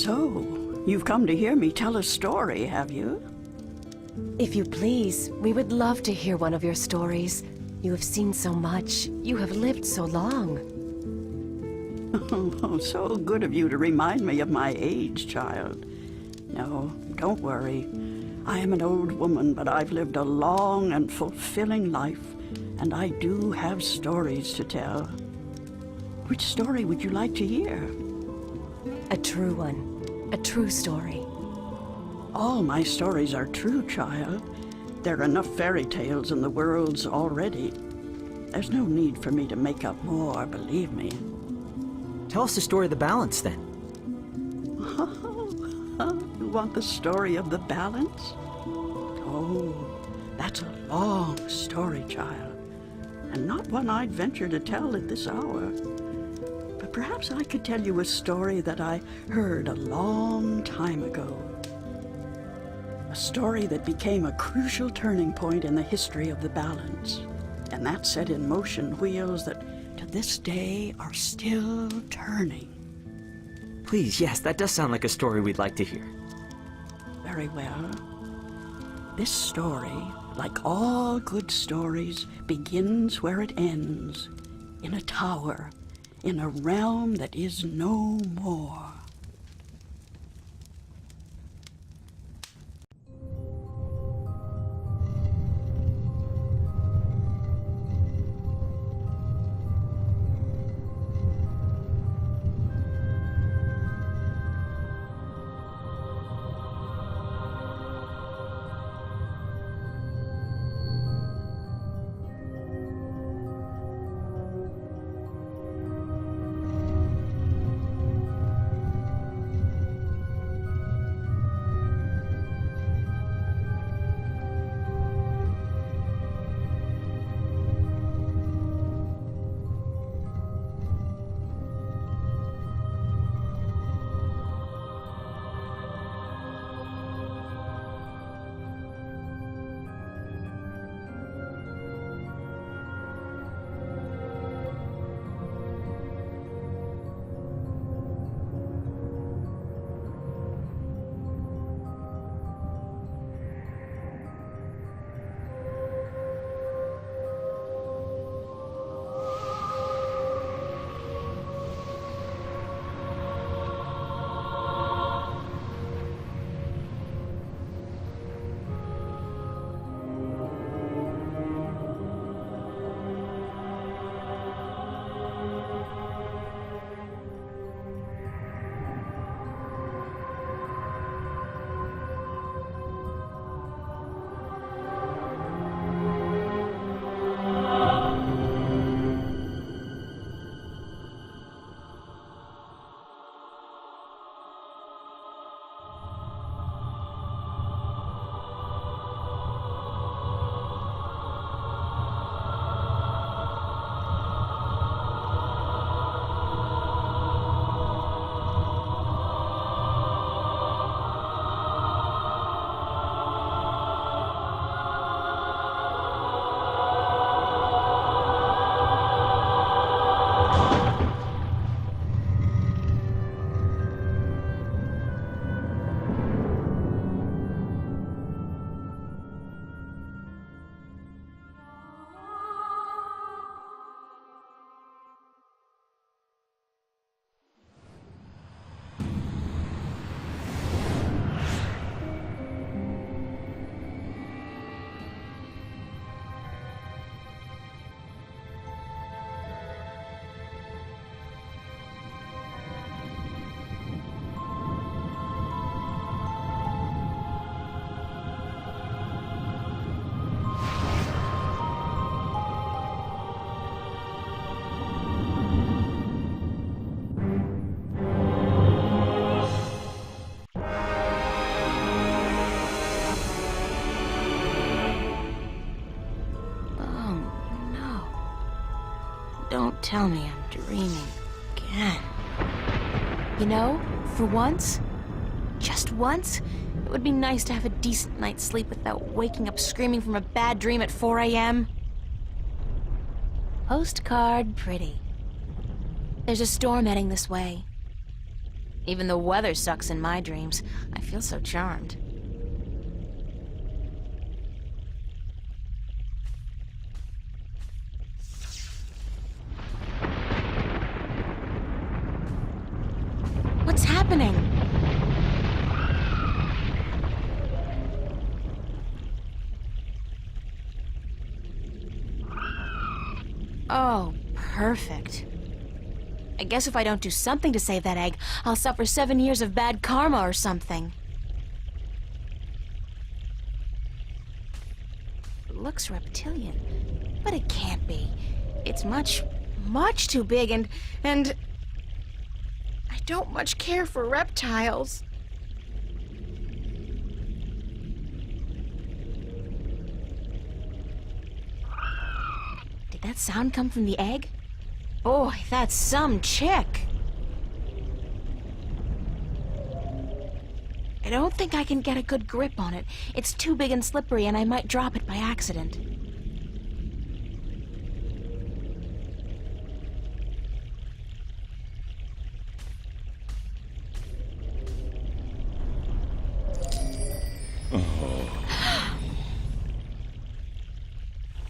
So, you've come to hear me tell a story, have you? If you please, we would love to hear one of your stories. You have seen so much. You have lived so long. Oh, so good of you to remind me of my age, child. No, don't worry. I am an old woman, but I've lived a long and fulfilling life, and I do have stories to tell. Which story would you like to hear? A true one. A true story. All my stories are true, child. There are enough fairy tales in the worlds already. There's no need for me to make up more, believe me. Tell us the story of the balance, then. You want the story of the balance? Oh, that's a long story, child, and not one I'd venture to tell at this hour. But perhaps I could tell you a story that I heard a long time ago. A story that became a crucial turning point in the history of the balance, and that set in motion wheels that to this day are still turning. Please, yes, that does sound like a story we'd like to hear. Very well. This story, like all good stories, begins where it ends, in a tower, in a realm that is no more. Don't tell me I'm dreaming again. You know, for once, just once, it would be nice to have a decent night's sleep without waking up screaming from a bad dream at 4 a.m. Postcard pretty. There's a storm heading this way. Even the weather sucks in my dreams. I feel so charmed. What's happening? Oh, perfect. I guess if I don't do something to save that egg, I'll suffer 7 years of bad karma or something. It looks reptilian, but it can't be. It's much too big and... I don't much care for reptiles. Did that sound come from the egg? Boy, that's some chick. I don't think I can get a good grip on it. It's too big and slippery, and I might drop it by accident.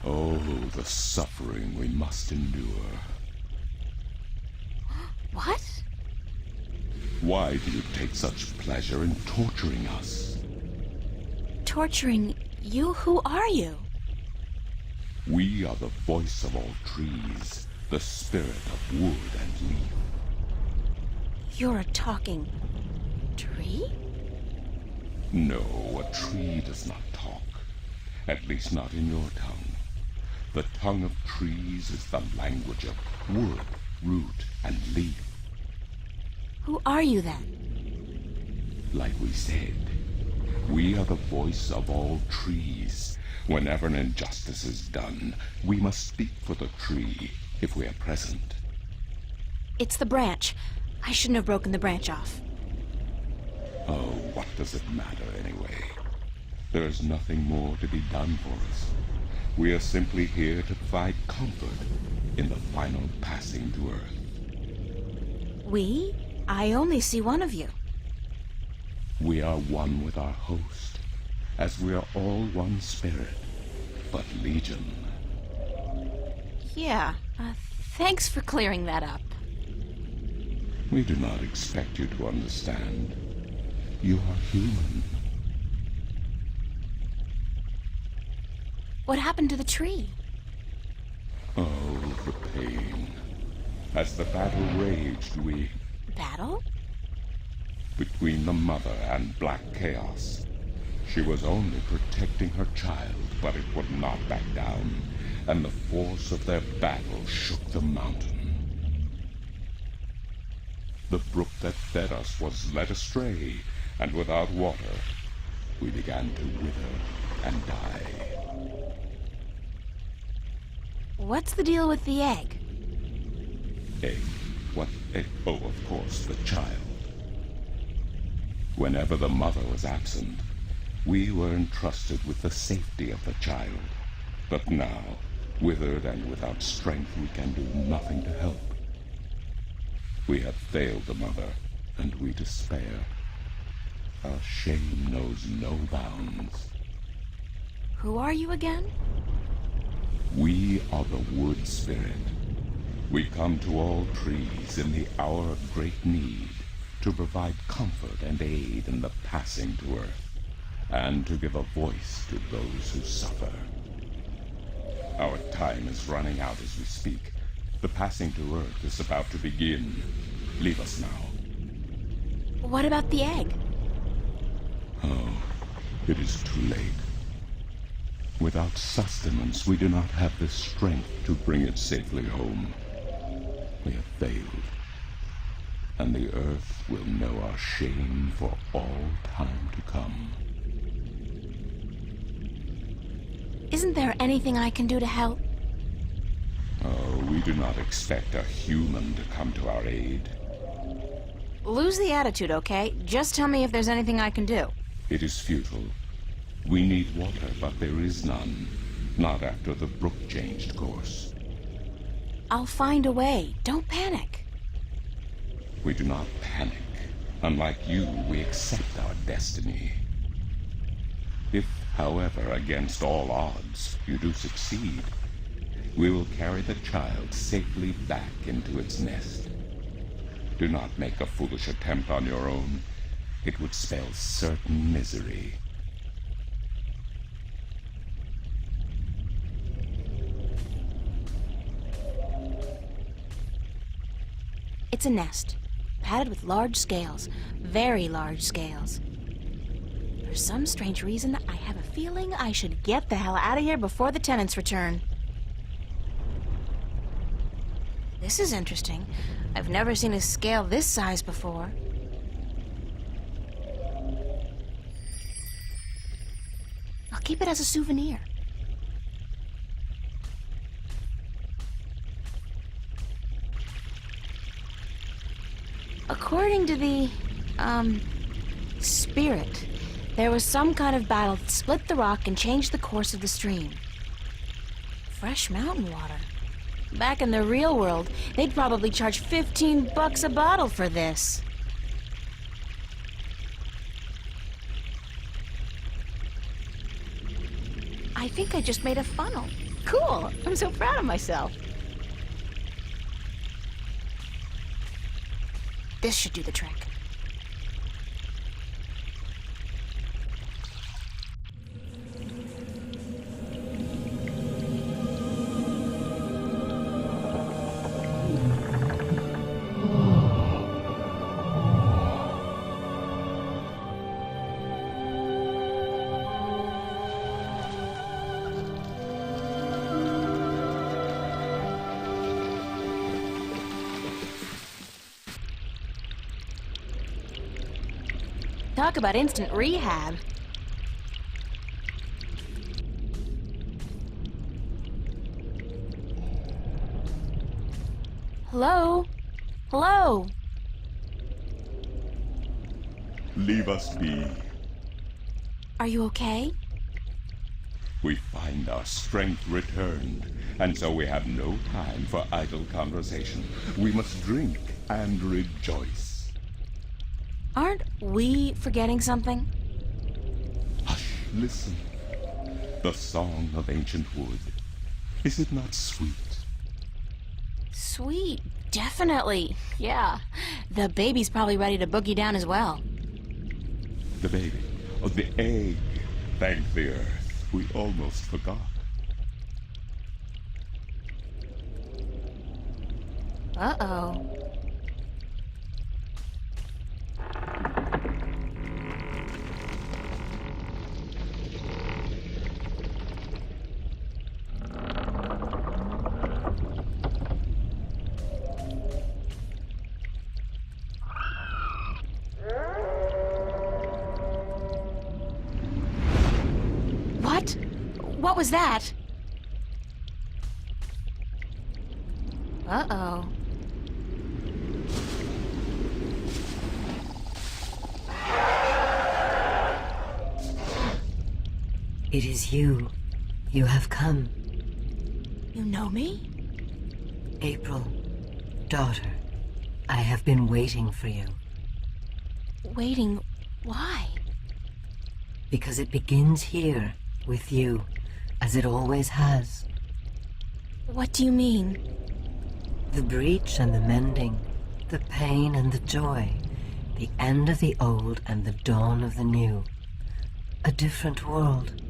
Oh, the suffering we must endure. What? Why do you take such pleasure in torturing us? Torturing you? Who are you? We are the voice of all trees, the spirit of wood and leaf. You're a talking tree? No, a tree does not talk. At least not in your tongue. The tongue of trees is the language of wood, root, and leaf. Who are you then? Like we said, we are the voice of all trees. Whenever an injustice is done, we must speak for the tree if we are present. It's the branch. I shouldn't have broken the branch off. Oh, what does it matter anyway? There is nothing more to be done for us. We are simply here to provide comfort in the final passing to Earth. We? I only see one of you. We are one with our host, as we are all one spirit, but legion. Yeah, thanks for clearing that up. We do not expect you to understand. You are human. What happened to the tree? Oh, the pain. As the battle raged, we... Battle? Between the mother and Black Chaos. She was only protecting her child, but it would not back down, and the force of their battle shook the mountain. The brook that fed us was led astray, and without water, we began to wither and die. What's the deal with the egg? Egg? What egg? Oh, of course, the child. Whenever the mother was absent, we were entrusted with the safety of the child. But now, withered and without strength, we can do nothing to help. We have failed the mother, and we despair. Our shame knows no bounds. Who are you again? We are the wood spirit. We come to all trees in the hour of great need to provide comfort and aid in the passing to Earth, and to give a voice to those who suffer. Our time is running out as we speak. The passing to Earth is about to begin. Leave us now. What about the egg? Oh, it is too late. Without sustenance, we do not have the strength to bring it safely home. We have failed, and the Earth will know our shame for all time to come. Isn't there anything I can do to help? Oh, we do not expect a human to come to our aid. Lose the attitude, okay? Just tell me if there's anything I can do. It is futile. We need water, but there is none. Not after the brook changed course. I'll find a way. Don't panic. We do not panic. Unlike you, we accept our destiny. If, however, against all odds, you do succeed, we will carry the child safely back into its nest. Do not make a foolish attempt on your own. It would spell certain misery. It's a nest, padded with large scales, very large scales. For some strange reason, I have a feeling I should get the hell out of here before the tenants return. This is interesting. I've never seen a scale this size before. I'll keep it as a souvenir. According to the, spirit, there was some kind of battle that split the rock and changed the course of the stream. Fresh mountain water. Back in the real world, they'd probably charge $15 a bottle for this. I think I just made a funnel. Cool! I'm so proud of myself. This should do the trick. Talk about instant rehab. Hello? Hello? Leave us be. Are you okay? We find our strength returned, and so we have no time for idle conversation. We must drink and rejoice. Aren't we forgetting something? Hush, listen. The song of ancient wood. Is it not sweet? Sweet, definitely. Yeah. The baby's probably ready to boogie down as well. The baby. Oh, the egg. Thank the earth. We almost forgot. Uh-oh. What was that? Uh-oh. It is you. You have come. You know me? April, daughter, I have been waiting for you. Waiting? Why? Because it begins here, with you, as it always has. What do you mean? The breach and the mending, the pain and the joy, the end of the old and the dawn of the new. A different world.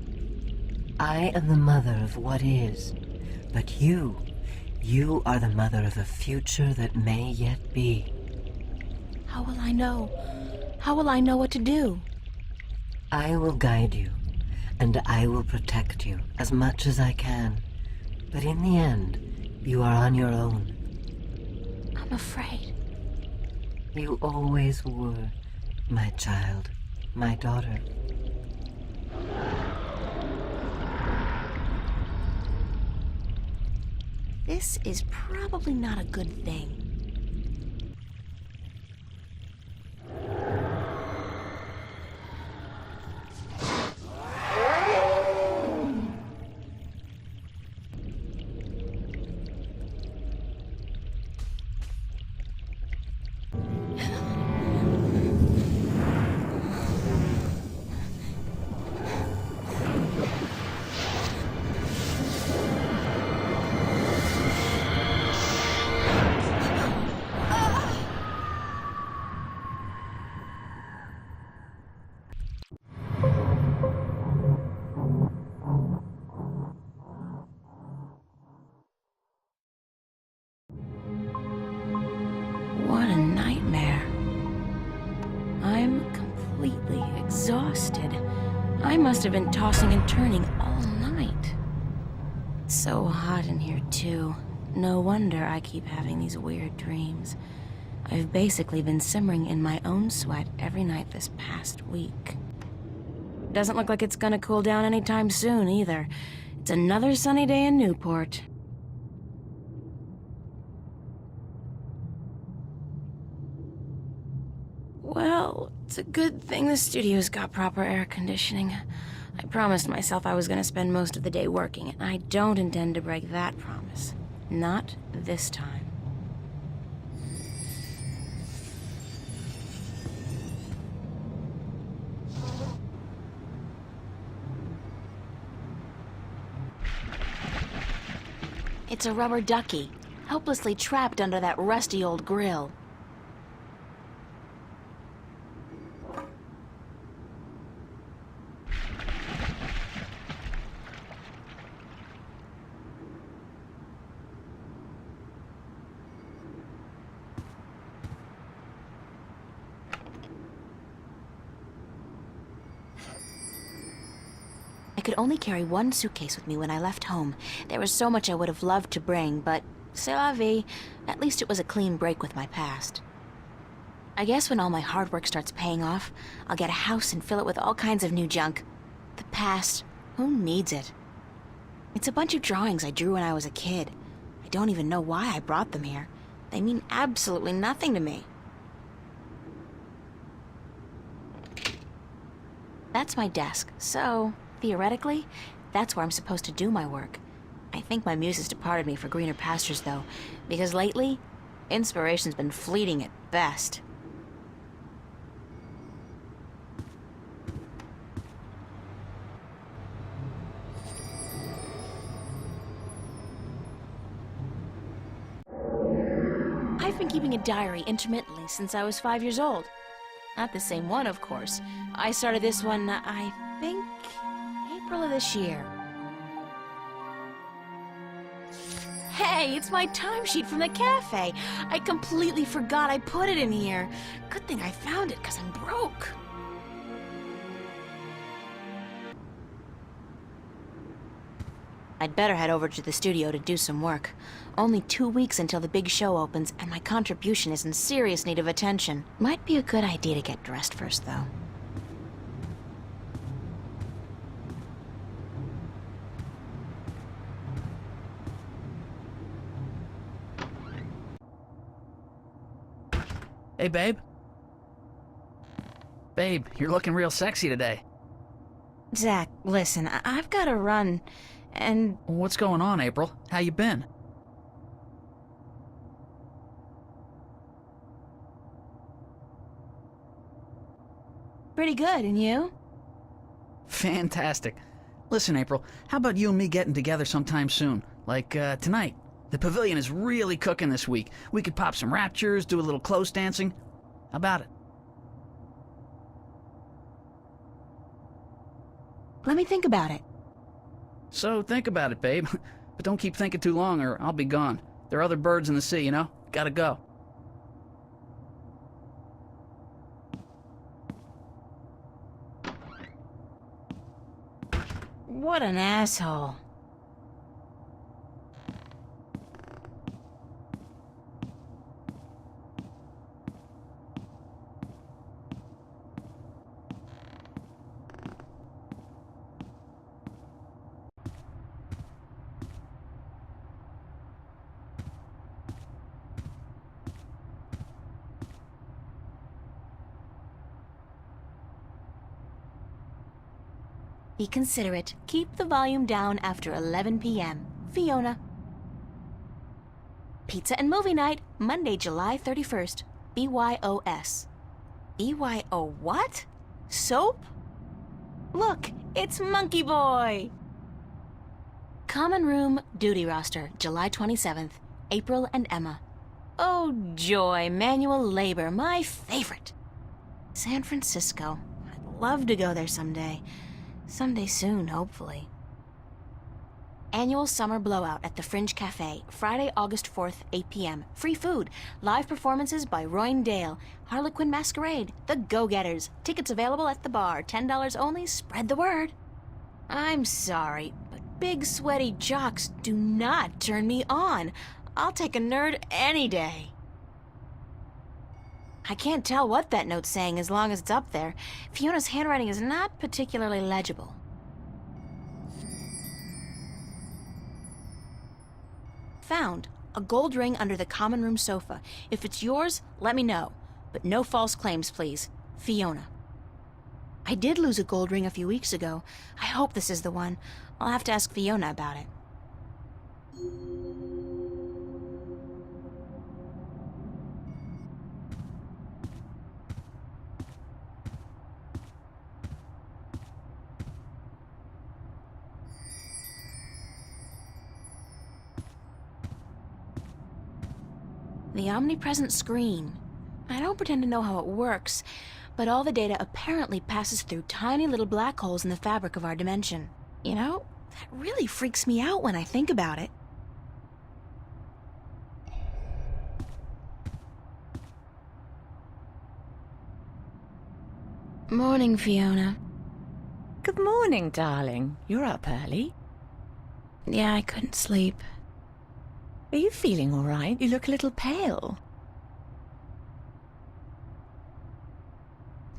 I am the mother of what is, but you are the mother of a future that may yet be. How will I know? How will I know what to do? I will guide you, and I will protect you as much as I can. But in the end, you are on your own. I'm afraid. You always were, my child, my daughter. This is probably not a good thing. exhausted. I must have been tossing and turning all night. So hot in here, too. No wonder I keep having these weird dreams. I've basically been simmering in my own sweat every night this past week. Doesn't look like it's gonna cool down anytime soon, either. It's another sunny day in Newport. Well, it's a good thing the studio's got proper air conditioning. I promised myself I was gonna spend most of the day working, and I don't intend to break that promise. Not this time. It's a rubber ducky, helplessly trapped under that rusty old grill. I could only carry one suitcase with me when I left home. There was so much I would have loved to bring, but c'est la vie. At least it was a clean break with my past. I guess when all my hard work starts paying off, I'll get a house and fill it with all kinds of new junk. The past, who needs it? It's a bunch of drawings I drew when I was a kid. I don't even know why I brought them here. They mean absolutely nothing to me. That's my desk, so theoretically, that's where I'm supposed to do my work. I think my muse has departed me for greener pastures, though, because lately, inspiration's been fleeting at best. I've been keeping a diary intermittently since I was 5 years old. Not the same one, of course. I started this one, I think, April of this year. Hey, it's my timesheet from the cafe. I completely forgot I put it in here. Good thing I found it, 'cause I'm broke. I'd better head over to the studio to do some work. Only 2 weeks until the big show opens, and my contribution is in serious need of attention. Might be a good idea to get dressed first, though. Hey, babe. Babe, you're looking real sexy today. Zach, listen, I've got to run, and... What's going on, April? How you been? Pretty good, and you? Fantastic. Listen, April, how about you and me getting together sometime soon? Like, tonight. The pavilion is really cooking this week. We could pop some raptures, do a little close dancing. How about it? Let me think about it. So think about it, babe. But don't keep thinking too long or I'll be gone. There are other birds in the sea, you know? Gotta go. What an asshole. Be considerate. Keep the volume down after 11 p.m. Fiona. Pizza and movie night, Monday, July 31st. BYOS. BYO what? Soap? Look, it's Monkey Boy! Common room, duty roster, July 27th. April and Emma. Oh joy, manual labor, my favorite. San Francisco. I'd love to go there someday. Someday soon, hopefully. Annual summer blowout at the Fringe Cafe, Friday, August 4th, 8 p.m. Free food. Live performances by Royne Dale. Harlequin Masquerade. The Go-Getters. Tickets available at the bar. $10 only. Spread the word. I'm sorry, but big sweaty jocks do not turn me on. I'll take a nerd any day. I can't tell what that note's saying as long as it's up there. Fiona's handwriting is not particularly legible. Found. A gold ring under the common room sofa. If it's yours, let me know. But no false claims, please. Fiona. I did lose a gold ring a few weeks ago. I hope this is the one. I'll have to ask Fiona about it. The omnipresent screen. I don't pretend to know how it works, but all the data apparently passes through tiny little black holes in the fabric of our dimension. You know, that really freaks me out when I think about it. Morning, Fiona. Good morning, darling. You're up early. Yeah, I couldn't sleep. Are you feeling all right? You look a little pale.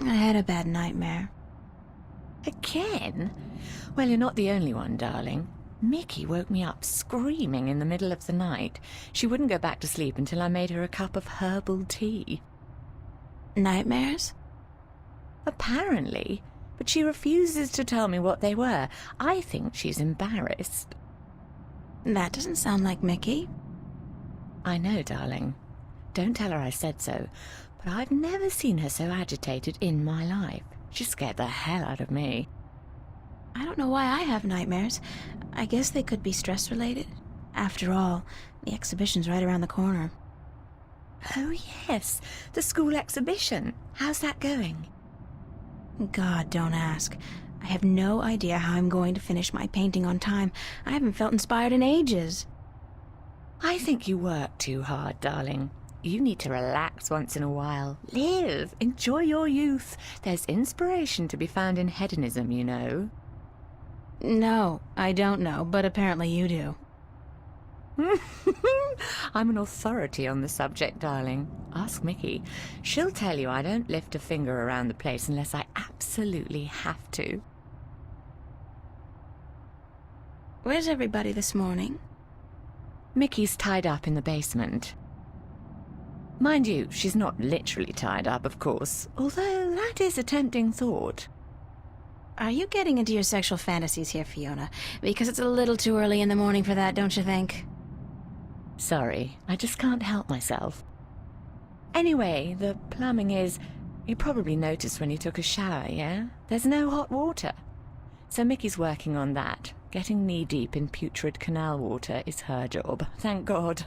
I had a bad nightmare. Again? Well, you're not the only one, darling. Mickey woke me up screaming in the middle of the night. She wouldn't go back to sleep until I made her a cup of herbal tea. Nightmares? Apparently, but she refuses to tell me what they were. I think she's embarrassed. That doesn't sound like Mickey. I know, darling. Don't tell her I said so, but I've never seen her so agitated in my life. She scared the hell out of me. I don't know why I have nightmares. I guess they could be stress-related. After all, the exhibition's right around the corner. Oh, yes, the school exhibition. How's that going? God, don't ask. I have no idea how I'm going to finish my painting on time. I haven't felt inspired in ages. I think you work too hard, darling. You need to relax once in a while. Live. Enjoy your youth. There's inspiration to be found in hedonism, you know. No, I don't know, but apparently you do. I'm an authority on the subject, darling. Ask Mickey. She'll tell you I don't lift a finger around the place unless I absolutely have to. Where's everybody this morning? Mickey's tied up in the basement. Mind you, she's not literally tied up, of course, although that is a tempting thought. Are you getting into your sexual fantasies here, Fiona? Because it's a little too early in the morning for that, don't you think? Sorry, I just can't help myself. Anyway, the plumbing is... You probably noticed when you took a shower, yeah? There's no hot water. So Mickey's working on that. Getting knee-deep in putrid canal water is her job, thank God.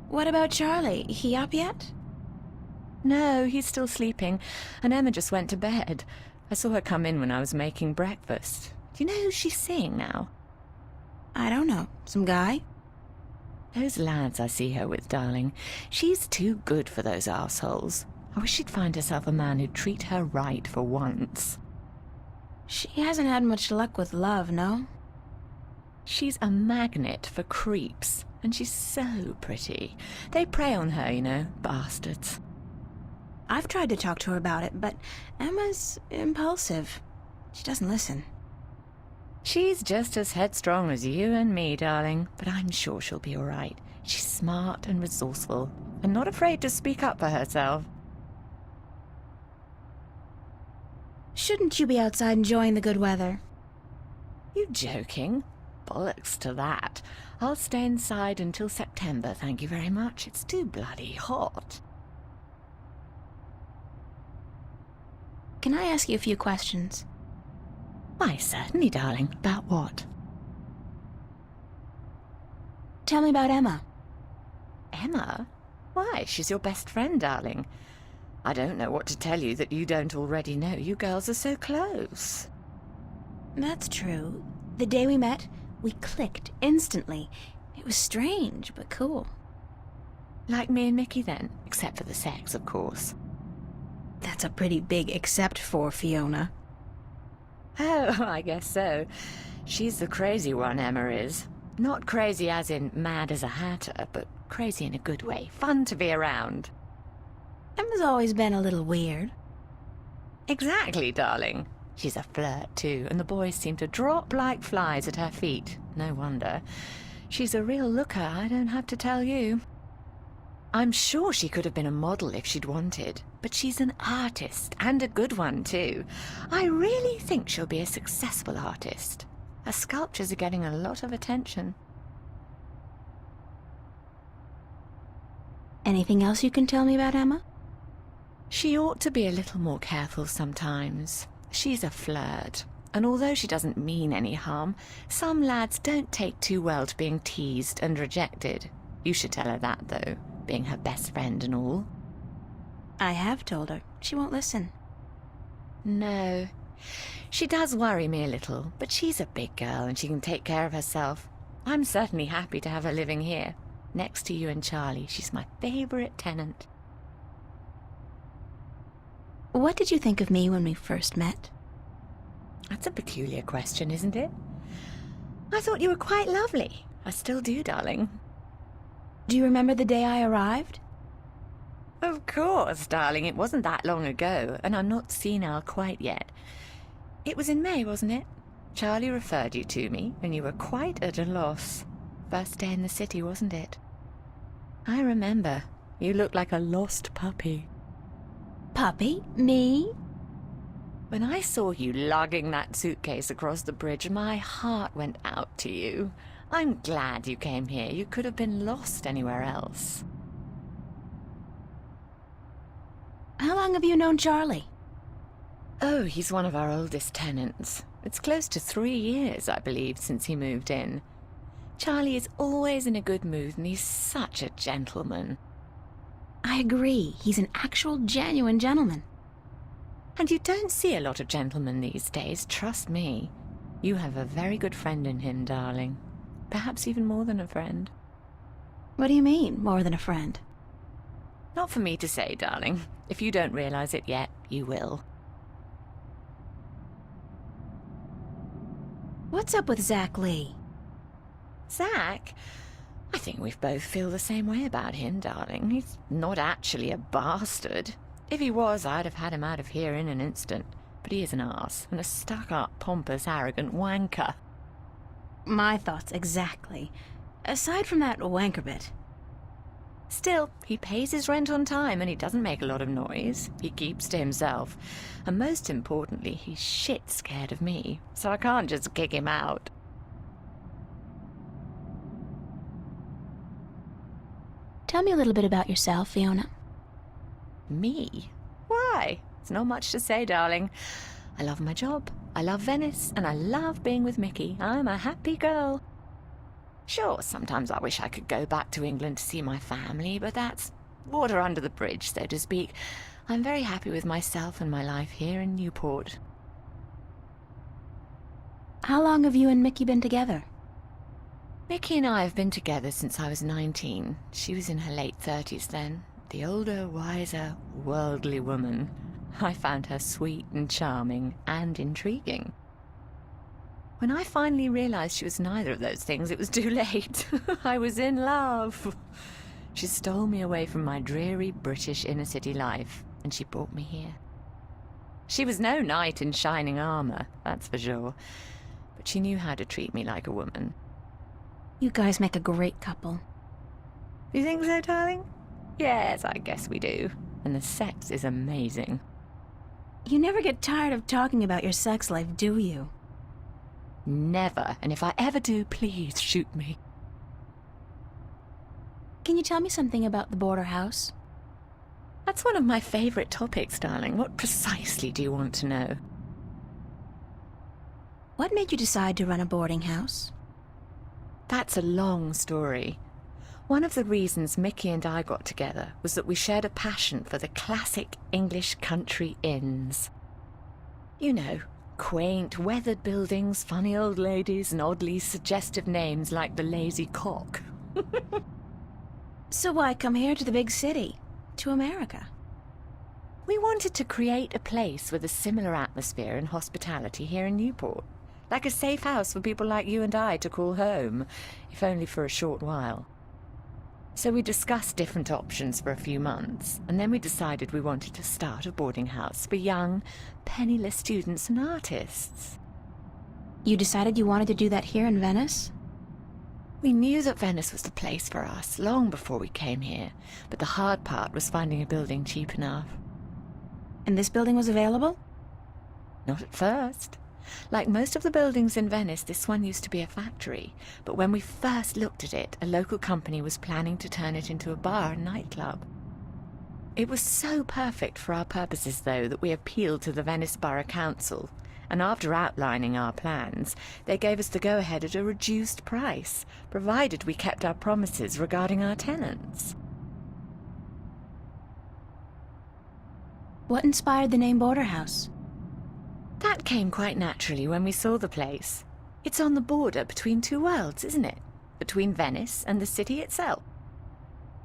What about Charlie? He up yet? No, he's still sleeping, and Emma just went to bed. I saw her come in when I was making breakfast. Do you know who she's seeing now? I don't know. Some guy? Those lads I see her with, darling. She's too good for those arseholes. I wish she'd find herself a man who'd treat her right for once. She hasn't had much luck with love, no? She's a magnet for creeps, and she's so pretty. They prey on her, you know, bastards. I've tried to talk to her about it, but Emma's impulsive. She doesn't listen. She's just as headstrong as you and me, darling, but I'm sure she'll be all right. She's smart and resourceful, and not afraid to speak up for herself. Shouldn't you be outside enjoying the good weather? You joking? Bollocks to that. I'll stay inside until September, thank you very much. It's too bloody hot. Can I ask you a few questions? Why, certainly, darling. About what? Tell me about Emma. Emma? Why, she's your best friend, darling. I don't know what to tell you that you don't already know. You girls are so close. That's true. The day we met, We clicked instantly. It was strange, but cool. Like me and Mickey then, except for the sex, of course. That's a pretty big except for, Fiona. Oh, I guess so. She's the crazy one, Emma is. Not crazy as in mad as a hatter, but crazy in a good way. Fun to be around. Emma's always been a little weird. Exactly, darling. She's a flirt, too, and the boys seem to drop like flies at her feet. No wonder. She's a real looker, I don't have to tell you. I'm sure she could have been a model if she'd wanted, but she's an artist, and a good one, too. I really think she'll be a successful artist. Her sculptures are getting a lot of attention. Anything else you can tell me about Emma? She ought to be a little more careful sometimes. She's a flirt, and although she doesn't mean any harm, some lads don't take too well to being teased and rejected. You should tell her that, though, being her best friend and all. I have told her. She won't listen. No. She does worry me a little, but she's a big girl and she can take care of herself. I'm certainly happy to have her living here. Next to you and Charlie, she's my favourite tenant. What did you think of me when we first met? That's a peculiar question, isn't it? I thought you were quite lovely. I still do, darling. Do you remember the day I arrived? Of course, darling. It wasn't that long ago, and I'm not senile quite yet. It was in May, wasn't it? Charlie referred you to me, and you were quite at a loss. First day in the city, wasn't it? I remember. You looked like a lost puppy. Puppy? Me? When I saw you lugging that suitcase across the bridge, my heart went out to you. I'm glad you came here. You could have been lost anywhere else. How long have you known Charlie? Oh, he's one of our oldest tenants. It's close to 3 years, I believe, since he moved in. Charlie is always in a good mood, and he's such a gentleman. I agree. He's an actual, genuine gentleman. And you don't see a lot of gentlemen these days, trust me. You have a very good friend in him, darling. Perhaps even more than a friend. What do you mean, more than a friend? Not for me to say, darling. If you don't realize it yet, you will. What's up with Zach Lee? Zach? I think we both feel the same way about him, darling. He's not actually a bastard. If he was, I'd have had him out of here in an instant. But he is an arse, and a stuck-up, pompous, arrogant wanker. My thoughts exactly. Aside from that wanker bit. Still, he pays his rent on time and he doesn't make a lot of noise. He keeps to himself. And most importantly, he's shit scared of me, so I can't just kick him out. Tell me a little bit about yourself, Fiona. Me? Why? It's not much to say, darling. I love my job, I love Venice, and I love being with Mickey. I'm a happy girl. Sure, sometimes I wish I could go back to England to see my family, but that's water under the bridge, so to speak. I'm very happy with myself and my life here in Newport. How long have you and Mickey been together? Mickey and I have been together since I was 19. She was in her late 30s then. The older, wiser, worldly woman. I found her sweet and charming and intriguing. When I finally realized she was neither of those things, it was too late. I was in love. She stole me away from my dreary British inner-city life, and she brought me here. She was no knight in shining armor, that's for sure, but she knew how to treat me like a woman. You guys make a great couple. You think so, darling? Yes, I guess we do. And the sex is amazing. You never get tired of talking about your sex life, do you? Never. And if I ever do, please shoot me. Can you tell me something about the border house? That's one of my favorite topics, darling. What precisely do you want to know? What made you decide to run a boarding house? That's a long story. One of the reasons Mickey and I got together was that we shared a passion for the classic English country inns. You know, Quaint, weathered buildings, funny old ladies, and oddly suggestive names like the Lazy Cock. So why come here to the big city? To America? We wanted to create a place with a similar atmosphere and hospitality here in Newport. Like a safe house for people like you and I to call home, if only for a short while. So we discussed different options for a few months, and then we decided we wanted to start a boarding house for young, penniless students and artists. You decided you wanted to do that here in Venice? We knew that Venice was the place for us long before we came here, but the hard part was finding a building cheap enough. And this building was available? Not at first. Like most of the buildings in Venice, this one used to be a factory, but when we first looked at it, a local company was planning to turn it into a bar and nightclub. It was so perfect for our purposes, though, that we appealed to the Venice Borough Council, and after outlining our plans, they gave us the go-ahead at a reduced price, provided we kept our promises regarding our tenants. What inspired the name Border House? That came quite naturally when we saw the place. It's on the border between two worlds, isn't it? Between Venice and the city itself.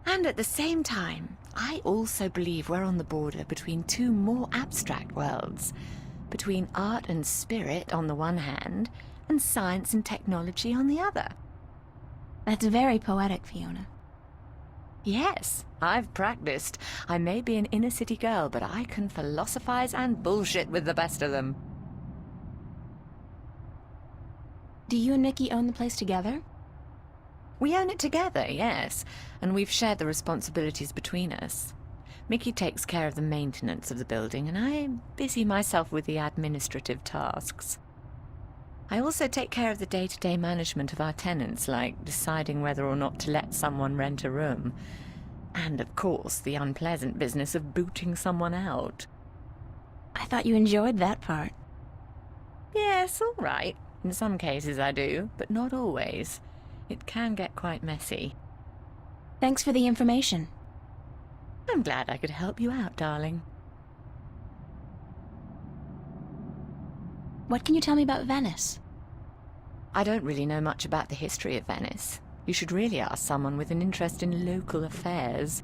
And at the same time, I also believe we're on the border between two more abstract worlds. Between art and spirit on the one hand, and science and technology on the other. That's very poetic, Fiona. Yes, I've practiced. I may be an inner-city girl, but I can philosophize and bullshit with the best of them. Do you and Mickey own the place together? We own it together, yes, and we've shared the responsibilities between us. Mickey takes care of the maintenance of the building, and I busy myself with the administrative tasks. I also take care of the day-to-day management of our tenants, like deciding whether or not to let someone rent a room. And, of course, the unpleasant business of booting someone out. I thought you enjoyed that part. Yes, all right. In some cases I do, but not always. It can get quite messy. Thanks for the information. I'm glad I could help you out, darling. What can you tell me about Venice? I don't really know much about the history of Venice. You should really ask someone with an interest in local affairs.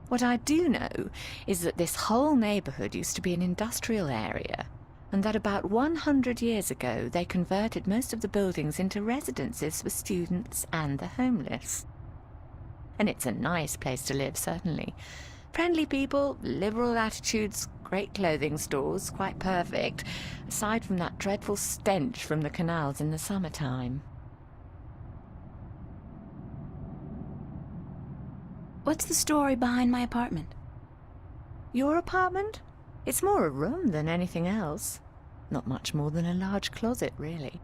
What I do know is that this whole neighborhood used to be an industrial area, and that about 100 years ago they converted most of the buildings into residences for students and the homeless. And it's a nice place to live, certainly. Friendly people, liberal attitudes, great clothing stores, quite perfect, aside from that dreadful stench from the canals in the summertime. What's the story behind my apartment? Your apartment? It's more a room than anything else. Not much more than a large closet, really.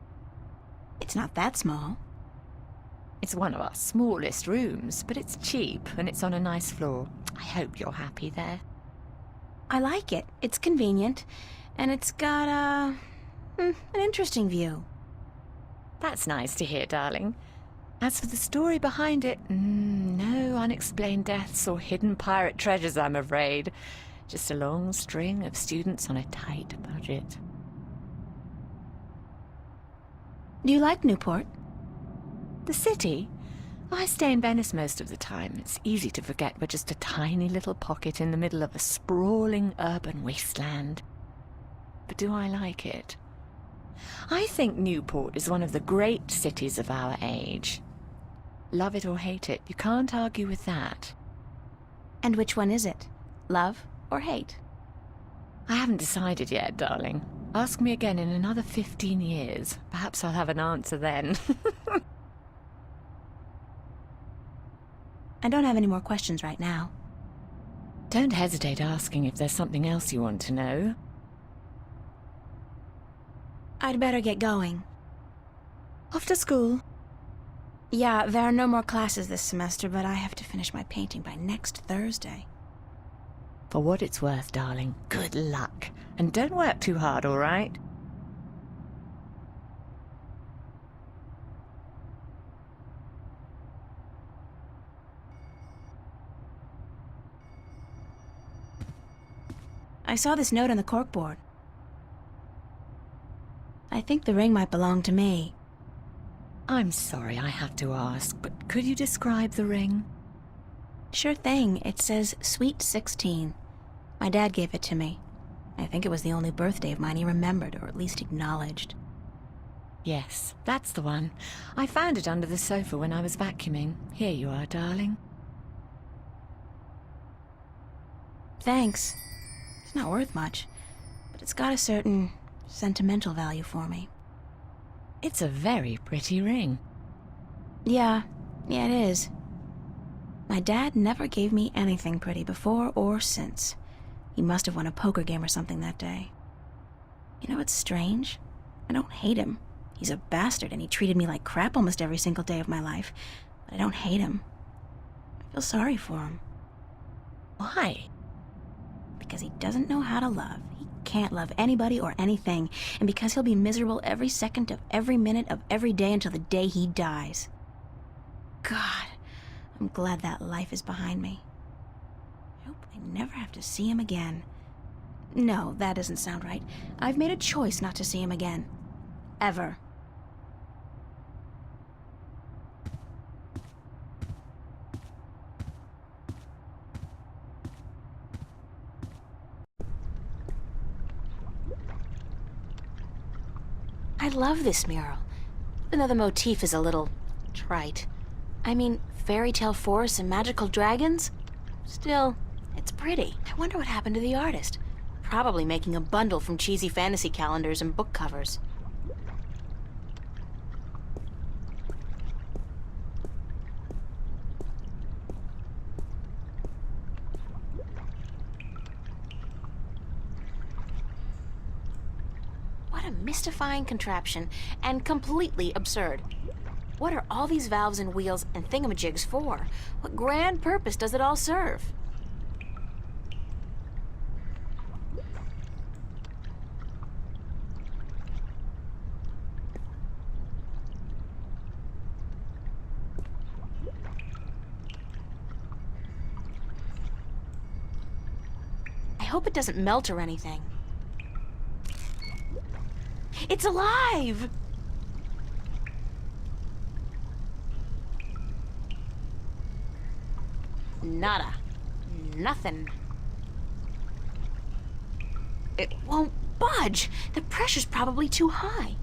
It's not that small. It's one of our smallest rooms, but it's cheap and it's on a nice floor. I hope you're happy there. I like it. It's convenient, and it's got an interesting view. That's nice to hear, darling. As for the story behind it, no unexplained deaths or hidden pirate treasures, I'm afraid. Just a long string of students on a tight budget. Do you like Newport? The city? I stay in Venice most of the time. It's easy to forget we're just a tiny little pocket in the middle of a sprawling urban wasteland. But do I like it? I think Newport is one of the great cities of our age. Love it or hate it, you can't argue with that. And which one is it? Love or hate? I haven't decided yet, darling. Ask me again in another 15 years. Perhaps I'll have an answer then. I don't have any more questions right now. Don't hesitate asking if there's something else you want to know. I'd better get going. Off to school. Yeah, there are no more classes this semester, but I have to finish my painting by next Thursday. For what it's worth, darling, good luck. And don't work too hard, all right? I saw this note on the corkboard. think the ring might belong to me. I'm sorry I have to ask, but could you describe the ring? Sure thing. It says Sweet 16. My dad gave it to me. I think it was the only birthday of mine he remembered, or at least acknowledged. Yes, that's the one. I found it under the sofa when I was vacuuming. Here you are, darling. Thanks. It's not worth much, but it's got a certain sentimental value for me. It's a very pretty ring. Yeah, it is. My dad never gave me anything pretty before or since. He must have won a poker game or something that day. You know what's strange? I don't hate him. He's a bastard and he treated me like crap almost every single day of my life. But I don't hate him. I feel sorry for him. Why? Because he doesn't know how to love. He can't love anybody or anything. And because he'll be miserable every second of every minute of every day until the day he dies. God, I'm glad that life is behind me. I hope I never have to see him again. No, that doesn't sound right. I've made a choice not to see him again. Ever. I love this mural, even though the motif is a little trite. I mean, fairy tale forests and magical dragons? Still, it's pretty. I wonder what happened to the artist. Probably making a bundle from cheesy fantasy calendars and book covers. What a mystifying contraption, and completely absurd. What are all these valves and wheels and thingamajigs for? What grand purpose does it all serve? I hope it doesn't melt or anything. It's alive! Nada. Nothing. It won't budge. The pressure's probably too high.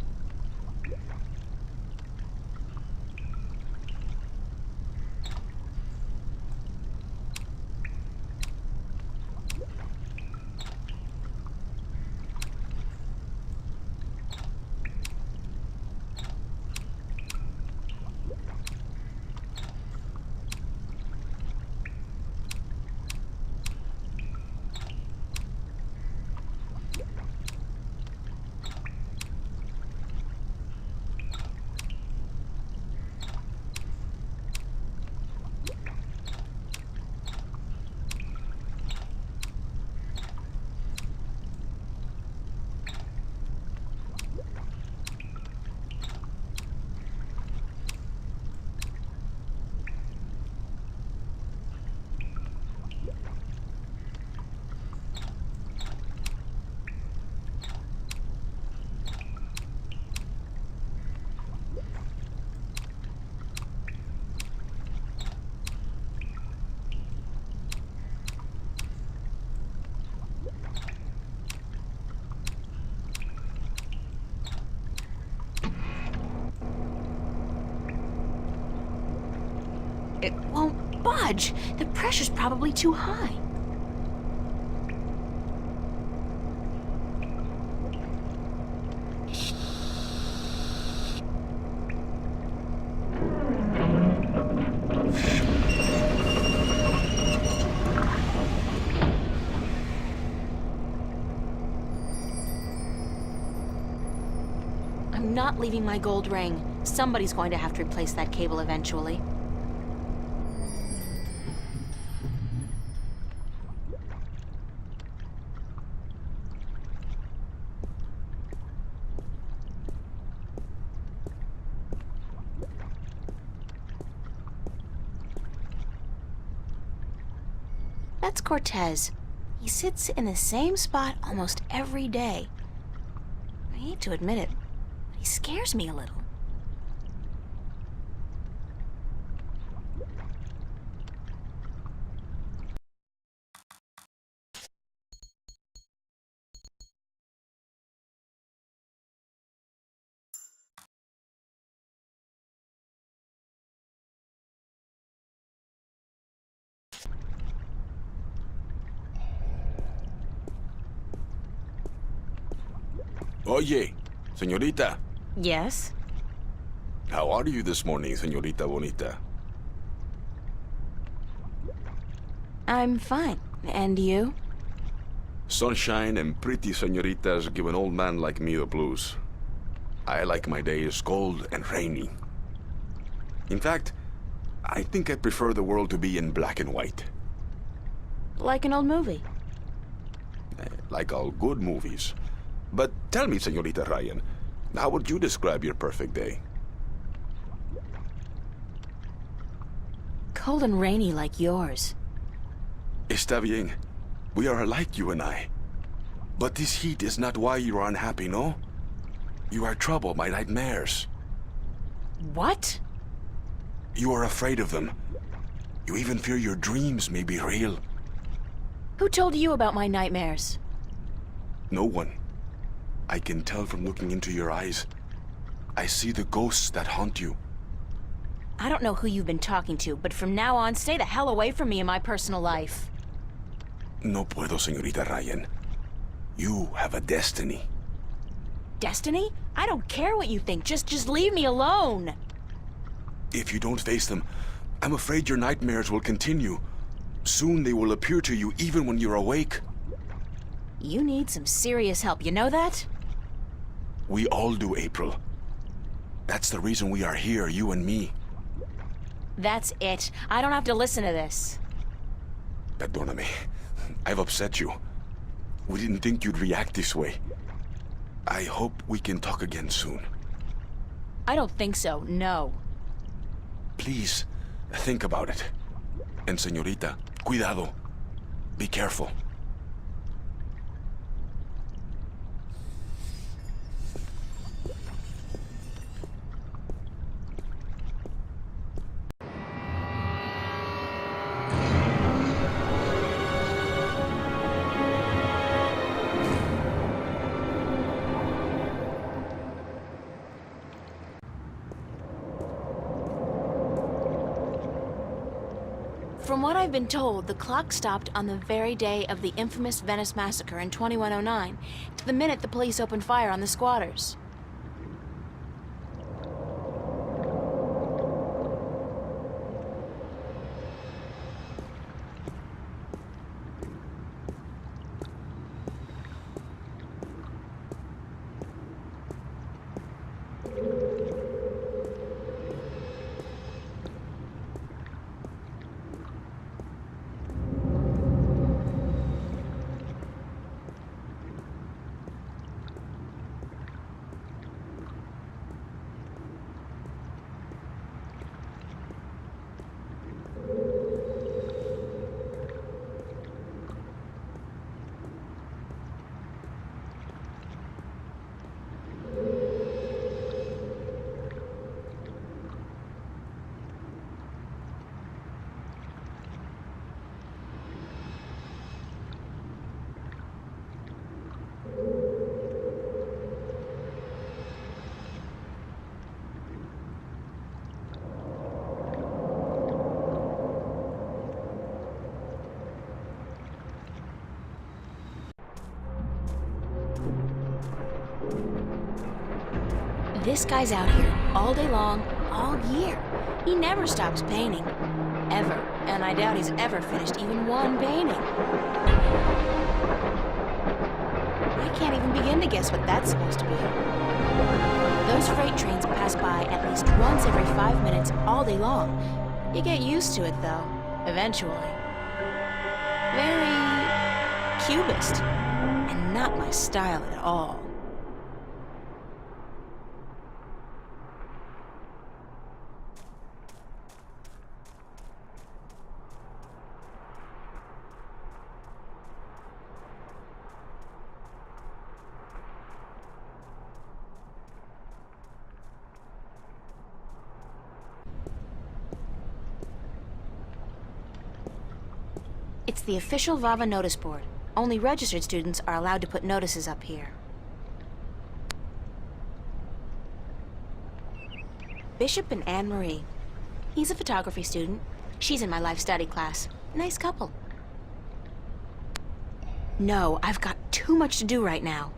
It won't budge. The pressure's probably too high. I'm not leaving my gold ring. Somebody's going to have to replace that cable eventually. That's Cortez. He sits in the same spot almost every day. I hate to admit it, He scares me a little. Oye, señorita. Yes? How are you this morning, señorita bonita? I'm fine. And you? Sunshine and pretty señoritas give an old man like me the blues. I like my days cold and rainy. In fact, I think I prefer the world to be in black and white. Like an old movie. Like all good movies. But tell me, señorita Ryan, how would you describe your perfect day? Cold and rainy like yours. Está bien. We are alike, you and I. But this heat is not why you are unhappy, no? You are troubled by nightmares. What? You are afraid of them. You even fear your dreams may be real. Who told you about my nightmares? No one. I can tell from looking into your eyes. I see the ghosts that haunt you. I don't know who you've been talking to, but from now on, stay the hell away from me in my personal life. No puedo, señorita Ryan. You have a destiny. Destiny? I don't care what you think. Just leave me alone. If you don't face them, I'm afraid your nightmares will continue. Soon they will appear to you even when you're awake. You need some serious help, you know that? We all do, April. That's the reason we are here, you and me. That's it. I don't have to listen to this. Perdóname. I've upset you. We didn't think you'd react this way. I hope we can talk again soon. I don't think so, no. Please, think about it. And señorita, cuidado. Be careful. From what I've been told, the clock stopped on the very day of the infamous Venice massacre in 2109, to the minute the police opened fire on the squatters. This guy's out here all day long, all year. He never stops painting. Ever. And I doubt he's ever finished even one painting. I can't even begin to guess what that's supposed to be. Those freight trains pass by at least once every 5 minutes all day long. You get used to it, though, eventually. Very cubist, and not my style at all. It's the official Vava notice board. Only registered students are allowed to put notices up here. Bishop and Anne-Marie. He's a photography student. She's in my life study class. Nice couple. No, I've got too much to do right now.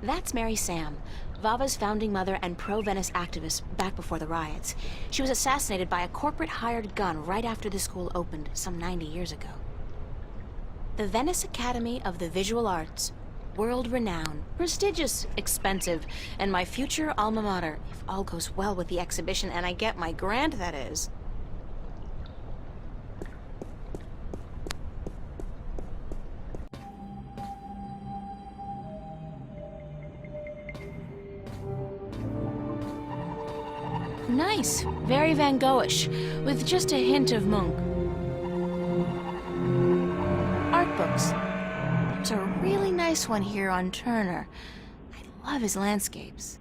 That's Mary Sam, Vava's founding mother and pro-Venice activist back before the riots. She was assassinated by a corporate hired gun right after the school opened some 90 years ago. The Venice Academy of the Visual Arts, world-renowned, prestigious, expensive, and my future alma mater, if all goes well with the exhibition and I get my grant, that is. Nice. Very Van Goghish, with just a hint of Munch. Art books. There's a really nice one here on Turner. I love his landscapes.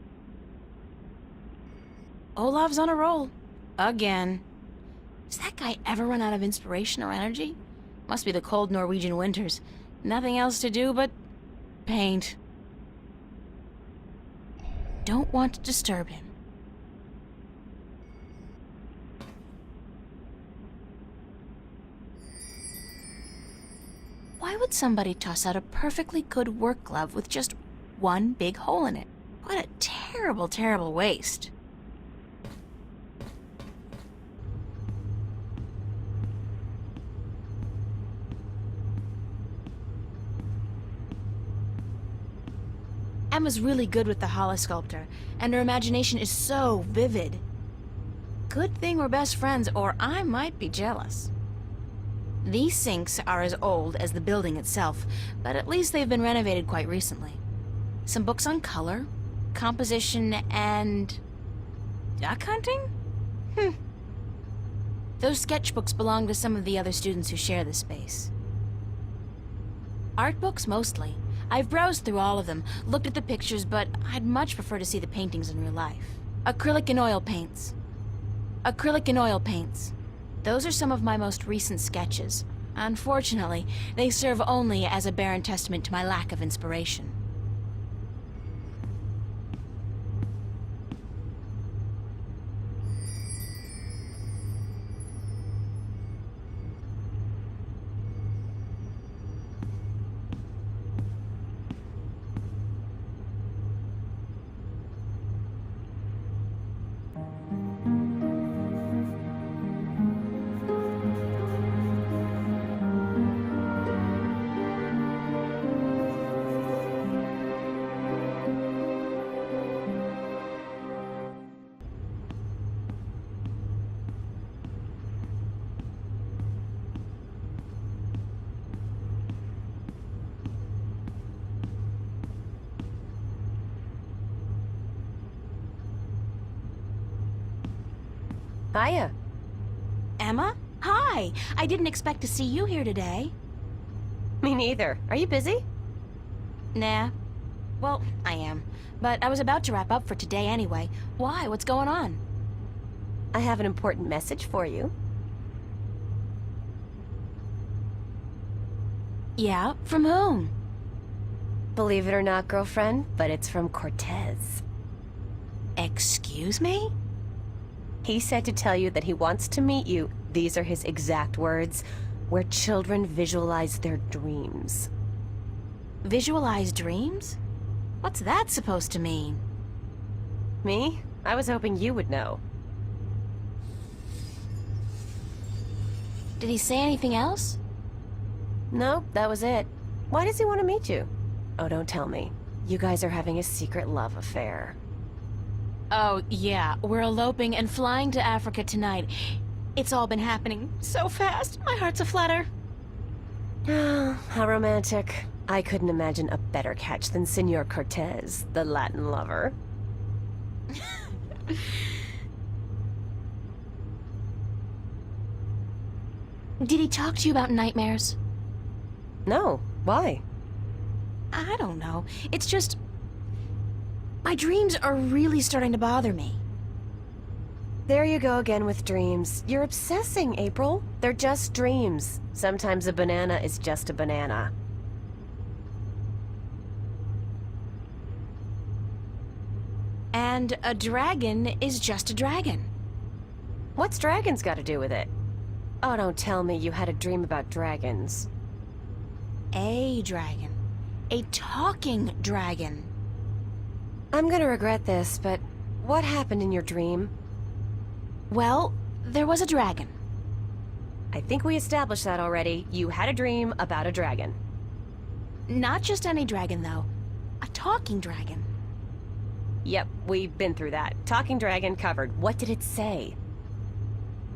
Olav's on a roll. Again. Does that guy ever run out of inspiration or energy? Must be the cold Norwegian winters. Nothing else to do but paint. Don't want to disturb him. Why would somebody toss out a perfectly good work glove with just one big hole in it? What a terrible, terrible waste. Emma's really good with the holosculptor, and her imagination is so vivid. Good thing we're best friends, or I might be jealous. These sinks are as old as the building itself, but at least they've been renovated quite recently. Some books on color, composition, and duck hunting? Those sketchbooks belong to some of the other students who share this space. Art books, mostly. I've browsed through all of them, looked at the pictures, but I'd much prefer to see the paintings in real life. Acrylic and oil paints. Acrylic and oil paints. Those are some of my most recent sketches. Unfortunately, they serve only as a barren testament to my lack of inspiration. Hiya. Emma? Hi! I didn't expect to see you here today. Me neither. Are you busy? Nah. Well, I am. But I was about to wrap up for today anyway. Why? What's going on? I have an important message for you. Yeah? From whom? Believe it or not, girlfriend, but it's from Cortez. Excuse me? He said to tell you that he wants to meet you, these are his exact words, where children visualize their dreams. Visualize dreams? What's that supposed to mean? Me? I was hoping you would know. Did he say anything else? No, that was it. Why does he want to meet you? Oh, don't tell me. You guys are having a secret love affair. Oh, yeah. We're eloping and flying to Africa tonight. It's all been happening so fast. My heart's aflutter. Oh, how romantic. I couldn't imagine a better catch than Senor Cortez, the Latin lover. Did he talk to you about nightmares? No. Why? I don't know. It's just... my dreams are really starting to bother me. There you go again with dreams. You're obsessing, April. They're just dreams. Sometimes a banana is just a banana. And a dragon is just a dragon. What's dragons got to do with it? Oh, don't tell me you had a dream about dragons. A dragon. A talking dragon. I'm gonna regret this, but what happened in your dream? Well, there was a dragon. I think we established that already. You had a dream about a dragon. Not just any dragon, though. A talking dragon. Yep, we've been through that. Talking dragon covered. What did it say?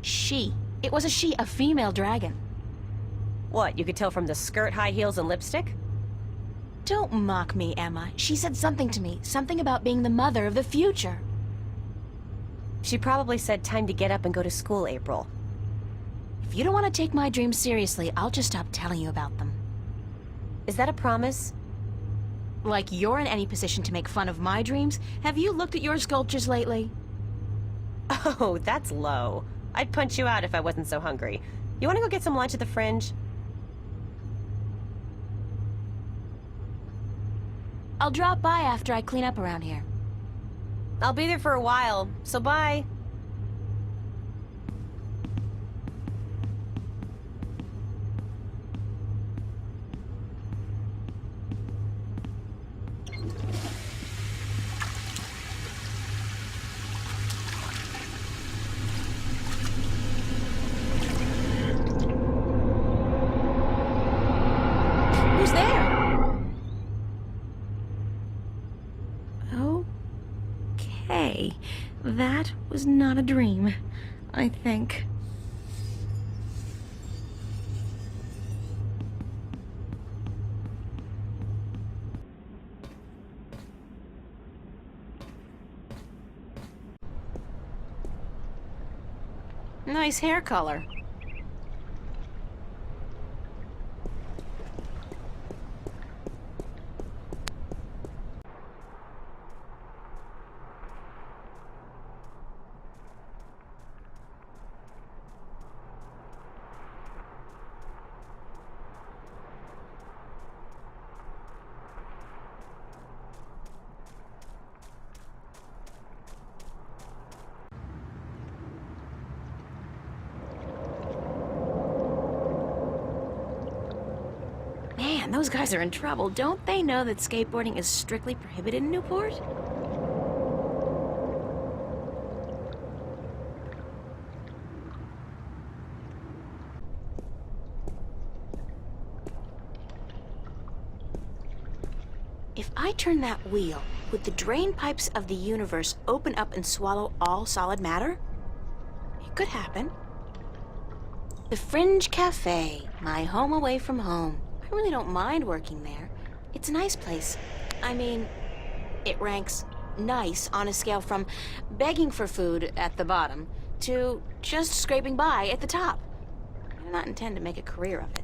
She. It was a she, a female dragon. What, you could tell from the skirt, high heels, and lipstick? Don't mock me, Emma. She said something to me. Something about being the mother of the future. She probably said time to get up and go to school, April. If you don't want to take my dreams seriously, I'll just stop telling you about them. Is that a promise? Like you're in any position to make fun of my dreams? Have you looked at your sculptures lately? Oh, that's low. I'd punch you out if I wasn't so hungry. You want to go get some lunch at the Fringe? I'll drop by after I clean up around here. I'll be there for a while, so bye. Who's there? Okay, that was not a dream, I think. Nice hair color. Man, those guys are in trouble. Don't they know that skateboarding is strictly prohibited in Newport? If I turn that wheel, would the drain pipes of the universe open up and swallow all solid matter? It could happen. The Fringe Cafe, my home away from home. I really don't mind working there. It's a nice place. I mean, it ranks nice on a scale from begging for food at the bottom to just scraping by at the top. I do not intend to make a career of it.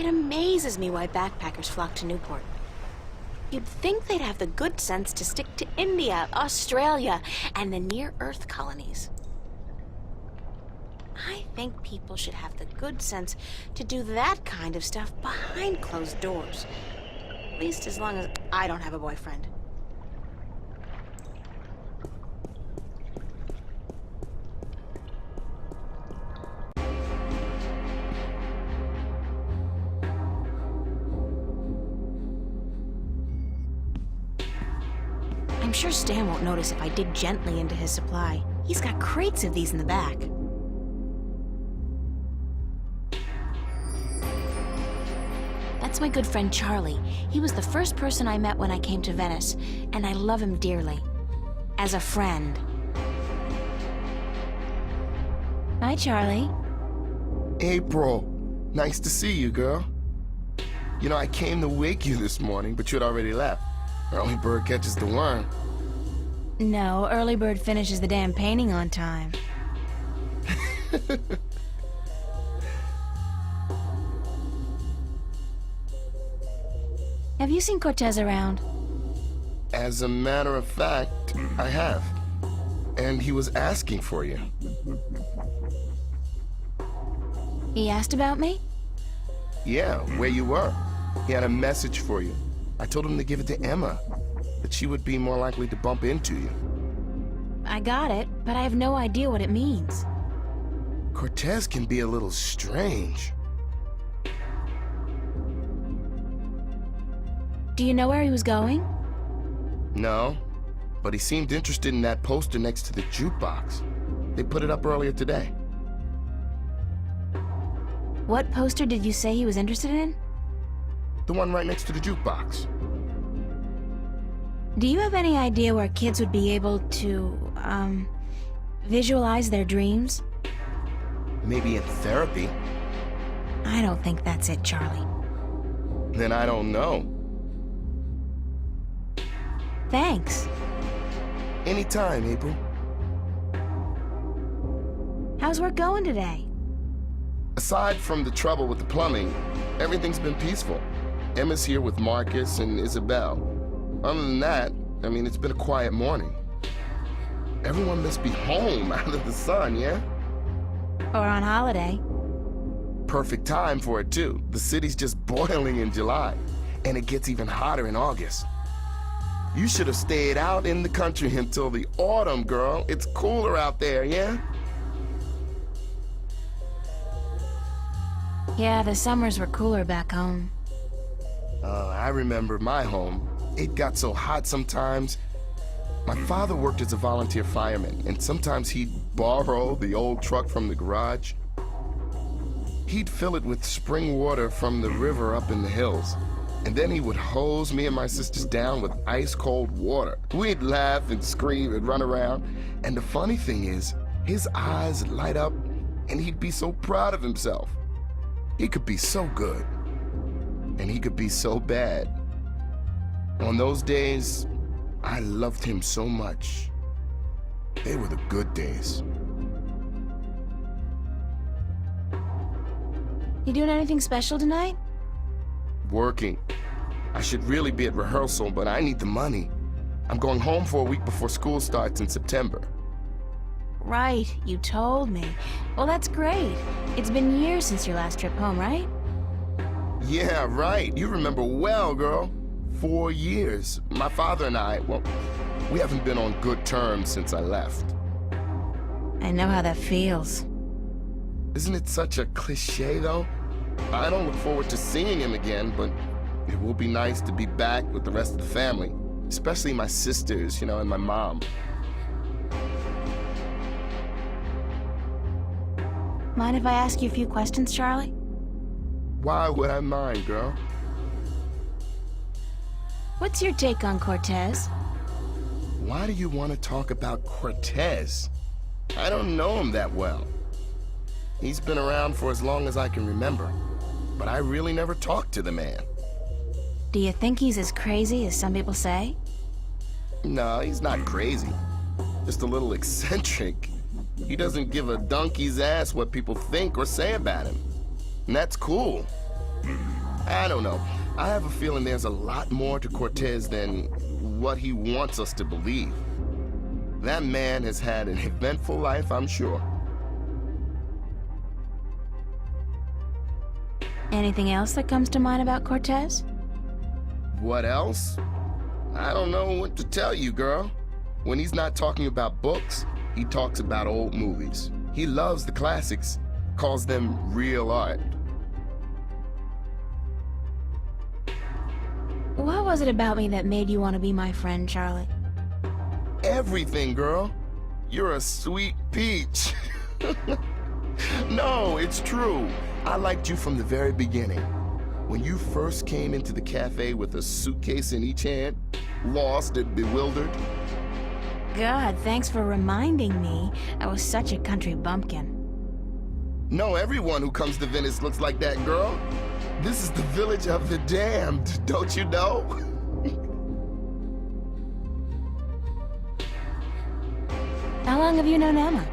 It amazes me why backpackers flock to Newport. You'd think they'd have the good sense to stick to India, Australia, and the near-Earth colonies. I think people should have the good sense to do that kind of stuff behind closed doors. At least as long as I don't have a boyfriend. I'm sure Stan won't notice if I dig gently into his supply. He's got crates of these in the back. That's my good friend Charlie. He was the first person I met when I came to Venice, and I love him dearly. As a friend. Hi, Charlie. April, nice to see you, girl. You know, I came to wake you this morning, but you had already left. Early bird catches the worm. No, early bird finishes the damn painting on time. Have you seen Cortez around? As a matter of fact, I have. and he was asking for you. He asked about me? Yeah, where you were. He had a message for you. I told him to give it to Emma, that she would be more likely to bump into you. I got it, but I have no idea what it means. Cortez can be a little strange. Do you know where he was going? No, but he seemed interested in that poster next to the jukebox. They put it up earlier today. What poster did you say he was interested in? The one right next to the jukebox. Do you have any idea where kids would be able to, visualize their dreams? Maybe in therapy. I don't think that's it, Charlie. Then I don't know. Thanks. Anytime, April. How's work going today? Aside from the trouble with the plumbing, everything's been peaceful. Emma's here with Marcus and Isabel. Other than that, I mean, it's been a quiet morning. Everyone must be home out of the sun, yeah? Or on holiday? Perfect time for it, too. The city's just boiling in July, and it gets even hotter in August. You should have stayed out in the country until the autumn, girl. It's cooler out there, yeah? Yeah, the summers were cooler back home. I remember my home. It got so hot sometimes. My father worked as a volunteer fireman, and sometimes he'd borrow the old truck from the garage. He'd fill it with spring water from the river up in the hills, and then he would hose me and my sisters down with ice-cold water. We'd laugh and scream and run around, and the funny thing is, his eyes light up, and he'd be so proud of himself. He could be so good, and he could be so bad. On those days, I loved him so much. They were the good days. You doing anything special tonight? Working. I should really be at rehearsal, but I need the money. I'm going home for a week before school starts in September. Right, you told me. Well, that's great. It's been years since your last trip home, right? Yeah, right. You remember well, girl. 4 years. My father and I, well, we haven't been on good terms since I left. I know how that feels. Isn't it such a cliche, though? I don't look forward to seeing him again, but it will be nice to be back with the rest of the family, especially my sisters, you know, and my mom. Mind if I ask you a few questions, Charlie? Why would I mind, girl? What's your take on Cortez? Why do you want to talk about Cortez? I don't know him that well. He's been around for as long as I can remember, but I really never talked to the man. Do you think he's as crazy as some people say? No, he's not crazy. Just a little eccentric. He doesn't give a donkey's ass what people think or say about him. And that's cool. I don't know. I have a feeling there's a lot more to Cortez than what he wants us to believe. That man has had an eventful life, I'm sure. Anything else that comes to mind about Cortez? What else? I don't know what to tell you, girl. When he's not talking about books, he talks about old movies. He loves the classics, calls them real art. What was it about me that made you want to be my friend, Charlie? Everything, girl. You're a sweet peach. No, it's true. I liked you from the very beginning. When you first came into the cafe with a suitcase in each hand, lost and bewildered. God, thanks for reminding me. I was such a country bumpkin. No, everyone who comes to Venice looks like that, girl. This is the village of the damned, don't you know? How long have you known Emma?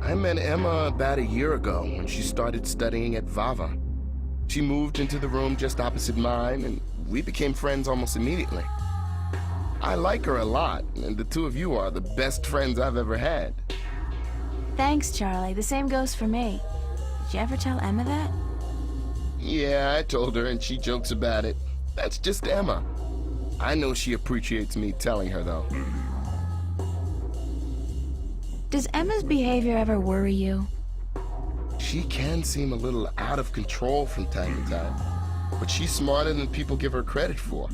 I met Emma about a year ago when she started studying at Vava. She moved into the room just opposite mine, and we became friends almost immediately. I like her a lot, and the two of you are the best friends I've ever had. Thanks, Charlie. The same goes for me. Did you ever tell Emma that? Yeah, I told her, and she jokes about it. That's just Emma. I know she appreciates me telling her, though. Does Emma's behavior ever worry you? She can seem a little out of control from time to time, but she's smarter than people give her credit for.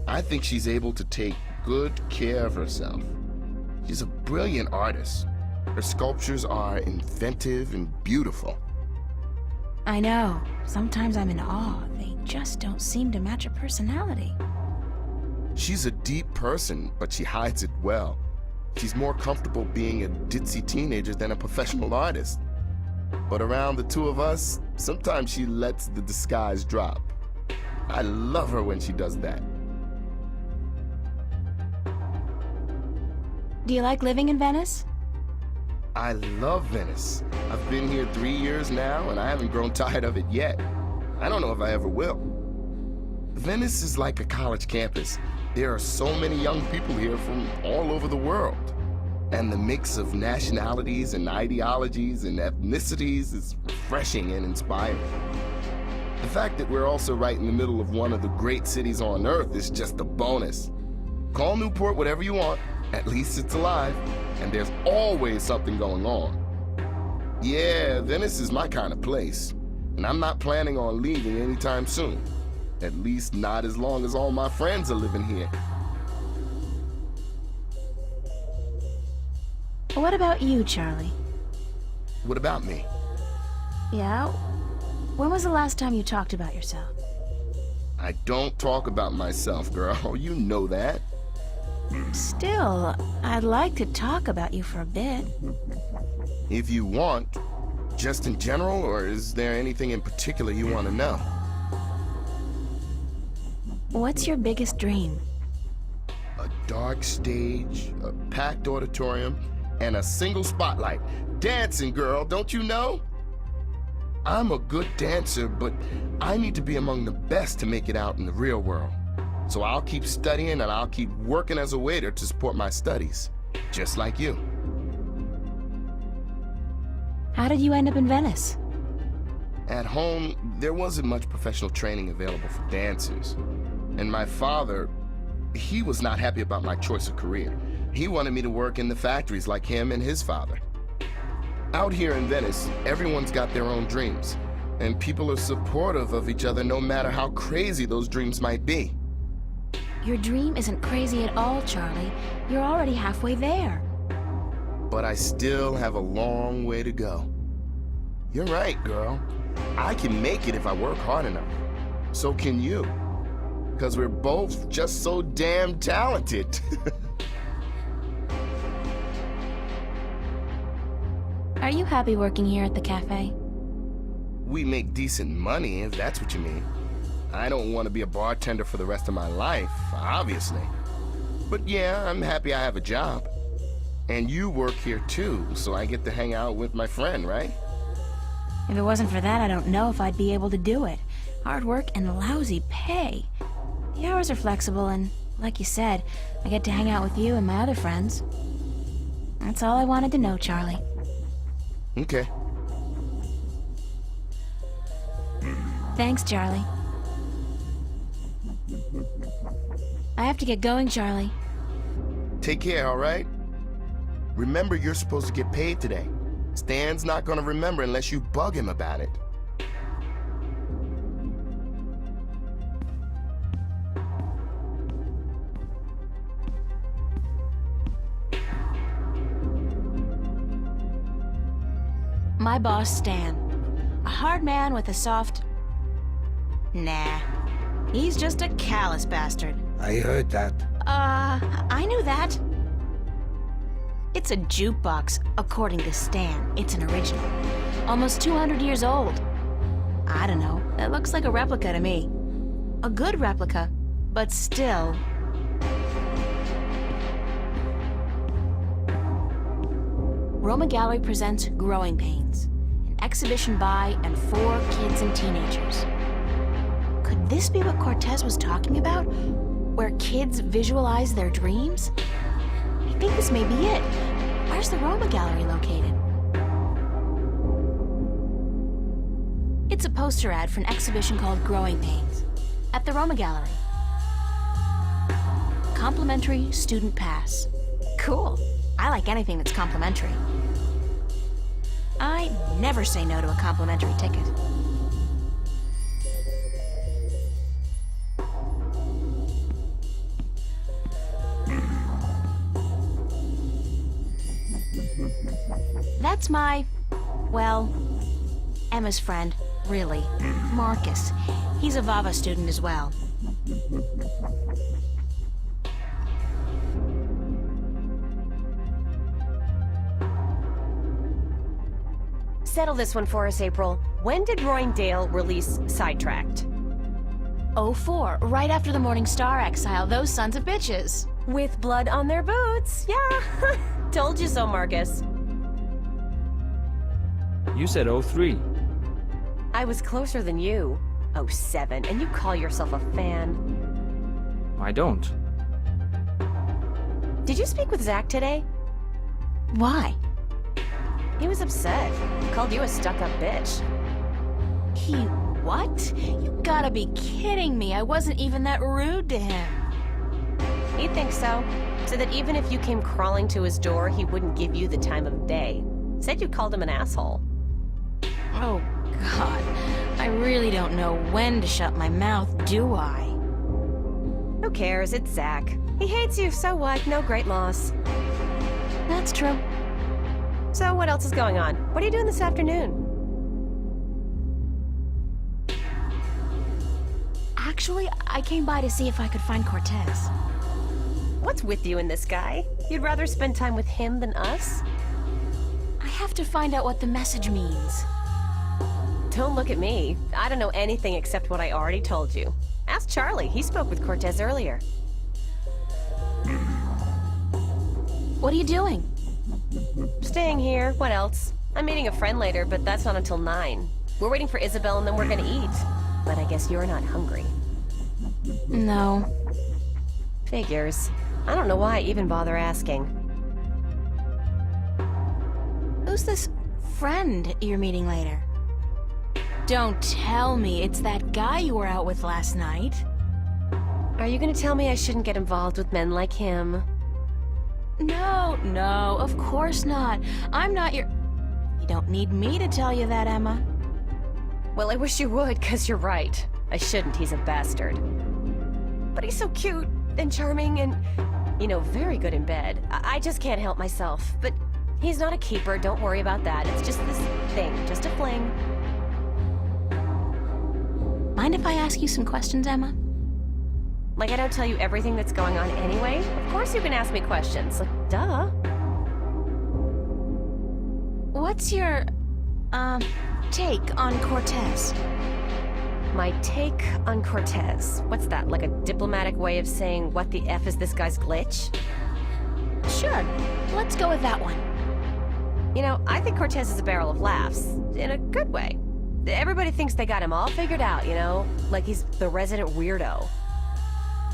I think she's able to take good care of herself. She's a brilliant artist. Her sculptures are inventive and beautiful. I know. Sometimes I'm in awe. They just don't seem to match her personality. She's a deep person, but she hides it well. She's more comfortable being a ditzy teenager than a professional artist. But around the two of us, sometimes she lets the disguise drop. I love her when she does that. Do you like living in Venice? I love Venice. I've been here 3 years now, and I haven't grown tired of it yet. I don't know if I ever will. Venice is like a college campus. There are so many young people here from all over the world. And the mix of nationalities and ideologies and ethnicities is refreshing and inspiring. The fact that we're also right in the middle of one of the great cities on Earth is just a bonus. Call Newport whatever you want, at least it's alive, and there's always something going on. Yeah, Venice is my kind of place, and I'm not planning on leaving anytime soon. At least not as long as all my friends are living here. What about you, Charlie? What about me? Yeah? When was the last time you talked about yourself? I don't talk about myself, girl. You know that. Still, I'd like to talk about you for a bit. If you want, just in general, or is there anything in particular you want to know? What's your biggest dream? A dark stage, a packed auditorium, and a single spotlight. Dancing, girl, don't you know? I'm a good dancer, but I need to be among the best to make it out in the real world. So I'll keep studying and I'll keep working as a waiter to support my studies, just like you. How did you end up in Venice? At home, there wasn't much professional training available for dancers. And my father, he was not happy about my choice of career. He wanted me to work in the factories like him and his father. Out here in Venice, everyone's got their own dreams, and people are supportive of each other no matter how crazy those dreams might be. Your dream isn't crazy at all, Charlie. You're already halfway there. But I still have a long way to go. You're right, girl. I can make it if I work hard enough. So can you. Because we're both just so damn talented. Are you happy working here at the cafe? We make decent money, if that's what you mean. I don't want to be a bartender for the rest of my life, obviously. But yeah, I'm happy I have a job. And you work here too, so I get to hang out with my friend, right? If it wasn't for that, I don't know if I'd be able to do it. Hard work and lousy pay. The hours are flexible, and like you said, I get to hang out with you and my other friends. That's all I wanted to know, Charlie. Okay. Thanks, Charlie. I have to get going, Charlie. Take care, all right? Remember, you're supposed to get paid today. Stan's not gonna remember unless you bug him about it. My boss, Stan. A hard man with a soft... Nah. He's just a callous bastard. I heard that. I knew that. It's a jukebox, according to Stan. It's an original. Almost 200 years old. I don't know. It looks like a replica to me. A good replica, but still... Roma Gallery presents Growing Pains, an exhibition by and for kids and teenagers. Could this be what Cortez was talking about? where kids visualize their dreams? I think this may be it. Where's the Roma Gallery located? It's a poster ad for an exhibition called Growing Pains at the Roma Gallery. Complimentary student pass. Cool. I like anything that's complimentary. I never say no to a complimentary ticket. That's well, Emma's friend, really, Marcus. He's a VAVA student as well. Settle this one for us, April. When did Roindale release Sidetracked? 04, right after the Morning Star exile, those sons of bitches. With blood on their boots, yeah. Told you so, Marcus. You said 03. I was closer than you. 07, and you call yourself a fan. I don't. Did you speak with Zach today? Why? He was upset. Called you a stuck-up bitch. He what? You gotta be kidding me. I wasn't even that rude to him. He thinks so. So that even if you came crawling to his door, he wouldn't give you the time of day. Said you called him an asshole. Oh, God. I really don't know when to shut my mouth, do I? Who cares? It's Zach. He hates you, so what? No great loss. That's true. So what else is going on? What are you doing this afternoon? Actually, I came by to see if I could find Cortez. What's with you and this guy? You'd rather spend time with him than us? I have to find out what the message means. Don't look at me. I don't know anything except what I already told you. Ask Charlie. He spoke with Cortez earlier. What are you doing? Staying here. What else? I'm meeting a friend later, but that's not until 9. We're waiting for Isabel and then we're gonna eat. But I guess you're not hungry. No. Figures. I don't know why I even bother asking. Who's this friend you're meeting later? Don't tell me it's that guy you were out with last night. Are you gonna tell me I shouldn't get involved with men like him? No, of course not. I'm not your... You don't need me to tell you that, Emma. Well, I wish you would, 'cause you're right. I shouldn't, he's a bastard. But he's so cute and charming and, you know, very good in bed. I just can't help myself. But he's not a keeper, don't worry about that. It's just this thing, just a fling. Mind if I ask you some questions, Emma? Like I don't tell you everything that's going on anyway? Of course you can ask me questions. Like, duh. What's your, take on Cortez? My take on Cortez. What's that, like a diplomatic way of saying what the F is this guy's glitch? Sure, let's go with that one. You know, I think Cortez is a barrel of laughs. In a good way. Everybody thinks they got him all figured out, you know? Like he's the resident weirdo.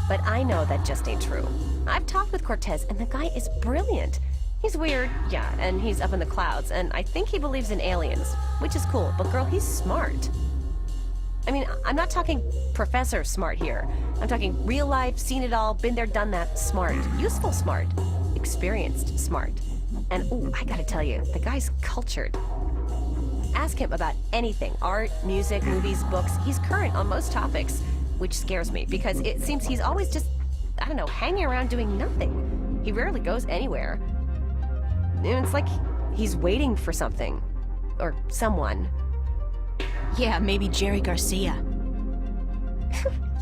But I know that just ain't true. I've talked with Cortez, and the guy is brilliant. He's weird, yeah, and he's up in the clouds, and I think he believes in aliens, which is cool, but girl, he's smart. I mean, I'm not talking professor smart here. I'm talking real life, seen it all, been there, done that, smart. Useful smart. Experienced smart. And, ooh, I gotta tell you, the guy's cultured. Ask him about anything, art, music, movies, books. He's current on most topics, which scares me because it seems he's always just, I don't know, hanging around doing nothing. He rarely goes anywhere. It's like he's waiting for something. Or someone. Yeah, maybe Jerry Garcia.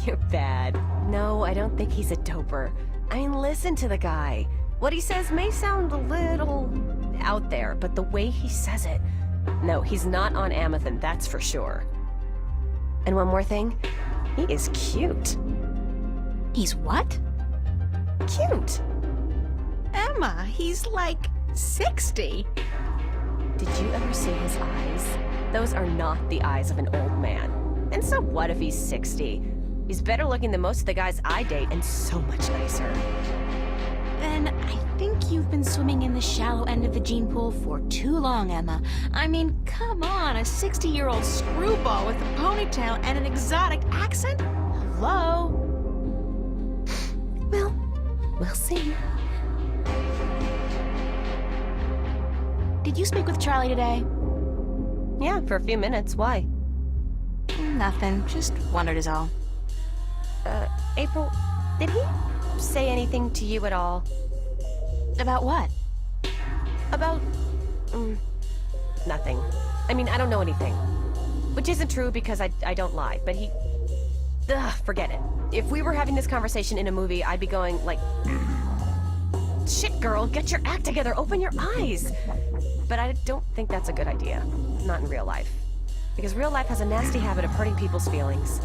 You're bad. No, I don't think he's a doper. I mean, listen to the guy. What he says may sound a little out there, but the way he says it... No, he's not on Amethyst, that's for sure. And one more thing, he is cute. He's what? Cute. Emma, he's like 60. Did you ever see his eyes? Those are not the eyes of an old man. And so what if he's 60? He's better looking than most of the guys I date, and so much nicer. Then I think you've been swimming in the shallow end of the gene pool for too long, Emma. I mean, come on, a 60-year-old screwball with a ponytail and an exotic accent? Hello? Well, we'll see. Did you speak with Charlie today? Yeah, for a few minutes. Why? Nothing. Just wondered is all. April, did he say anything to you at all? About what? About... nothing. I mean, I don't know anything. Which isn't true because I don't lie, but he... Ugh, forget it. If we were having this conversation in a movie, I'd be going like... Shit, girl, get your act together, open your eyes! But I don't think that's a good idea. Not in real life. Because real life has a nasty habit of hurting people's feelings.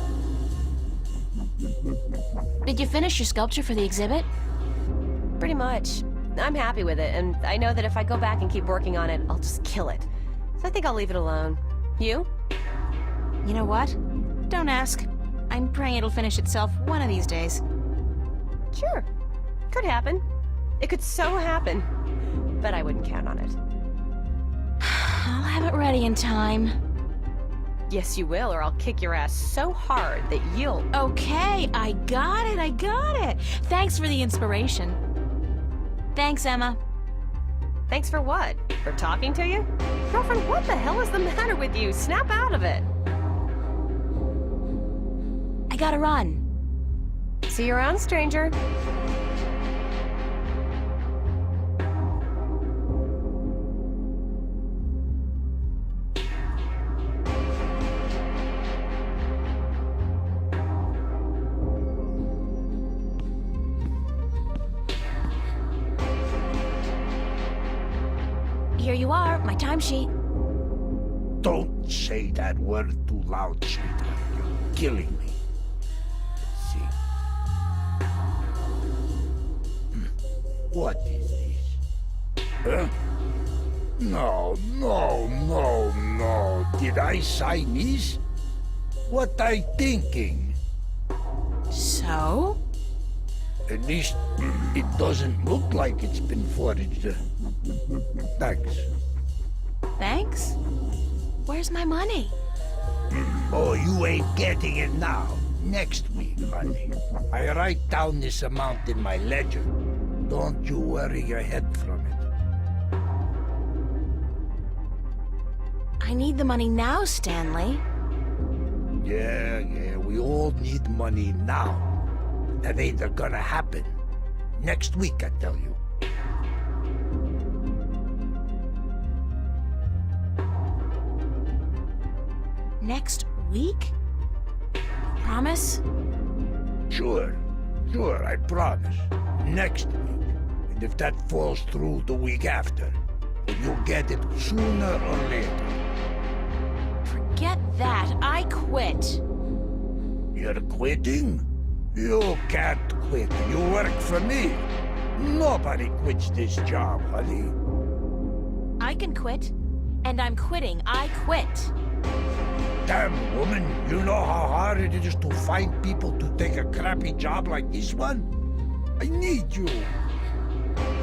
Did you finish your sculpture for the exhibit? Pretty much. I'm happy with it, and I know that if I go back and keep working on it, I'll just kill it. So I think I'll leave it alone. You? You know what? Don't ask. I'm praying it'll finish itself one of these days. Sure. Could happen. It could so happen. But I wouldn't count on it. I'll have it ready in time. Yes, you will, or I'll kick your ass so hard that you'll... Okay, I got it. Thanks for the inspiration. Thanks, Emma. Thanks for what? For talking to you? Girlfriend, what the hell is the matter with you? Snap out of it. I gotta run. See you around, stranger. Here you are, my timesheet. Don't say that word too loud, sweetheart. You're killing me. Let's see. What is this? Huh? No. Did I sign this? What I thinking? So? At least it doesn't look like it's been forged. Thanks. Thanks? Where's my money? Oh, you ain't getting it now. Next week, honey. I write down this amount in my ledger. Don't you worry your head from it. I need the money now, Stanley. Yeah, we all need money now. That ain't gonna happen. Next week, I tell you. Next week? Promise? Sure, I promise. Next week. And if that falls through the week after, then you'll get it sooner or later. Forget that. I quit. You're quitting? You can't quit. You work for me. Nobody quits this job, honey. I can quit. And I'm quitting. I quit. Damn, woman, you know how hard it is to find people to take a crappy job like this one? I need you.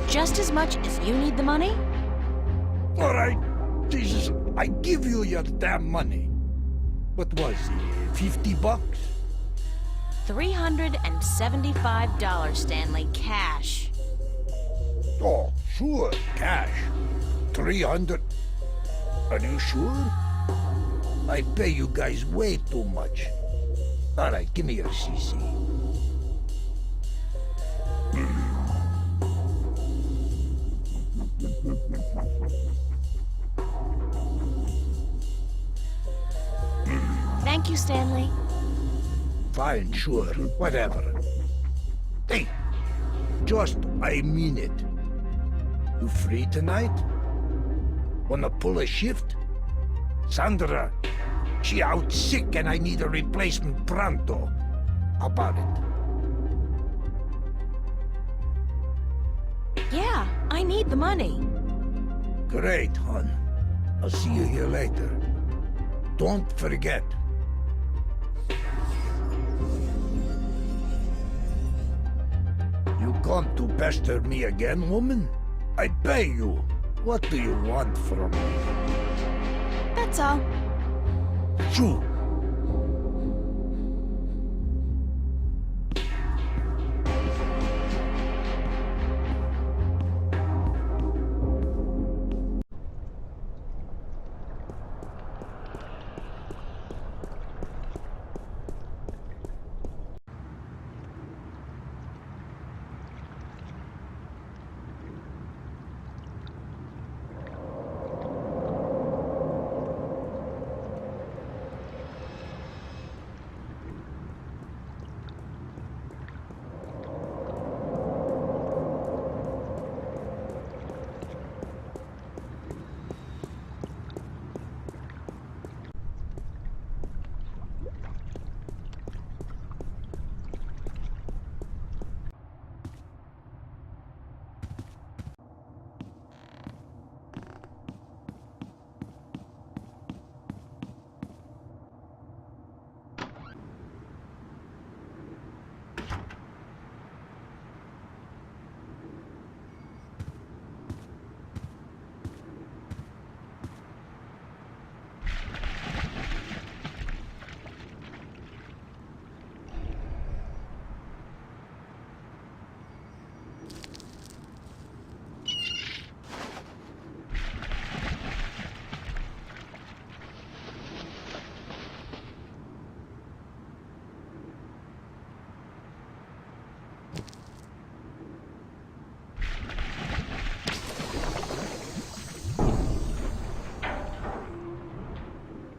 Just as much as you need the money? All right, Jesus, I give you your damn money. What was it, 50 bucks? $375, Stanley, cash. Oh, sure, cash. 300. Are you sure? I pay you guys way too much. All right, give me your CC. Thank you, Stanley. Fine, sure, whatever. Hey, just I mean it. You free tonight? Wanna pull a shift? Sandra, she out sick and I need a replacement pronto. How about it? Yeah, I need the money. Great, hon. I'll see you here later. Don't forget. You come to pester me again, woman? I pay you. What do you want from me? That's all. Shoo!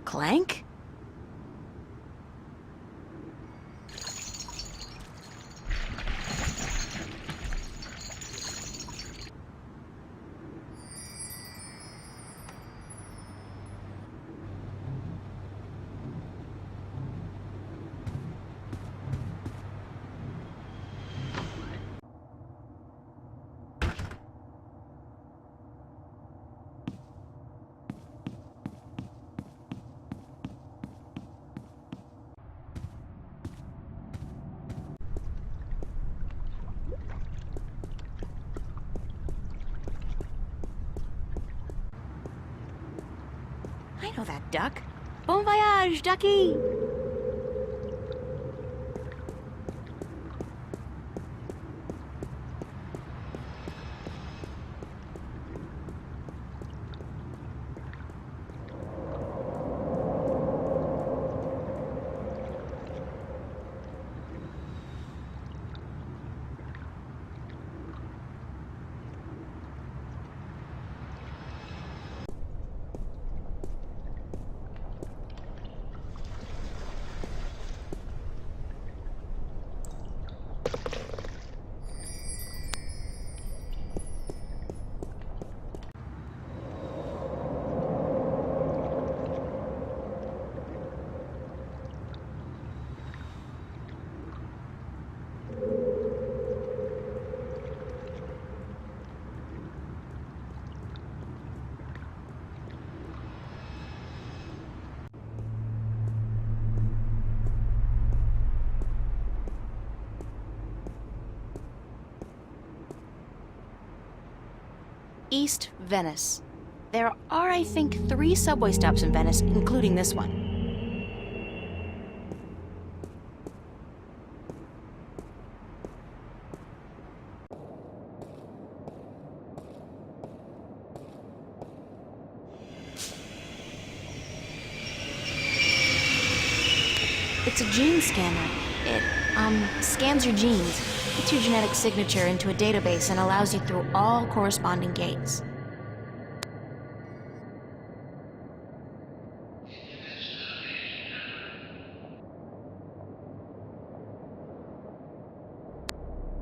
Clank? I know that duck. Bon voyage, ducky! East Venice. There are, I think, 3 subway stops in Venice, including this one. It's a gene scanner. It, scans your genes, puts your genetic signature into a database, and allows you through all corresponding gates.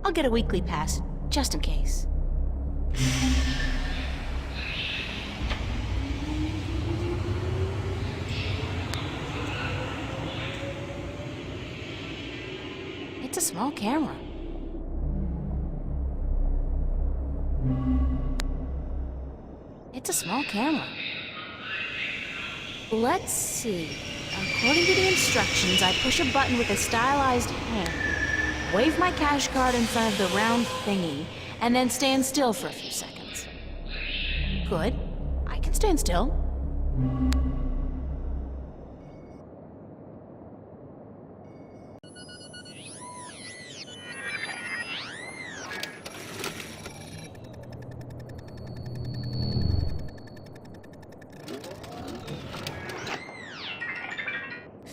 I'll get a weekly pass, just in case. It's a small camera. It's a small camera. Let's see. According to the instructions, I push a button with a stylized hand. wave my cash card in front of the round thingy, and then stand still for a few seconds. Good. I can stand still.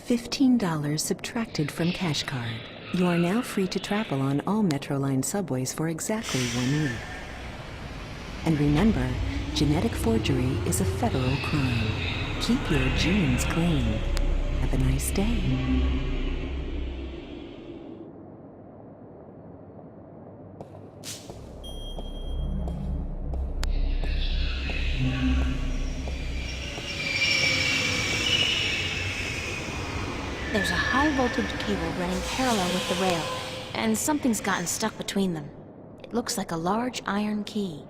$15 subtracted from cash card. You are now free to travel on all Metroline subways for exactly 1 week. And remember, genetic forgery is a federal crime. Keep your genes clean. Have a nice day. There's a high-voltage cable running parallel with the rail, and something's gotten stuck between them. It looks like a large iron key.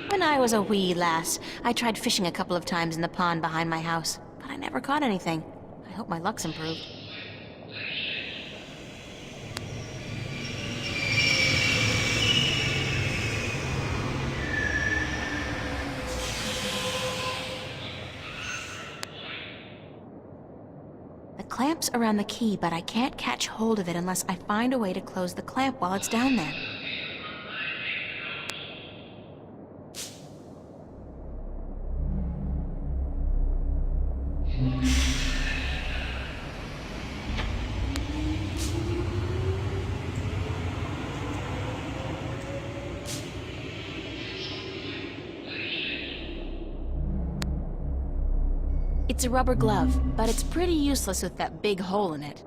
When I was a wee lass, I tried fishing a couple of times in the pond behind my house, but I never caught anything. I hope my luck's improved. The clamp's around the key, but I can't catch hold of it unless I find a way to close the clamp while it's down there. It's a rubber glove, but it's pretty useless with that big hole in it.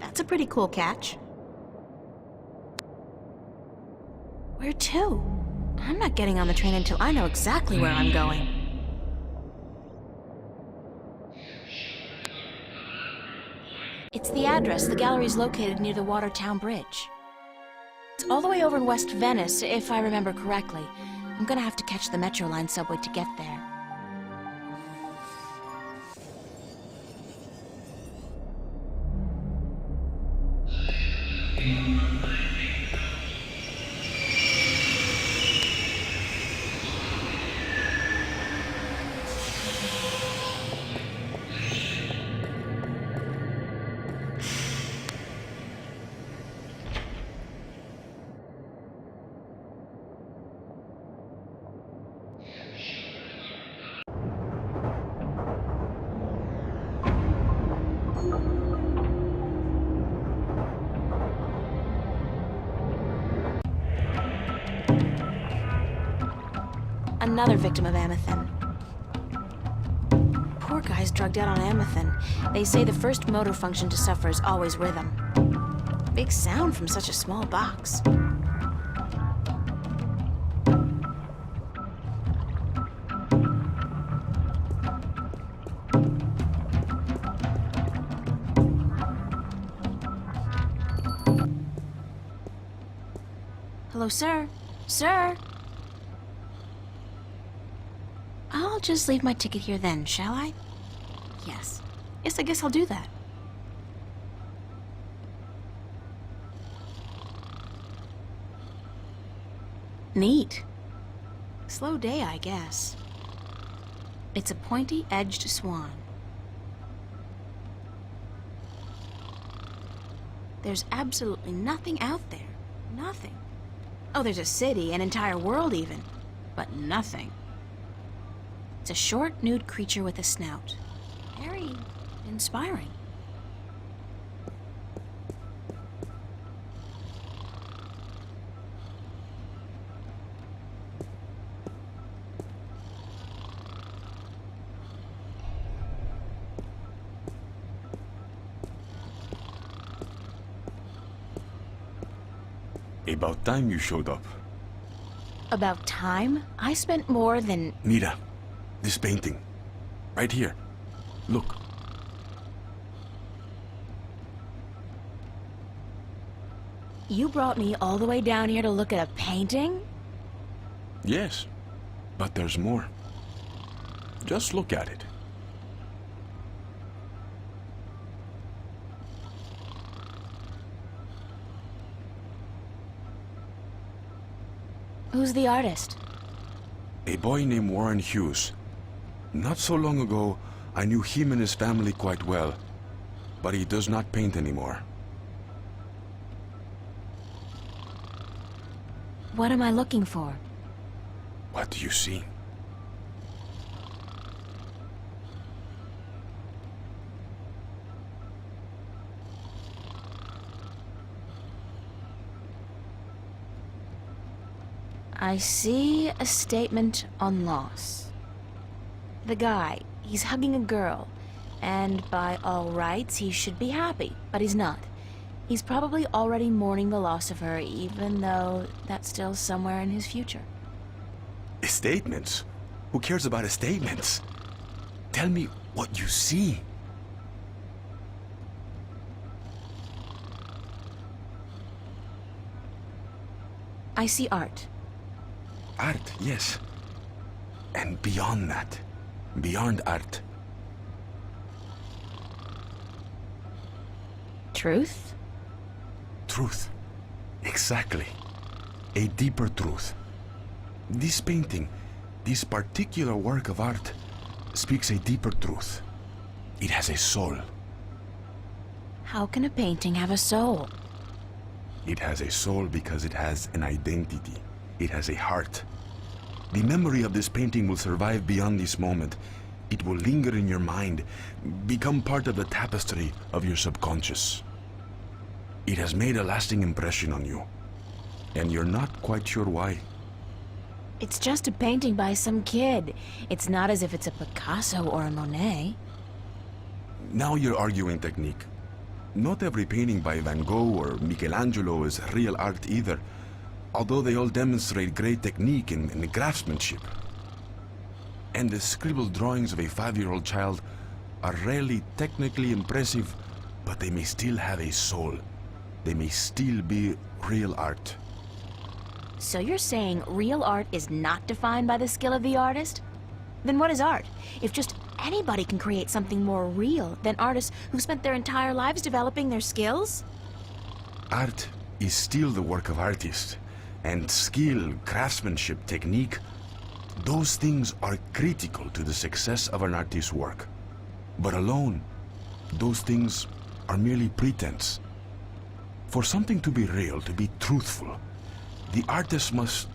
That's a pretty cool catch. Where to? I'm not getting on the train until I know exactly where I'm going. It's the address. The gallery's located near the Watertown Bridge. It's all the way over in West Venice, if I remember correctly. I'm gonna have to catch the Metroline subway to get there. Another victim of Amethyst. Poor guy's drugged out on Amethyst. They say the first motor function to suffer is always rhythm. Big sound from such a small box. Hello, sir? Sir? I'll just leave my ticket here then, shall I? Yes. Yes, I guess I'll do that. Neat. Slow day, I guess. It's a pointy-edged swan. There's absolutely nothing out there. Nothing. Oh, there's a city, an entire world even. But nothing. It's a short, nude creature with a snout. Very inspiring. About time you showed up. About time? I spent more than... Mira, this painting. Right here. Look. You brought me all the way down here to look at a painting? Yes, but there's more. Just look at it. Who's the artist? A boy named Warren Hughes. Not so long ago, I knew him and his family quite well, but he does not paint anymore. What am I looking for? What do you see? I see a statement on loss. The guy, he's hugging a girl, and by all rights, he should be happy, but he's not. He's probably already mourning the loss of her, even though that's still somewhere in his future. Statements? Who cares about statements? Tell me what you see. I see art. Art, yes. And beyond that, beyond art. Truth? Truth. Exactly. A deeper truth. This painting, this particular work of art, speaks a deeper truth. It has a soul. How can a painting have a soul? It has a soul because it has an identity. It has a heart. The memory of this painting will survive beyond this moment. It will linger in your mind, become part of the tapestry of your subconscious. It has made a lasting impression on you, and you're not quite sure why. It's just a painting by some kid. It's not as if it's a Picasso or a Monet. Now you're arguing technique. Not every painting by Van Gogh or Michelangelo is real art either, although they all demonstrate great technique and craftsmanship. And the scribbled drawings of a 5-year-old child are rarely technically impressive, but they may still have a soul. They may still be real art. So you're saying real art is not defined by the skill of the artist? Then what is art? If just anybody can create something more real than artists who spent their entire lives developing their skills? Art is still the work of artists, and skill, craftsmanship, technique, those things are critical to the success of an artist's work. But alone, those things are merely pretense. For something to be real, to be truthful, the artist must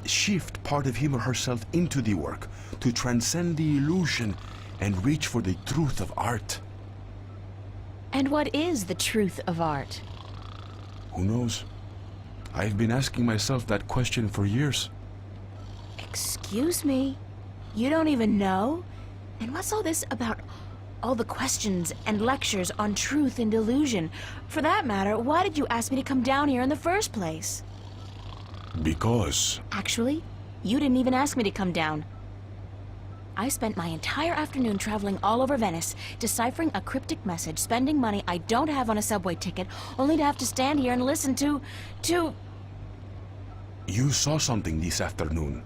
shift part of him or herself into the work to transcend the illusion and reach for the truth of art. And what is the truth of art? Who knows? I've been asking myself that question for years. Excuse me? You don't even know? And what's all this about all the questions and lectures on truth and delusion? For that matter, why did you ask me to come down here in the first place? Because... Actually, you didn't even ask me to come down. I spent my entire afternoon traveling all over Venice, deciphering a cryptic message, spending money I don't have on a subway ticket, only to have to stand here and listen to... You saw something this afternoon.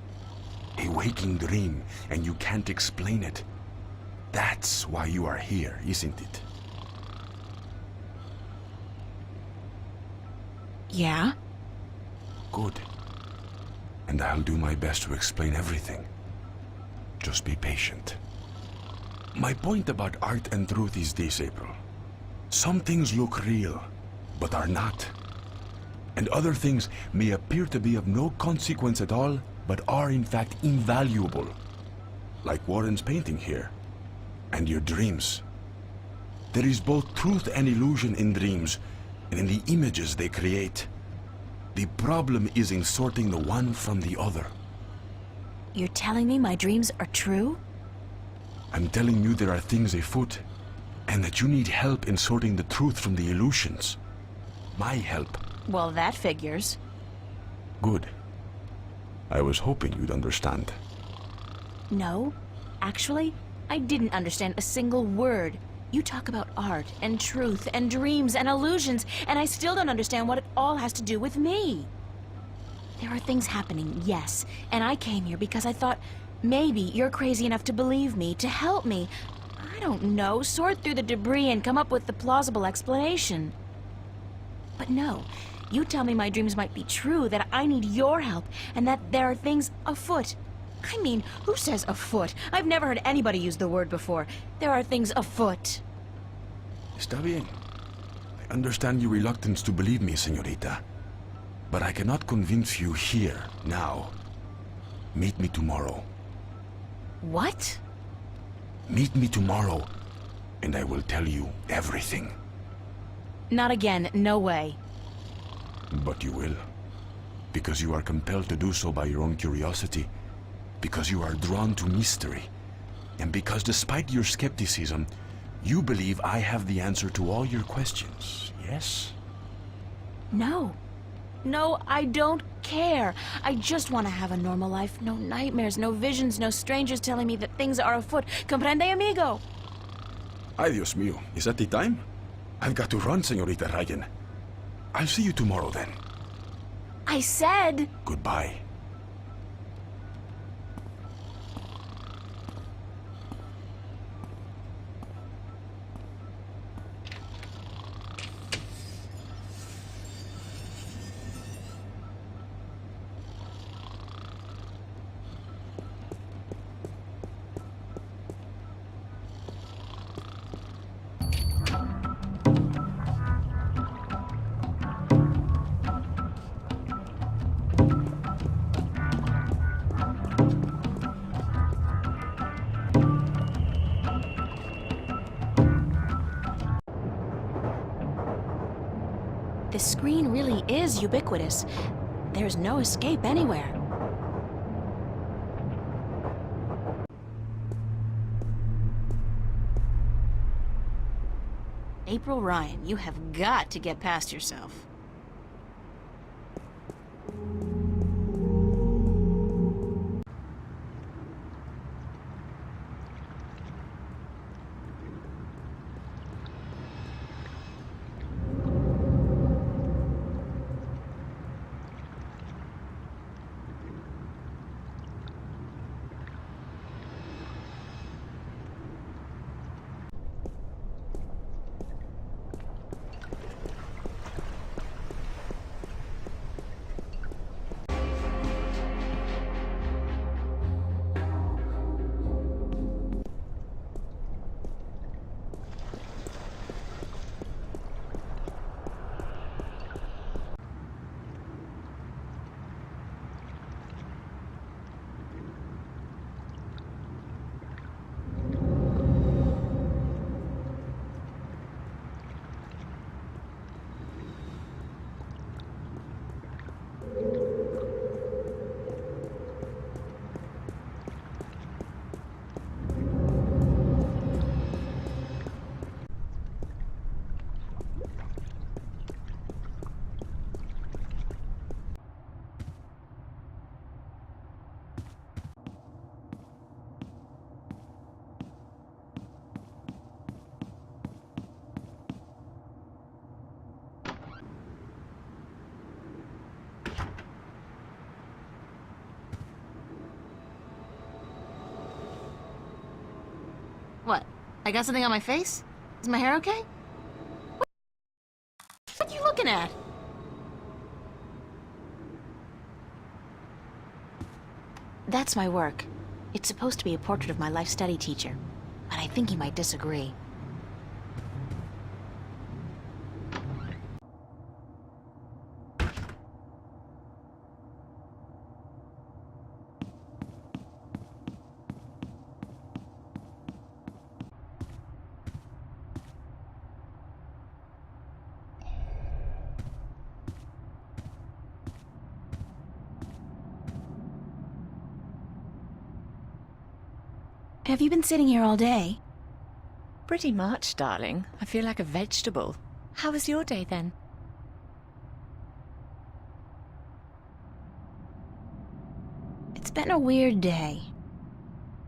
A waking dream, and you can't explain it. That's why you are here, isn't it? Yeah? Good. And I'll do my best to explain everything. Just be patient. My point about art and truth is this, April. Some things look real, but are not. And other things may appear to be of no consequence at all, but are in fact invaluable. Like Warren's painting here. And your dreams. There is both truth and illusion in dreams, and in the images they create. The problem is in sorting the one from the other. You're telling me my dreams are true? I'm telling you there are things afoot, and that you need help in sorting the truth from the illusions. My help. Well, that figures. Good. I was hoping you'd understand. No, actually, I didn't understand a single word. You talk about art and truth and dreams and illusions, and I still don't understand what it all has to do with me. There are things happening, yes, and I came here because I thought maybe you're crazy enough to believe me, to help me. I don't know, sort through the debris and come up with the plausible explanation. But no, you tell me my dreams might be true, that I need your help, and that there are things afoot. I mean, who says afoot? I've never heard anybody use the word before. There are things afoot. Está bien. I understand your reluctance to believe me, señorita. But I cannot convince you here, now. Meet me tomorrow. What? Meet me tomorrow, and I will tell you everything. Not again, no way. But you will. Because you are compelled to do so by your own curiosity. Because you are drawn to mystery. And because despite your skepticism, you believe I have the answer to all your questions, yes? No. No, I don't care. I just want to have a normal life. No nightmares, no visions, no strangers telling me that things are afoot. Comprende, amigo? Ay, Dios mío. Is that the time? I've got to run, señorita Reagan. I'll see you tomorrow, then. I said... Goodbye. The screen really is ubiquitous. There's no escape anywhere. April Ryan, you have got to get past yourself. I got something on my face? Is my hair okay? What are you looking at? That's my work. It's supposed to be a portrait of my life study teacher, but I think he might disagree. Have you been sitting here all day? Pretty much, darling. I feel like a vegetable. How was your day, then? It's been a weird day.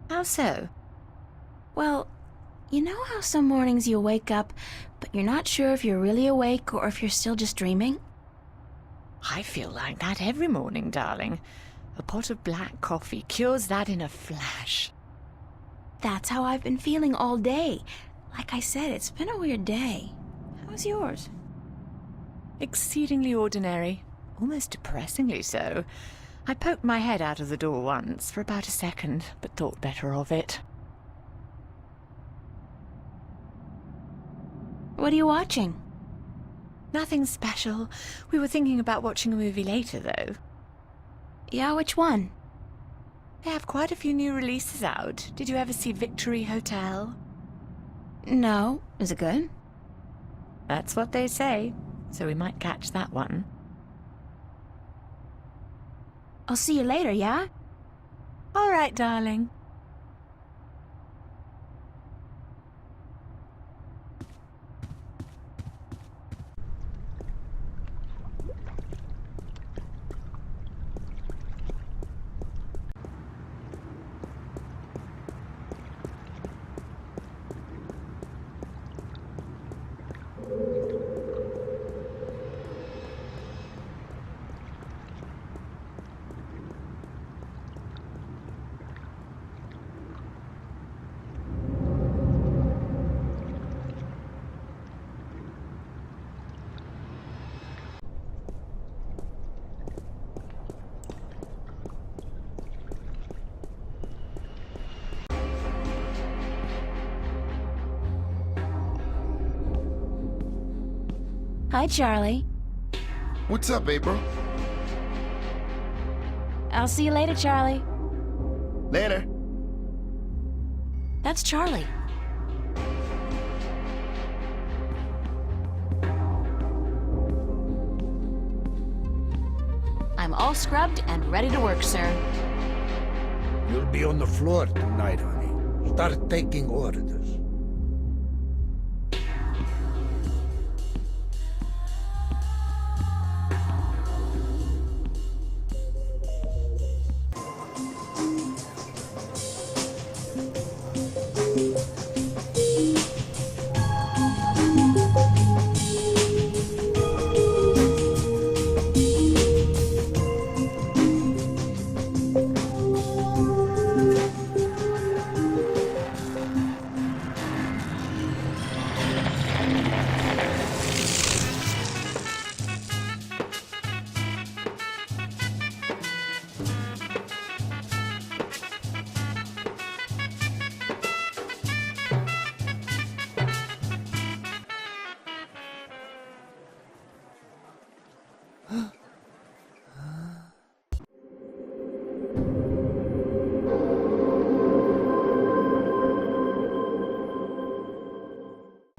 How so? Well, you know how some mornings you wake up, but you're not sure if you're really awake or if you're still just dreaming? I feel like that every morning, darling. A pot of black coffee cures that in a flash. That's how I've been feeling all day. Like I said, it's been a weird day. How's yours? Exceedingly ordinary. Almost depressingly so. I poked my head out of the door once, for about a second, but thought better of it. What are you watching? Nothing special. We were thinking about watching a movie later, though. Yeah, which one? They have quite a few new releases out. Did you ever see Victory Hotel? No. Is it good? That's what they say, so we might catch that one. I'll see you later, yeah? All right, darling. Hi, Charlie. What's up, April? I'll see you later, Charlie. Later. That's Charlie. I'm all scrubbed and ready to work, sir. You'll be on the floor tonight, honey. Start taking orders.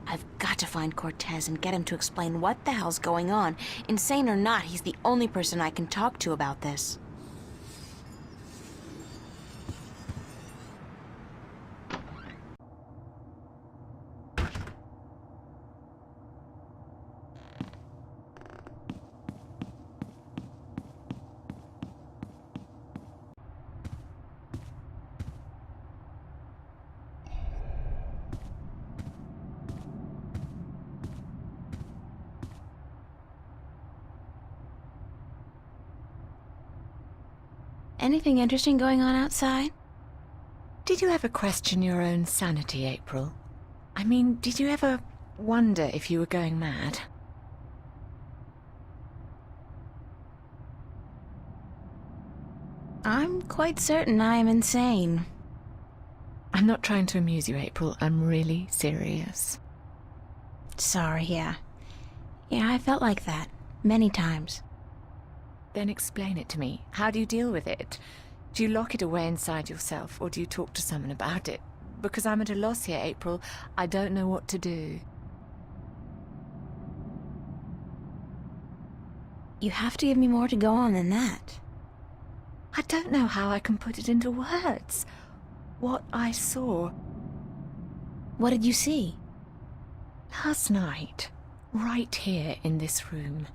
I've got to find Cortez and get him to explain what the hell's going on. Insane or not, he's the only person I can talk to about this. Anything interesting going on outside? Did you ever question your own sanity, April? I mean, did you ever wonder if you were going mad? I'm quite certain I am insane. I'm not trying to amuse you, April. I'm really serious. Sorry, yeah. Yeah, I felt like that. Many times. Then explain it to me. How do you deal with it? Do you lock it away inside yourself, or do you talk to someone about it? Because I'm at a loss here, April. I don't know what to do. You have to give me more to go on than that. I don't know how I can put it into words. What I saw. What did you see? Last night, right here in this room,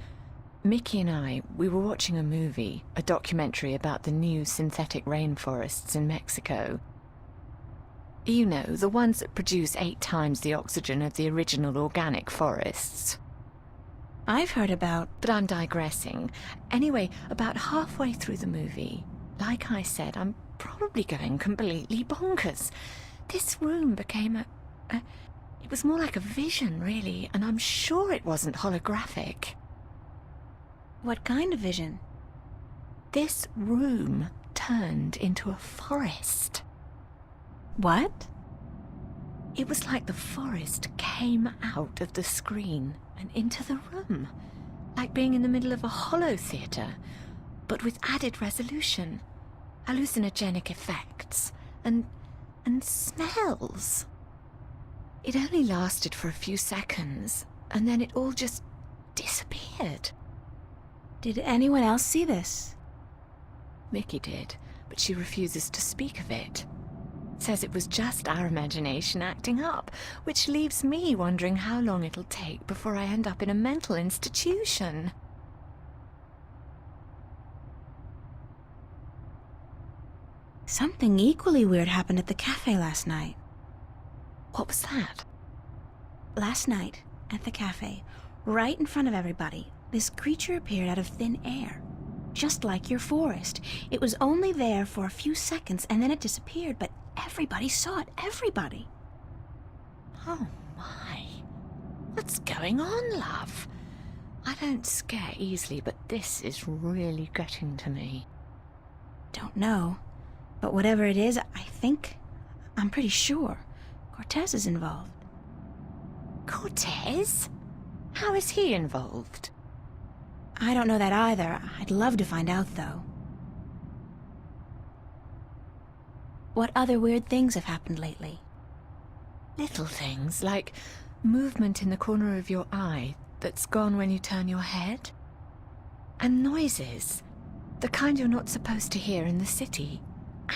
Mickey and I, we were watching a movie, a documentary about the new synthetic rainforests in Mexico. You know, the ones that produce 8 times the oxygen of the original organic forests. I've heard about... But I'm digressing. Anyway, about halfway through the movie, like I said, I'm probably going completely bonkers. This room became it was more like a vision, really, and I'm sure it wasn't holographic. What kind of vision? This room turned into a forest. What? It was like the forest came out of the screen and into the room, like being in the middle of a holo theatre, but with added resolution, hallucinogenic effects, and smells. It only lasted for a few seconds, and then it all just disappeared. Did anyone else see this? Mickey did, but she refuses to speak of it. Says it was just our imagination acting up, which leaves me wondering how long it'll take before I end up in a mental institution. Something equally weird happened at the cafe last night. What was that? Last night, at the cafe, right in front of everybody, this creature appeared out of thin air. Just like your forest. It was only there for a few seconds and then it disappeared, but everybody saw it. Everybody. Oh my. What's going on, love? I don't scare easily, but this is really getting to me. Don't know. But whatever it is, I'm pretty sure Cortez is involved. Cortez? How is he involved? I don't know that either. I'd love to find out, though. What other weird things have happened lately? Little things, like movement in the corner of your eye that's gone when you turn your head. And noises. The kind you're not supposed to hear in the city.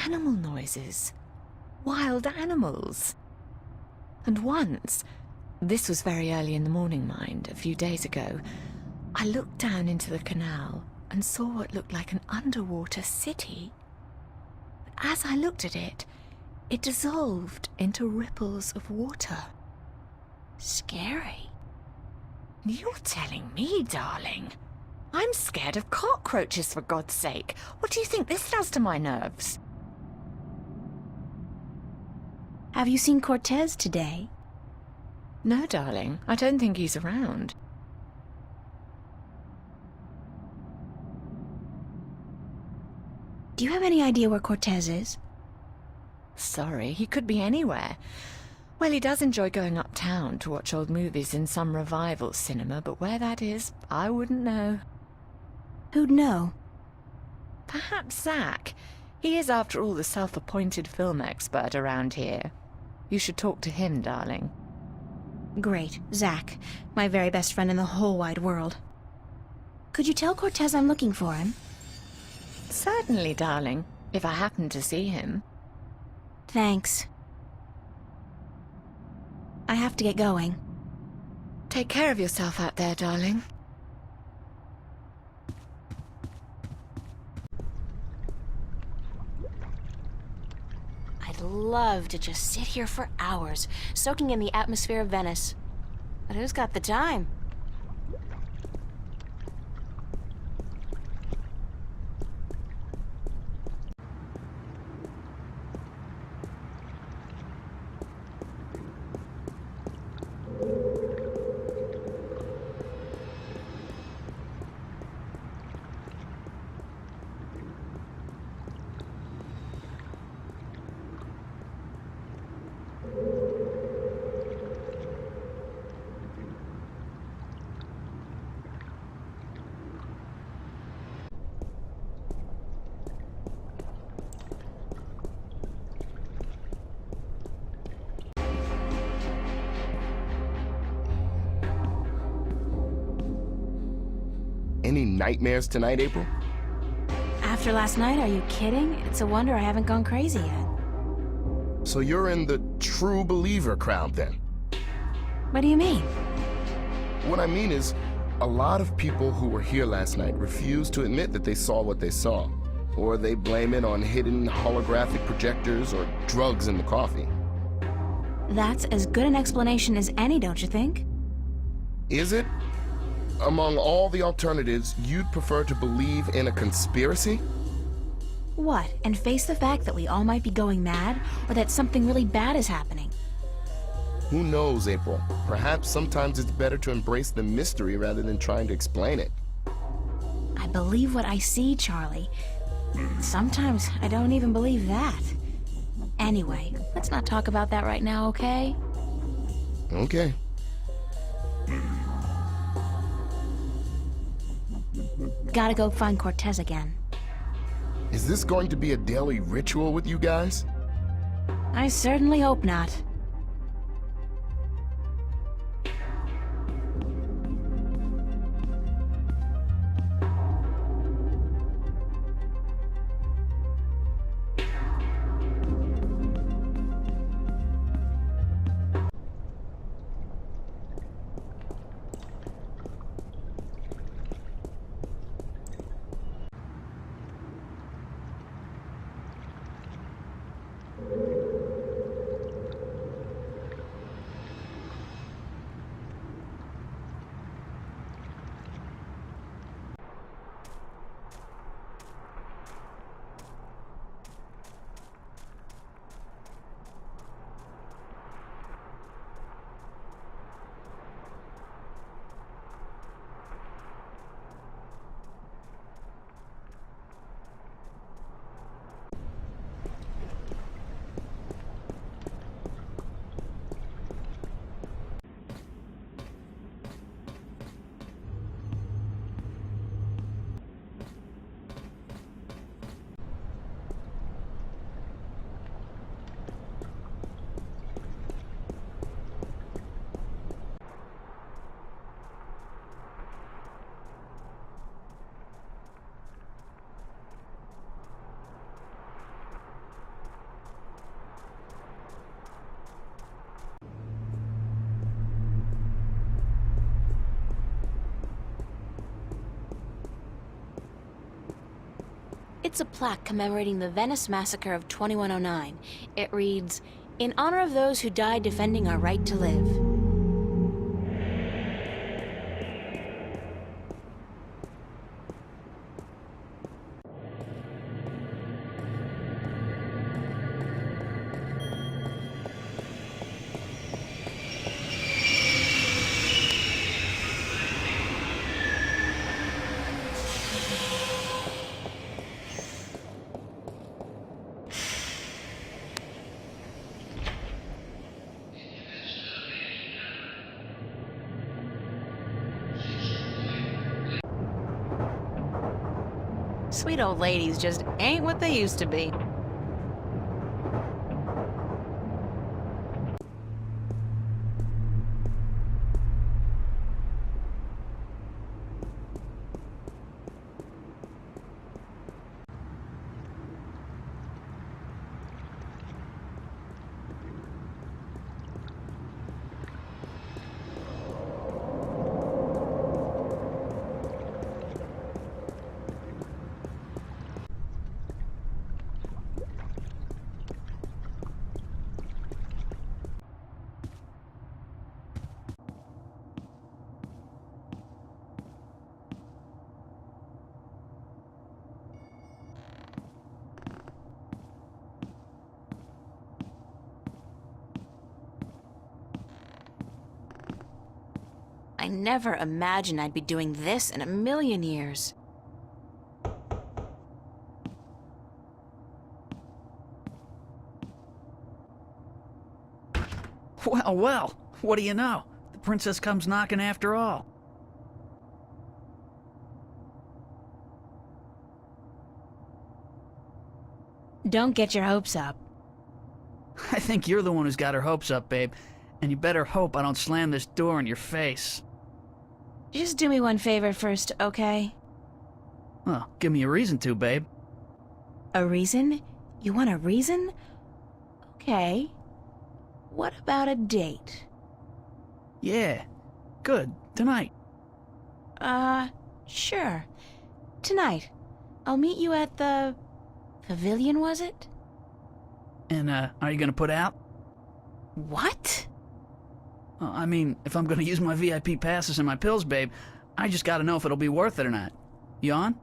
Animal noises. Wild animals. And once, this was very early in the morning, mind, a few days ago, I looked down into the canal and saw what looked like an underwater city. But as I looked at it, it dissolved into ripples of water. Scary. You're telling me, darling? I'm scared of cockroaches, for God's sake. What do you think this does to my nerves? Have you seen Cortez today? No, darling. I don't think he's around. Do you have any idea where Cortez is? Sorry, he could be anywhere. Well, he does enjoy going uptown to watch old movies in some revival cinema, but where that is, I wouldn't know. Who'd know? Perhaps Zach. He is, after all, the self-appointed film expert around here. You should talk to him, darling. Great. Zach. My very best friend in the whole wide world. Could you tell Cortez I'm looking for him? Certainly, darling, if I happen to see him. Thanks. I have to get going. Take care of yourself out there, darling. I'd love to just sit here for hours, soaking in the atmosphere of Venice. But who's got the time? Any nightmares tonight, April? After last night, are you kidding? It's a wonder I haven't gone crazy yet. So you're in the true believer crowd then? What do you mean? What I mean is, a lot of people who were here last night refuse to admit that they saw what they saw. Or they blame it on hidden holographic projectors or drugs in the coffee. That's as good an explanation as any, don't you think? Is it? Among all the alternatives, you'd prefer to believe in a conspiracy? What, and face the fact that we all might be going mad, or that something really bad is happening? Who knows, April? Perhaps sometimes it's better to embrace the mystery rather than trying to explain it. I believe what I see, Charlie. Sometimes I don't even believe that. Anyway, let's not talk about that right now, okay? Okay. Gotta go find Cortez again. Is this going to be a daily ritual with you guys? I certainly hope not. It's a plaque commemorating the Venice massacre of 2109. It reads, "In honor of those who died defending our right to live." Sweet old ladies just ain't what they used to be. I never imagined I'd be doing this in a million years. Well, well, what do you know? The princess comes knocking after all. Don't get your hopes up. I think you're the one who's got her hopes up, babe. And you better hope I don't slam this door in your face. Just do me one favor first, okay? Well, give me a reason to, babe. A reason? You want a reason? Okay. What about a date? Yeah. Good. Tonight. Sure. Tonight. I'll meet you at the... pavilion, was it? And, are you gonna put out? What? I mean, if I'm gonna use my VIP passes and my pills, babe, I just gotta know if it'll be worth it or not. You on?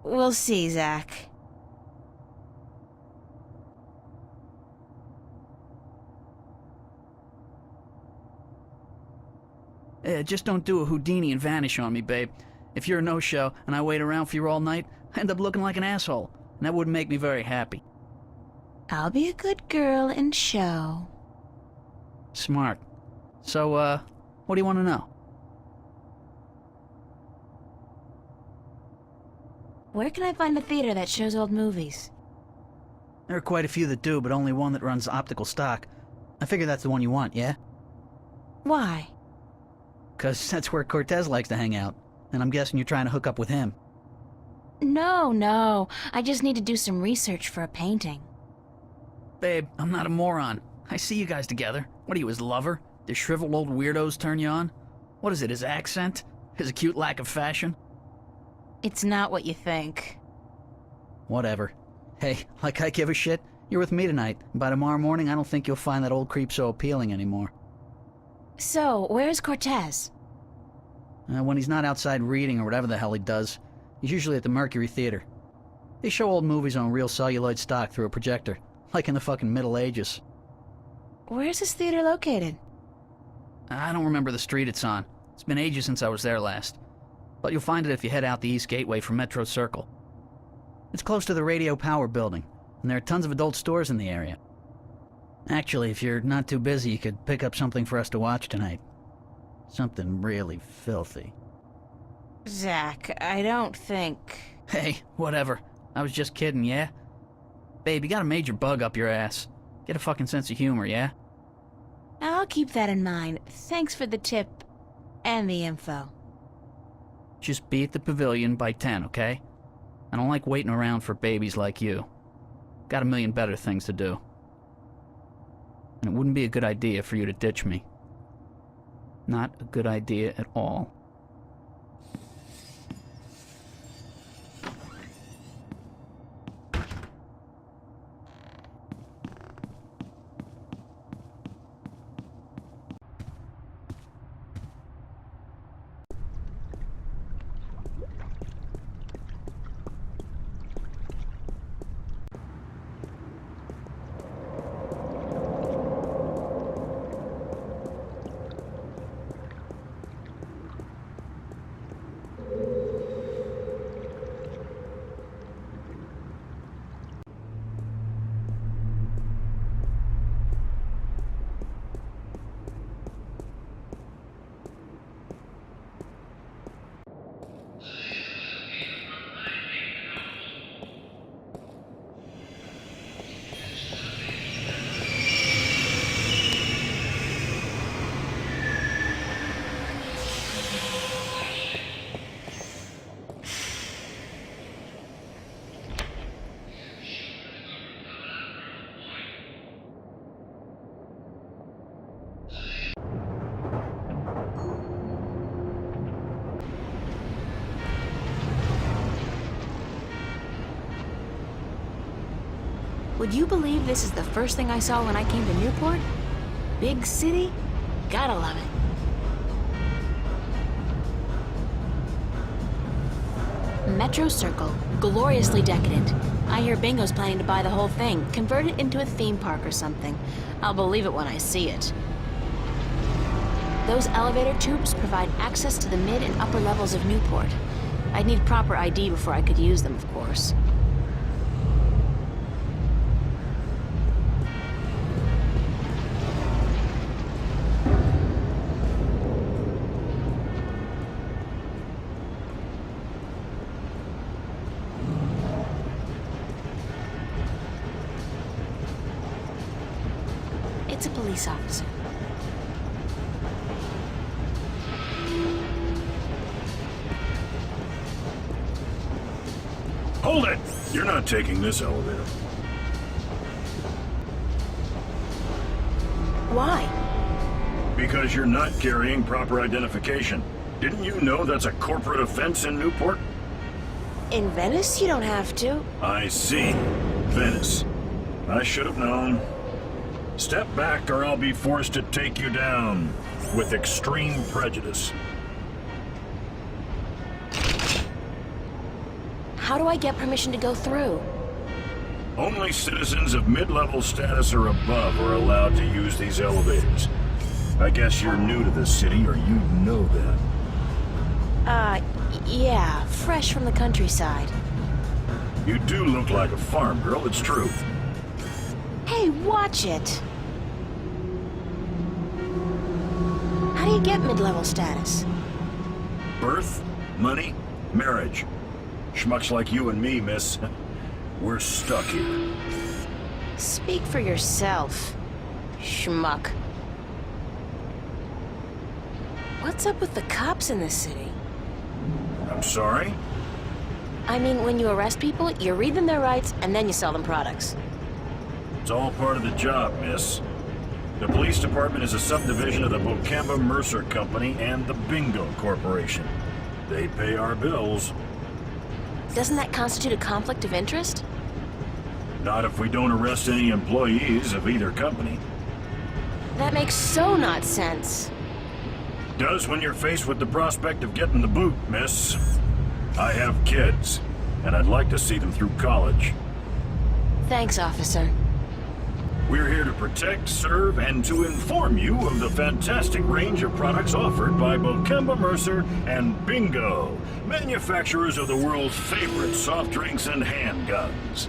We'll see, Zach. Just don't do a Houdini and vanish on me, babe. If you're a no-show and I wait around for you all night, I end up looking like an asshole, and that wouldn't make me very happy. I'll be a good girl and show. Smart. So, what do you want to know? Where can I find a theater that shows old movies? There are quite a few that do, but only one that runs optical stock. I figure that's the one you want, yeah? Why? 'Cause that's where Cortez likes to hang out, and I'm guessing you're trying to hook up with him. No. I just need to do some research for a painting. Babe, I'm not a moron. I see you guys together. What are you, his lover? The shriveled old weirdos turn you on? What is it, his accent? His acute lack of fashion? It's not what you think. Whatever. Hey, like I give a shit, you're with me tonight. And by tomorrow morning, I don't think you'll find that old creep so appealing anymore. So, where's Cortez? When he's not outside reading or whatever the hell he does, he's usually at the Mercury Theater. They show old movies on real celluloid stock through a projector, like in the fucking Middle Ages. Where's this theater located? I don't remember the street it's on. It's been ages since I was there last. But you'll find it if you head out the East Gateway from Metro Circle. It's close to the Radio Power building, and there are tons of adult stores in the area. Actually, if you're not too busy, you could pick up something for us to watch tonight. Something really filthy. Zach, I don't think... Hey, whatever. I was just kidding, yeah? Babe, you got a major bug up your ass. Get a fucking sense of humor, yeah? I'll keep that in mind. Thanks for the tip and the info. Just be at the pavilion by 10, okay? I don't like waiting around for babies like you. Got a million better things to do. And it wouldn't be a good idea for you to ditch me. Not a good idea at all. Would you believe this is the first thing I saw when I came to Newport? Big city? Gotta love it. Metro Circle, gloriously decadent. I hear Bingo's planning to buy the whole thing, convert it into a theme park or something. I'll believe it when I see it. Those elevator tubes provide access to the mid and upper levels of Newport. I'd need proper ID before I could use them, of course. It's a police officer. Hold it! You're not taking this elevator. Why? Because you're not carrying proper identification. Didn't you know that's a corporate offense in Newport? In Venice, you don't have to. I see. Venice. I should have known. Step back or I'll be forced to take you down with extreme prejudice. How do I get permission to go through? Only citizens of mid-level status or above are allowed to use these elevators. I guess you're new to this city, or you'd know that. Yeah, fresh from the countryside. You do look like a farm girl, it's true. Hey, watch it! How do you get mid-level status? Birth, money, marriage. Schmucks like you and me, miss. We're stuck here. Speak for yourself, schmuck. What's up with the cops in this city? I'm sorry? I mean, when you arrest people, you read them their rights, and then you sell them products. It's all part of the job, miss. The police department is a subdivision of the Bocamba Mercer Company and the Bingo Corporation. They pay our bills. Doesn't that constitute a conflict of interest? Not if we don't arrest any employees of either company. That makes so not sense. Does when you're faced with the prospect of getting the boot, miss. I have kids, and I'd like to see them through college. Thanks, officer. We're here to protect, serve, and to inform you of the fantastic range of products offered by Bocamba Mercer and Bingo, manufacturers of the world's favorite soft drinks and handguns.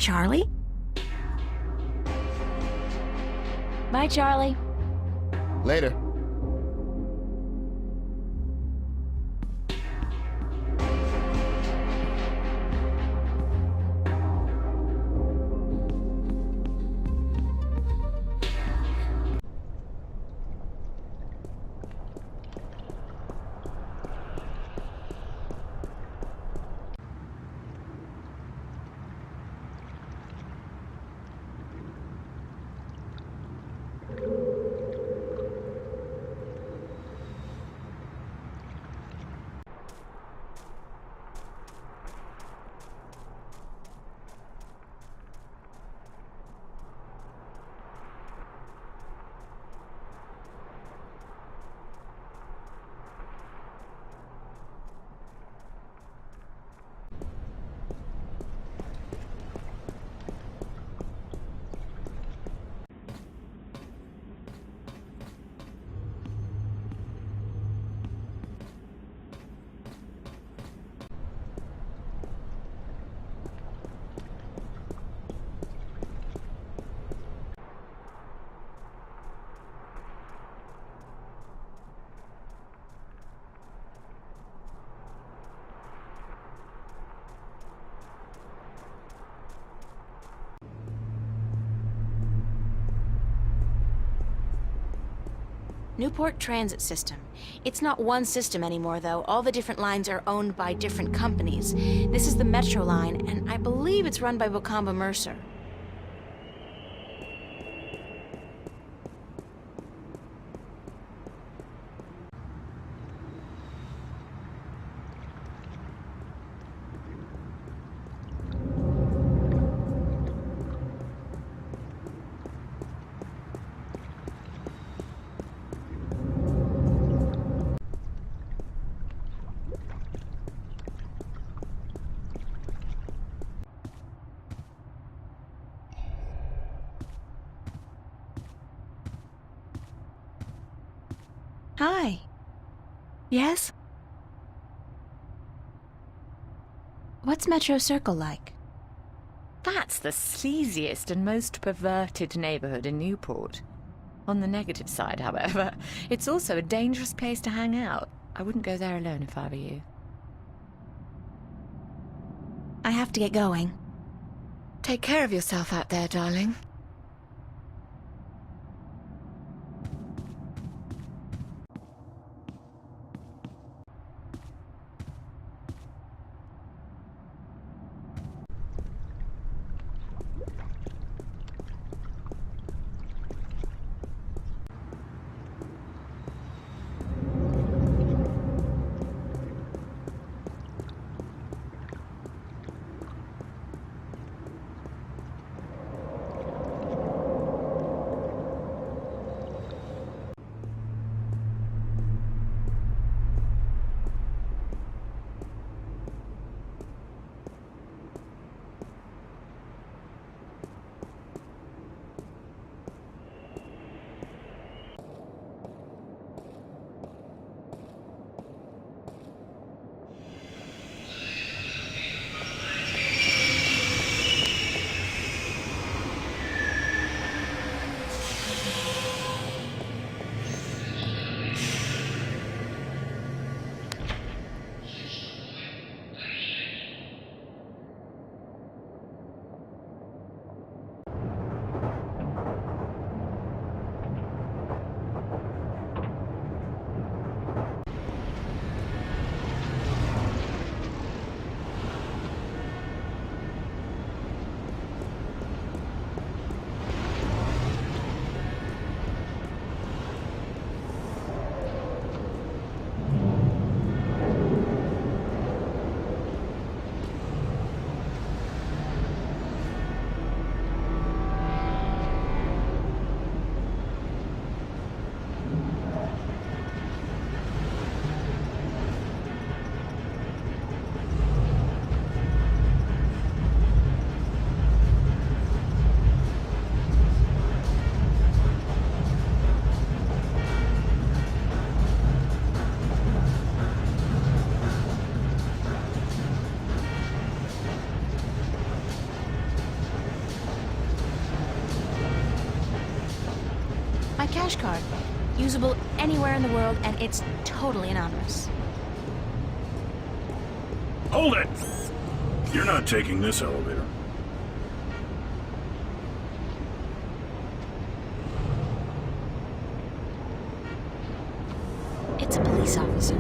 Charlie? Bye, Charlie. Later. Newport Transit System. It's not one system anymore, though. All the different lines are owned by different companies. This is the Metro line, and I believe it's run by Bocamba Mercer. Hi. Yes? What's Metro Circle like? That's the sleaziest and most perverted neighborhood in Newport. On the negative side, however, it's also a dangerous place to hang out. I wouldn't go there alone if I were you. I have to get going. Take care of yourself out there, darling. My cash card. Usable anywhere in the world, and it's totally anonymous. Hold it! You're not taking this elevator. It's a police officer.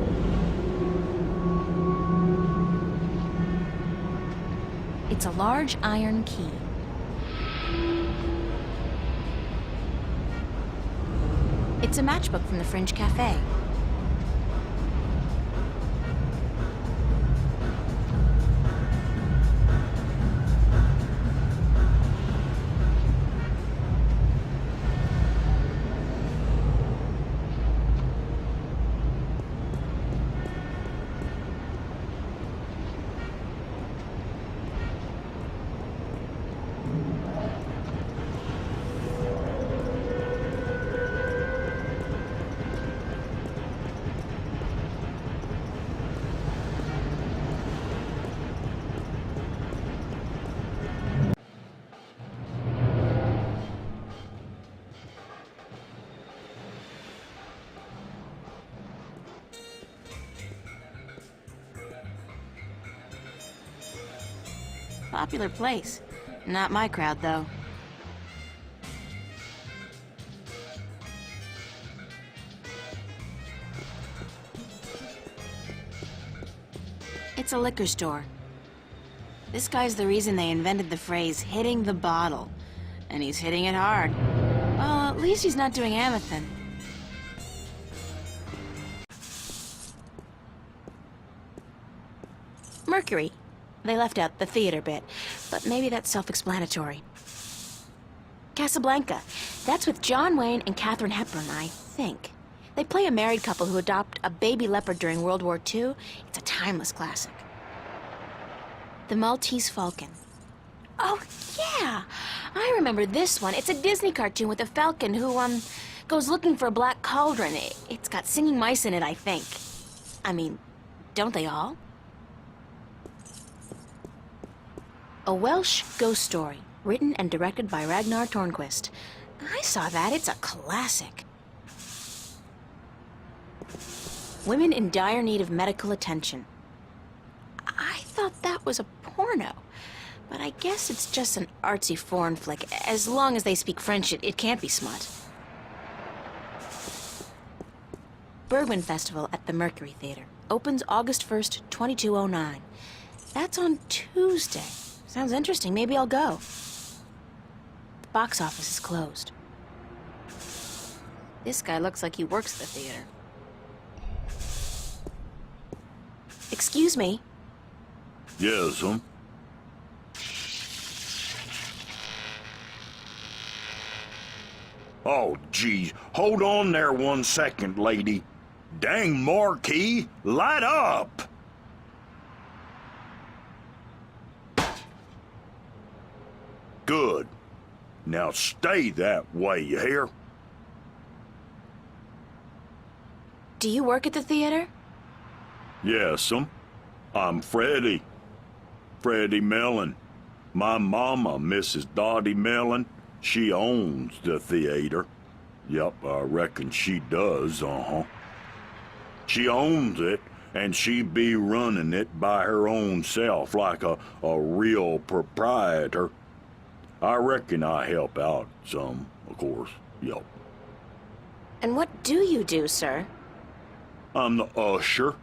It's a large iron key. It's a matchbook from the Fringe Cafe. Popular place. Not my crowd, though. It's a liquor store. This guy's the reason they invented the phrase, hitting the bottle. And he's hitting it hard. Well, at least he's not doing Amethyst. Mercury. They left out the theater bit, but maybe that's self-explanatory. Casablanca. That's with John Wayne and Katharine Hepburn, I think. They play a married couple who adopt a baby leopard during World War II. It's a timeless classic. The Maltese Falcon. Oh, yeah! I remember this one. It's a Disney cartoon with a falcon who, goes looking for a black cauldron. It's got singing mice in it, I think. I mean, don't they all? A Welsh ghost story, written and directed by Ragnar Tornquist. I saw that. It's a classic. Women in dire need of medical attention. I thought that was a porno, but I guess it's just an artsy foreign flick. As long as they speak French, it can't be smut. Bergman Festival at the Mercury Theater. Opens August 1st, 2209. That's on Tuesday. Sounds interesting. Maybe I'll go. The box office is closed. This guy looks like he works at the theater. Excuse me. Yes, Oh, geez. Hold on there 1 second, lady. Dang marquee, light up! Good. Now stay that way, you hear? Do you work at the theater? Yes, I'm Freddie. Freddie Mellon. My mama, Mrs. Dottie Mellon, she owns the theater. Yep, I reckon she does, She owns it, and she be running it by her own self like a real proprietor. I reckon I help out some, of course, yep. And what do you do, sir? I'm the usher.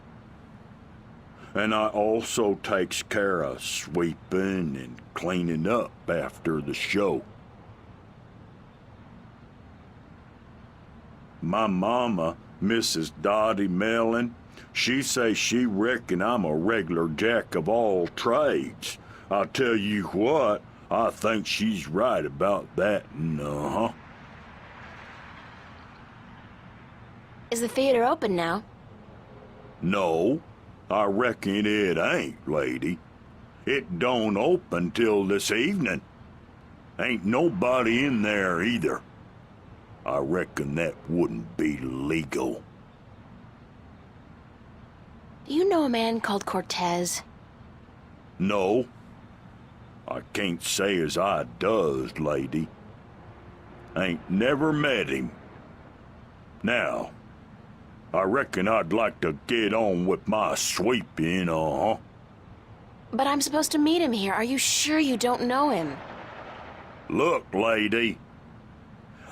And I also takes care of sweeping and cleaning up after the show. My mama, Mrs. Dottie Mellon, she say she reckon I'm a regular jack of all trades. I'll tell you what, I think she's right about that, Is the theater open now? No, I reckon it ain't, lady. It don't open till this evening. Ain't nobody in there either. I reckon that wouldn't be legal. Do you know a man called Cortez? No. I can't say as I does, lady. Ain't never met him. Now, I reckon I'd like to get on with my sweeping, But I'm supposed to meet him here. Are you sure you don't know him? Look, lady.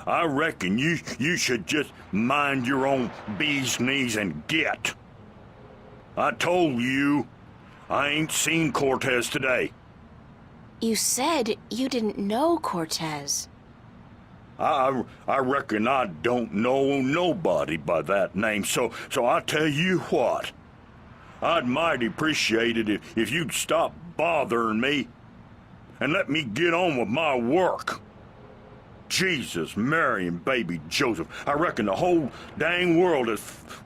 I reckon you should just mind your own bee's knees and get. I told you, I ain't seen Cortez today. You said you didn't know Cortez. I reckon I don't know nobody by that name, so I tell you what. I'd mighty appreciate it if you'd stop bothering me and let me get on with my work. Jesus, Mary, and baby Joseph, I reckon the whole dang world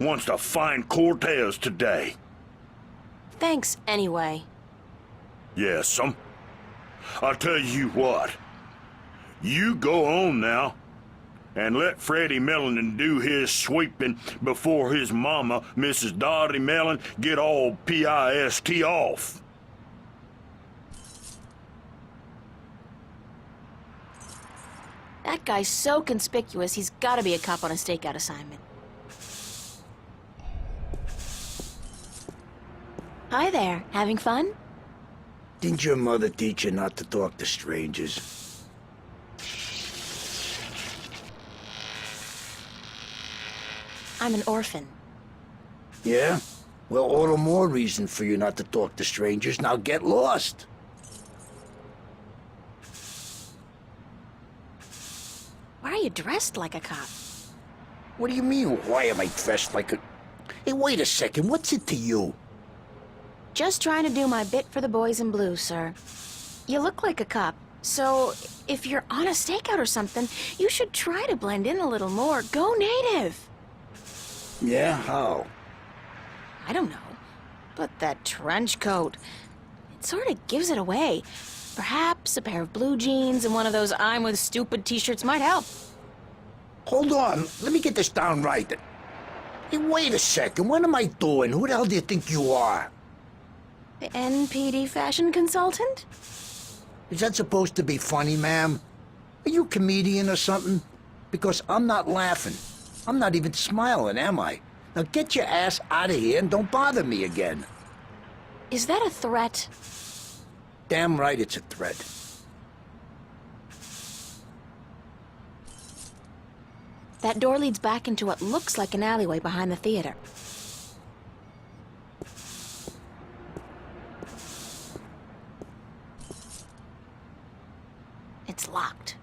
wants to find Cortez today. Thanks, anyway. Yes, I'll tell you what. You go on now, and let Freddie Mellon do his sweeping before his mama, Mrs. Dottie Mellon, get all pissed off. That guy's so conspicuous, he's gotta be a cop on a stakeout assignment. Hi there, having fun? Didn't your mother teach you not to talk to strangers? I'm an orphan. Yeah? Well, all the more reason for you not to talk to strangers. Now get lost. Why are you dressed like a cop? What do you mean, why am I dressed like a... Hey, wait a second, what's it to you? Just trying to do my bit for the boys in blue, sir. You look like a cop, so if you're on a stakeout or something, you should try to blend in a little more. Go native! Yeah, how? I don't know. But that trench coat, it sort of gives it away. Perhaps a pair of blue jeans and one of those I'm with stupid t-shirts might help. Hold on, let me get this down right. Hey, wait a second, what am I doing? Who the hell do you think you are? The NPD fashion consultant? Is that supposed to be funny, ma'am? Are you a comedian or something? Because I'm not laughing. I'm not even smiling, am I? Now get your ass out of here and don't bother me again. Is that a threat? Damn right it's a threat. That door leads back into what looks like an alleyway behind the theater. It's locked.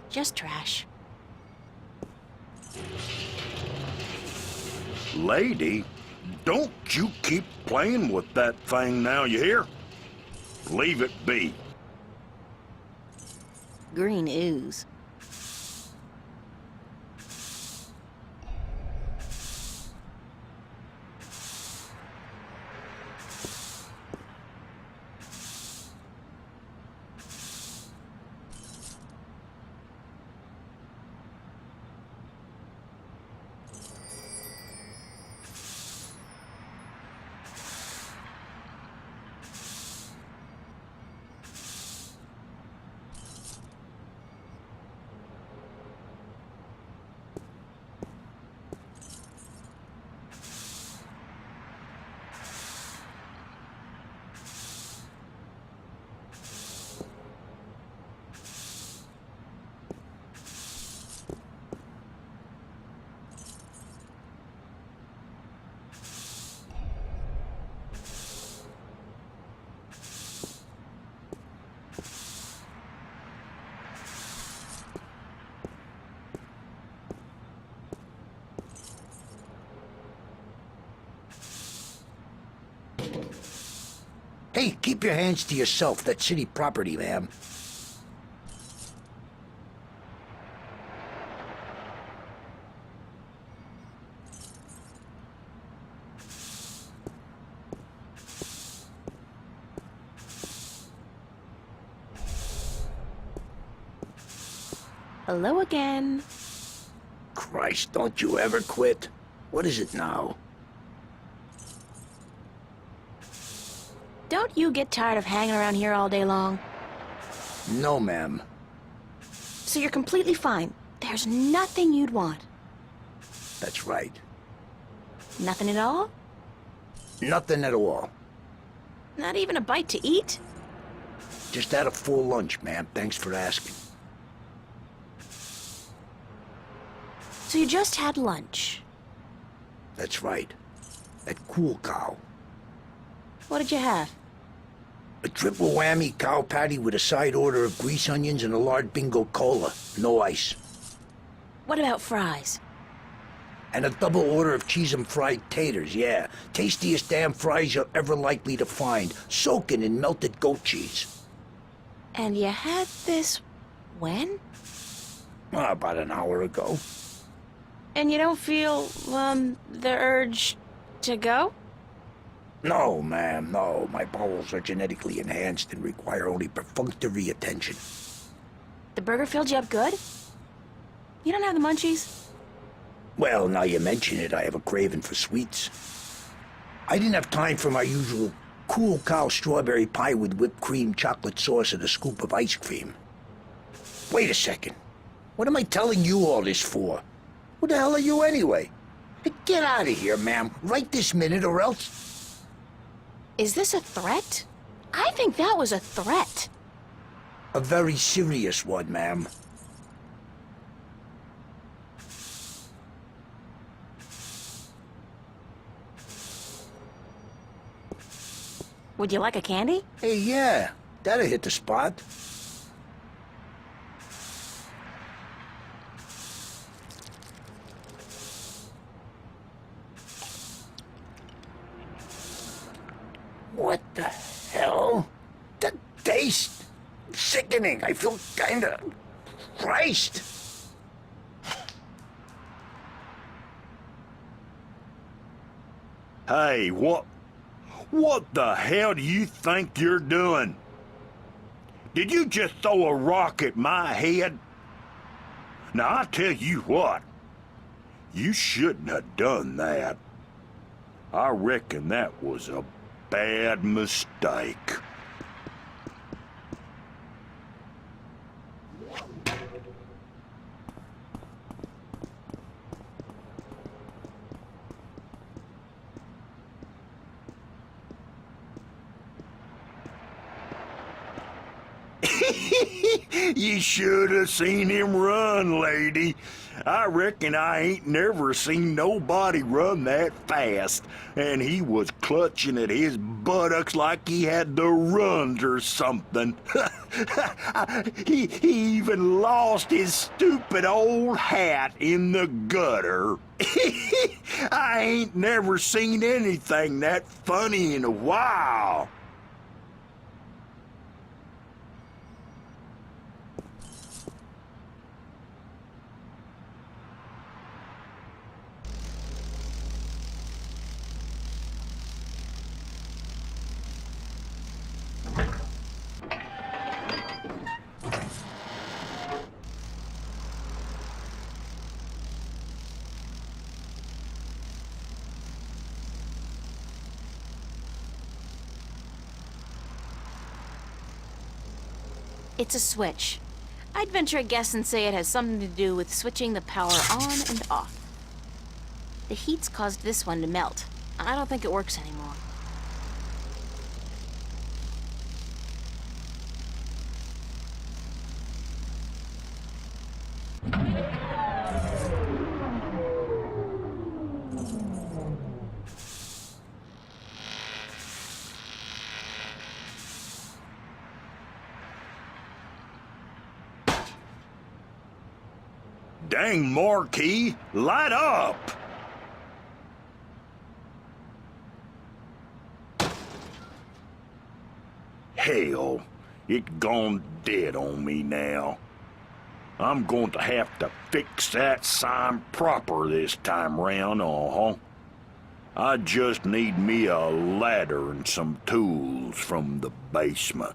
Just trash. Lady, don't you keep playing with that thing now, you hear? Leave it be. Green ooze. Hey, keep your hands to yourself. That's city property, ma'am. Hello again. Christ, don't you ever quit. What is it now? Don't you get tired of hanging around here all day long? No, ma'am. So you're completely fine. There's nothing you'd want. That's right. Nothing at all? Nothing at all. Not even a bite to eat? Just had a full lunch, ma'am. Thanks for asking. So you just had lunch? That's right. At Cool Cow. What did you have? A triple whammy cow patty with a side order of grease onions and a large bingo cola. No ice. What about fries? And a double order of cheese and fried taters, yeah. Tastiest damn fries you're ever likely to find. Soaking in melted goat cheese. And you had this when? About an hour ago. And you don't feel, the urge to go? No, ma'am, no. My bowels are genetically enhanced and require only perfunctory attention. The burger filled you up good? You don't have the munchies? Well, now you mention it, I have a craving for sweets. I didn't have time for my usual Cool Cow strawberry pie with whipped cream, chocolate sauce, and a scoop of ice cream. Wait a second. What am I telling you all this for? Who the hell are you anyway? Hey, get out of here, ma'am, right this minute or else... Is this a threat? I think that was a threat. A very serious one, ma'am. Would you like a candy? Hey, yeah, that'll hit the spot. What the hell? The taste? Sickening. I feel kinda... Christ! Hey, what the hell do you think you're doing? Did you just throw a rock at my head? Now, I tell you what, you shouldn't have done that. I reckon that was a bad mistake. You should have seen him run, lady. I reckon I ain't never seen nobody run that fast. And he was clutching at his buttocks like he had the runs or something. He even lost his stupid old hat in the gutter. I ain't never seen anything that funny in a while. It's a switch. I'd venture a guess and say it has something to do with switching the power on and off. The heat's caused this one to melt. I don't think it works anymore. Dang, Marquis, light up! Hell, it gone dead on me now. I'm going to have to fix that sign proper this time round, I just need me a ladder and some tools from the basement.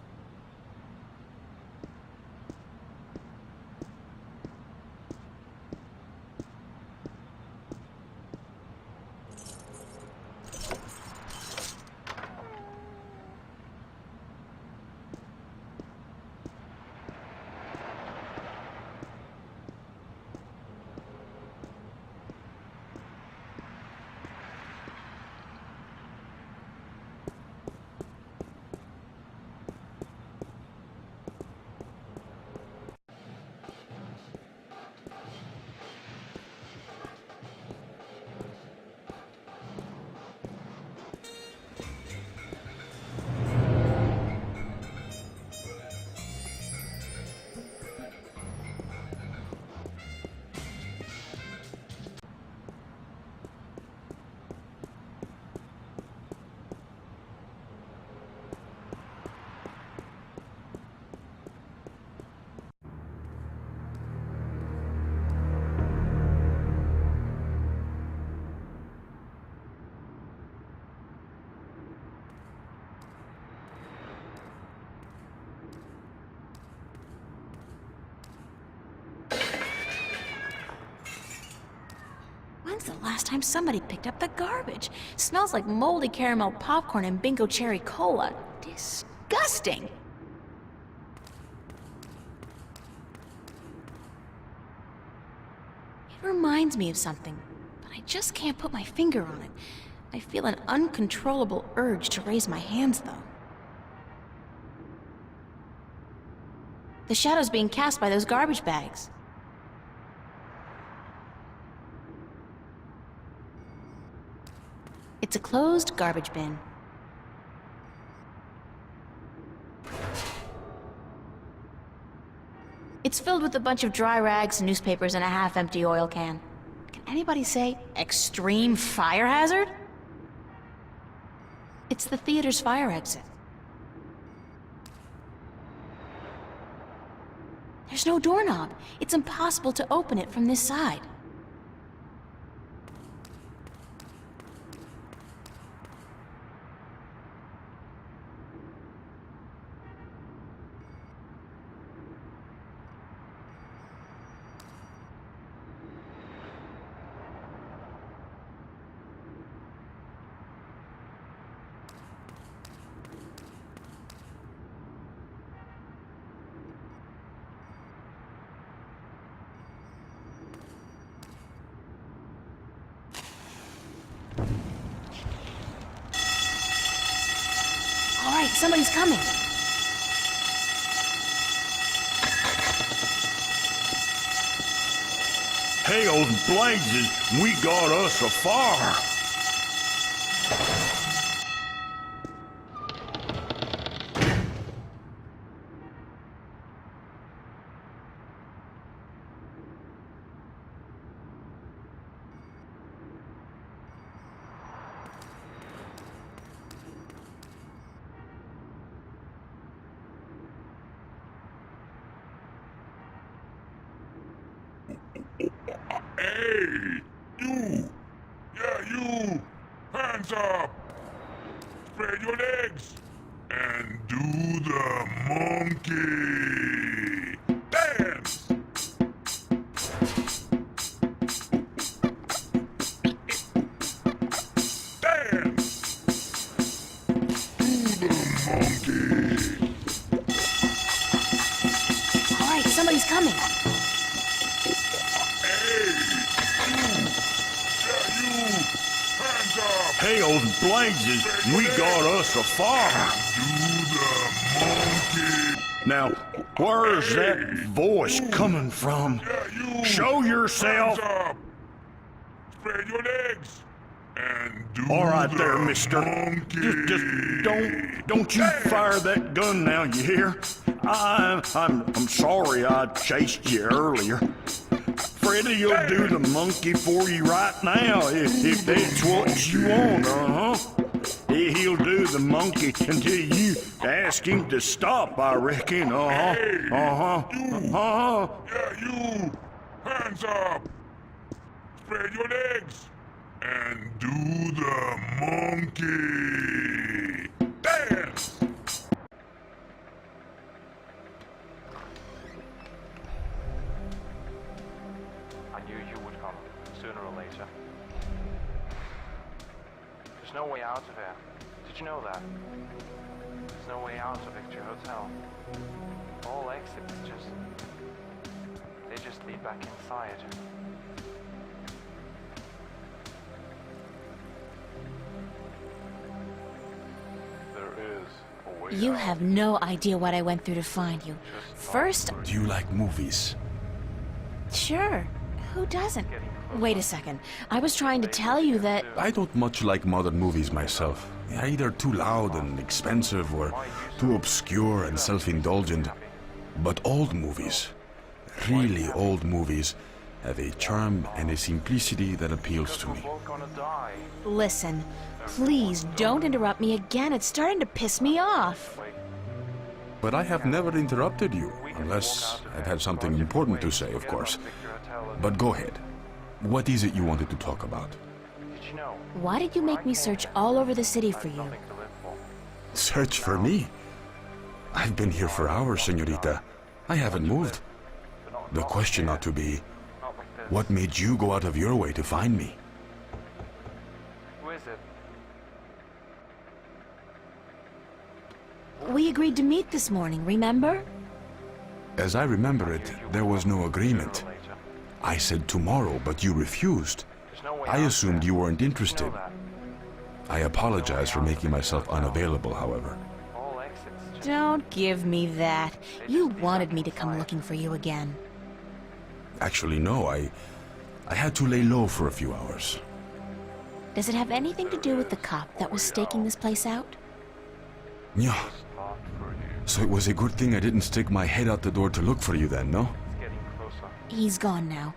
When's the last time somebody picked up the garbage? Smells like moldy caramel popcorn and bingo cherry cola. Disgusting! It reminds me of something, but I just can't put my finger on it. I feel an uncontrollable urge to raise my hands, though. The shadow's being cast by those garbage bags. It's a closed garbage bin. It's filled with a bunch of dry rags, newspapers, and a half-empty oil can. Can anybody say extreme fire hazard? It's the theater's fire exit. There's no doorknob. It's impossible to open it from this side. somebody's coming. Hell's blazes, we got us a fire. Hey! You! Yeah, you! Hands up! Spread your legs! And do the monkey! Dance! Dance! Do the monkey! All right, somebody's coming. Hell's blazes, we got us a fire. Now, where's that voice coming from? Show yourself. Spread your legs. And do all right there, the mister. monkey. Just don't you fire that gun now, you hear? I'm sorry I chased you earlier. Freddy will do the monkey for you right now, if that's what you want, He'll do the monkey until you ask him to stop, I reckon, Yeah, you! Hands up! Spread your legs! And do the monkey! Dance! There's no way out of here. Did you know that? There's no way out of Victory Hotel. All exits they just lead back inside. There is a way You out. have no idea what I went through to find you. First, Do you like movies? sure, who doesn't? Wait a second. I was trying to tell you that... I don't much like modern movies myself. They're either too loud and expensive or too obscure and self-indulgent. But old movies, really old movies, have a charm and a simplicity that appeals to me. Listen, please don't interrupt me again. It's starting to piss me off. But I have never interrupted you, unless I've had something important to say, of course. But go ahead. What is it you wanted to talk about? Why did you make me search all over the city for you? Search for me? I've been here for hours, señorita. I haven't moved. The question ought to be, what made you go out of your way to find me? Who is it? We agreed to meet this morning, remember? As I remember it, there was no agreement. I said tomorrow, but you refused. I assumed you weren't interested. I apologize for making myself unavailable, however. Don't give me that. You wanted me to come looking for you again. Actually, no, I had to lay low for a few hours. Does it have anything to do with the cop that was staking this place out? Yeah. So it was a good thing I didn't stick my head out the door to look for you then, no? He's gone now.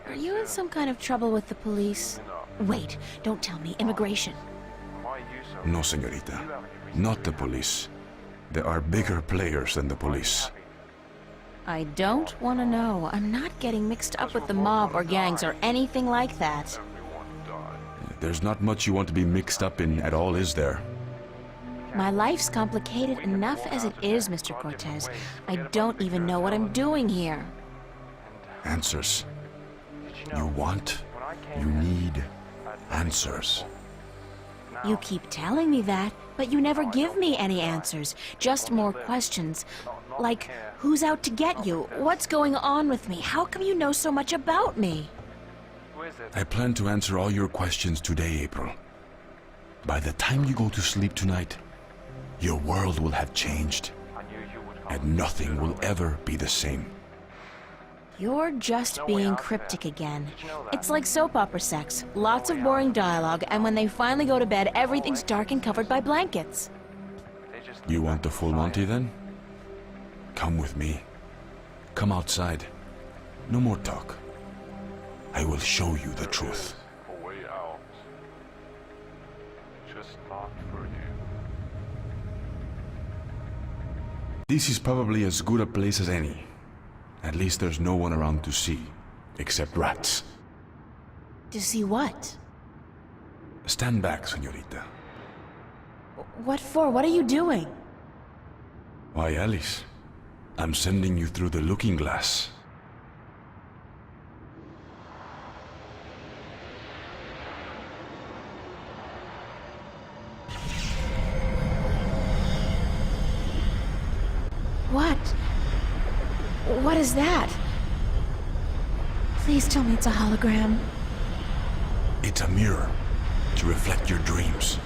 Are you in some kind of trouble with the police? Wait, don't tell me. Immigration. No, señorita. Not the police. There are bigger players than the police. I don't want to know. I'm not getting mixed up with the mob or gangs or anything like that. There's not much you want to be mixed up in at all, is there? My life's complicated enough as it is, Mr. Cortez. I don't even know what I'm doing here. Answers. You want, you need answers. You keep telling me that, but you never give me any answers. Just more questions. Like, who's out to get you? What's going on with me? How come you know so much about me? I plan to answer all your questions today, April. By the time you go to sleep tonight, your world will have changed, and nothing will ever be the same. You're just being cryptic again. It's like soap opera sex. Lots of boring dialogue, and when they finally go to bed, everything's dark and covered by blankets. You want the full Monty then? Come with me. Come outside. No more talk. I will show you the truth. A way out. Just thought for you. This is probably as good a place as any. At least there's no one around to see, except rats. To see what? Stand back, señorita. What for? What are you doing? Why, Alice, I'm sending you through the looking glass. What? What is that? Please tell me it's a hologram. It's a mirror to reflect your dreams.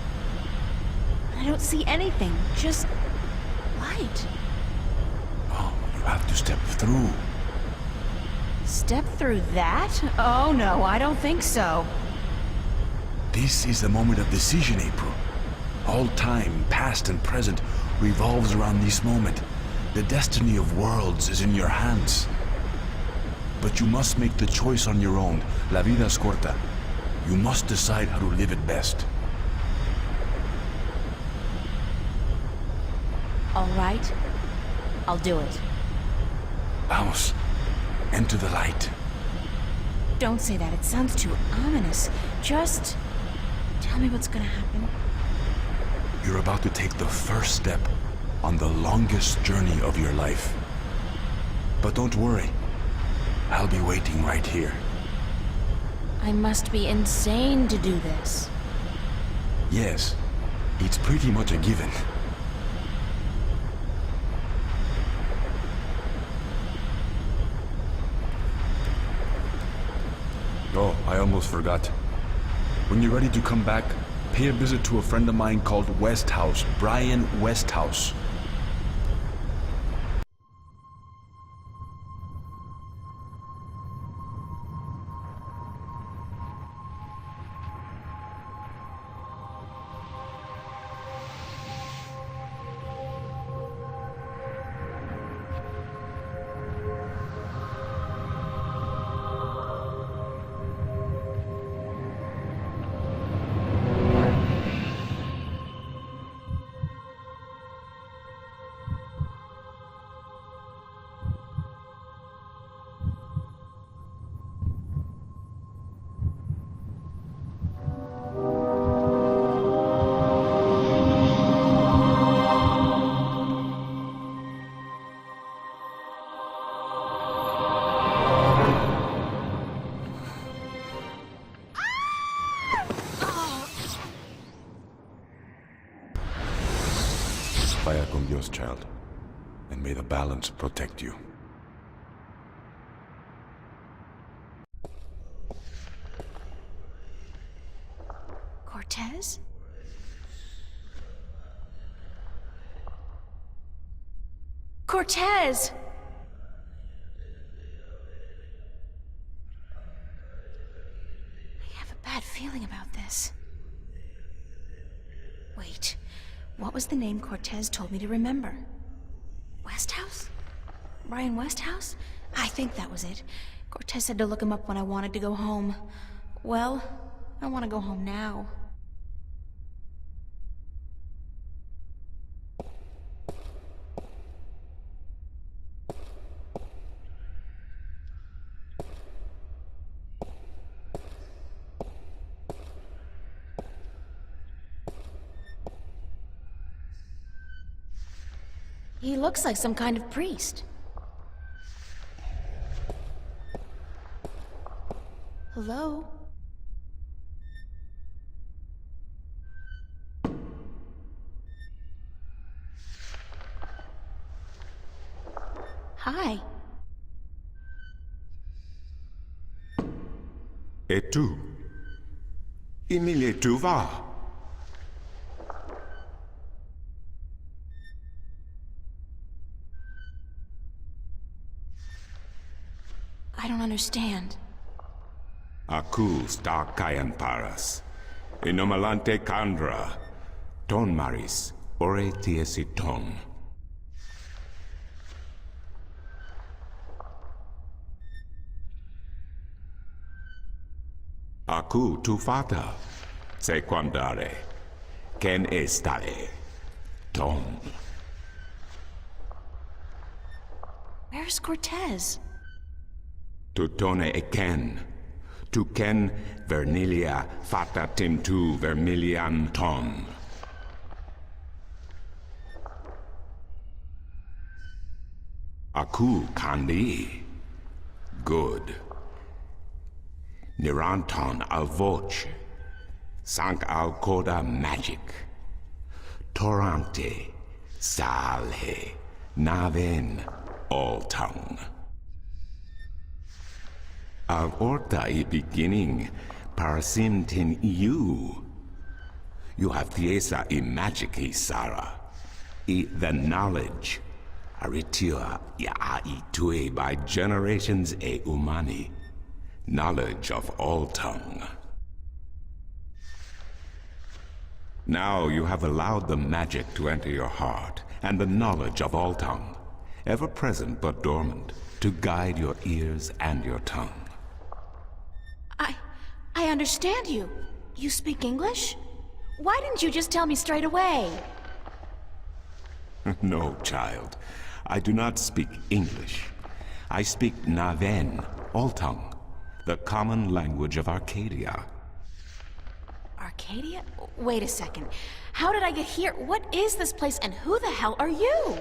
I don't see anything, just light. Oh, you have to step through. Step through that? Oh no, I don't think so. This is the moment of decision, April. All time, past and present, revolves around this moment. The destiny of worlds is in your hands. But you must make the choice on your own. La vida es corta. You must decide how to live it best. All right. I'll do it. Vamos. Enter the light. Don't say that. It sounds too ominous. Just tell me what's gonna happen. You're about to take the first step on the longest journey of your life. But don't worry. I'll be waiting right here. I must be insane to do this. Yes, it's pretty much a given. Oh, I almost forgot. When you're ready to come back, pay a visit to a friend of mine called Westhouse, Brian Westhouse. Vaya con Dios, child, and may the balance protect you. Cortez? Cortez! I have a bad feeling about this. Wait, what was the name Cortez told me to remember? Westhouse? Brian Westhouse? I think that was it. Cortez said to look him up when I wanted to go home. Well, I want to go home now. He looks like some kind of priest. Hello? Hi. Et tu? Il tu va? don't understand. Aku sta kayan paras. Inomalante kandra. Ton maris. Ore tiesiton. Aku tu fata. Sequandare. Ken estare. Ton. Where's Cortez? Tutone eken. Tu ken vernilia fata tim tu vermilian ton. Aku kandi. Good. Niranton al voce. Sank al coda magic. Torante. Salhe. Naven. All tongue. Al orta I beginning. Parasintin you. You have thiesa I magic I Sara. I the knowledge. Aritua ya I tue by generations e umani. Knowledge of all tongue. Now you have allowed the magic to enter your heart, and the knowledge of all tongue, ever present but dormant, to guide your ears and your tongue. I understand you. You speak English? Why didn't you just tell me straight away? No, child. I do not speak English. I speak Naven, all tongue, the common language of Arcadia. Arcadia? Wait a second. How did I get here? What is this place, and who the hell are you?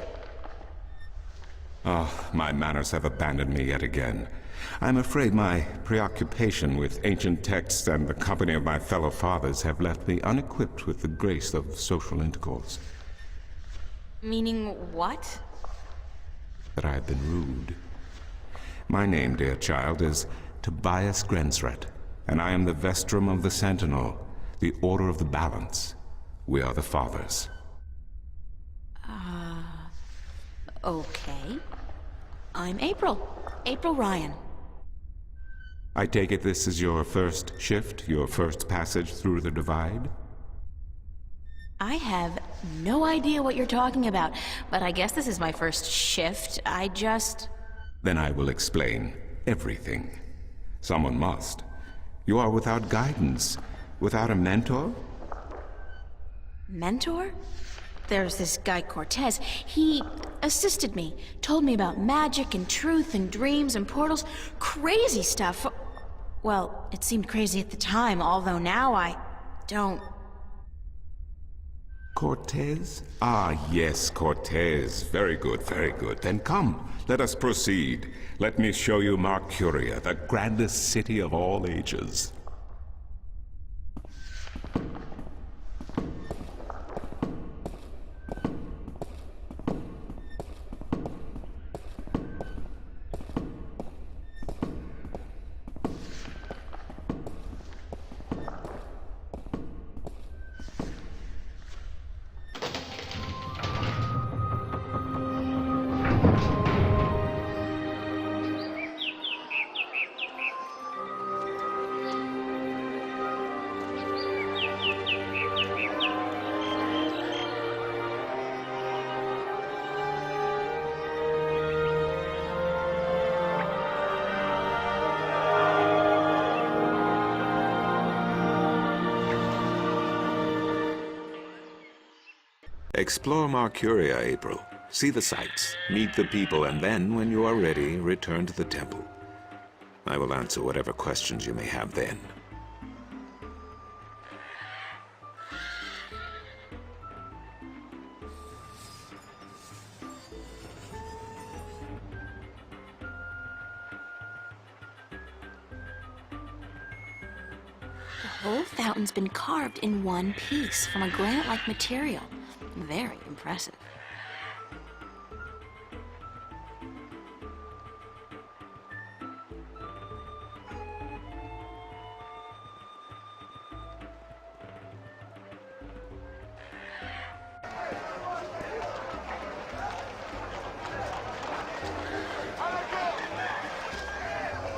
Oh, my manners have abandoned me yet again. I'm afraid my preoccupation with ancient texts and the company of my fellow fathers have left me unequipped with the grace of social intercourse. Meaning what? That I have been rude. My name, dear child, is Tobias Grensret, and I am the Vestrum of the Sentinel, the Order of the Balance. We are the Fathers. Okay. I'm April. April Ryan. I take it this is your first shift, your first passage through the Divide? I have no idea what you're talking about, but I guess this is my first shift. Then I will explain everything. Someone must. You are without guidance, without a mentor? Mentor? There's this guy Cortez. He assisted me, told me about magic and truth and dreams and portals. Crazy stuff. Well, it seemed crazy at the time, although now I don't... Cortez? Ah, yes, Cortez. Very good, very good. Then come, let us proceed. Let me show you Mercuria, the grandest city of all ages. Explore Mercuria, April. See the sights, meet the people, and then, when you are ready, return to the temple. I will answer whatever questions you may have then. The whole fountain's been carved in one piece from a granite-like material. Very impressive.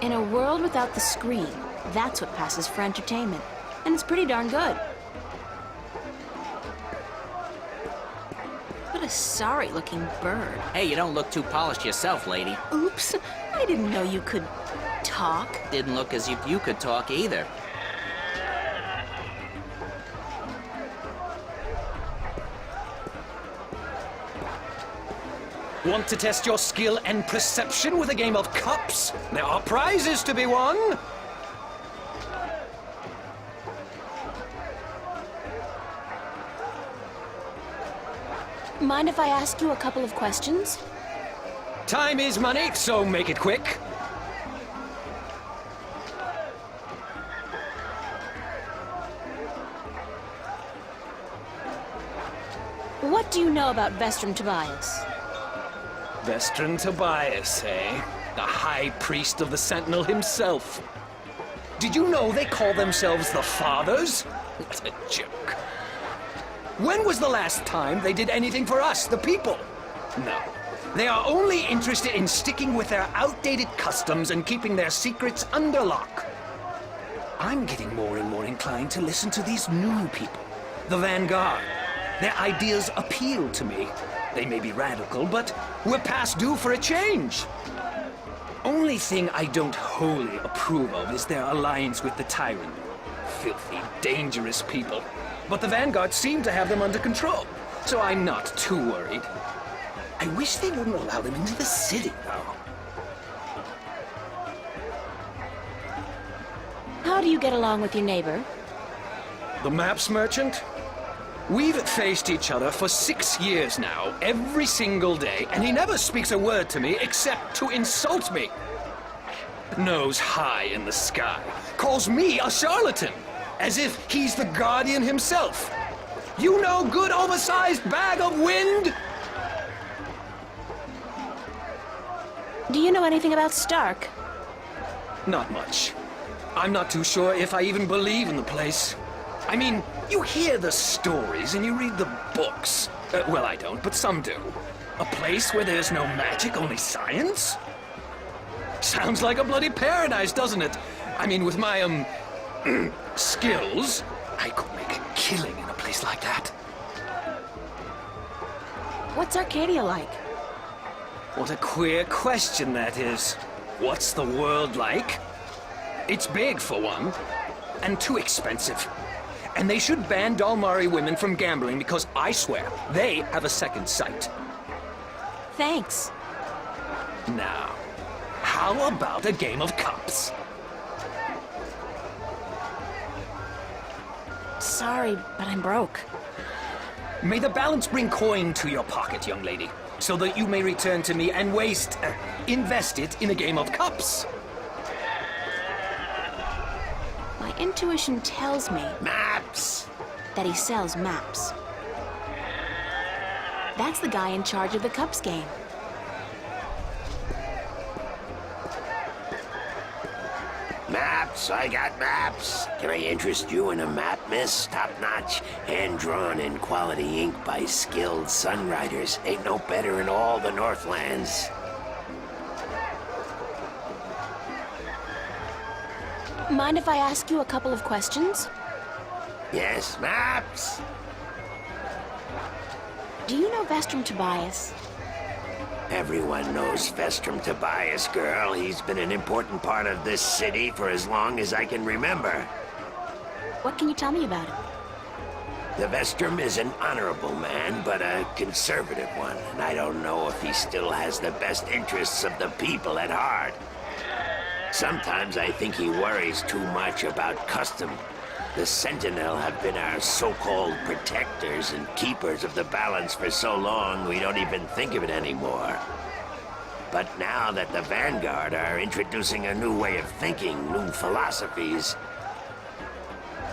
In a world without the screen, that's what passes for entertainment. And it's pretty darn good. What a sorry-looking bird. Hey, you don't look too polished yourself, lady. Oops, I didn't know you could talk. Didn't look as if you could talk either. Want to test your skill and perception with a game of cups? There are prizes to be won! Mind if I ask you a couple of questions? Time is money, so make it quick. What do you know about Vestrum Tobias? Vestrum Tobias, eh? The High Priest of the Sentinel himself. Did you know they call themselves the Fathers? What a joke. When was the last time they did anything for us, the people? No. They are only interested in sticking with their outdated customs and keeping their secrets under lock. I'm getting more and more inclined to listen to these new people, the Vanguard. Their ideas appeal to me. They may be radical, but we're past due for a change. Only thing I don't wholly approve of is their alliance with the Tyrant. Filthy, dangerous people. But the Vanguard seem to have them under control, so I'm not too worried. I wish they wouldn't allow them into the city, though. How do you get along with your neighbor? The maps merchant? We've faced each other for 6 years now, every single day, and he never speaks a word to me except to insult me. Nose high in the sky, calls me a charlatan, as if he's the guardian himself. You know, good oversized bag of wind? Do you know anything about Stark? Not much. I'm not too sure if I even believe in the place. I mean, you hear the stories and you read the books. Well, I don't, but some do. A place where there's no magic, only science? Sounds like a bloody paradise, doesn't it? I mean, with my, skills, I could make a killing in a place like that. What's Arcadia like? What a queer question that is. What's the world like? It's big, for one, and too expensive. And they should ban Dalmari women from gambling because I swear they have a second sight. Thanks. Now, how about a game of cups? Sorry, but I'm broke. May the balance bring coin to your pocket, young lady, so that you may return to me and invest it in a game of cups. My intuition tells me... Maps! ...that he sells maps. That's the guy in charge of the Cups game. Maps, I got maps. Can I interest you in a map, miss? Top-notch, hand-drawn in quality ink by skilled sunriders. Ain't no better in all the Northlands. Mind if I ask you a couple of questions? Yes, maps. Do you know Vestrum Tobias? Everyone knows Vestrum Tobias, girl. He's been an important part of this city for as long as I can remember. What can you tell me about him? The Vestrum is an honorable man, but a conservative one, and I don't know if he still has the best interests of the people at heart. Sometimes I think he worries too much about custom. The Sentinel have been our so-called protectors and keepers of the balance for so long we don't even think of it anymore. But now that the Vanguard are introducing a new way of thinking, new philosophies,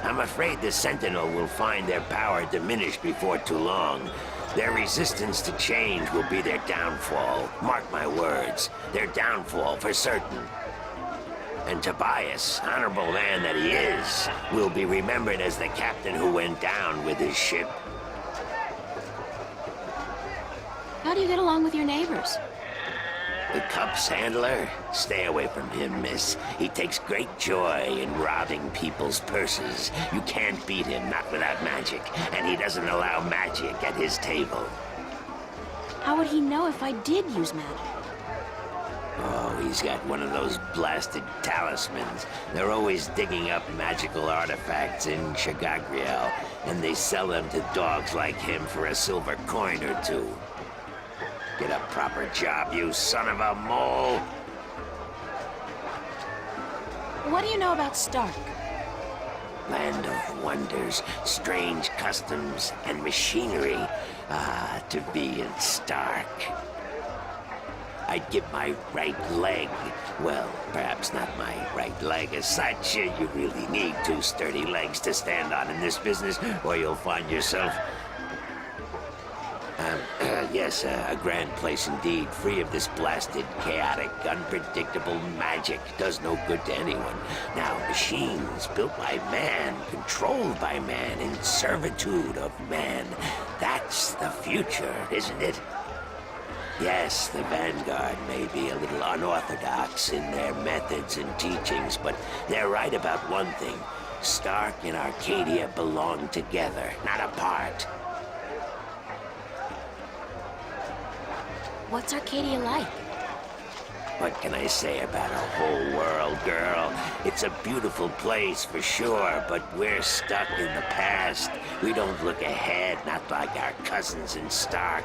I'm afraid the Sentinel will find their power diminished before too long. Their resistance to change will be their downfall. Mark my words, their downfall for certain. And Tobias, honorable man that he is, will be remembered as the captain who went down with his ship. How do you get along with your neighbors? The cups handler? Stay away from him, miss. He takes great joy in robbing people's purses. You can't beat him, not without magic. And he doesn't allow magic at his table. How would he know if I did use magic? Oh, he's got one of those blasted talismans. They're always digging up magical artifacts in ch4, and they sell them to dogs like him for a silver coin or two. Get a proper job, you son of a mole! What do you know about Stark? Land of wonders, strange customs, and machinery. Ah, to be in Stark. I'd give my right leg. Well, perhaps not my right leg as such. You really need two sturdy legs to stand on in this business, or you'll find yourself... yes, a grand place indeed, free of this blasted, chaotic, unpredictable magic. Does no good to anyone. Now, machines built by man, controlled by man, in servitude of man. That's the future, isn't it? Yes, the Vanguard may be a little unorthodox in their methods and teachings, but they're right about one thing. Stark and Arcadia belong together, not apart. What's Arcadia like? What can I say about a whole world, girl? It's a beautiful place for sure, but we're stuck in the past. We don't look ahead, not like our cousins in Stark.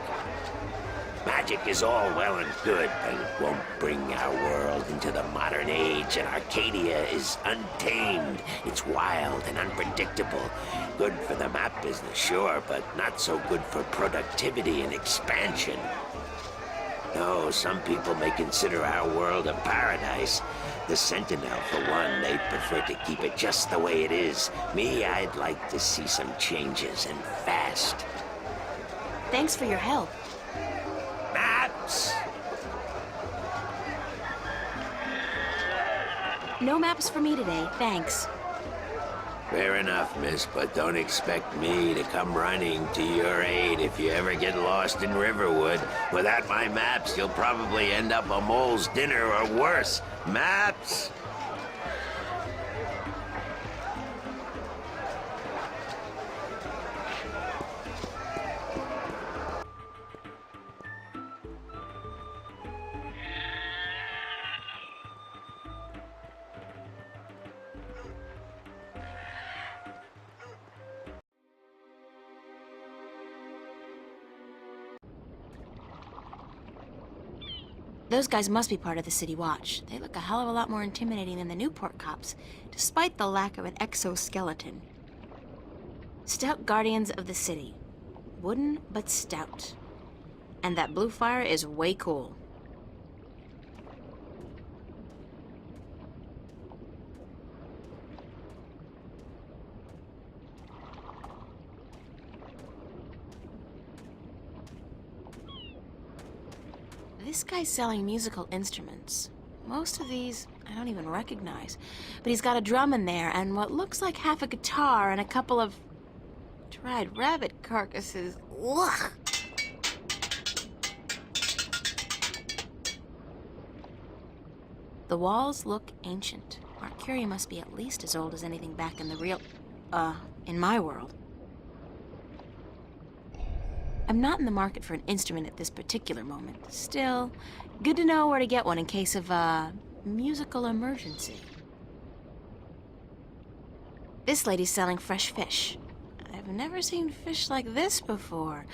Magic is all well and good, but it won't bring our world into the modern age, and Arcadia is untamed. It's wild and unpredictable. Good for the map business, sure, but not so good for productivity and expansion. No, some people may consider our world a paradise. The Sentinel, for one, they'd prefer to keep it just the way it is. Me, I'd like to see some changes, and fast. Thanks for your help. Maps! No maps for me today, thanks. Fair enough, miss, but don't expect me to come running to your aid if you ever get lost in Riverwood. Without my maps, you'll probably end up a mole's dinner or worse. Maps! Those guys must be part of the City Watch. They look a hell of a lot more intimidating than the Newport cops, despite the lack of an exoskeleton. Stout guardians of the city. Wooden, but stout. And that blue fire is way cool. This guy's selling musical instruments. Most of these I don't even recognize. But he's got a drum in there and what looks like half a guitar and a couple of dried rabbit carcasses. Ugh! The walls look ancient. Mercury must be at least as old as anything back in the real... in my world. I'm not in the market for an instrument at this particular moment. Still, good to know where to get one in case of a musical emergency. This lady's selling fresh fish. I've never seen fish like this before.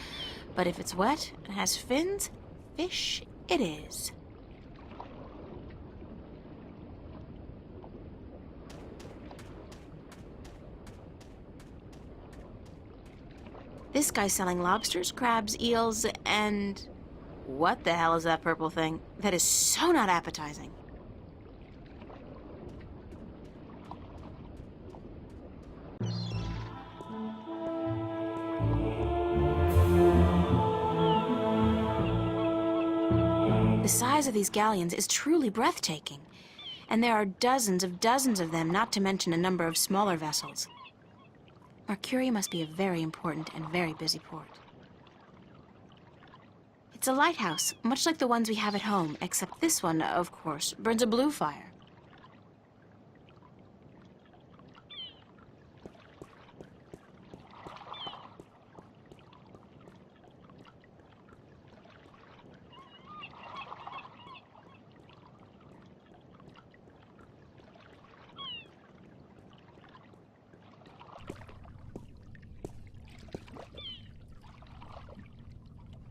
But if it's wet and has fins, fish it is. This guy's selling lobsters, crabs, eels, and... what the hell is that purple thing? That is so not appetizing. The size of these galleons is truly breathtaking. And there are dozens of them, not to mention a number of smaller vessels. Mercury must be a very important and very busy port. It's a lighthouse, much like the ones we have at home, except this one, of course, burns a blue fire.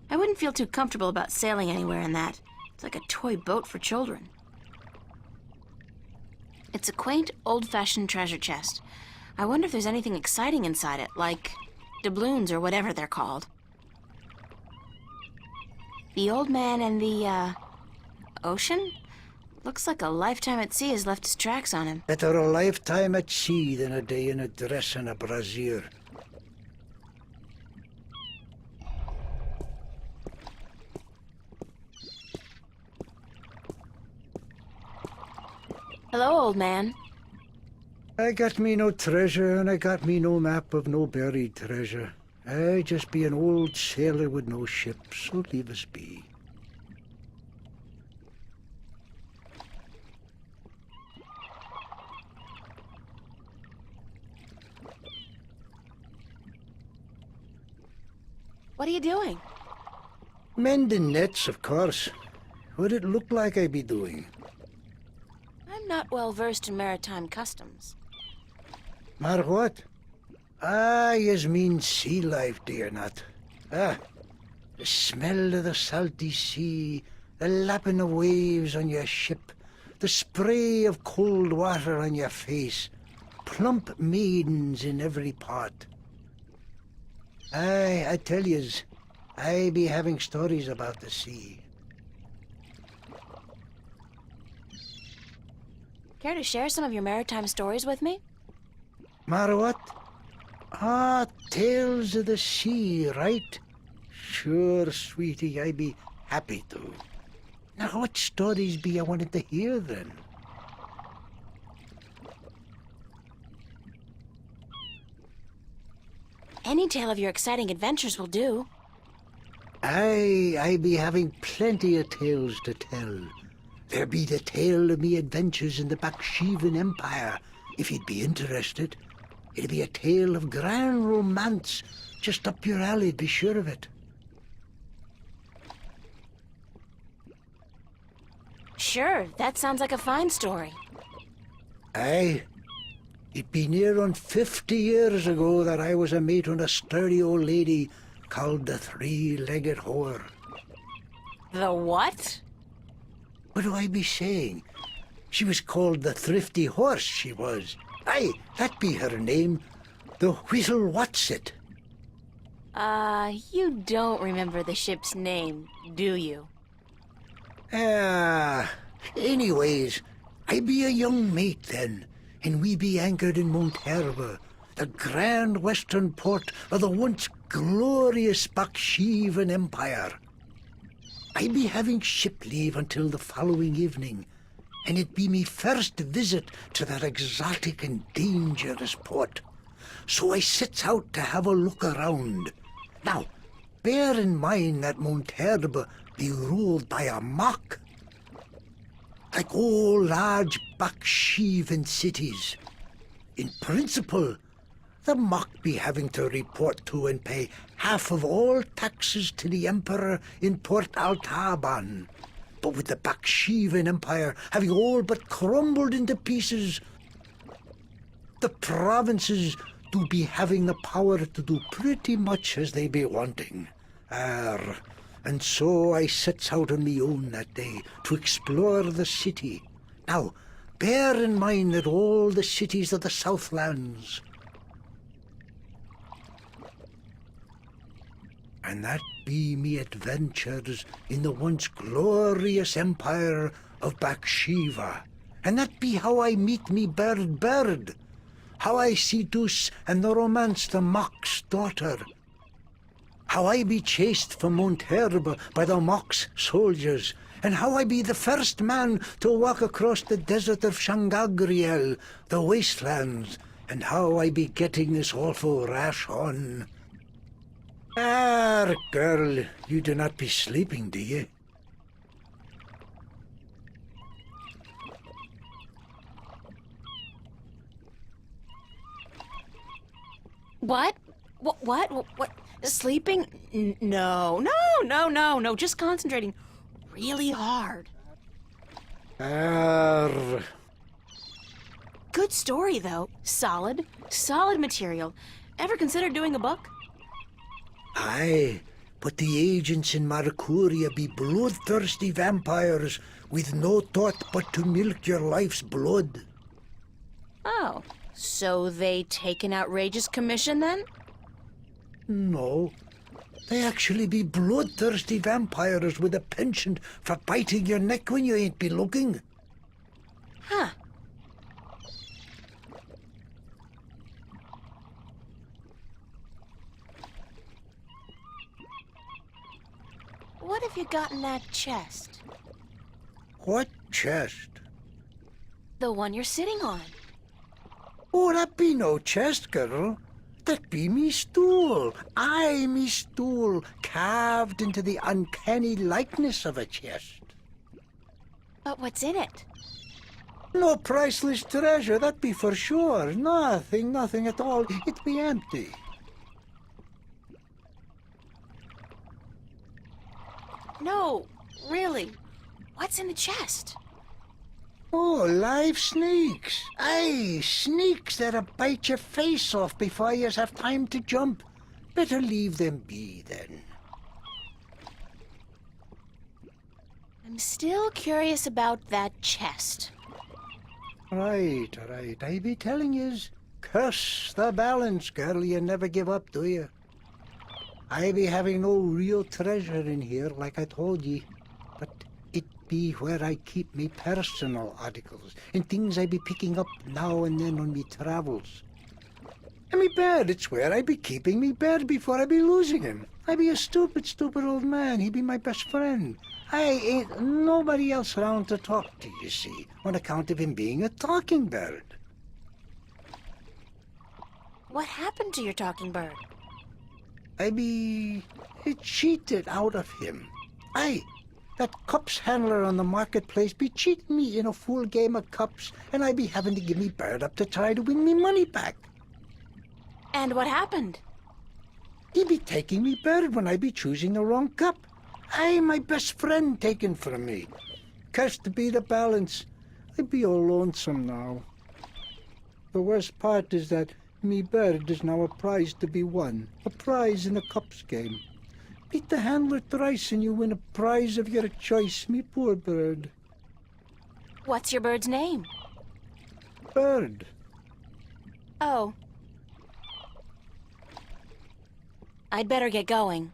I wouldn't feel too comfortable about sailing anywhere in that. It's like a toy boat for children. It's a quaint, old-fashioned treasure chest. I wonder if there's anything exciting inside it, like doubloons or whatever they're called. The old man and the, ocean? Looks like a lifetime at sea has left his tracks on him. Better a lifetime at sea than a day in a dress and a brassiere. Hello, old man. I got me no treasure, and I got me no map of no buried treasure. I just be an old sailor with no ship, so leave us be. What are you doing? Mending nets, of course. What'd it look like I be doing? I'm not well versed in maritime customs. Maar what? Ah, yous mean sea life, do you not? Ah, the smell of the salty sea, the lapping of waves on your ship, the spray of cold water on your face, plump maidens in every part. Aye, I tell yous, I be having stories about the sea. Care to share some of your maritime stories with me? Maar what? Ah, tales of the sea, right? Sure, sweetie, I be happy to. Now, what stories be I wanted to hear, then? Any tale of your exciting adventures will do. I be having plenty of tales to tell. There be the tale of me adventures in the Bakshivan Empire, if you'd be interested. It'll be a tale of grand romance, just up your alley, be sure of it. Sure, that sounds like a fine story. Aye. It be near on 50 years ago that I was a mate on a sturdy old lady called the Three-Legged Whore. The what? What do I be saying? She was called the Thrifty Horse, she was. Aye, that be her name. The Whistle Whatsit. You don't remember the ship's name, do you? Anyways, I be a young mate then, and we be anchored in Monterba, the grand western port of the once glorious Bakshivan Empire. I be having ship leave until the following evening, and it be me first visit to that exotic and dangerous port. So I sets out to have a look around. Now, bear in mind that Monterba be ruled by a mock. Like all large Bakshivan cities. In principle, the mock be having to report to and pay half of all taxes to the emperor in Port Altaban. But with the Bakshivan Empire having all but crumbled into pieces, the provinces do be having the power to do pretty much as they be wanting. And so I sets out on me own that day to explore the city. Now, bear in mind that all the cities of the Southlands, and that be me adventures in the once glorious empire of Bakshiva. And that be how I meet me bird, how I seduce and romance the mock's daughter, how I be chased from Monterba by the mock's soldiers, and how I be the first man to walk across the desert of Shangagriel, the wastelands, and how I be getting this awful rash on. Ah, girl, you do not be sleeping, do you? What? What? Sleeping? No. Just concentrating really hard. Arr. Good story, though. Solid material. Ever considered doing a book? Aye, but the agents in Marcuria be bloodthirsty vampires with no thought but to milk your life's blood. Oh, so they take an outrageous commission then? No, they actually be bloodthirsty vampires with a penchant for biting your neck when you ain't be looking. Huh. What have you got in that chest? What chest? The one you're sitting on. Oh, that be no chest, girl. That be me stool. Aye, me stool, carved into the uncanny likeness of a chest. But what's in it? No priceless treasure, that be for sure. Nothing at all. It be empty. No, really. What's in the chest? Oh, live snakes. Aye, snakes that'll bite your face off before you have time to jump. Better leave them be, then. I'm still curious about that chest. Right. I be telling yous, curse the balance, girl. You never give up, do you? I be having no real treasure in here, like I told ye. But it be where I keep me personal articles and things I be picking up now and then on me travels. And me bed, it's where I be keeping me bed before I be losing him. I be a stupid old man. He be my best friend. I ain't nobody else around to talk to, you see, on account of him being a talking bird. What happened to your talking bird? I be cheated out of him. Aye, that cups handler on the marketplace be cheating me in a full game of cups, and I be having to give me bird up to try to win me money back. And what happened? He be taking me bird when I be choosing the wrong cup. Aye, my best friend taken from me. Cursed be the balance. I be all lonesome now. The worst part is that me bird is now a prize to be won. A prize in a cups game. Beat the handler thrice and you win a prize of your choice, me poor bird. What's your bird's name? Bird. Oh. I'd better get going.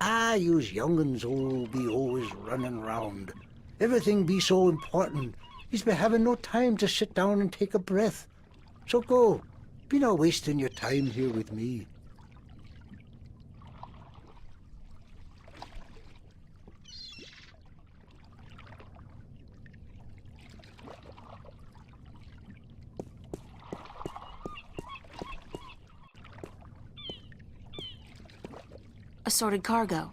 Ah, yous young'uns all be always running round. Everything be so important. Yous be having no time to sit down and take a breath. So go. Be not wasting your time here with me. Assorted cargo.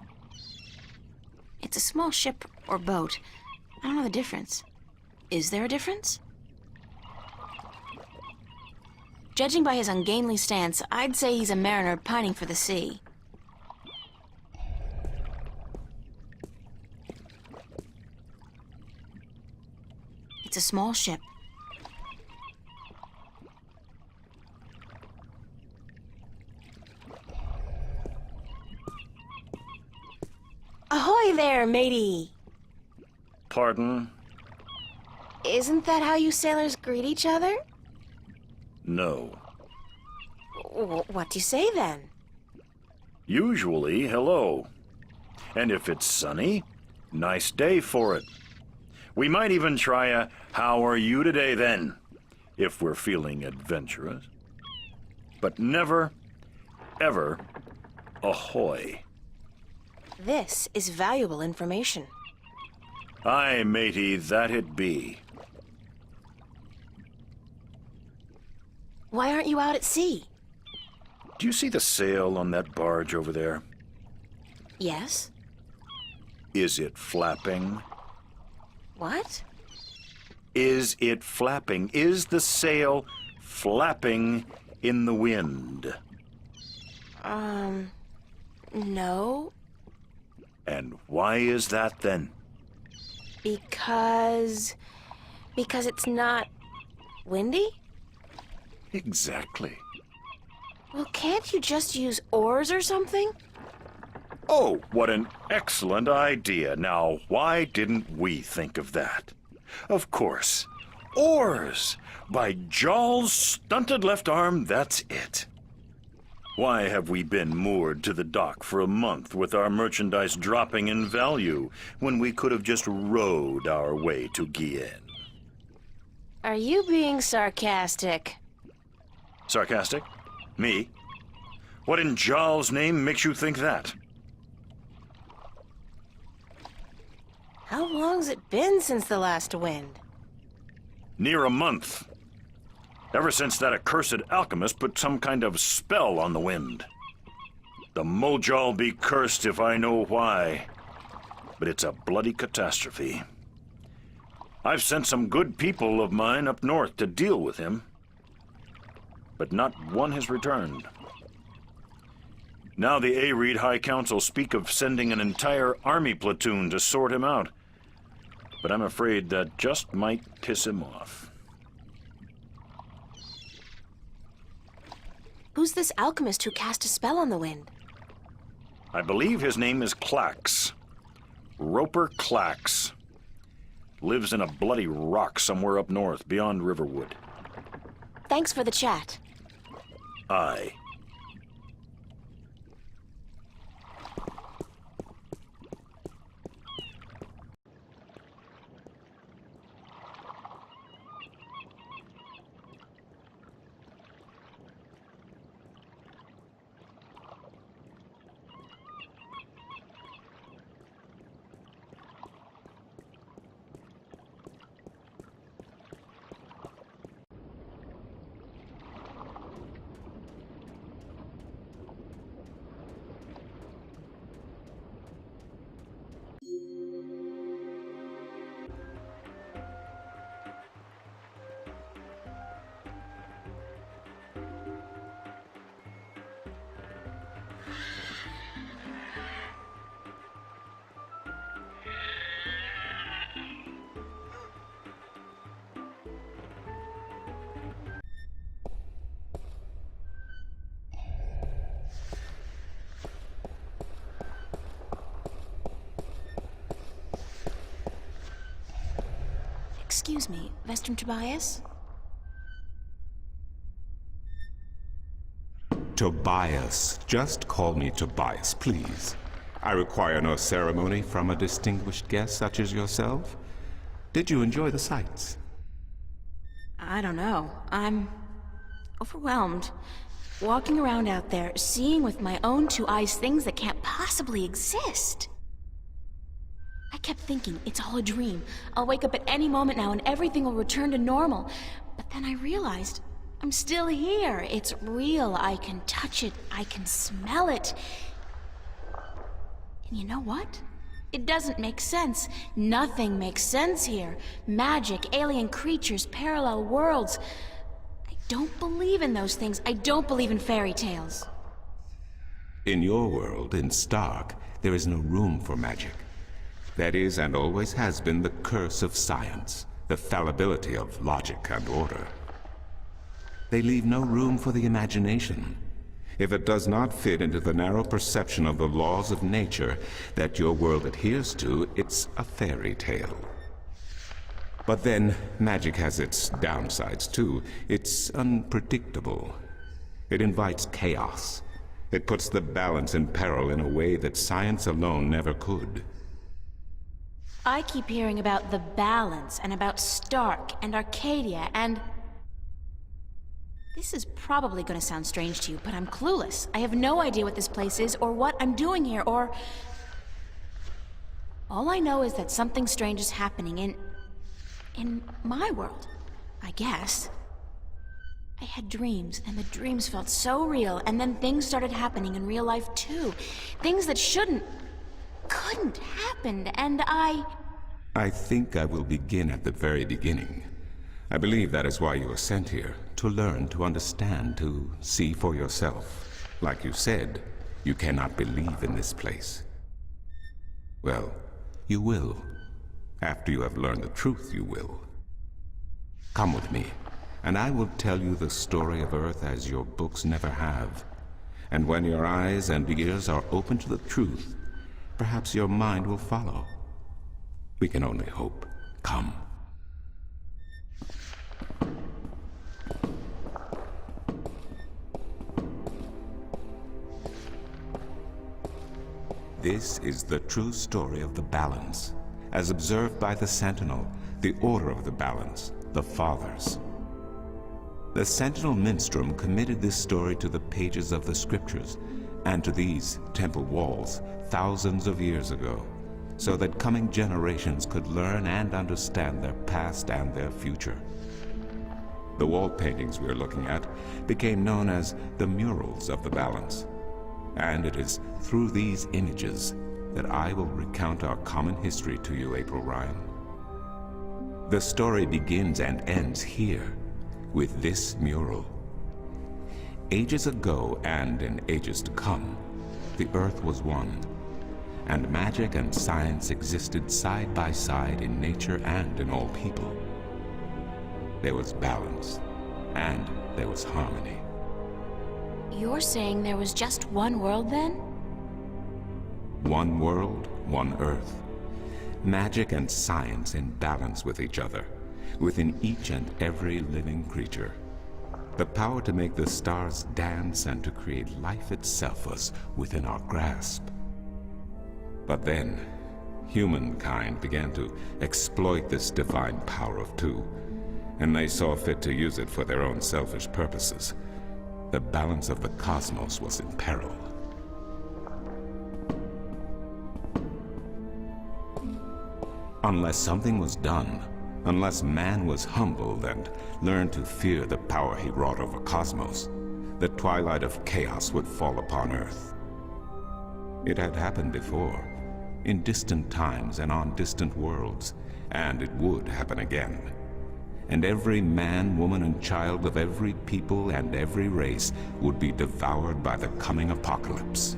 It's a small ship or boat. I don't know the difference. Is there a difference? Judging by his ungainly stance, I'd say he's a mariner pining for the sea. It's a small ship. Ahoy there, matey! Pardon? Isn't that how you sailors greet each other? No. What do you say then? Usually, hello. And if it's sunny, nice day for it. We might even try a how are you today then, if we're feeling adventurous. But never, ever, ahoy. This is valuable information. Aye, matey, that it be. Why aren't you out at sea? Do you see the sail on that barge over there? Yes? Is it flapping? What? Is it flapping? Is the sail flapping in the wind? No. And why is that then? Because it's not windy? Exactly. Well, can't you just use oars or something? Oh, what an excellent idea. Now, why didn't we think of that? Of course. Oars! By Jaw's stunted left arm, that's it. Why have we been moored to the dock for a month with our merchandise dropping in value when we could have just rowed our way to Guienne? Are you being sarcastic? Sarcastic? Me? What in Jaw's name makes you think that? How long's it been since the last wind? Near a month. Ever since that accursed alchemist put some kind of spell on the wind. The Mojal be cursed if I know why. But it's a bloody catastrophe. I've sent some good people of mine up north to deal with him. But not one has returned. Now the Areed High Council speak of sending an entire army platoon to sort him out. But I'm afraid that just might piss him off. Who's this alchemist who cast a spell on the wind? I believe his name is Clax. Roper Clax. Lives in a bloody rock somewhere up north, beyond Riverwood. Thanks for the chat. Aye. Excuse me, Vestron Tobias? Tobias. Just call me Tobias, please. I require no ceremony from a distinguished guest such as yourself. Did you enjoy the sights? I don't know. I'm overwhelmed. Walking around out there, seeing with my own two eyes things that can't possibly exist. I kept thinking, it's all a dream. I'll wake up at any moment now and everything will return to normal. But then I realized, I'm still here. It's real. I can touch it. I can smell it. And you know what? It doesn't make sense. Nothing makes sense here. Magic, alien creatures, parallel worlds. I don't believe in those things. I don't believe in fairy tales. In your world, in Stark, there is no room for magic. That is, and always has been, the curse of science, the fallibility of logic and order. They leave no room for the imagination. If it does not fit into the narrow perception of the laws of nature that your world adheres to, it's a fairy tale. But then, magic has its downsides too. It's unpredictable. It invites chaos. It puts the balance in peril in a way that science alone never could. I keep hearing about the balance, and about Stark, and Arcadia, and... This is probably gonna sound strange to you, but I'm clueless. I have no idea what this place is, or what I'm doing here, or... All I know is that something strange is happening in my world, I guess. I had dreams, and the dreams felt so real, and then things started happening in real life too. Things that couldn't happen, and I think I will begin at the very beginning. I believe that is why you were sent here, to learn, to understand, to see for yourself. Like you said, you cannot believe in this place. Well, you will. After you have learned the truth, you will. Come with me, and I will tell you the story of Earth as your books never have. And when your eyes and ears are open to the truth, perhaps your mind will follow. We can only hope. Come. This is the true story of the balance, as observed by the Sentinel, the Order of the Balance, the Fathers. The Sentinel Minstrel committed this story to the pages of the scriptures and to these temple walls thousands of years ago, so that coming generations could learn and understand their past and their future. The wall paintings we are looking at became known as the murals of the balance, and it is through these images that I will recount our common history to you, April Ryan. The story begins and ends here, with this mural. Ages ago and in ages to come, the Earth was one, and magic and science existed side by side in nature and in all people. There was balance, and there was harmony. You're saying there was just one world then? One world, one Earth. Magic and science in balance with each other, within each and every living creature. The power to make the stars dance and to create life itself was within our grasp. But then, humankind began to exploit this divine power of two, and they saw fit to use it for their own selfish purposes. The balance of the cosmos was in peril. Unless something was done, unless man was humbled and learned to fear the power he wrought over cosmos, the twilight of chaos would fall upon Earth. It had happened before, in distant times and on distant worlds, and it would happen again. And every man, woman, and child of every people and every race would be devoured by the coming apocalypse.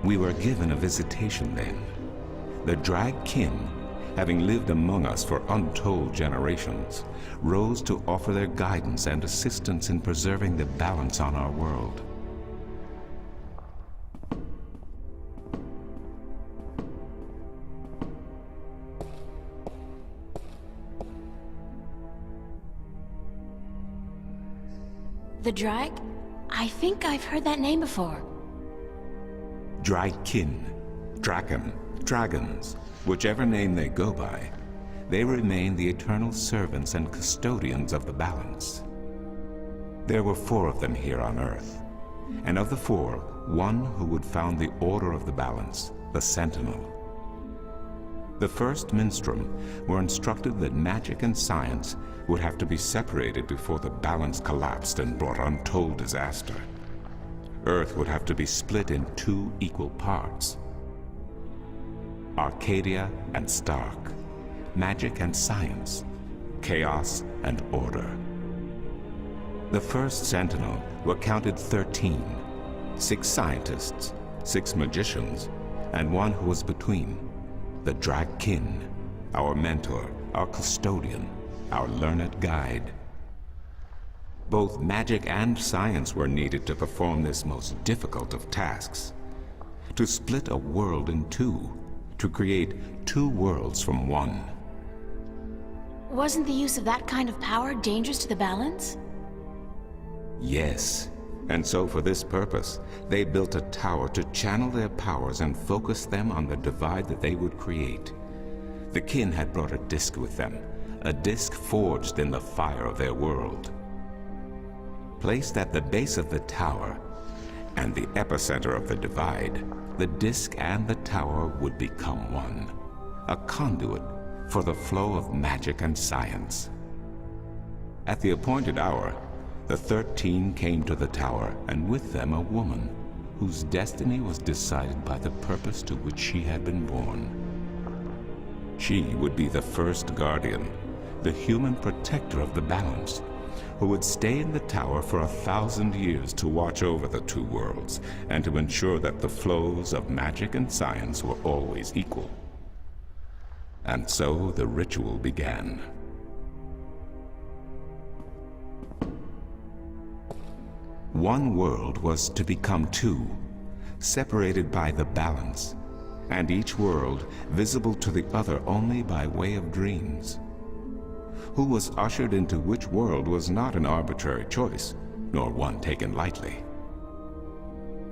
We were given a visitation then. The Drag Kin, having lived among us for untold generations, rose to offer their guidance and assistance in preserving the balance on our world. The Drag? I think I've heard that name before. Drag Kin, Draken, dragons, whichever name they go by, they remain the eternal servants and custodians of the balance. There were 4 of them here on Earth, and of the 4, one who would found the Order of the Balance, the Sentinel. The first Minstrel were instructed that magic and science would have to be separated before the balance collapsed and brought untold disaster. Earth would have to be split in 2 equal parts. Arcadia and Stark, magic and science, chaos and order. The first Sentinel were counted 13, 6 scientists, 6 magicians, and one who was between, the Drag Kin, our mentor, our custodian, our learned guide. Both magic and science were needed to perform this most difficult of tasks, to split a world in 2, to create 2 worlds from one. Wasn't the use of that kind of power dangerous to the balance? Yes, and so for this purpose, they built a tower to channel their powers and focus them on the divide that they would create. The Kin had brought a disc with them, a disc forged in the fire of their world. Placed at the base of the tower, and the epicenter of the divide, the disc and the tower would become one, a conduit for the flow of magic and science. At the appointed hour, the 13 came to the tower, and with them a woman whose destiny was decided by the purpose to which she had been born. She would be the first guardian, the human protector of the balance, who would stay in the tower for 1,000 years to watch over the two worlds and to ensure that the flows of magic and science were always equal. And so the ritual began. One world was to become two, separated by the balance, and each world visible to the other only by way of dreams. Who was ushered into which world was not an arbitrary choice, nor one taken lightly.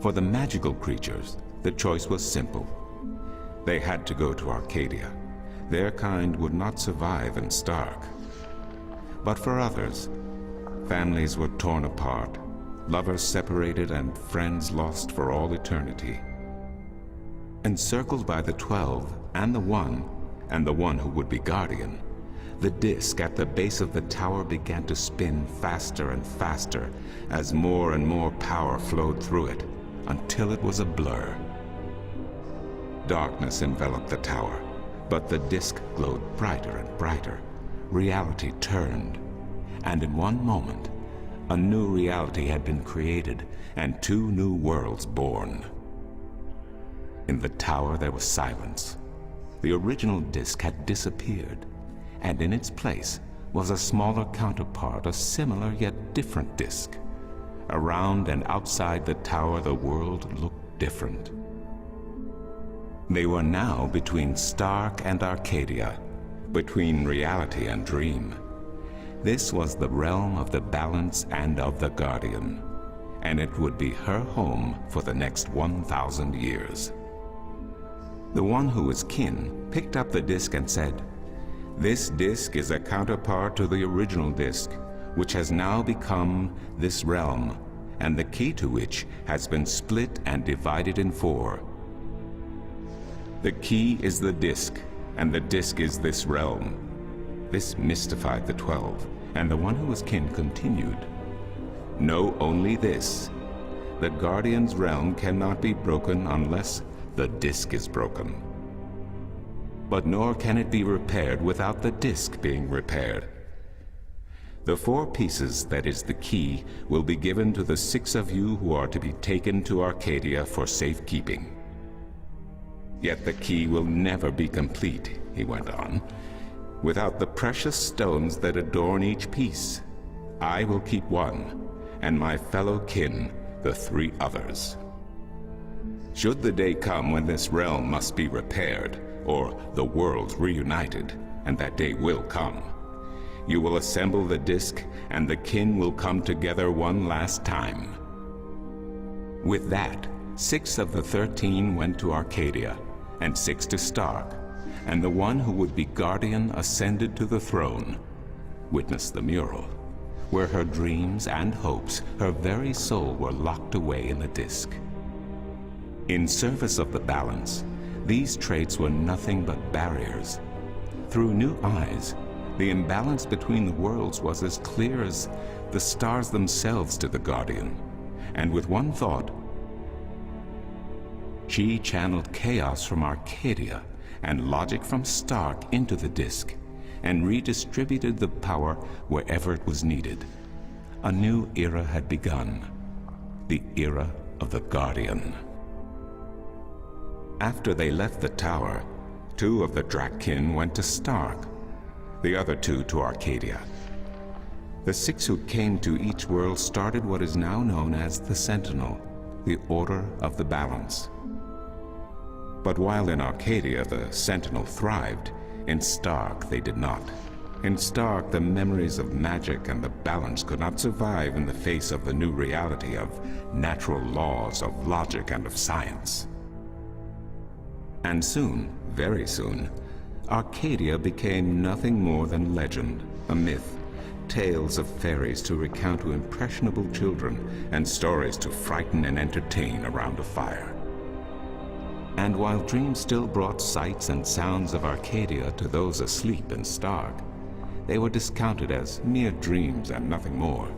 For the magical creatures, the choice was simple. They had to go to Arcadia. Their kind would not survive in Stark. But for others, families were torn apart, lovers separated, and friends lost for all eternity. Encircled by the 12 and the one who would be guardian, the disk at the base of the tower began to spin faster and faster as more and more power flowed through it, until it was a blur. Darkness enveloped the tower, but the disk glowed brighter and brighter. Reality turned, and in one moment, a new reality had been created and two new worlds born. In the tower there was silence. The original disk had disappeared, and in its place was a smaller counterpart, a similar yet different disk. Around and outside the tower, the world looked different. They were now between Stark and Arcadia, between reality and dream. This was the realm of the balance and of the guardian, and it would be her home for the next 1,000 years. The one who was kin picked up the disk and said, "This disk is a counterpart to the original disk, which has now become this realm, and the key to which has been split and divided in 4. The key is the disk, and the disk is this realm." This mystified the 12, and the one who was kin continued, "Know only this: the Guardian's realm cannot be broken unless the disk is broken. But nor can it be repaired without the disk being repaired. The 4 pieces, that is the key, will be given to the 6 of you who are to be taken to Arcadia for safekeeping. Yet the key will never be complete," he went on, "without the precious stones that adorn each piece. I will keep 1, and my fellow kin the 3 others. Should the day come when this realm must be repaired, or the worlds reunited, and that day will come, you will assemble the disk, and the kin will come together one last time." With that, 6 of the 13 went to Arcadia, and 6 to Stark, and the one who would be guardian ascended to the throne. Witness the mural, where her dreams and hopes, her very soul, were locked away in the disk. In service of the balance, these traits were nothing but barriers. Through new eyes, the imbalance between the worlds was as clear as the stars themselves to the Guardian, and with one thought, she channeled chaos from Arcadia and logic from Stark into the disk, and redistributed the power wherever it was needed. A new era had begun, the era of the Guardian. After they left the tower, 2 of the Drakkyn went to Stark, the other 2 to Arcadia. The 6 who came to each world started what is now known as the Sentinel, the Order of the Balance. But while in Arcadia the Sentinel thrived, in Stark they did not. In Stark, the memories of magic and the balance could not survive in the face of the new reality of natural laws, of logic, and of science. And soon, very soon, Arcadia became nothing more than legend, a myth, tales of fairies to recount to impressionable children, and stories to frighten and entertain around a fire. And while dreams still brought sights and sounds of Arcadia to those asleep in Stark, they were discounted as mere dreams and nothing more.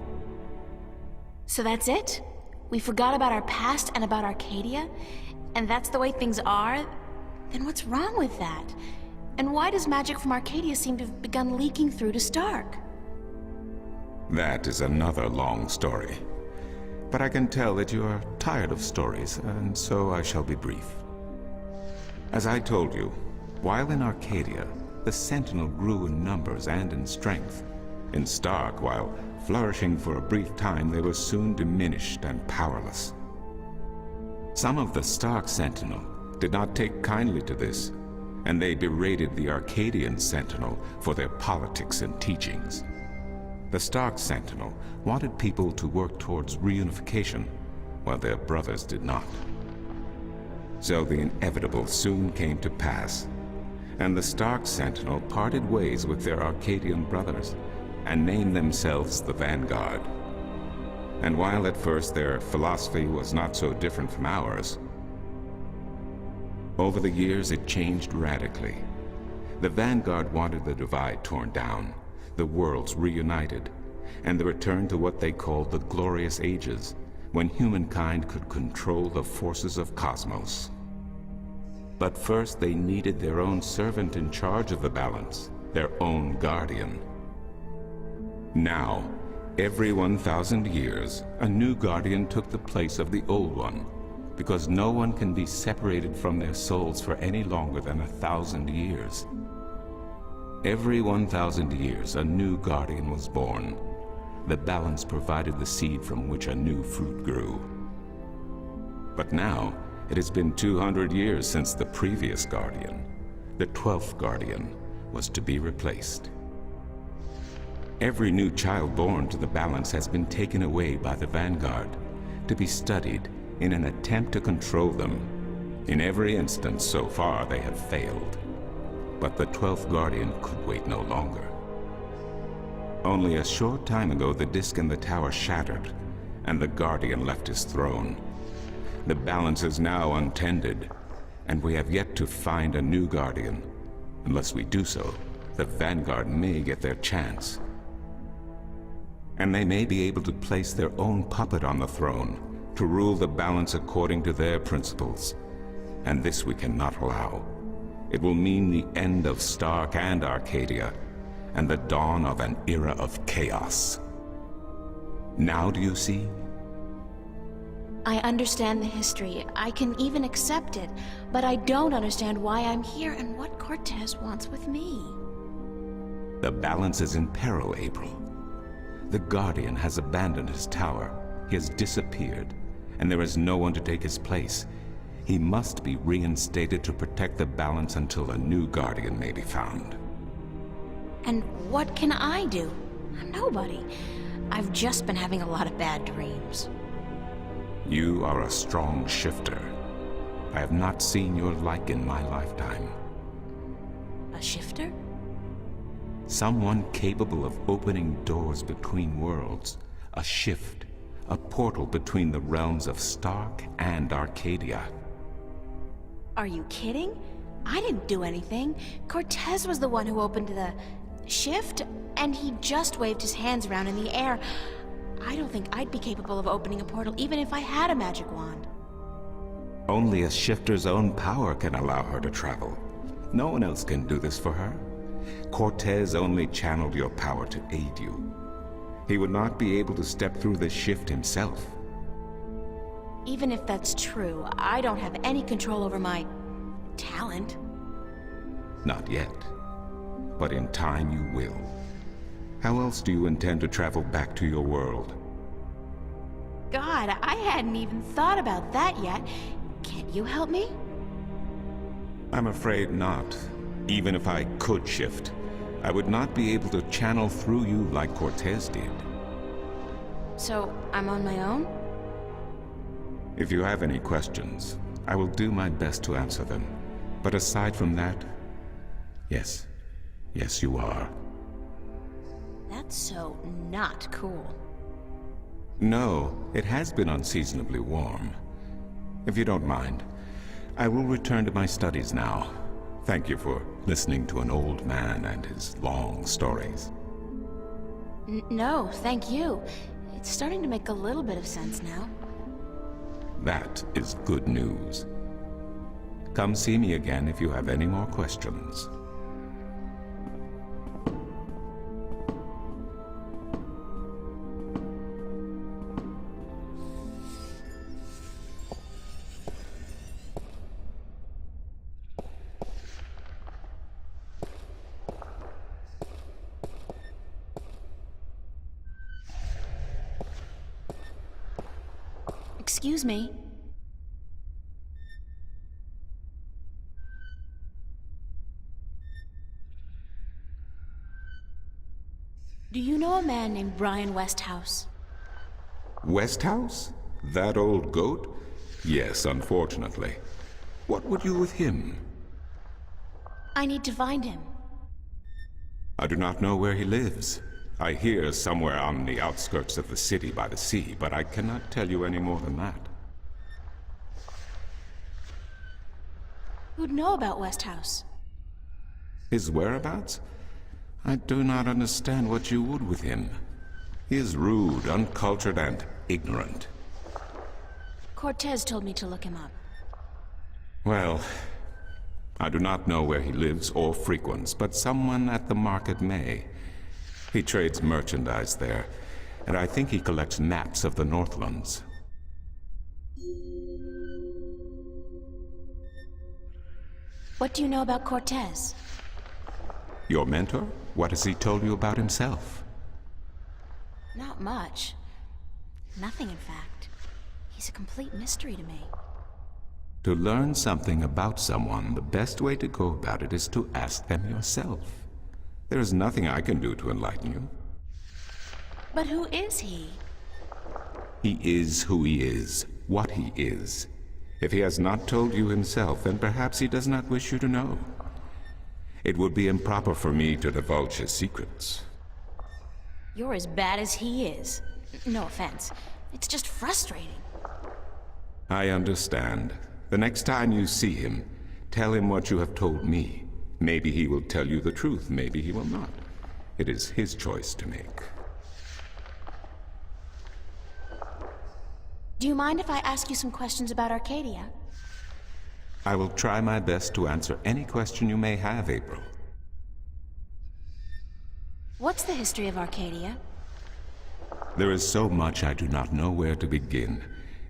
So that's it? We forgot about our past and about Arcadia? And that's the way things are? Then what's wrong with that? And why does magic from Arcadia seem to have begun leaking through to Stark? That is another long story. But I can tell that you are tired of stories, and so I shall be brief. As I told you, while in Arcadia, the Sentinel grew in numbers and in strength. In Stark, while flourishing for a brief time, they were soon diminished and powerless. Some of the Stark Sentinel did not take kindly to this, and they berated the Arcadian Sentinel for their politics and teachings. The Stark Sentinel wanted people to work towards reunification, while their brothers did not. So the inevitable soon came to pass, and the Stark Sentinel parted ways with their Arcadian brothers, and named themselves the Vanguard. And while at first their philosophy was not so different from ours, over the years it changed radically. The Vanguard wanted the divide torn down, the worlds reunited, and the return to what they called the Glorious Ages, when humankind could control the forces of cosmos. But first they needed their own servant in charge of the balance, their own guardian. Now, every 1,000 years, a new guardian took the place of the old one, because no one can be separated from their souls for any longer than 1,000 years. Every 1,000 years, a new guardian was born. The balance provided the seed from which a new fruit grew. But now, it has been 200 years since the previous guardian, the 12th guardian, was to be replaced. Every new child born to the balance has been taken away by the Vanguard, to be studied in an attempt to control them. In every instance so far they have failed. But the 12th guardian could wait no longer. Only a short time ago the disk in the tower shattered, and the guardian left his throne. The balance is now untended, and we have yet to find a new guardian. Unless we do so, the Vanguard may get their chance. And they may be able to place their own puppet on the throne, to rule the balance according to their principles. And this we cannot allow. It will mean the end of Stark and Arcadia, and the dawn of an era of chaos. Now do you see? I understand the history. I can even accept it. But I don't understand why I'm here and what Cortez wants with me. The balance is in peril, April. The Guardian has abandoned his tower. He has disappeared, and there is no one to take his place. He must be reinstated to protect the balance until a new Guardian may be found. And what can I do? I'm nobody. I've just been having a lot of bad dreams. You are a strong shifter. I have not seen your like in my lifetime. A shifter? Someone capable of opening doors between worlds. A shift. A portal between the realms of Stark and Arcadia. Are you kidding? I didn't do anything. Cortez was the one who opened the shift, and he just waved his hands around in the air. I don't think I'd be capable of opening a portal even if I had a magic wand. Only a shifter's own power can allow her to travel. No one else can do this for her. Cortez only channeled your power to aid you. He would not be able to step through the shift himself. Even if that's true, I don't have any control over my talent. Not yet. But in time you will. How else do you intend to travel back to your world? God, I hadn't even thought about that yet. Can't you help me? I'm afraid not. Even if I could shift, I would not be able to channel through you like Cortez did. So, I'm on my own? If you have any questions, I will do my best to answer them. But aside from that, yes. Yes, you are. That's so not cool. No, it has been unseasonably warm. If you don't mind, I will return to my studies now. Thank you for listening to an old man and his long stories. No, thank you. It's starting to make a little bit of sense now. That is good news. Come see me again if you have any more questions. Excuse me. Do you know a man named Brian Westhouse? Westhouse? That old goat? Yes, unfortunately. What would you with him? I need to find him. I do not know where he lives. I hear somewhere on the outskirts of the city by the sea, but I cannot tell you any more than that. Who'd know about Westhouse? His whereabouts? I do not understand what you would with him. He is rude, uncultured, and ignorant. Cortez told me to look him up. Well, I do not know where he lives or frequents, but someone at the market may. He trades merchandise there, and I think he collects maps of the Northlands. What do you know about Cortez? Your mentor? What has he told you about himself? Not much. Nothing, in fact. He's a complete mystery to me. To learn something about someone, the best way to go about it is to ask them yourself. There is nothing I can do to enlighten you. But who is he? He is who he is, what he is. If he has not told you himself, then perhaps he does not wish you to know. It would be improper for me to divulge his secrets. You're as bad as he is. No offense. It's just frustrating. I understand. The next time you see him, tell him what you have told me. Maybe he will tell you the truth, maybe he will not. It is his choice to make. Do you mind if I ask you some questions about Arcadia? I will try my best to answer any question you may have, April. What's the history of Arcadia? There is so much I do not know where to begin.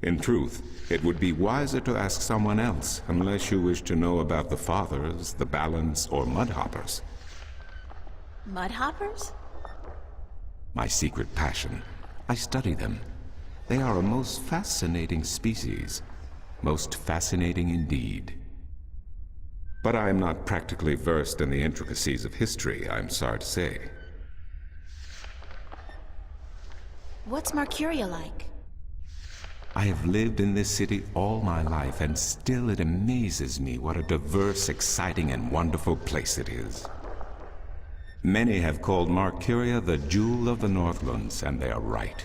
In truth, it would be wiser to ask someone else, unless you wish to know about the Fathers, the Balance, or Mudhoppers. Mudhoppers? My secret passion. I study them. They are a most fascinating species. Most fascinating indeed. But I am not practically versed in the intricacies of history, I'm sorry to say. What's Marcuria like? I have lived in this city all my life, and still it amazes me what a diverse, exciting, and wonderful place it is. Many have called Marcuria the jewel of the Northlands, and they are right.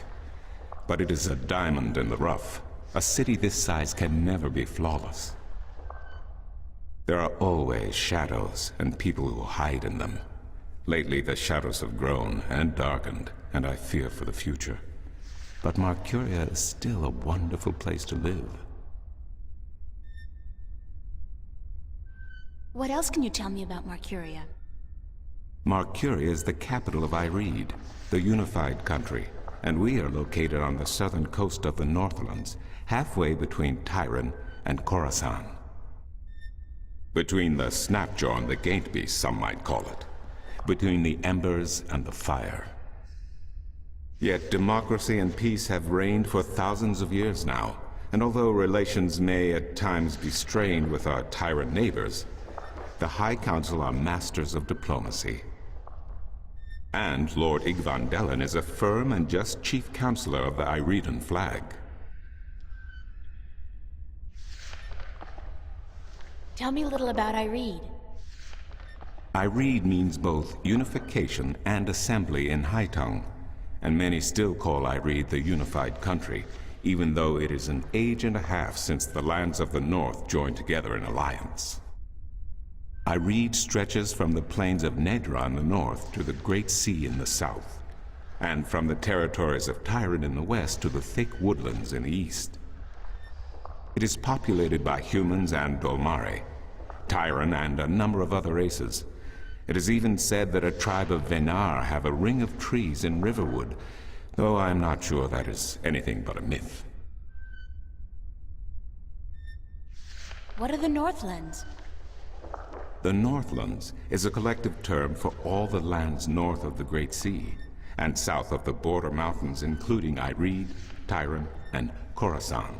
But it is a diamond in the rough. A city this size can never be flawless. There are always shadows and people who hide in them. Lately, the shadows have grown and darkened, and I fear for the future. But Marcuria is still a wonderful place to live. What else can you tell me about Marcuria? Marcuria is the capital of Ireed, the unified country, and we are located on the southern coast of the Northlands, halfway between Tyran and Khorasan. Between the Snapjaw and the Gatebeast, some might call it. Between the embers and the fire. Yet democracy and peace have reigned for thousands of years now, and although relations may at times be strained with our tyrant neighbors, the High Council are masters of diplomacy. And Lord Igvandelen is a firm and just chief counselor of the Ireedan flag. Tell me a little about Ireed. Ireed means both unification and assembly in High Tongue, and many still call Ireed the unified country, even though it is an age and a half since the lands of the north joined together in alliance. Ireed stretches from the plains of Nedra in the north to the Great Sea in the south, and from the territories of Tyrant in the west to the thick woodlands in the east. It is populated by humans and Dolmari, Tyrant and a number of other races. It is even said that a tribe of Venar have a ring of trees in Riverwood, though I'm not sure that is anything but a myth. What are the Northlands? The Northlands is a collective term for all the lands north of the Great Sea, and south of the border mountains including Ireed, Tyrant, and Khorasan.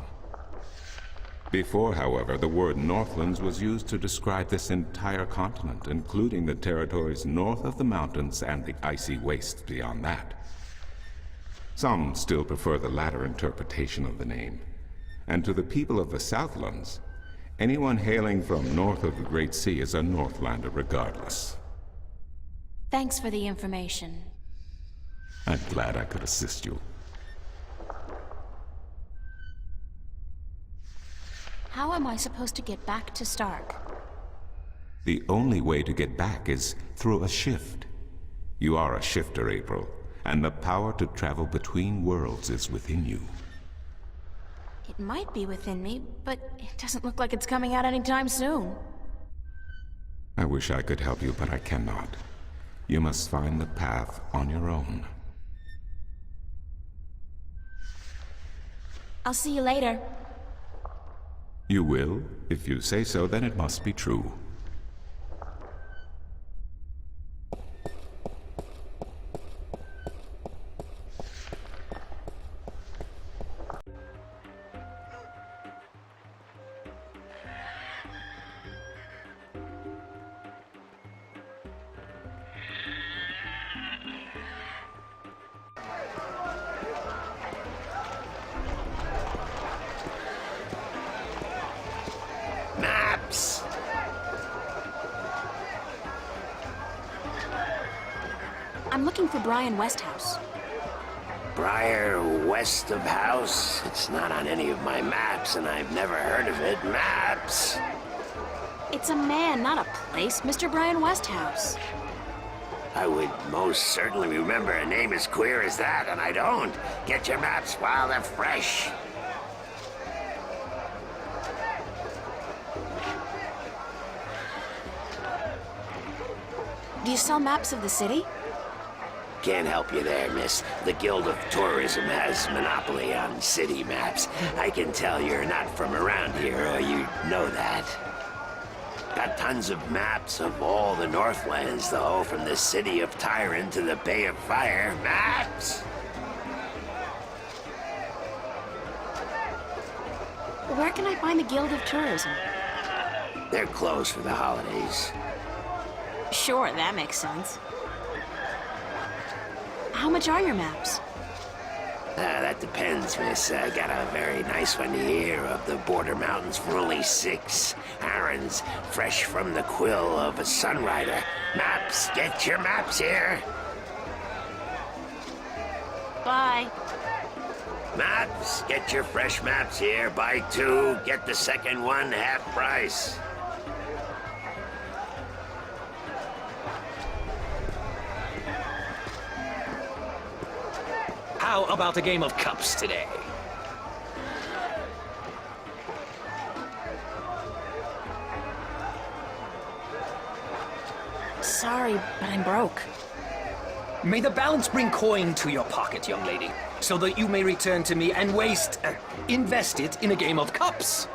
Before, however, the word Northlands was used to describe this entire continent, including the territories north of the mountains and the icy wastes beyond that. Some still prefer the latter interpretation of the name, and to the people of the Southlands, anyone hailing from north of the Great Sea is a Northlander regardless. Thanks for the information. I'm glad I could assist you. How am I supposed to get back to Stark? The only way to get back is through a shift. You are a shifter, April, and the power to travel between worlds is within you. It might be within me, but it doesn't look like it's coming out anytime soon. I wish I could help you, but I cannot. You must find the path on your own. I'll see you later. You will? If you say so, then it must be true. I'm looking for Brian Westhouse. Briar West of House? It's not on any of my maps, and I've never heard of it. Maps! It's a man, not a place. Mr. Brian Westhouse. I would most certainly remember a name as queer as that, and I don't. Get your maps while they're fresh. Do you sell maps of the city? Can't help you there, miss. The Guild of Tourism has monopoly on city maps. I can tell you're not from around here, or you'd know that. Got tons of maps of all the Northlands, though, from the city of Tyrant to the Bay of Fire. Maps! Where can I find the Guild of Tourism? They're closed for the holidays. Sure, that makes sense. How much are your maps? That depends, miss. I got a very nice one here of the border mountains for only 6. Aaron's fresh from the quill of a sunrider. Maps, get your maps here. Bye. Maps, get your fresh maps here. Buy 2, get the second one half price. How about a game of cups today? Sorry, but I'm broke. May the balance bring coin to your pocket, young lady, so that you may return to me and invest it in a game of cups.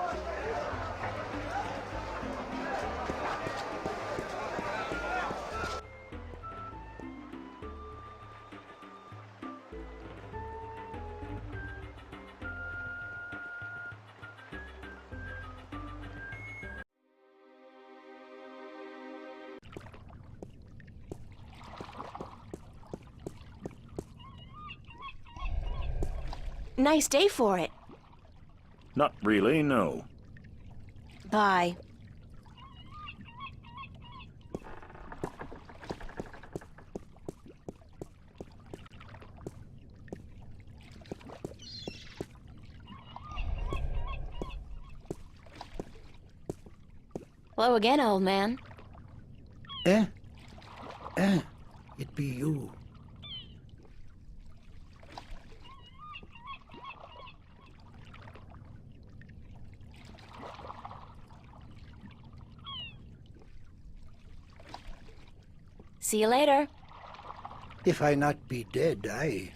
Nice day for it. Not really, no. Bye. Hello again, old man. It be you. See you later. If I not be dead, I...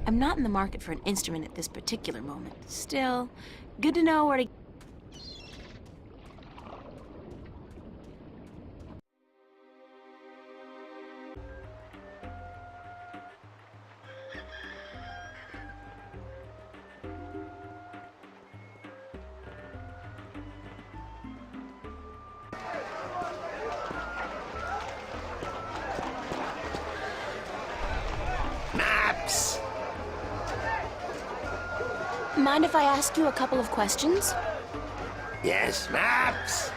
I'm not in the market for an instrument at this particular moment. Still, good to know where to... Maps! Mind if I ask you a couple of questions? Yes, maps!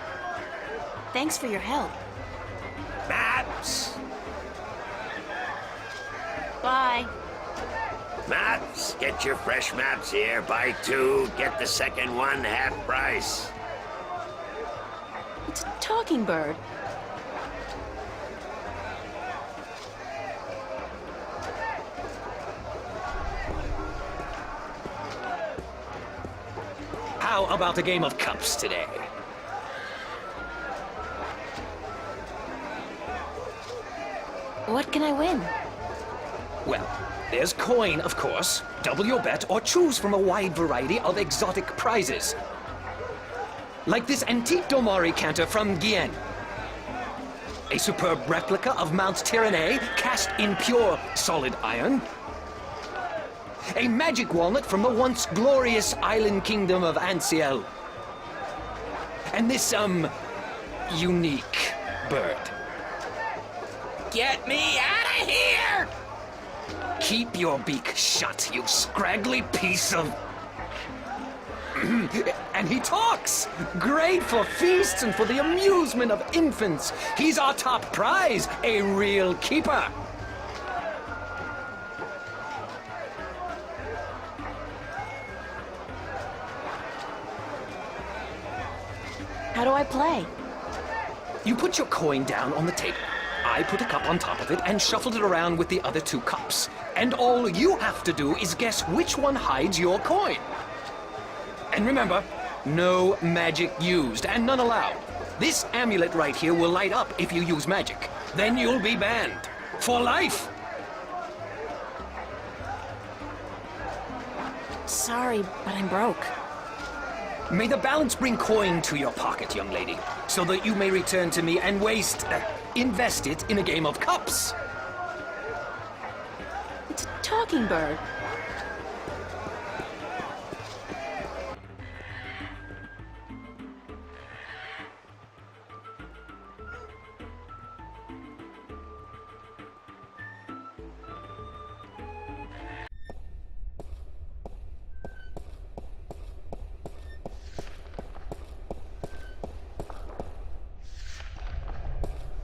Thanks for your help. Maps! Bye. Maps! Get your fresh maps here. Buy 2, get the second one half price. It's a talking bird. How about a game of cups today? What can I win? Well, there's coin, of course. Double your bet or choose from a wide variety of exotic prizes. Like this antique Domari canter from Guyenne. A superb replica of Mount Tyranny cast in pure solid iron. A magic walnut from the once glorious island kingdom of Ansiel. And this, unique bird. Get me out of here! Keep your beak shut, you scraggly piece of... And he talks! Great for feasts and for the amusement of infants. He's our top prize, a real keeper. How do I play? You put your coin down on the table. I put a cup on top of it and shuffled it around with the other 2 cups. And all you have to do is guess which one hides your coin. And remember, no magic used and none allowed. This amulet right here will light up if you use magic. Then you'll be banned. For life! Sorry, but I'm broke. May the balance bring coin to your pocket, young lady, so that you may return to me and invest it in a game of cups. It's a talking bird.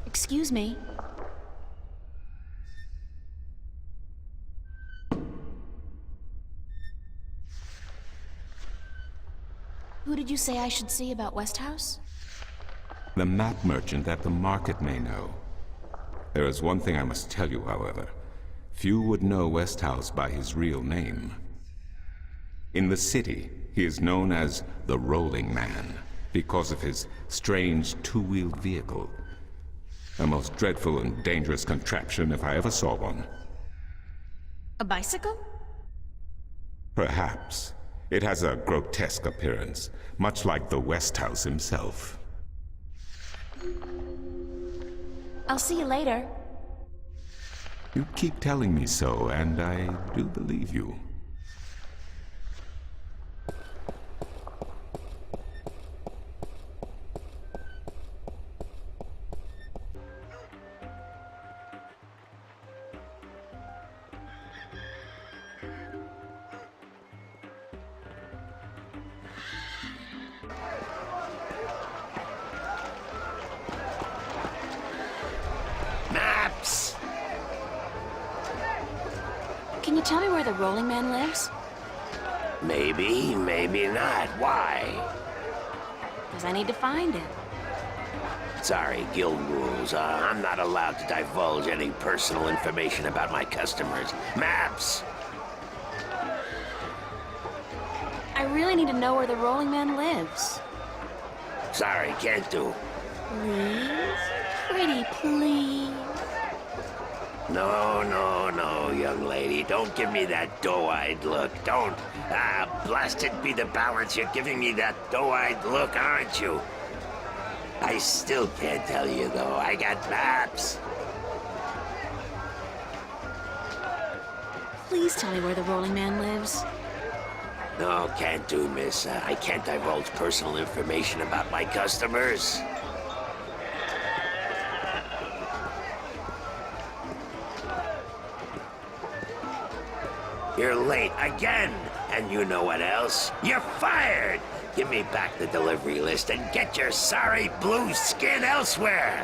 Excuse me. Who did you say I should see about Westhouse? The map merchant at the market may know. There is one thing I must tell you, however. Few would know Westhouse by his real name. In the city, he is known as the Rolling Man, because of his strange 2-wheeled vehicle. A most dreadful and dangerous contraption if I ever saw one. A bicycle? Perhaps. It has a grotesque appearance, much like the Westhouse himself. I'll see you later. You keep telling me so, and I do believe you. tell me where the Rolling Man lives? Maybe, maybe not. Why? Because I need to find him. Sorry, guild rules. I'm not allowed to divulge any personal information about my customers. Maps! I really need to know where the Rolling Man lives. Sorry, can't do. Please? Pretty please? No, no, no, young lady. Don't give me that doe-eyed look. Don't. Blasted be the balance. You're giving me that doe-eyed look, aren't you? I still can't tell you, though. I got maps. Please tell me where the Rolling Man lives. No, can't do, miss. I can't divulge personal information about my customers. You're late again. And you know what else? You're fired! Give me back the delivery list and get your sorry blue skin elsewhere!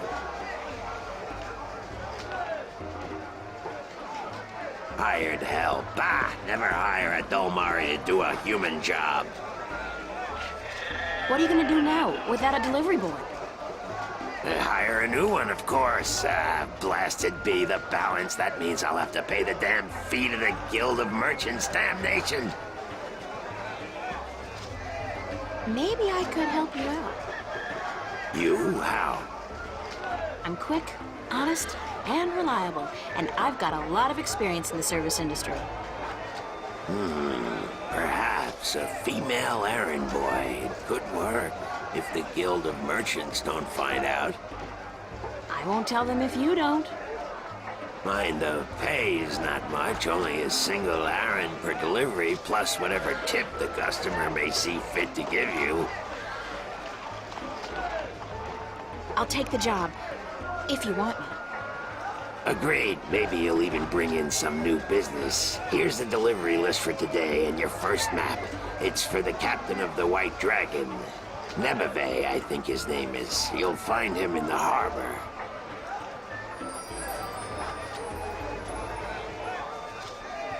Hired hell. Bah! Never hire a Dolmari to do a human job. What are you gonna do now, without a delivery boy? Hire a new one, of course. Blasted be the balance. That means I'll have to pay the damn fee to the Guild of Merchants. Damnation! Maybe I could help you out. You? How? I'm quick, honest, and reliable, and I've got a lot of experience in the service industry. Perhaps a female errand boy. It could work, if the Guild of Merchants don't find out. I won't tell them if you don't. Mind the pay is not much, only a single errand per delivery, plus whatever tip the customer may see fit to give you. I'll take the job, if you want me. Agreed. Maybe you'll even bring in some new business. Here's the delivery list for today and your first map. It's for the captain of the White Dragon. Nebeve, I think his name is. You'll find him in the harbor.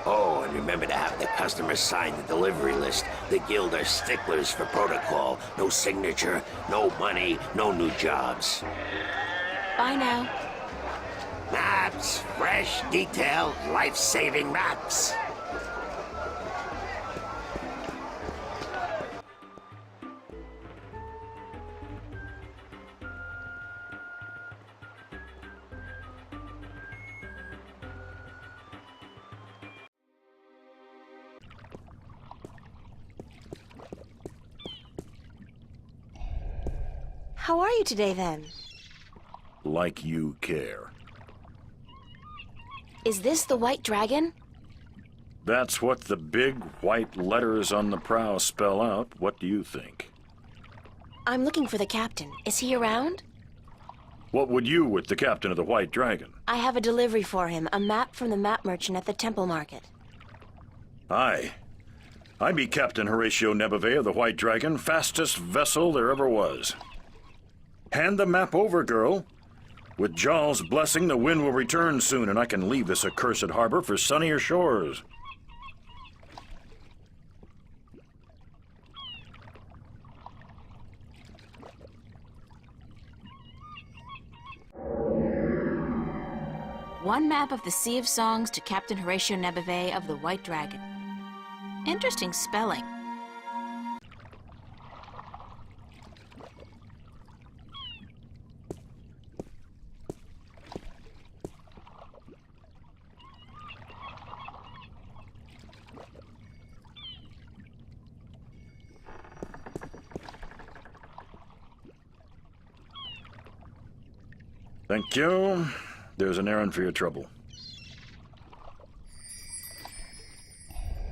Oh, and remember to have the customer sign the delivery list. The Guild are sticklers for protocol. No signature, no money, no new jobs. Bye now. Maps, fresh, detailed, life-saving maps. How are you today, then? Like you care. Is this the White Dragon? That's what the big white letters on the prow spell out. What do you think? I'm looking for the captain. Is he around? What would you with the captain of the White Dragon? I have a delivery for him, a map from the map merchant at the Temple Market. Aye. I be Captain Horatio Nebeve of the White Dragon, fastest vessel there ever was. Hand the map over, girl. With Jarl's blessing, the wind will return soon, and I can leave this accursed harbor for sunnier shores. One map of the Sea of Songs to Captain Horatio Nebeve of the White Dragon. Interesting spelling. Thank you. There's an errand for your trouble.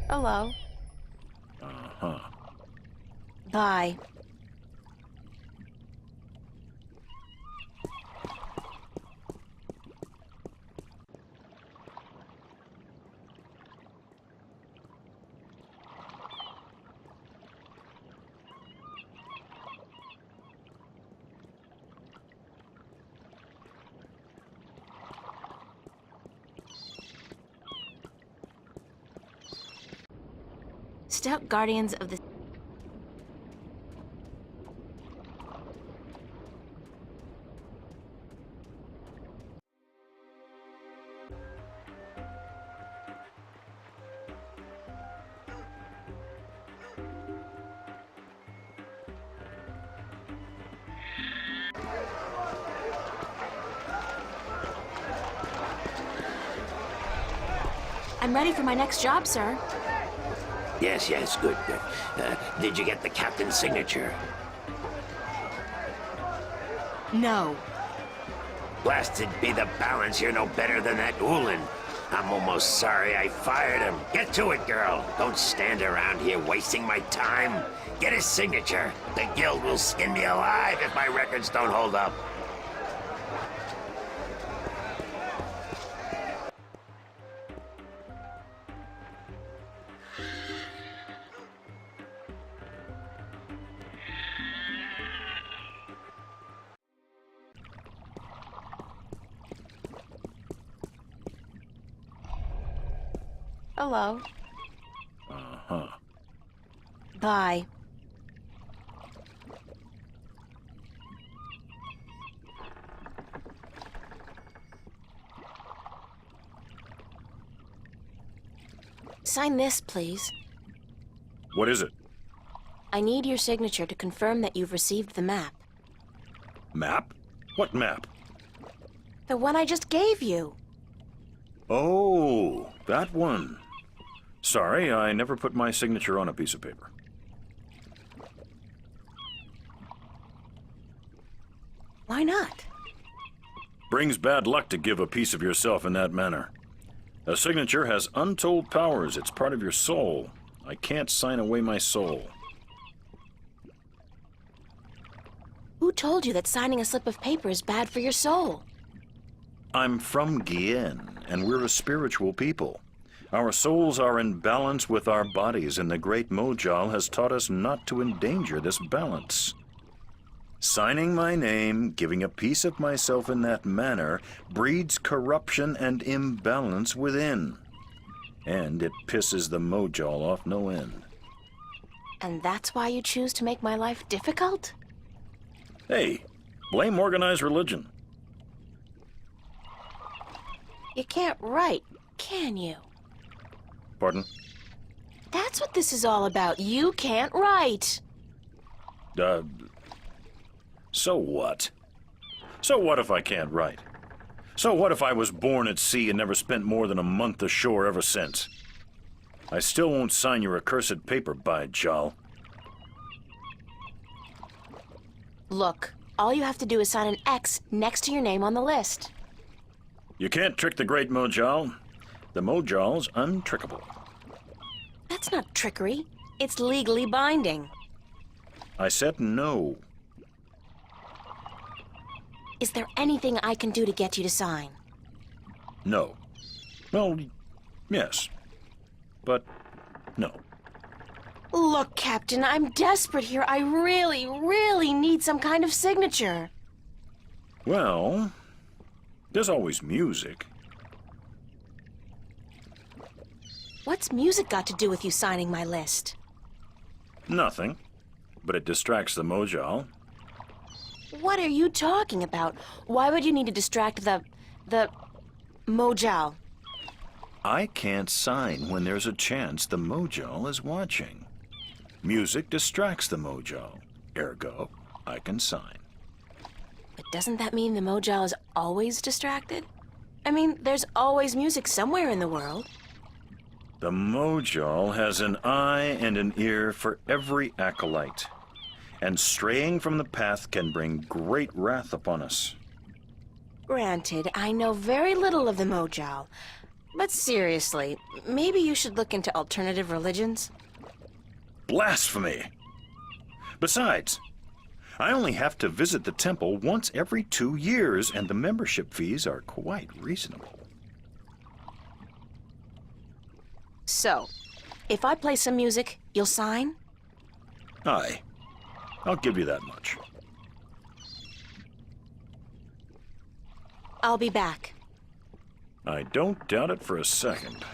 Hello. Uh-huh. Bye. stout guardians of the... I'm ready for my next job, sir. Yes, good. Did you get the captain's signature? No. Blasted be the balance, you're no better than that Ulan. I'm almost sorry I fired him. Get to it, girl. Don't stand around here wasting my time. Get his signature. The guild will skin me alive if my records don't hold up. Hello. Uh-huh. Bye. Sign this, please. What is it? I need your signature to confirm that you've received the map. Map? What map? The one I just gave you. Oh, that one. Sorry, I never put my signature on a piece of paper. Why not? Brings bad luck to give a piece of yourself in that manner. A signature has untold powers. It's part of your soul. I can't sign away my soul. Who told you that signing a slip of paper is bad for your soul? I'm from Gien, and we're a spiritual people. Our souls are in balance with our bodies, and the great Mojal has taught us not to endanger this balance. Signing my name, giving a piece of myself in that manner, breeds corruption and imbalance within. And it pisses the Mojal off no end. And that's why you choose to make my life difficult? Hey, blame organized religion. You can't write, can you? Pardon? That's what this is all about. You can't write. So what? So what if I can't write? So what if I was born at sea and never spent more than a month ashore ever since? I still won't sign your accursed paper, by Jal. Look, all you have to do is sign an X next to your name on the list. You can't trick the great Mojal. The Mojal's untrickable. That's not trickery. It's legally binding. I said no. Is there anything I can do to get you to sign? No. Well, yes. But no. Look, Captain, I'm desperate here. I really, really need some kind of signature. Well, there's always music. What's music got to do with you signing my list? Nothing. But it distracts the Mojal. What are you talking about? Why would you need to distract the Mojal? I can't sign when there's a chance the Mojal is watching. Music distracts the Mojal. Ergo, I can sign. But doesn't that mean the Mojal is always distracted? I mean, there's always music somewhere in the world. The Mojal has an eye and an ear for every acolyte, and straying from the path can bring great wrath upon us. Granted, I know very little of the Mojal, but seriously, maybe you should look into alternative religions? Blasphemy! Besides, I only have to visit the temple once every 2 years, and the membership fees are quite reasonable. So, if I play some music, you'll sign? Aye. I'll give you that much. I'll be back. I don't doubt it for a second.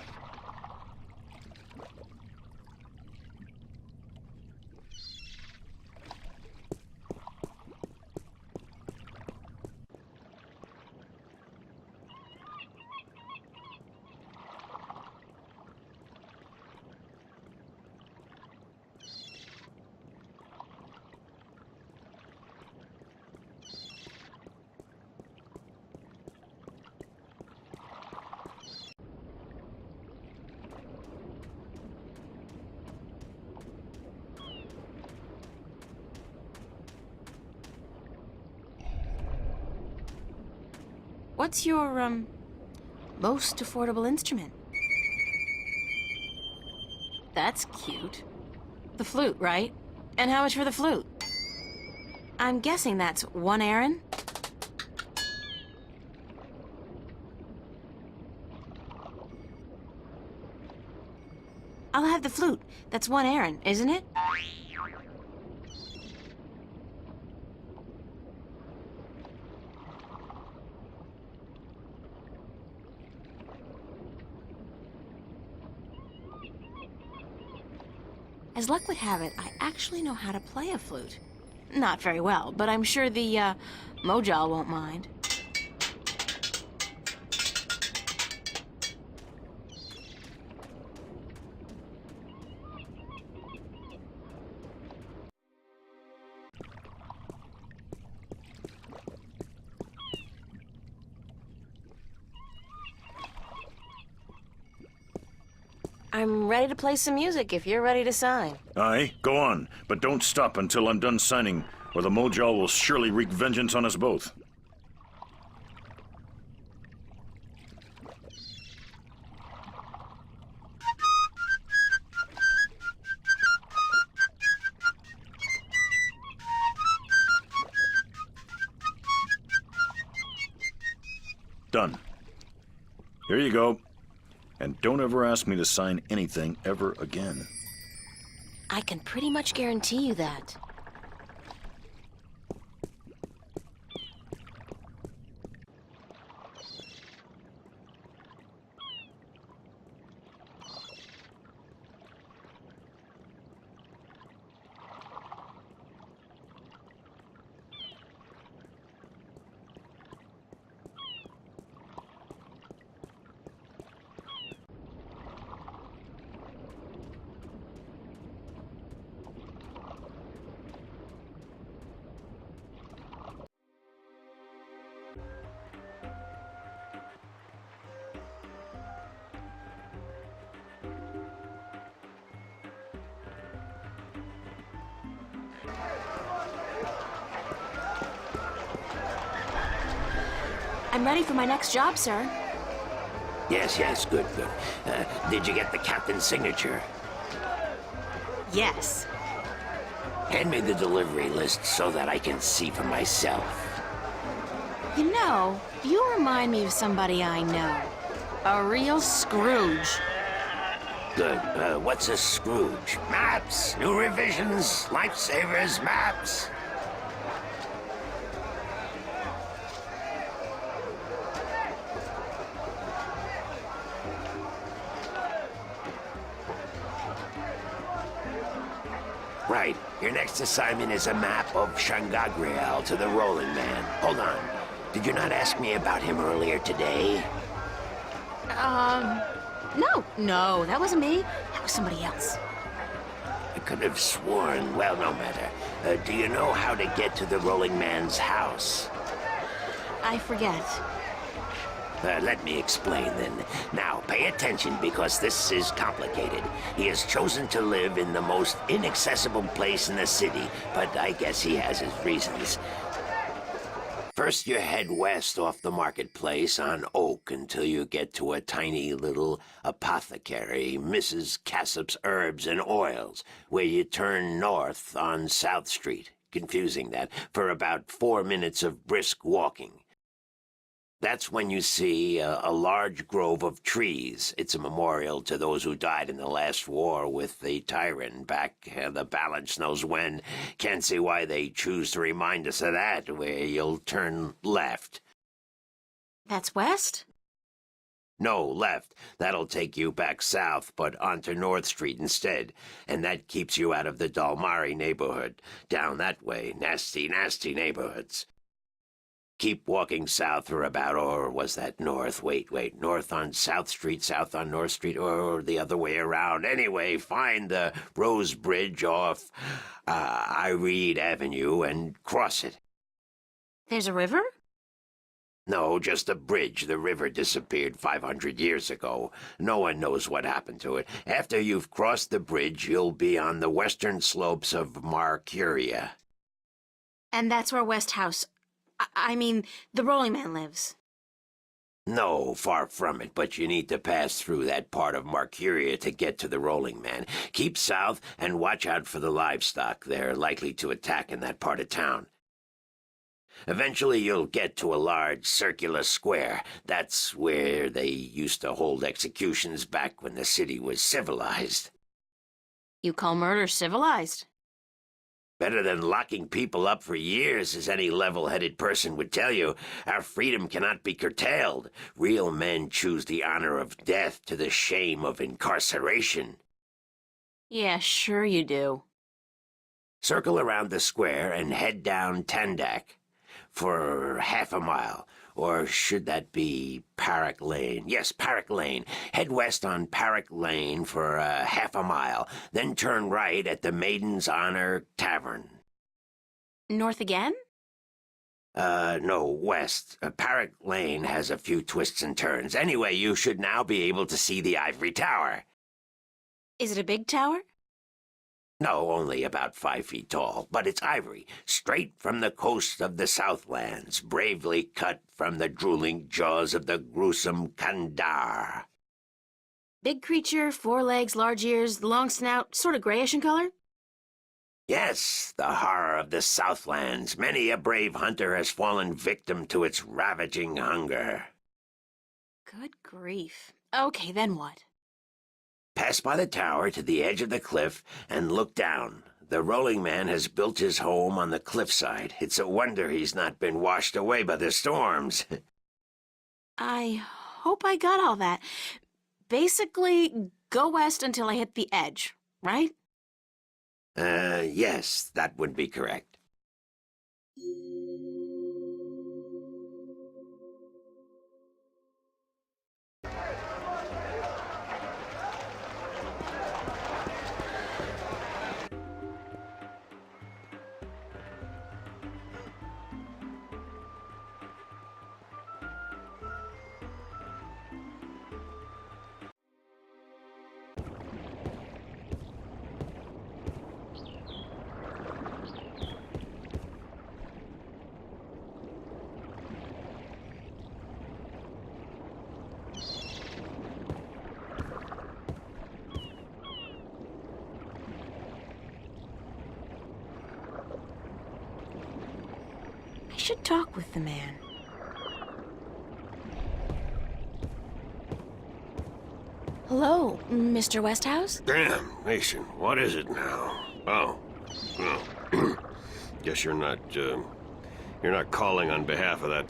What's your, most affordable instrument? That's cute. The flute, right? And how much for the flute? I'm guessing that's 1 Aaron? I'll have the flute. That's 1 Aaron, isn't it? As luck would have it, I actually know how to play a flute. Not very well, but I'm sure the, Mojal won't mind. I'm ready to play some music if you're ready to sign. Aye, go on, but don't stop until I'm done signing, or the Mojal will surely wreak vengeance on us both. Done. Here you go. And don't ever ask me to sign anything ever again. I can pretty much guarantee you that. I'm ready for my next job, sir. Yes, good. Did you get the captain's signature? Yes. Hand me the delivery list so that I can see for myself. You know, you remind me of somebody I know. A real Scrooge. Good. What's a Scrooge? Maps, new revisions, lifesavers, maps. Right. Your next assignment is a map of Shangagriel to the Rolling Man. Hold on. Did you not ask me about him earlier today? No, that wasn't me. That was somebody else. I could have sworn. Well, no matter. Do you know how to get to the Rolling Man's house? I forget. Let me explain then. Now, pay attention because this is complicated. He has chosen to live in the most inaccessible place in the city, but I guess he has his reasons. First, you head west off the marketplace on Oak until you get to a tiny little apothecary, Mrs. Cassop's Herbs and Oils, where you turn north on South Street. Confusing that, for about 4 minutes of brisk walking. That's when you see a large grove of trees. It's a memorial to those who died in the last war with the tyrant back the balance knows when. Can't see why they choose to remind us of that, where you'll turn left. That's west? No, left. That'll take you back south, but onto North Street instead. And that keeps you out of the Dalmari neighborhood. Down that way, nasty, nasty neighborhoods. Keep walking south for about, or was that north? Wait, north on South Street, south on North Street, or the other way around. Anyway, find the Rose Bridge off Iread Avenue and cross it. There's a river? No, just a bridge. The river disappeared 500 years ago. No one knows what happened to it. After you've crossed the bridge, you'll be on the western slopes of Marcuria. And that's where West House... I mean, the Rolling Man lives. No, far from it, but you need to pass through that part of Marcuria to get to the Rolling Man. Keep south and watch out for the livestock. They're likely to attack in that part of town. Eventually you'll get to a large circular square. That's where they used to hold executions back when the city was civilized. You call murder civilized? Better than locking people up for years, as any level-headed person would tell you. Our freedom cannot be curtailed. Real men choose the honor of death to the shame of incarceration. Yeah, sure you do. Circle around the square and head down Tandak for half a mile. Or should that be Parrock Lane? Yes, Parrock Lane. Head west on Parrock Lane for half a mile. Then turn right at the Maiden's Honor Tavern. North again? No, west. Parrock Lane has a few twists and turns. Anyway, you should now be able to see the Ivory Tower. Is it a big tower? No, only about 5 feet tall, but it's ivory, straight from the coast of the Southlands, bravely cut from the drooling jaws of the gruesome Kandar. Big creature, 4 legs, large ears, long snout, sort of grayish in color? Yes, the horror of the Southlands. Many a brave hunter has fallen victim to its ravaging hunger. Good grief. Okay, then what? Pass by the tower to the edge of the cliff and look down. The Rolling Man has built his home on the cliffside. It's a wonder he's not been washed away by the storms. I hope I got all that. Basically, go west until I hit the edge, right? Yes, that would be correct. I should talk with the man. Hello, Mr. Westhouse? Damn, Mason, what is it now? Oh, well, guess you're not calling on behalf of that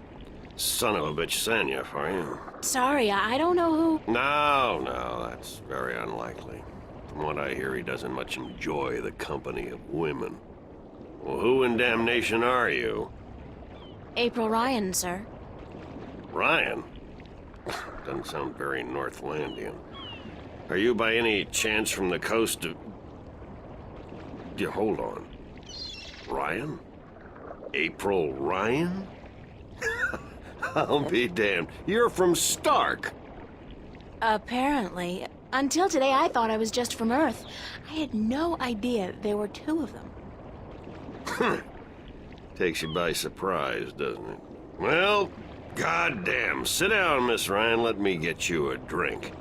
son of a bitch Sanyef, are you? Sorry, I don't know who... No, that's very unlikely. From what I hear, he doesn't much enjoy the company of women. Well, who in damnation are you? April Ryan, sir. Ryan? Doesn't sound very Northlandian. Are you by any chance from the coast of... Yeah, hold on. Ryan? April Ryan? I'll be damned. You're from Stark. Apparently. Until today, I thought I was just from Earth. I had no idea there were 2 of them. Takes you by surprise, doesn't it? Well, goddamn. Sit down, Miss Ryan. Let me get you a drink.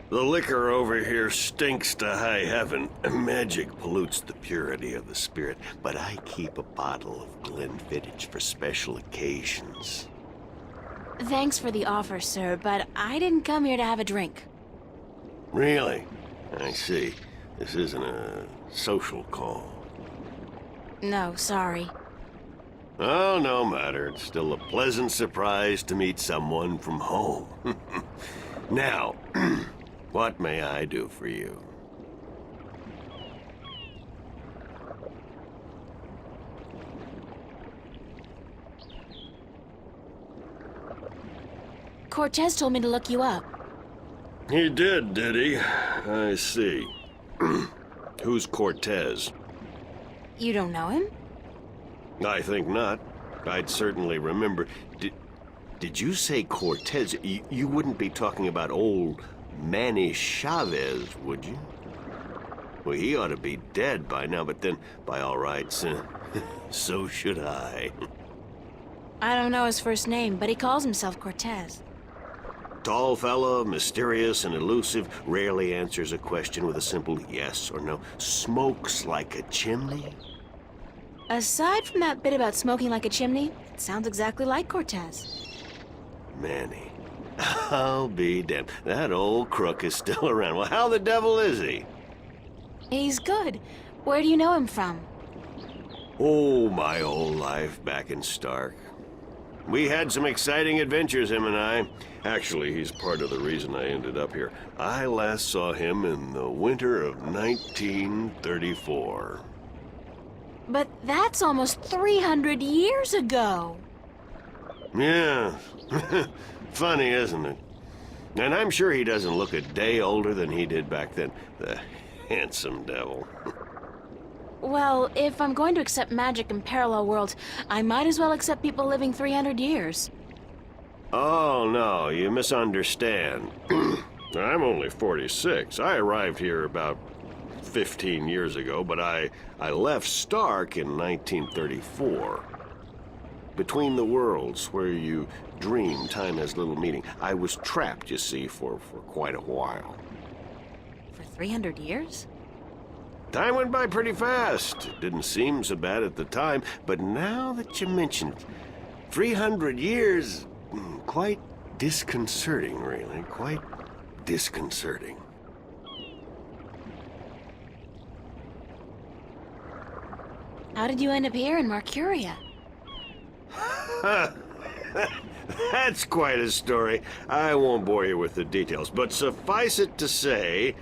The liquor over here stinks to high heaven. Magic pollutes the purity of the spirit, but I keep a bottle of Glenfiddich for special occasions. Thanks for the offer, sir, but I didn't come here to have a drink. Really? I see. This isn't a social call. No, sorry. Oh, no matter. It's still a pleasant surprise to meet someone from home. Now, what may I do for you? Cortez told me to look you up. He did he? I see. Who's Cortez? You don't know him? I think not. I'd certainly remember. Did you say Cortez? You wouldn't be talking about old Manny Chavez, would you? Well, he ought to be dead by now, but then, by all rights, so should I. I don't know his first name, but he calls himself Cortez. Tall fella, mysterious and elusive, rarely answers a question with a simple yes or no. Smokes like a chimney. Aside from that bit about smoking like a chimney, it sounds exactly like Cortez. Manny. I'll be damned. That old crook is still around. Well, how the devil is he? He's good. Where do you know him from? Oh, my whole life back in Stark. We had some exciting adventures, him and I. Actually, he's part of the reason I ended up here. I last saw him in the winter of 1934. But that's almost 300 years ago. Yeah. Funny, isn't it? And I'm sure he doesn't look a day older than he did back then. The handsome devil. Well, if I'm going to accept magic in parallel worlds, I might as well accept people living 300 years. Oh, no, you misunderstand. I'm only 46. I arrived here about 15 years ago, but I left Stark in 1934. Between the worlds, where you dream time has little meaning, I was trapped, you see, for quite a while. For 300 years? Time went by pretty fast. It didn't seem so bad at the time, but now that you mention it, 300 years, quite disconcerting, really. Quite disconcerting. How did you end up here in Marcuria? That's quite a story. I won't bore you with the details, but suffice it to say,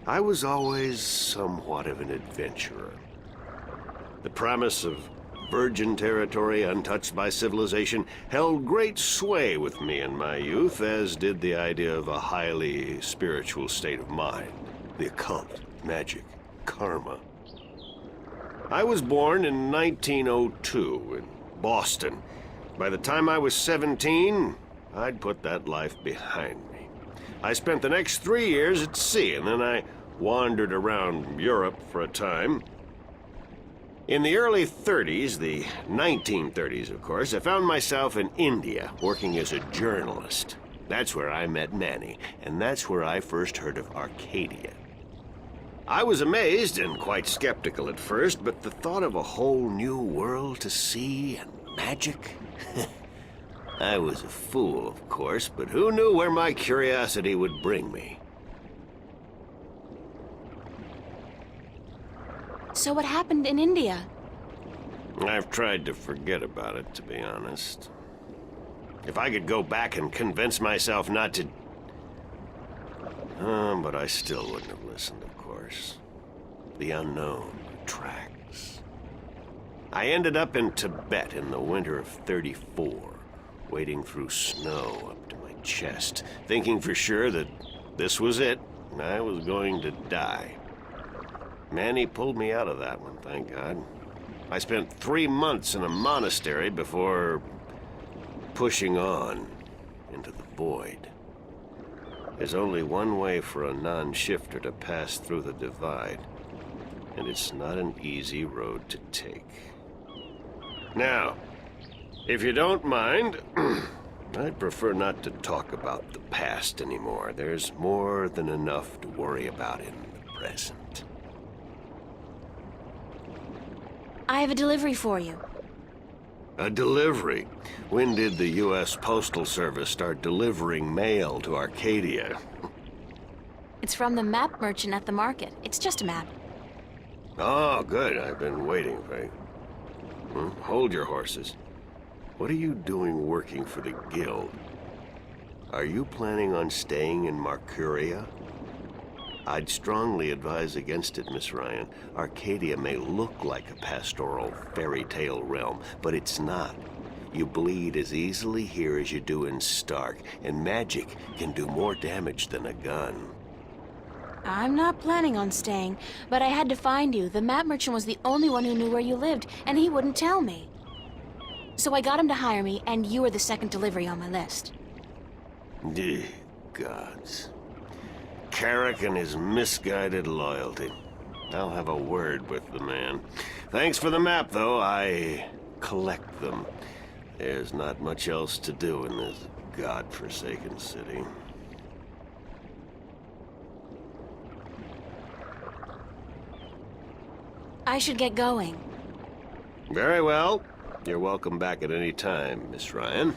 I was always somewhat of an adventurer. The promise of virgin territory untouched by civilization held great sway with me in my youth, as did the idea of a highly spiritual state of mind. The occult, magic, karma. I was born in 1902 in Boston. By the time I was 17, I'd put that life behind me. I spent the next 3 years at sea, and then I wandered around Europe for a time. In the early 30s, the 1930s, of course, I found myself in India working as a journalist. That's where I met Manny, and that's where I first heard of Arcadia. I was amazed and quite skeptical at first, but the thought of a whole new world to see and magic? I was a fool, of course, but who knew where my curiosity would bring me? So what happened in India? I've tried to forget about it, to be honest. If I could go back and convince myself not to... but I still wouldn't have listened, of course. The unknown attracts. I ended up in Tibet in the winter of 34, wading through snow up to my chest, thinking for sure that this was it, and I was going to die. Manny pulled me out of that one, thank God. I spent 3 months in a monastery before pushing on into the void. There's only one way for a non-shifter to pass through the divide, and it's not an easy road to take. Now, if you don't mind, I'd prefer not to talk about the past anymore. There's more than enough to worry about in the present. I have a delivery for you. A delivery? When did the U.S. Postal Service start delivering mail to Arcadia? It's from the map merchant at the market. It's just a map. Oh, good. I've been waiting, Faye. Hold your horses. What are you doing working for the Guild? Are you planning on staying in Marcuria? I'd strongly advise against it, Miss Ryan. Arcadia may look like a pastoral fairy tale realm, but it's not. You bleed as easily here as you do in Stark, and magic can do more damage than a gun. I'm not planning on staying, but I had to find you. The map merchant was the only one who knew where you lived, and he wouldn't tell me. So I got him to hire me, and you were the second delivery on my list. Gods. Carrick and his misguided loyalty. I'll have a word with the man. Thanks for the map, though. I collect them. There's not much else to do in this godforsaken city. I should get going. Very well. You're welcome back at any time, Miss Ryan.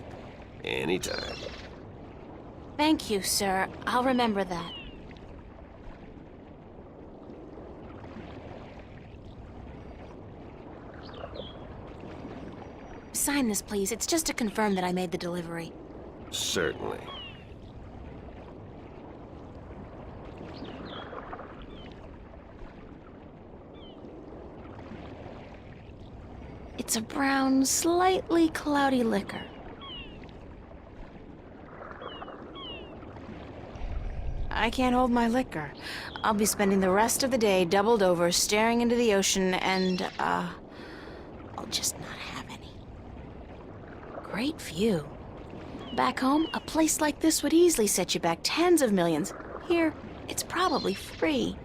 Anytime. Thank you, sir. I'll remember that. Sign this, please. It's just to confirm that I made the delivery. Certainly. It's a brown, slightly cloudy liquor. I can't hold my liquor. I'll be spending the rest of the day doubled over, staring into the ocean, and, I'll just not have any. Great view. Back home, a place like this would easily set you back tens of millions. Here, it's probably free.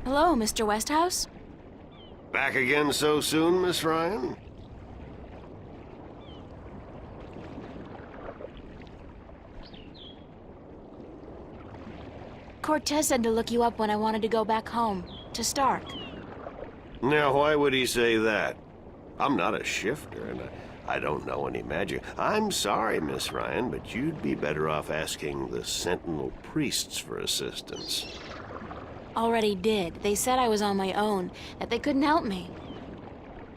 Hello, Mr. Westhouse? Back again so soon, Miss Ryan? Cortez said to look you up when I wanted to go back home, to Stark. Now, why would he say that? I'm not a shifter, and I don't know any magic. I'm sorry, Miss Ryan, but you'd be better off asking the Sentinel priests for assistance. Already did. They said I was on my own, that they couldn't help me.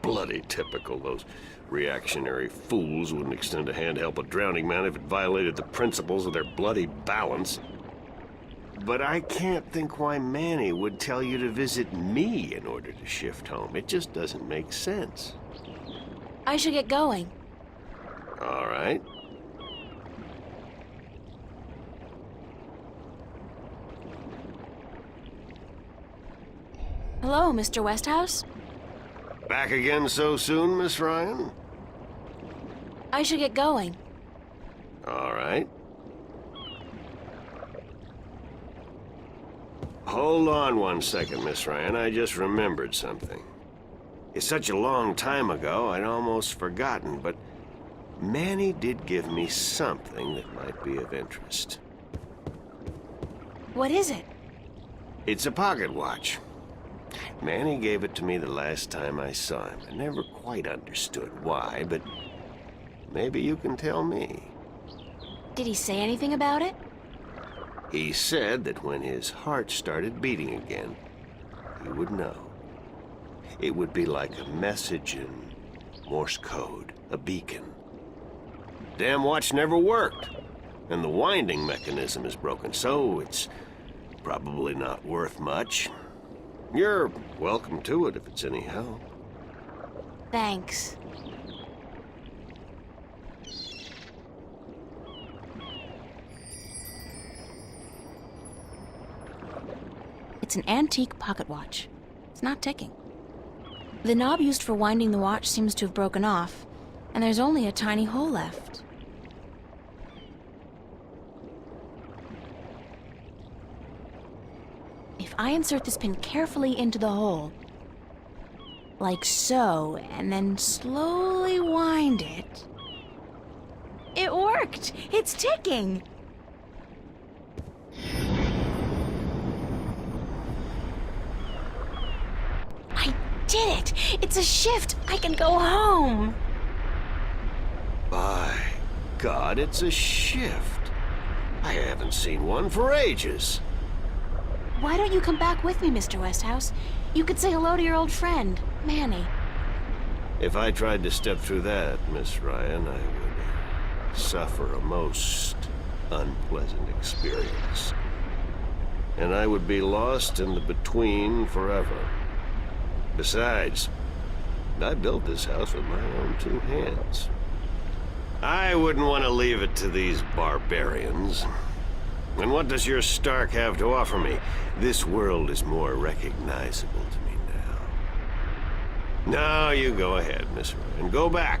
Bloody typical. Those reactionary fools wouldn't extend a hand to help a drowning man if it violated the principles of their bloody balance. But I can't think why Manny would tell you to visit me in order to shift home. It just doesn't make sense. I should get going. All right. Hello, Mr. Westhouse? Back again so soon, Miss Ryan? I should get going. All right. Hold on one second, Miss Ryan. I just remembered something. It's such a long time ago, I'd almost forgotten, but Manny did give me something that might be of interest. What is it? It's a pocket watch. Manny gave it to me the last time I saw him. I never quite understood why, but maybe you can tell me. Did he say anything about it? He said that when his heart started beating again, he would know. It would be like a message in Morse code, a beacon. Damn watch never worked, and the winding mechanism is broken, so it's probably not worth much. You're welcome to it if it's any help. Thanks. It's an antique pocket watch. It's not ticking. The knob used for winding the watch seems to have broken off, and there's only a tiny hole left. If I insert this pin carefully into the hole, like so, and then slowly wind it... It worked! It's ticking! I did it! It's a shift! I can go home! By God, it's a shift. I haven't seen one for ages. Why don't you come back with me, Mr. Westhouse? You could say hello to your old friend, Manny. If I tried to step through that, Miss Ryan, I would suffer a most unpleasant experience. And I would be lost in the between forever. Besides, I built this house with my own 2 hands. I wouldn't want to leave it to these barbarians. And what does your Stark have to offer me? This world is more recognizable to me now. Now you go ahead, Miss Ryan. Go back.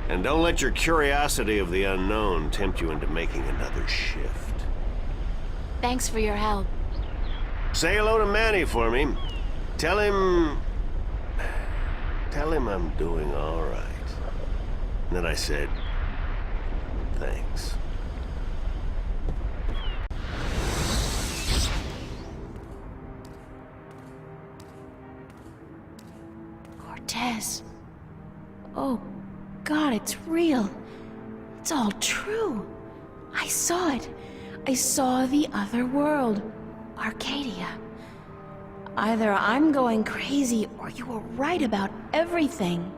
And don't let your curiosity of the unknown tempt you into making another shift. Thanks for your help. Say hello to Manny for me. Tell him I'm doing all right. And then I said, thanks. Cortez. Oh, God, it's real. It's all true. I saw it. I saw the other world. Arcadia. Either I'm going crazy, or you were right about everything.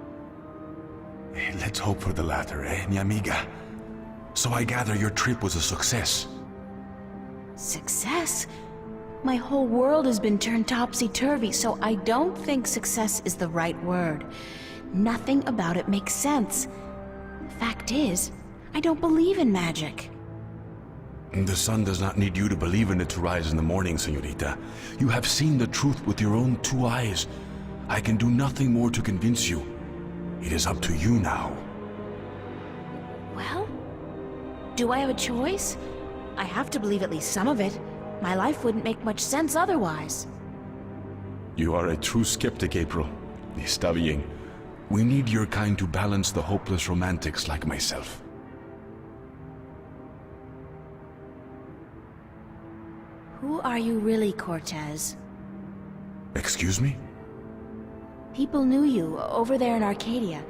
Let's hope for the latter, mi amiga? So I gather your trip was a success. Success? My whole world has been turned topsy-turvy, so I don't think success is the right word. Nothing about it makes sense. Fact is, I don't believe in magic. The sun does not need you to believe in it to rise in the morning, señorita. You have seen the truth with your own 2 eyes. I can do nothing more to convince you. It is up to you now. Well, do I have a choice? I have to believe at least some of it. My life wouldn't make much sense otherwise. You are a true skeptic, April. Está bien. We need your kind to balance the hopeless romantics like myself. Who are you really, Cortez? Excuse me? People knew you over there in Arcadia.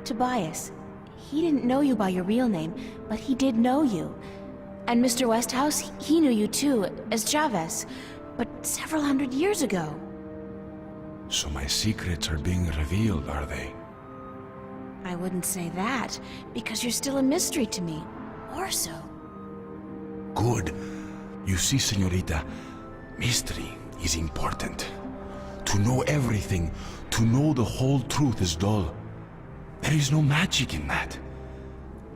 Tobias. He didn't know you by your real name, but he did know you. And Mr. Westhouse, he knew you too, as Chavez, but several hundred years ago. So my secrets are being revealed, are they? I wouldn't say that, because you're still a mystery to me. Or so. Good. You see, señorita, mystery is important. To know everything, to know the whole truth is dull. There is no magic in that.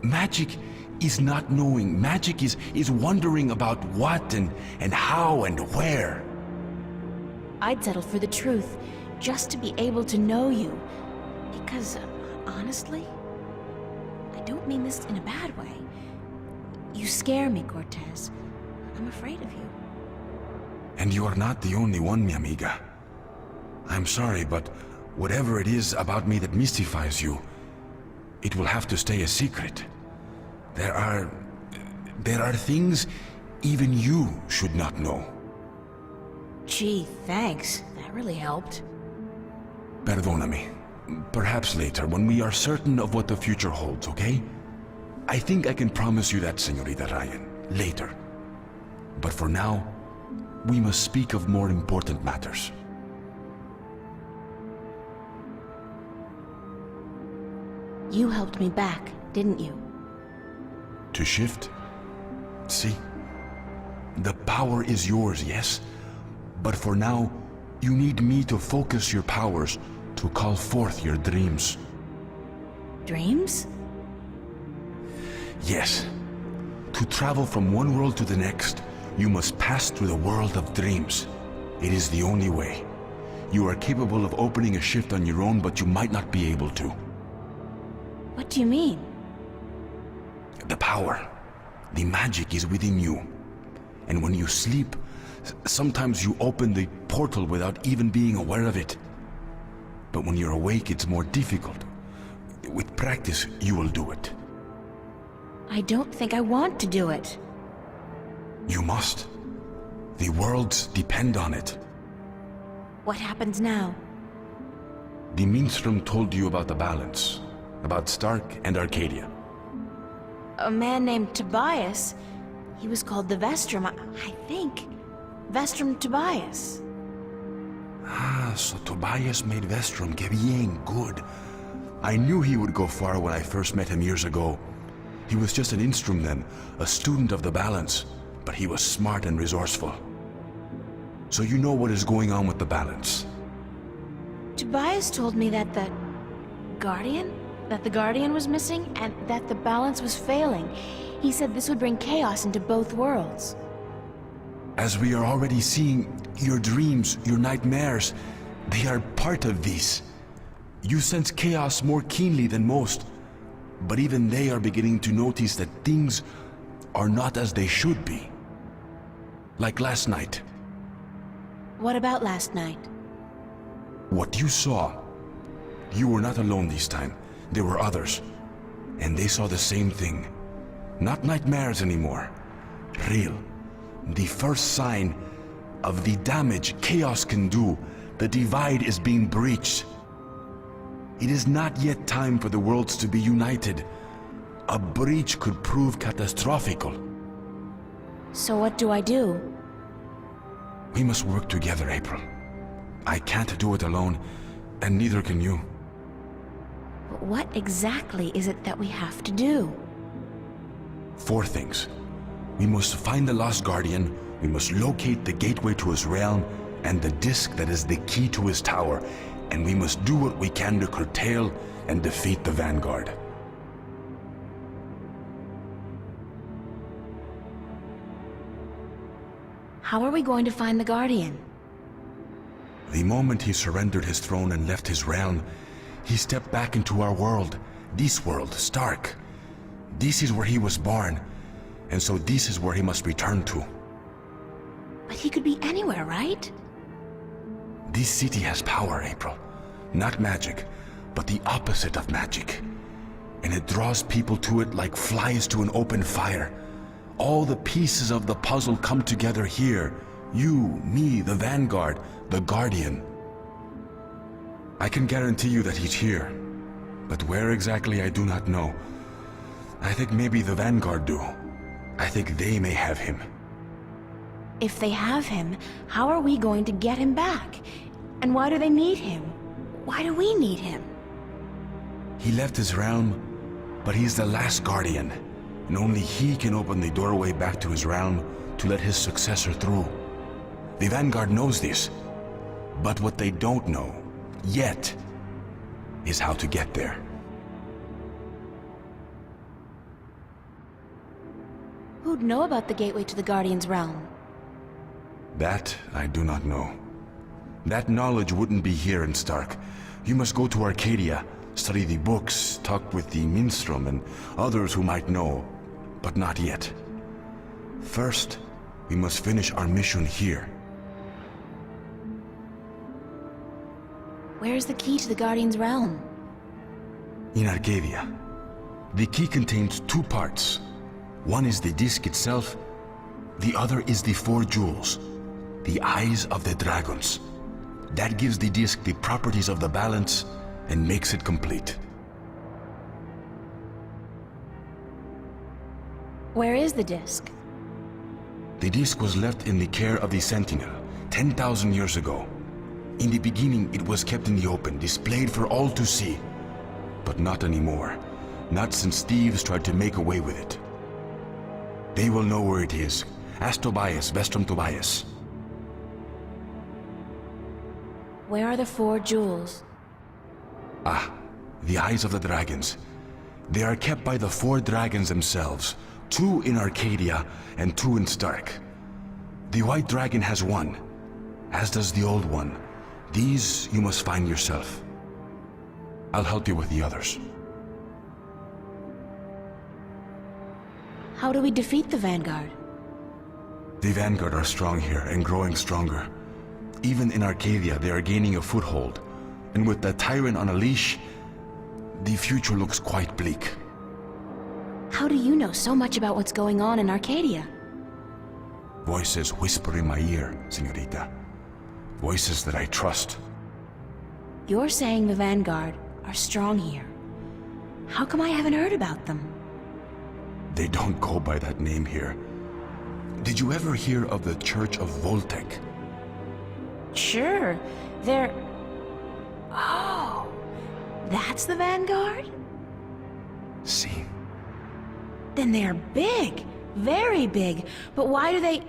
Magic is not knowing. Magic is wondering about what and how and where. I'd settle for the truth, just to be able to know you. Because, honestly, I don't mean this in a bad way. You scare me, Cortez. I'm afraid of you. And you are not the only one, mi amiga. I'm sorry, but whatever it is about me that mystifies you, it will have to stay a secret. There are things even you should not know. Gee, thanks. That really helped. Perdóname. Perhaps later, when we are certain of what the future holds, okay? I think I can promise you that, Señorita Ryan. Later. But for now, we must speak of more important matters. You helped me back, didn't you? To shift? See? The power is yours, yes? But for now, you need me to focus your powers to call forth your dreams. Dreams? Yes. To travel from one world to the next, you must pass through the world of dreams. It is the only way. You are capable of opening a shift on your own, but you might not be able to. What do you mean? The power, the magic is within you. And when you sleep, sometimes you open the portal without even being aware of it. But when you're awake, it's more difficult. With practice, you will do it. I don't think I want to do it. You must. The worlds depend on it. What happens now? The minstrel told you about the balance, about Stark and Arcadia. A man named Tobias. He was called the Vestrum, I think. Vestrum Tobias. Ah, so Tobias made Vestrum que bien good. I knew he would go far when I first met him years ago. He was just an instrument then, a student of the balance, but he was smart and resourceful. So you know what is going on with the balance? Tobias told me that the Guardian was missing and that the balance was failing. He said this would bring chaos into both worlds. As we are already seeing, your dreams, your nightmares, they are part of these. You sense chaos more keenly than most, but even they are beginning to notice that things are not as they should be. Like last night. What about last night? What you saw, you were not alone this time. There were others, and they saw the same thing. Not nightmares anymore. Real. The first sign of the damage chaos can do. The divide is being breached. It is not yet time for the worlds to be united. A breach could prove catastrophical. So what do I do? We must work together, April. I can't do it alone, and neither can you. But what exactly is it that we have to do? 4 things. We must find the lost guardian, we must locate the gateway to his realm, and the disc that is the key to his tower, and we must do what we can to curtail and defeat the Vanguard. How are we going to find the Guardian? The moment he surrendered his throne and left his realm, he stepped back into our world, this world, Stark. This is where he was born, and so this is where he must return to. But he could be anywhere, right? This city has power, April. Not magic, but the opposite of magic. And it draws people to it like flies to an open fire. All the pieces of the puzzle come together here. You, me, the Vanguard, the Guardian. I can guarantee you that he's here. But where exactly I do not know. I think maybe the Vanguard do. I think they may have him. If they have him, how are we going to get him back? And why do they need him? Why do we need him? He left his realm, but he's the last Guardian, and only he can open the doorway back to his realm to let his successor through. The Vanguard knows this, but what they don't know, yet, is how to get there. Who'd know about the gateway to the Guardian's realm? That I do not know. That knowledge wouldn't be here in Stark. You must go to Arcadia, study the books, talk with the minstrel and others who might know, but not yet. First, we must finish our mission here. Where's the key to the Guardian's realm? In Arcadia. The key contains 2 parts. One is the disc itself, the other is the 4 jewels, the eyes of the dragons. That gives the disc the properties of the balance and makes it complete. Where is the disc? The disc was left in the care of the Sentinel 10,000 years ago. In the beginning, it was kept in the open, displayed for all to see. But not anymore. Not since thieves tried to make away with it. They will know where it is. Ask Tobias, Vestrum Tobias. Where are the 4 jewels? Ah, the eyes of the dragons. They are kept by the 4 dragons themselves. 2 in Arcadia and 2 in Stark. The white dragon has 1, as does the old one. These you must find yourself. I'll help you with the others. How do we defeat the Vanguard? The Vanguard are strong here and growing stronger. Even in Arcadia, they are gaining a foothold. And with the Tyrant on a leash, the future looks quite bleak. How do you know so much about what's going on in Arcadia? Voices whisper in my ear, señorita. Voices that I trust. You're saying the Vanguard are strong here. How come I haven't heard about them? They don't go by that name here. Did you ever hear of the Church of Voltec? Sure, they're... Oh, that's the Vanguard? See. Then they're big, very big. But why do they...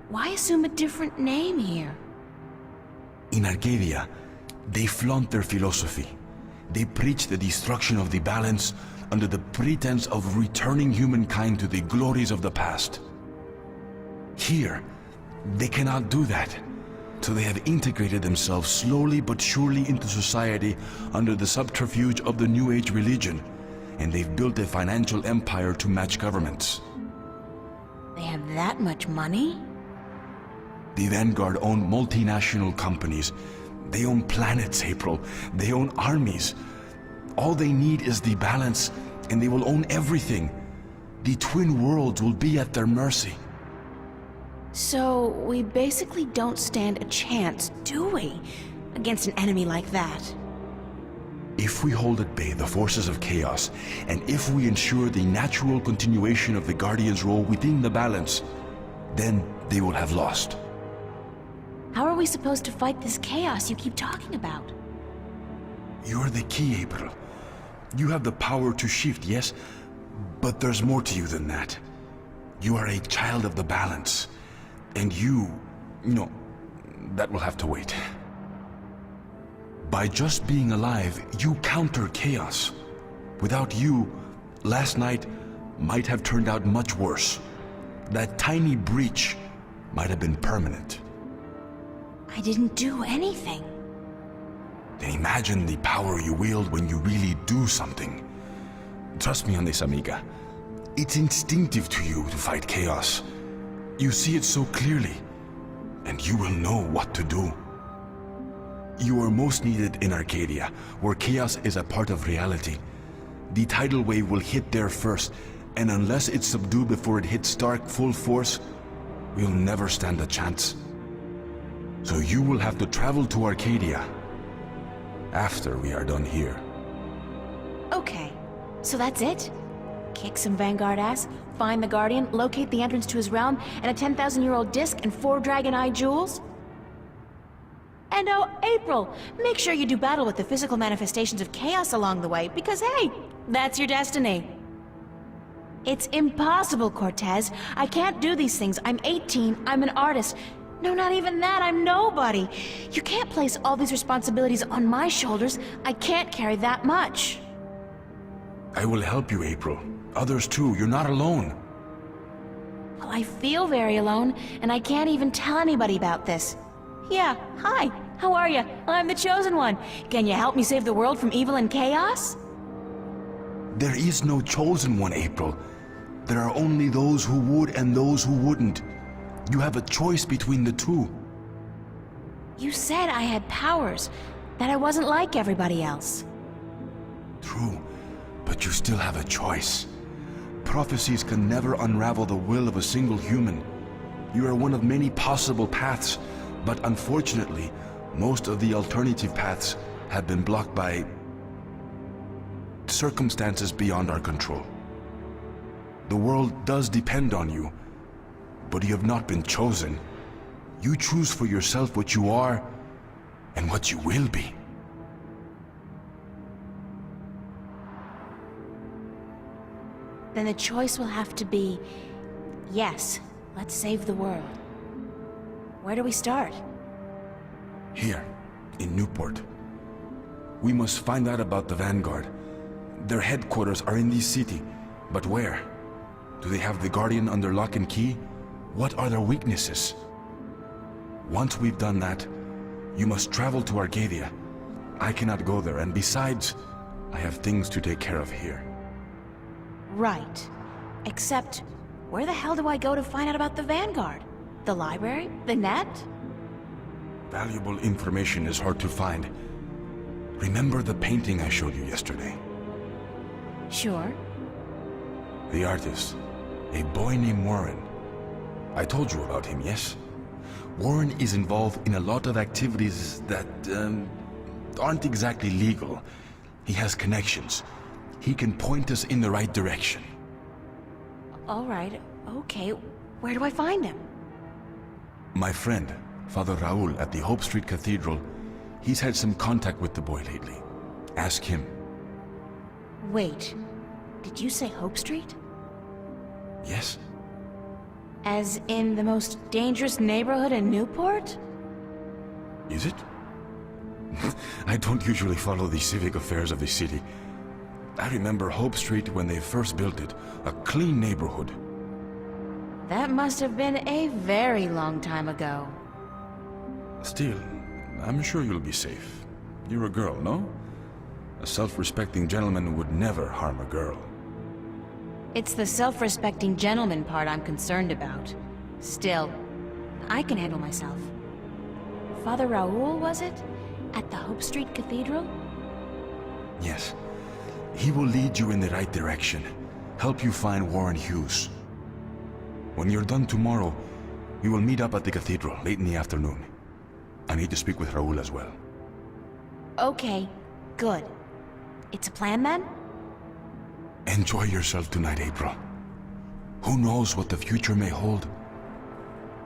Why assume a different name here? In Arcadia, they flaunt their philosophy. They preach the destruction of the balance under the pretense of returning humankind to the glories of the past. Here, they cannot do that. So they have integrated themselves slowly but surely into society under the subterfuge of the New Age religion, and they've built a financial empire to match governments. They have that much money? The Vanguard own multinational companies. They own planets, April. They own armies. All they need is the balance, and they will own everything. The twin worlds will be at their mercy. So, we basically don't stand a chance, do we? Against an enemy like that. If we hold at bay the forces of chaos, and if we ensure the natural continuation of the Guardian's role within the balance, then they will have lost. How are we supposed to fight this chaos you keep talking about? You're the key, April. You have the power to shift, yes? But there's more to you than that. You are a child of the balance. And no, that will have to wait. By just being alive, you counter chaos. Without you, last night might have turned out much worse. That tiny breach might have been permanent. I didn't do anything. Then imagine the power you wield when you really do something. Trust me on this, amiga. It's instinctive to you to fight chaos. You see it so clearly, and you will know what to do. You are most needed in Arcadia, where chaos is a part of reality. The tidal wave will hit there first, and unless it's subdued before it hits Stark full force, we'll never stand a chance. So you will have to travel to Arcadia after we are done here. Okay, so that's it? Kick some Vanguard ass, find the Guardian, locate the entrance to his realm, and a 10,000-year-old disc and 4 Dragon Eye jewels? And oh, April, make sure you do battle with the physical manifestations of chaos along the way, because hey, that's your destiny. It's impossible, Cortez. I can't do these things. I'm 18, I'm an artist. No, not even that, I'm nobody. You can't place all these responsibilities on my shoulders. I can't carry that much. I will help you, April. Others too, you're not alone. Well, I feel very alone, and I can't even tell anybody about this. Yeah, hi, how are you? I'm the Chosen One. Can you help me save the world from evil and chaos? There is no Chosen One, April. There are only those who would and those who wouldn't. You have a choice between the two. You said I had powers, that I wasn't like everybody else. True, but you still have a choice. Prophecies can never unravel the will of a single human. You are one of many possible paths, but unfortunately, most of the alternative paths have been blocked by circumstances beyond our control. The world does depend on you, but you have not been chosen. You choose for yourself what you are and what you will be. Then the choice will have to be, yes, let's save the world. Where do we start? Here, in Newport. We must find out about the Vanguard. Their headquarters are in this city, but where? Do they have the Guardian under lock and key? What are their weaknesses? Once we've done that, you must travel to Arcadia. I cannot go there, and besides, I have things to take care of here. Right. Except, where the hell do I go to find out about the Vanguard? The library? The net? Valuable information is hard to find. Remember the painting I showed you yesterday? Sure. The artist, a boy named Warren. I told you about him, yes? Warren is involved in a lot of activities that aren't exactly legal. He has connections. He can point us in the right direction. All right, okay. Where do I find him? My friend, Father Raul at the Hope Street Cathedral, he's had some contact with the boy lately. Ask him. Wait, did you say Hope Street? Yes? As in the most dangerous neighborhood in Newport? Is it? I don't usually follow the civic affairs of the city. I remember Hope Street when they first built it, a clean neighborhood. That must have been a very long time ago. Still, I'm sure you'll be safe. You're a girl, no? A self-respecting gentleman would never harm a girl. It's the self-respecting gentleman part I'm concerned about. Still, I can handle myself. Father Raul, was it? At the Hope Street Cathedral? Yes. He will lead you in the right direction, help you find Warren Hughes. When you're done tomorrow, we will meet up at the cathedral late in the afternoon. I need to speak with Raul as well. Okay, good. It's a plan then? Enjoy yourself tonight, April. Who knows what the future may hold?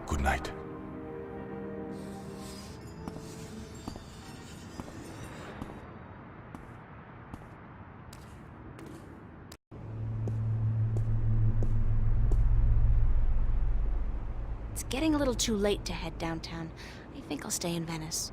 Good night. It's getting a little too late to head downtown. I think I'll stay in Venice.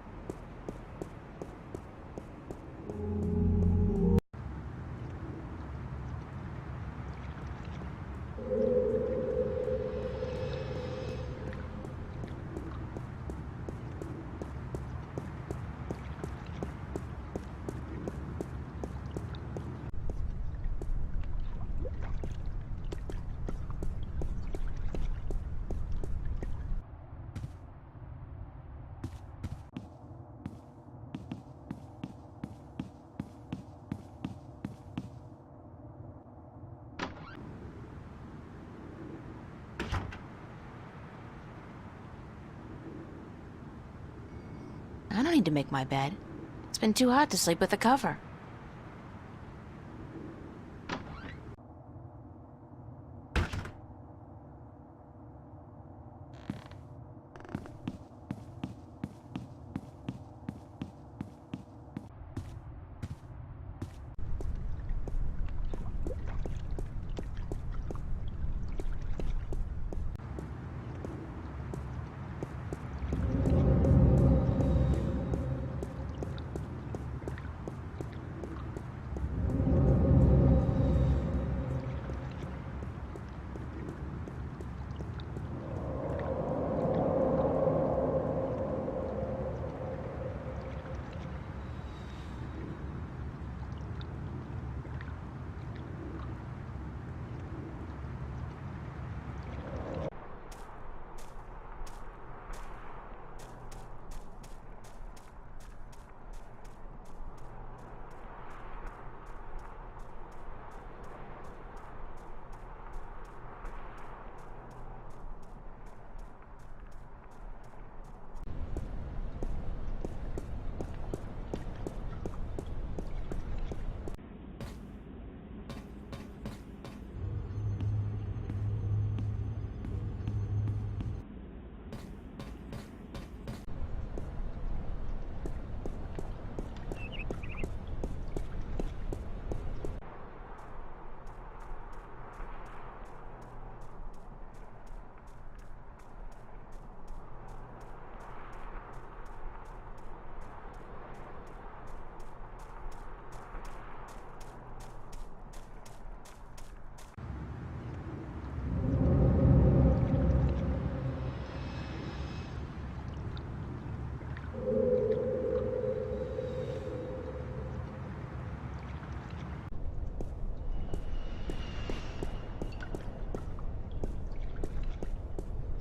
I don't need to make my bed. It's been too hot to sleep with a cover.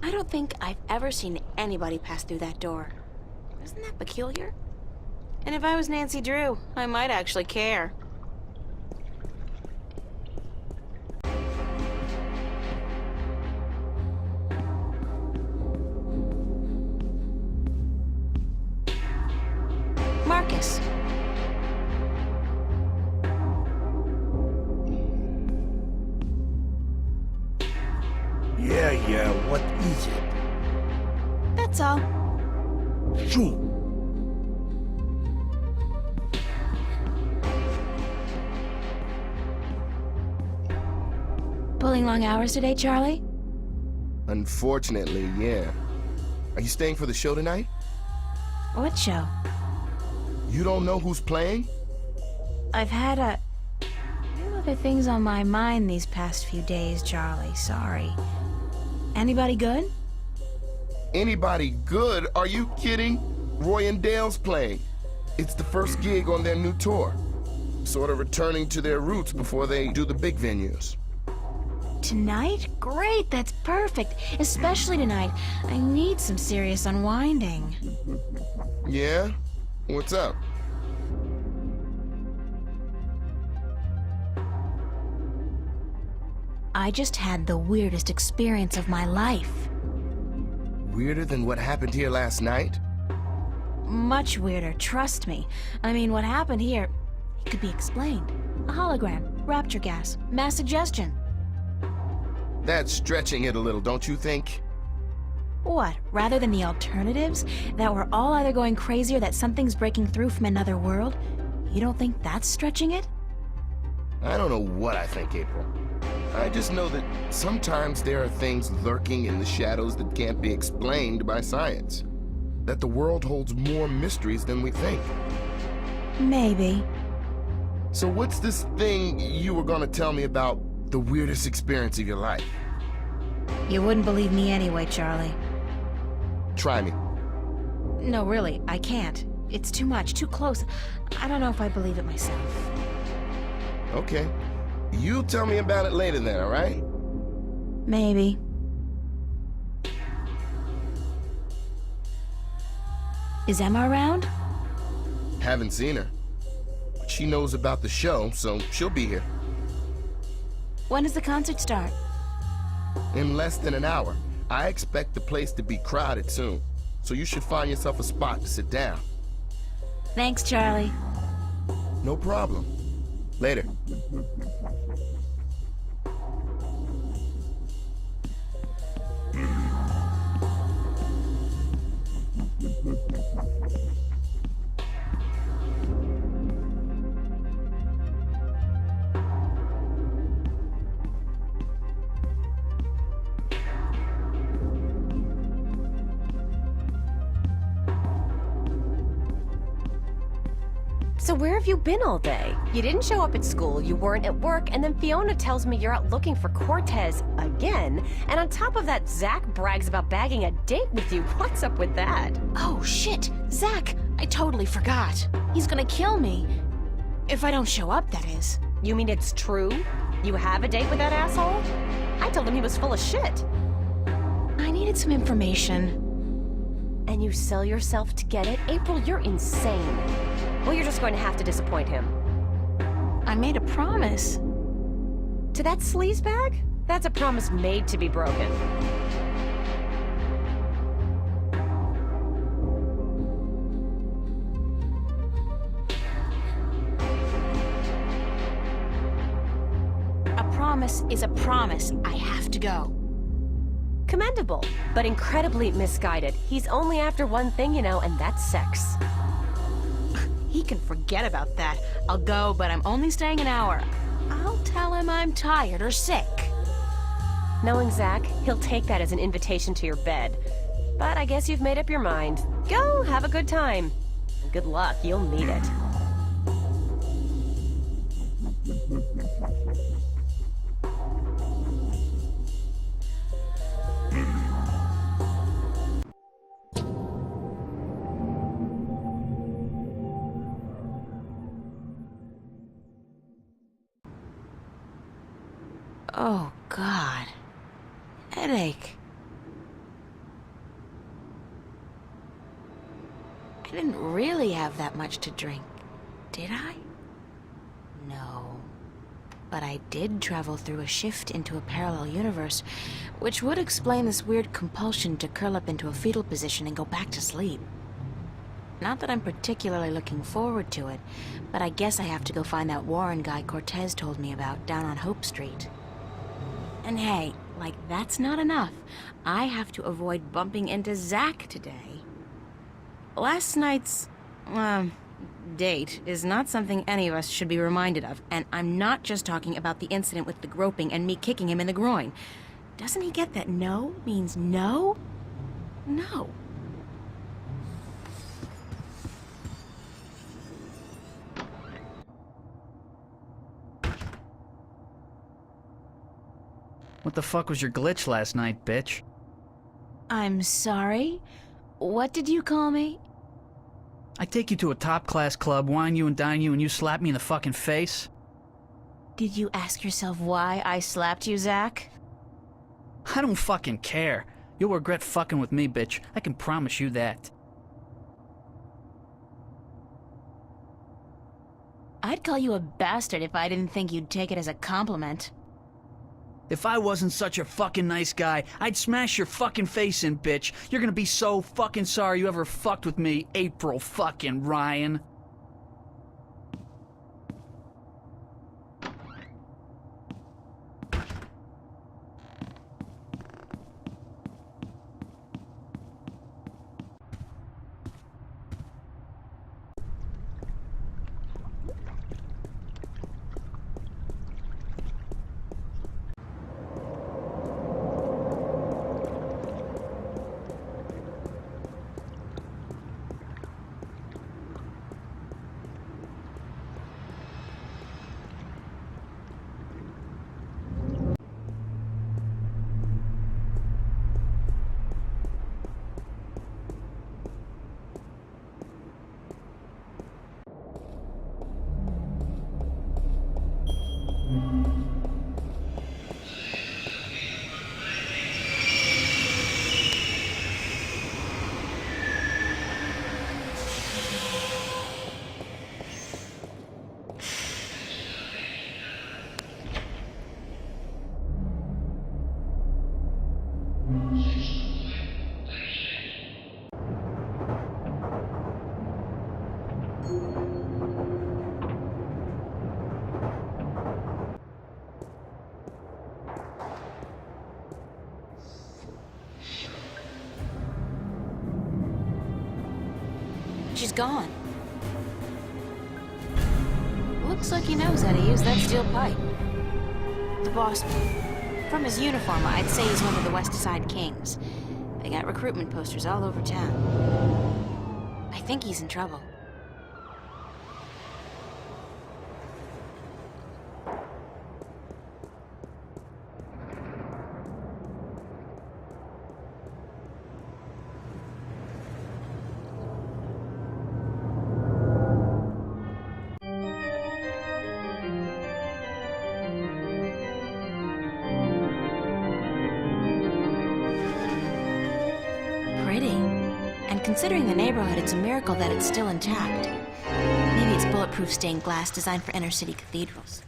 I don't think I've ever seen anybody pass through that door. Isn't that peculiar? And if I was Nancy Drew, I might actually care. Marcus. Yeah, Shoo! Pulling long hours today, Charlie? Unfortunately, yeah. Are you staying for the show tonight? What show? You don't know who's playing? I've had a few other things on my mind these past few days, Charlie. Sorry. Anybody good? Anybody good? Are you kidding? Roy and Dale's playing. It's the first gig on their new tour. Sort of returning to their roots before they do the big venues. Tonight? Great, that's perfect. Especially tonight. I need some serious unwinding. Yeah? What's up? I just had the weirdest experience of my life. Weirder than what happened here last night? Much weirder, trust me. I mean, what happened here, it could be explained. A hologram, rapture gas, mass suggestion. That's stretching it a little, don't you think? What, rather than the alternatives? That we're all either going crazy or that something's breaking through from another world? You don't think that's stretching it? I don't know what I think, April. I just know that sometimes there are things lurking in the shadows that can't be explained by science. That the world holds more mysteries than we think. Maybe. So what's this thing you were gonna tell me about the weirdest experience of your life? You wouldn't believe me anyway, Charlie. Try me. No, really, I can't. It's too much, too close. I don't know if I believe it myself. Okay. You tell me about it later then, alright? Maybe. Is Emma around? Haven't seen her. But she knows about the show, so she'll be here. When does the concert start? In less than an hour. I expect the place to be crowded soon, so you should find yourself a spot to sit down. Thanks, Charlie. No problem. Later. So where have you been all day? You didn't show up at school, you weren't at work, and then Fiona tells me you're out looking for Cortez again. And on top of that, Zach brags about bagging a date with you. What's up with that? Oh, shit! Zach! I totally forgot. He's gonna kill me. If I don't show up, that is. You mean it's true? You have a date with that asshole? I told him he was full of shit. I needed some information. And you sell yourself to get it? April, you're insane. Well, you're just going to have to disappoint him. I made a promise. To that sleazebag? That's a promise made to be broken. A promise is a promise. I have to go. Commendable, but incredibly misguided. He's only after one thing, you know, and that's sex. He can forget about that. I'll go, but I'm only staying an hour. I'll tell him I'm tired or sick. Knowing Zach, he'll take that as an invitation to your bed. But I guess you've made up your mind. Go, have a good time. And good luck, you'll need it. Oh, God. Headache. I didn't really have that much to drink, did I? No. But I did travel through a shift into a parallel universe, which would explain this weird compulsion to curl up into a fetal position and go back to sleep. Not that I'm particularly looking forward to it, but I guess I have to go find that Warren guy Cortez told me about down on Hope Street. And hey, like that's not enough. I have to avoid bumping into Zach today. last night's, date is not something any of us should be reminded of, and I'm not just talking about the incident with the groping and me kicking him in the groin. Doesn't he get that no means no? No. What the fuck was your glitch last night, bitch? I'm sorry? What did you call me? I take you to a top-class club, wine you and dine you, and you slap me in the fucking face? Did you ask yourself why I slapped you, Zach? I don't fucking care. You'll regret fucking with me, bitch. I can promise you that. I'd call you a bastard if I didn't think you'd take it as a compliment. If I wasn't such a fucking nice guy, I'd smash your fucking face in, bitch. You're gonna be so fucking sorry you ever fucked with me, April fucking Ryan. She's gone. Looks like he knows how to use that steel pipe. The boss man. From his uniform, I'd say he's one of the West Side Kings. They got recruitment posters all over town. I think he's in trouble. Considering the neighborhood, it's a miracle that it's still intact. Maybe it's bulletproof stained glass designed for inner-city cathedrals.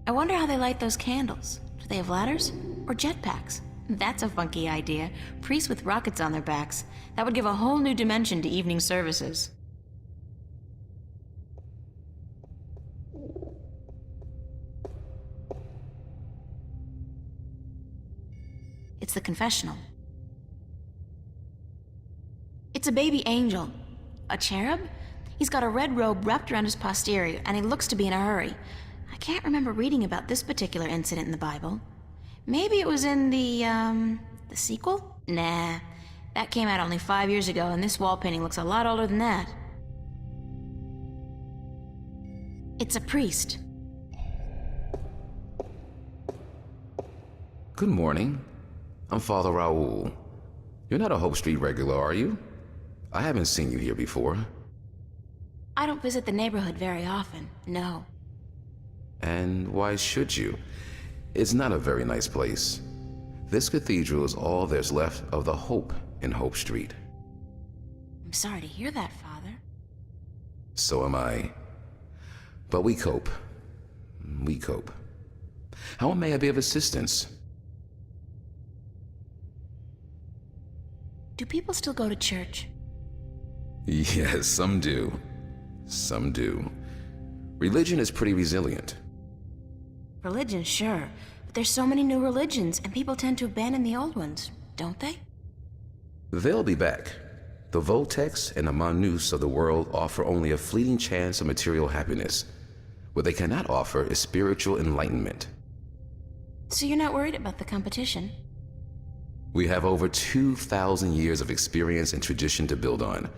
I wonder how they light those candles. Do they have ladders? Or jetpacks? That's a funky idea. Priests with rockets on their backs. That would give a whole new dimension to evening services. It's the confessional. It's a baby angel. A cherub? He's got a red robe wrapped around his posterior, and he looks to be in a hurry. I can't remember reading about this particular incident in the Bible. Maybe it was in the sequel? Nah. That came out only 5 years ago, and this wall painting looks a lot older than that. It's a priest. Good morning. I'm Father Raoul. You're not a Hope Street regular, are you? I haven't seen you here before. I don't visit the neighborhood very often, no. And why should you? It's not a very nice place. This cathedral is all there's left of the hope in Hope Street. I'm sorry to hear that, Father. So am I. But we cope. We cope. How may I be of assistance? Do people still go to church? Yes, some do. Some do. Religion is pretty resilient. Religion, sure. But there's so many new religions, and people tend to abandon the old ones. don't they? They'll be back. The Voltex and the Manus of the world offer only a fleeting chance of material happiness. What they cannot offer is spiritual enlightenment. So you're not worried about the competition? We have over 2,000 years of experience and tradition to build on.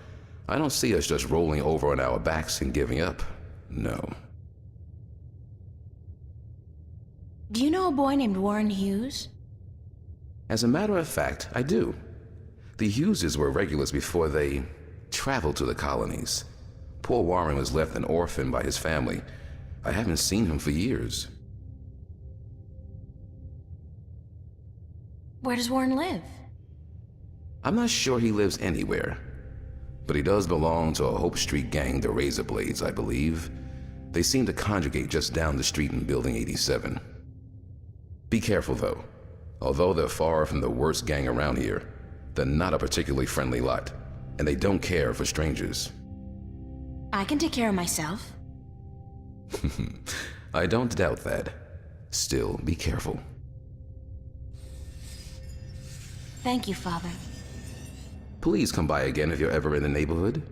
I don't see us just rolling over on our backs and giving up. No. Do you know a boy named Warren Hughes? As a matter of fact, I do. The Hugheses were regulars before they traveled to the colonies. Poor Warren was left an orphan by his family. I haven't seen him for years. Where does Warren live? I'm not sure he lives anywhere, but he does belong to a Hope Street gang, the Razorblades, I believe. They seem to congregate just down the street in Building 87. Be careful, though. Although they're far from the worst gang around here, they're not a particularly friendly lot, and they don't care for strangers. I can take care of myself. I don't doubt that. Still, be careful. Thank you, Father. Please come by again if you're ever in the neighborhood.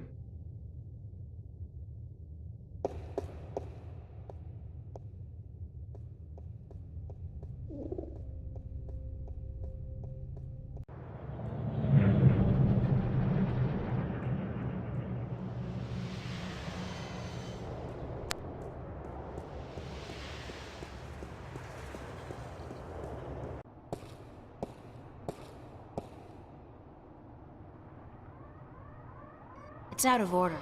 It's out of order.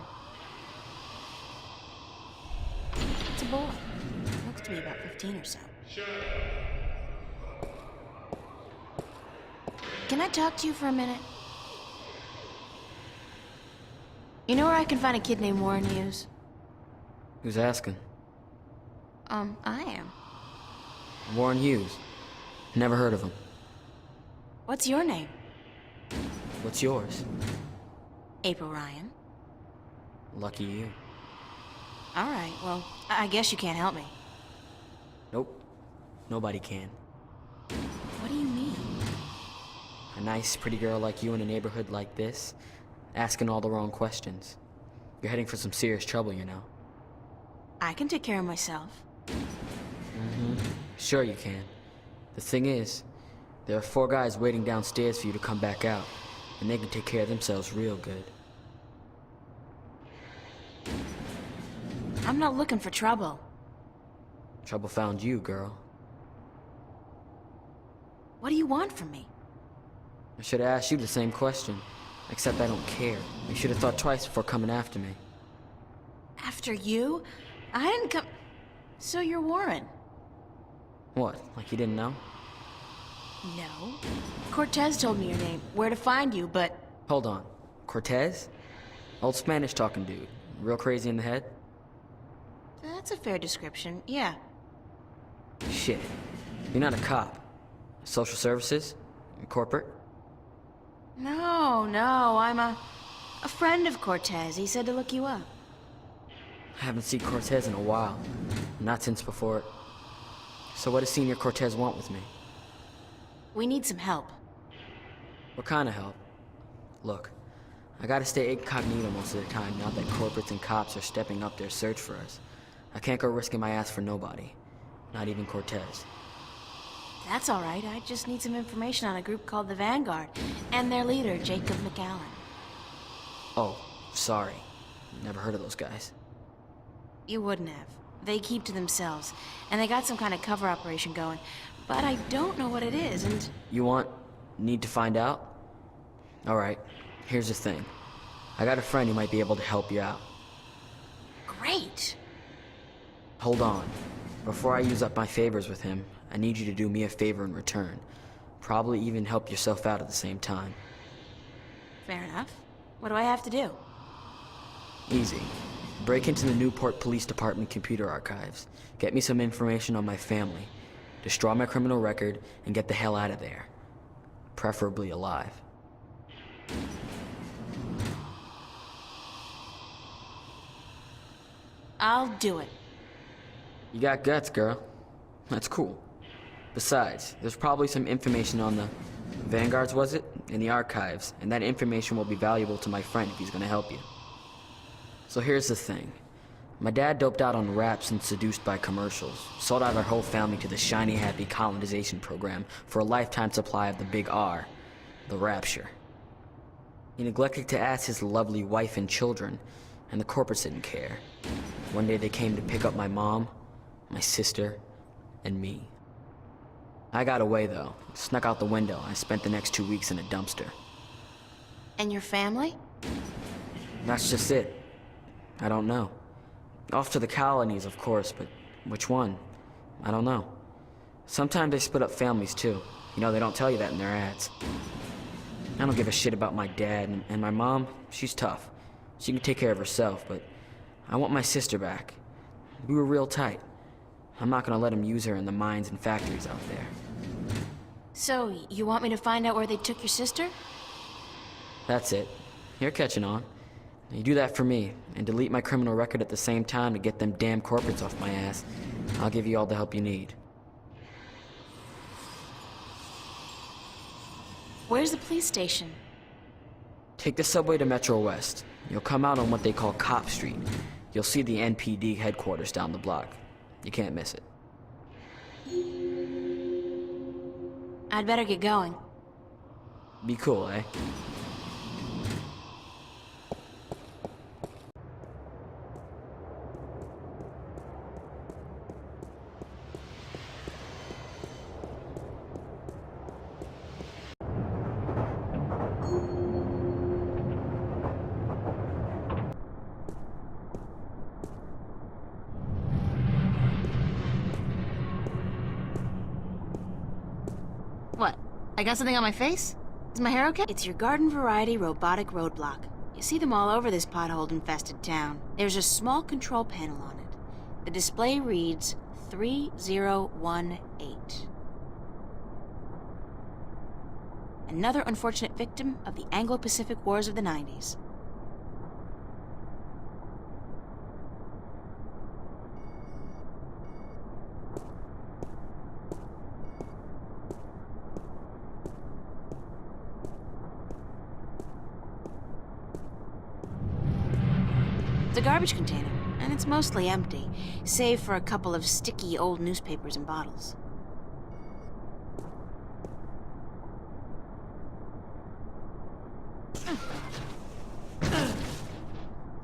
It's a boy. Looks to be about 15 or so. Can I talk to you for a minute? You know where I can find a kid named Warren Hughes? Who's asking? I am. Warren Hughes. Never heard of him. What's your name? What's yours? April Ryan. Lucky you. All right, well, I guess you can't help me. Nope. Nobody can. What do you mean? A nice, pretty girl like you in a neighborhood like this, asking all the wrong questions. You're heading for some serious trouble, you know. I can take care of myself. Sure you can. The thing is, there are 4 guys waiting downstairs for you to come back out, and they can take care of themselves real good. I'm not looking for trouble. Trouble found you, girl. What do you want from me? I should have asked you the same question, except I don't care. You should have thought twice before coming after me. After you? I didn't come... So you're Warren? What, like you didn't know? No. Cortez told me your name, where to find you, but... Hold on. Cortez? Old Spanish-talking dude. Real crazy in the head? That's a fair description, yeah. Shit. You're not a cop. Social services? Corporate? No, I'm a friend of Cortez. He said to look you up. I haven't seen Cortez in a while. Not since before. So what does Senior Cortez want with me? We need some help. What kind of help? Look, I gotta stay incognito most of the time now that corporates and cops are stepping up their search for us. I can't go risking my ass for nobody. Not even Cortez. That's all right. I just need some information on a group called the Vanguard and their leader, Jacob McAllen. Oh, sorry. Never heard of those guys. You wouldn't have. They keep to themselves, and they got some kind of cover operation going, but I don't know what it is, and... You need to find out? Alright, here's the thing. I got a friend who might be able to help you out. Great! Hold on. Before I use up my favors with him, I need you to do me a favor in return. Probably even help yourself out at the same time. Fair enough. What do I have to do? Easy. Break into the Newport Police Department computer archives. Get me some information on my family. Destroy my criminal record and get the hell out of there. Preferably alive. I'll do it. You got guts, girl. That's cool. Besides, there's probably some information on the Vanguard's, was it? In the archives, and that information will be valuable to my friend if he's gonna help you. So here's the thing. My dad doped out on raps and seduced by commercials, sold out our whole family to the shiny happy colonization program for a lifetime supply of the big R, the rapture. He neglected to ask his lovely wife and children, and the corporates didn't care. One day they came to pick up my mom, my sister, and me. I got away though, snuck out the window. I spent the next 2 weeks in a dumpster. And your family? That's just it. I don't know. Off to the colonies, of course, but which one? I don't know. Sometimes they split up families too. You know, they don't tell you that in their ads. I don't give a shit about my dad, and my mom, she's tough. She can take care of herself, but I want my sister back. We were real tight. I'm not gonna let them use her in the mines and factories out there. So, you want me to find out where they took your sister? That's it. You're catching on. You do that for me, and delete my criminal record at the same time to get them damn corporates off my ass. I'll give you all the help you need. Where's the police station? Take the subway to Metro West. You'll come out on what they call Cop Street. You'll see the NPD headquarters down the block. You can't miss it. I'd better get going. Be cool, eh? What? I got something on my face? Is my hair okay? It's your garden variety robotic roadblock. You see them all over this pothole-infested town. There's a small control panel on it. The display reads 3018. Another unfortunate victim of the Anglo-Pacific Wars of the 90s. It's a garbage container, and it's mostly empty, save for a couple of sticky old newspapers and bottles.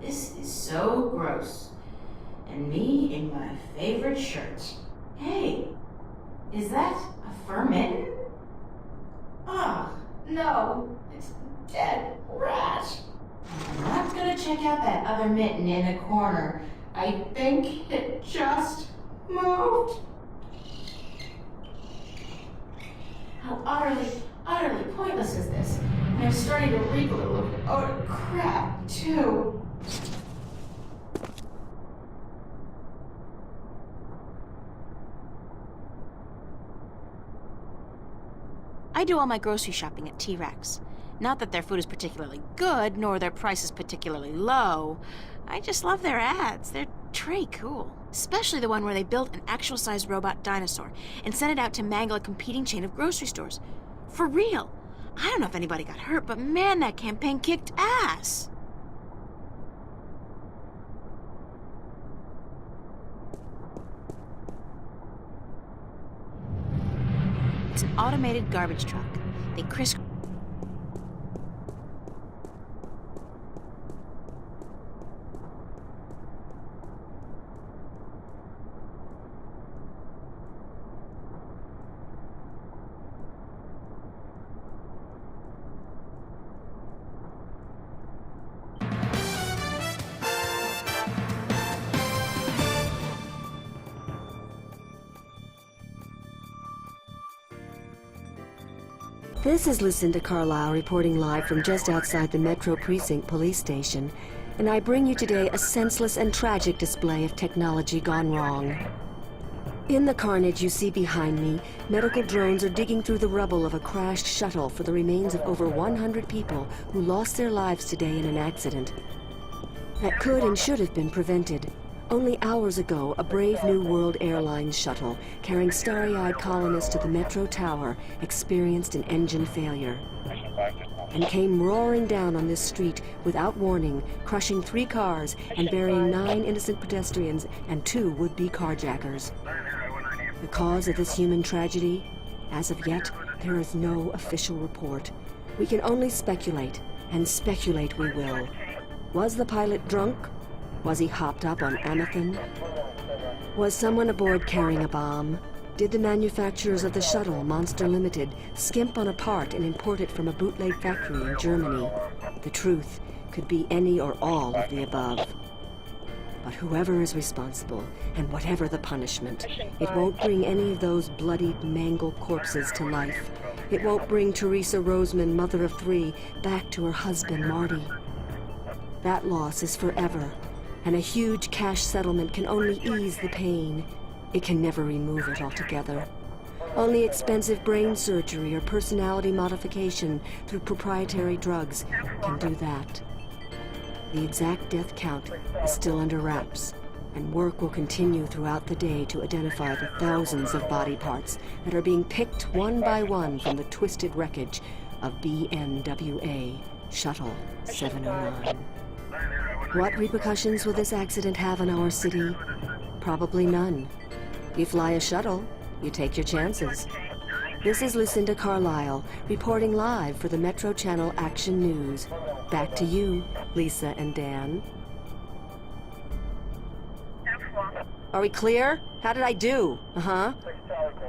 This is so gross. And me in my favorite shirt. Hey, is that a fur mitten? Ah, no, it's a dead rat. I'm not gonna check out that other mitten in the corner. I think it just moved. How utterly pointless is this? And I'm starting to reek a little of oh crap, too. I do all my grocery shopping at T-Rex. Not that their food is particularly good, nor their prices particularly low. I just love their ads. They're pretty cool. Especially the one where they built an actual-sized robot dinosaur and sent it out to mangle a competing chain of grocery stores. For real. I don't know if anybody got hurt, but man, that campaign kicked ass. It's an automated garbage truck. They crisscross. This is Lucinda Carlisle reporting live from just outside the Metro Precinct Police Station, and I bring you today a senseless and tragic display of technology gone wrong. In the carnage you see behind me, medical drones are digging through the rubble of a crashed shuttle for the remains of over 100 people who lost their lives today in an accident that could and should have been prevented. Only hours ago, a Brave New World Airlines shuttle carrying starry-eyed colonists to the Metro Tower experienced an engine failure and came roaring down on this street without warning, crushing 3 cars and burying 9 innocent pedestrians and 2 would-be carjackers. The cause of this human tragedy? As of yet, there is no official report. We can only speculate, and speculate we will. Was the pilot drunk? Was he hopped up on Amethyst? Was someone aboard carrying a bomb? Did the manufacturers of the shuttle, Monster Limited, skimp on a part and import it from a bootleg factory in Germany? The truth could be any or all of the above. But whoever is responsible, and whatever the punishment, it won't bring any of those bloodied, mangled corpses to life. It won't bring Teresa Roseman, mother of 3, back to her husband, Marty. That loss is forever, and a huge cash settlement can only ease the pain. It can never remove it altogether. Only expensive brain surgery or personality modification through proprietary drugs can do that. The exact death count is still under wraps, and work will continue throughout the day to identify the thousands of body parts that are being picked one by one from the twisted wreckage of BNWA Shuttle 709. What repercussions will this accident have on our city? Probably none. You fly a shuttle, you take your chances. This is Lucinda Carlisle, reporting live for the Metro Channel Action News. Back to you, Lisa and Dan. Are we clear? How did I do? Uh-huh.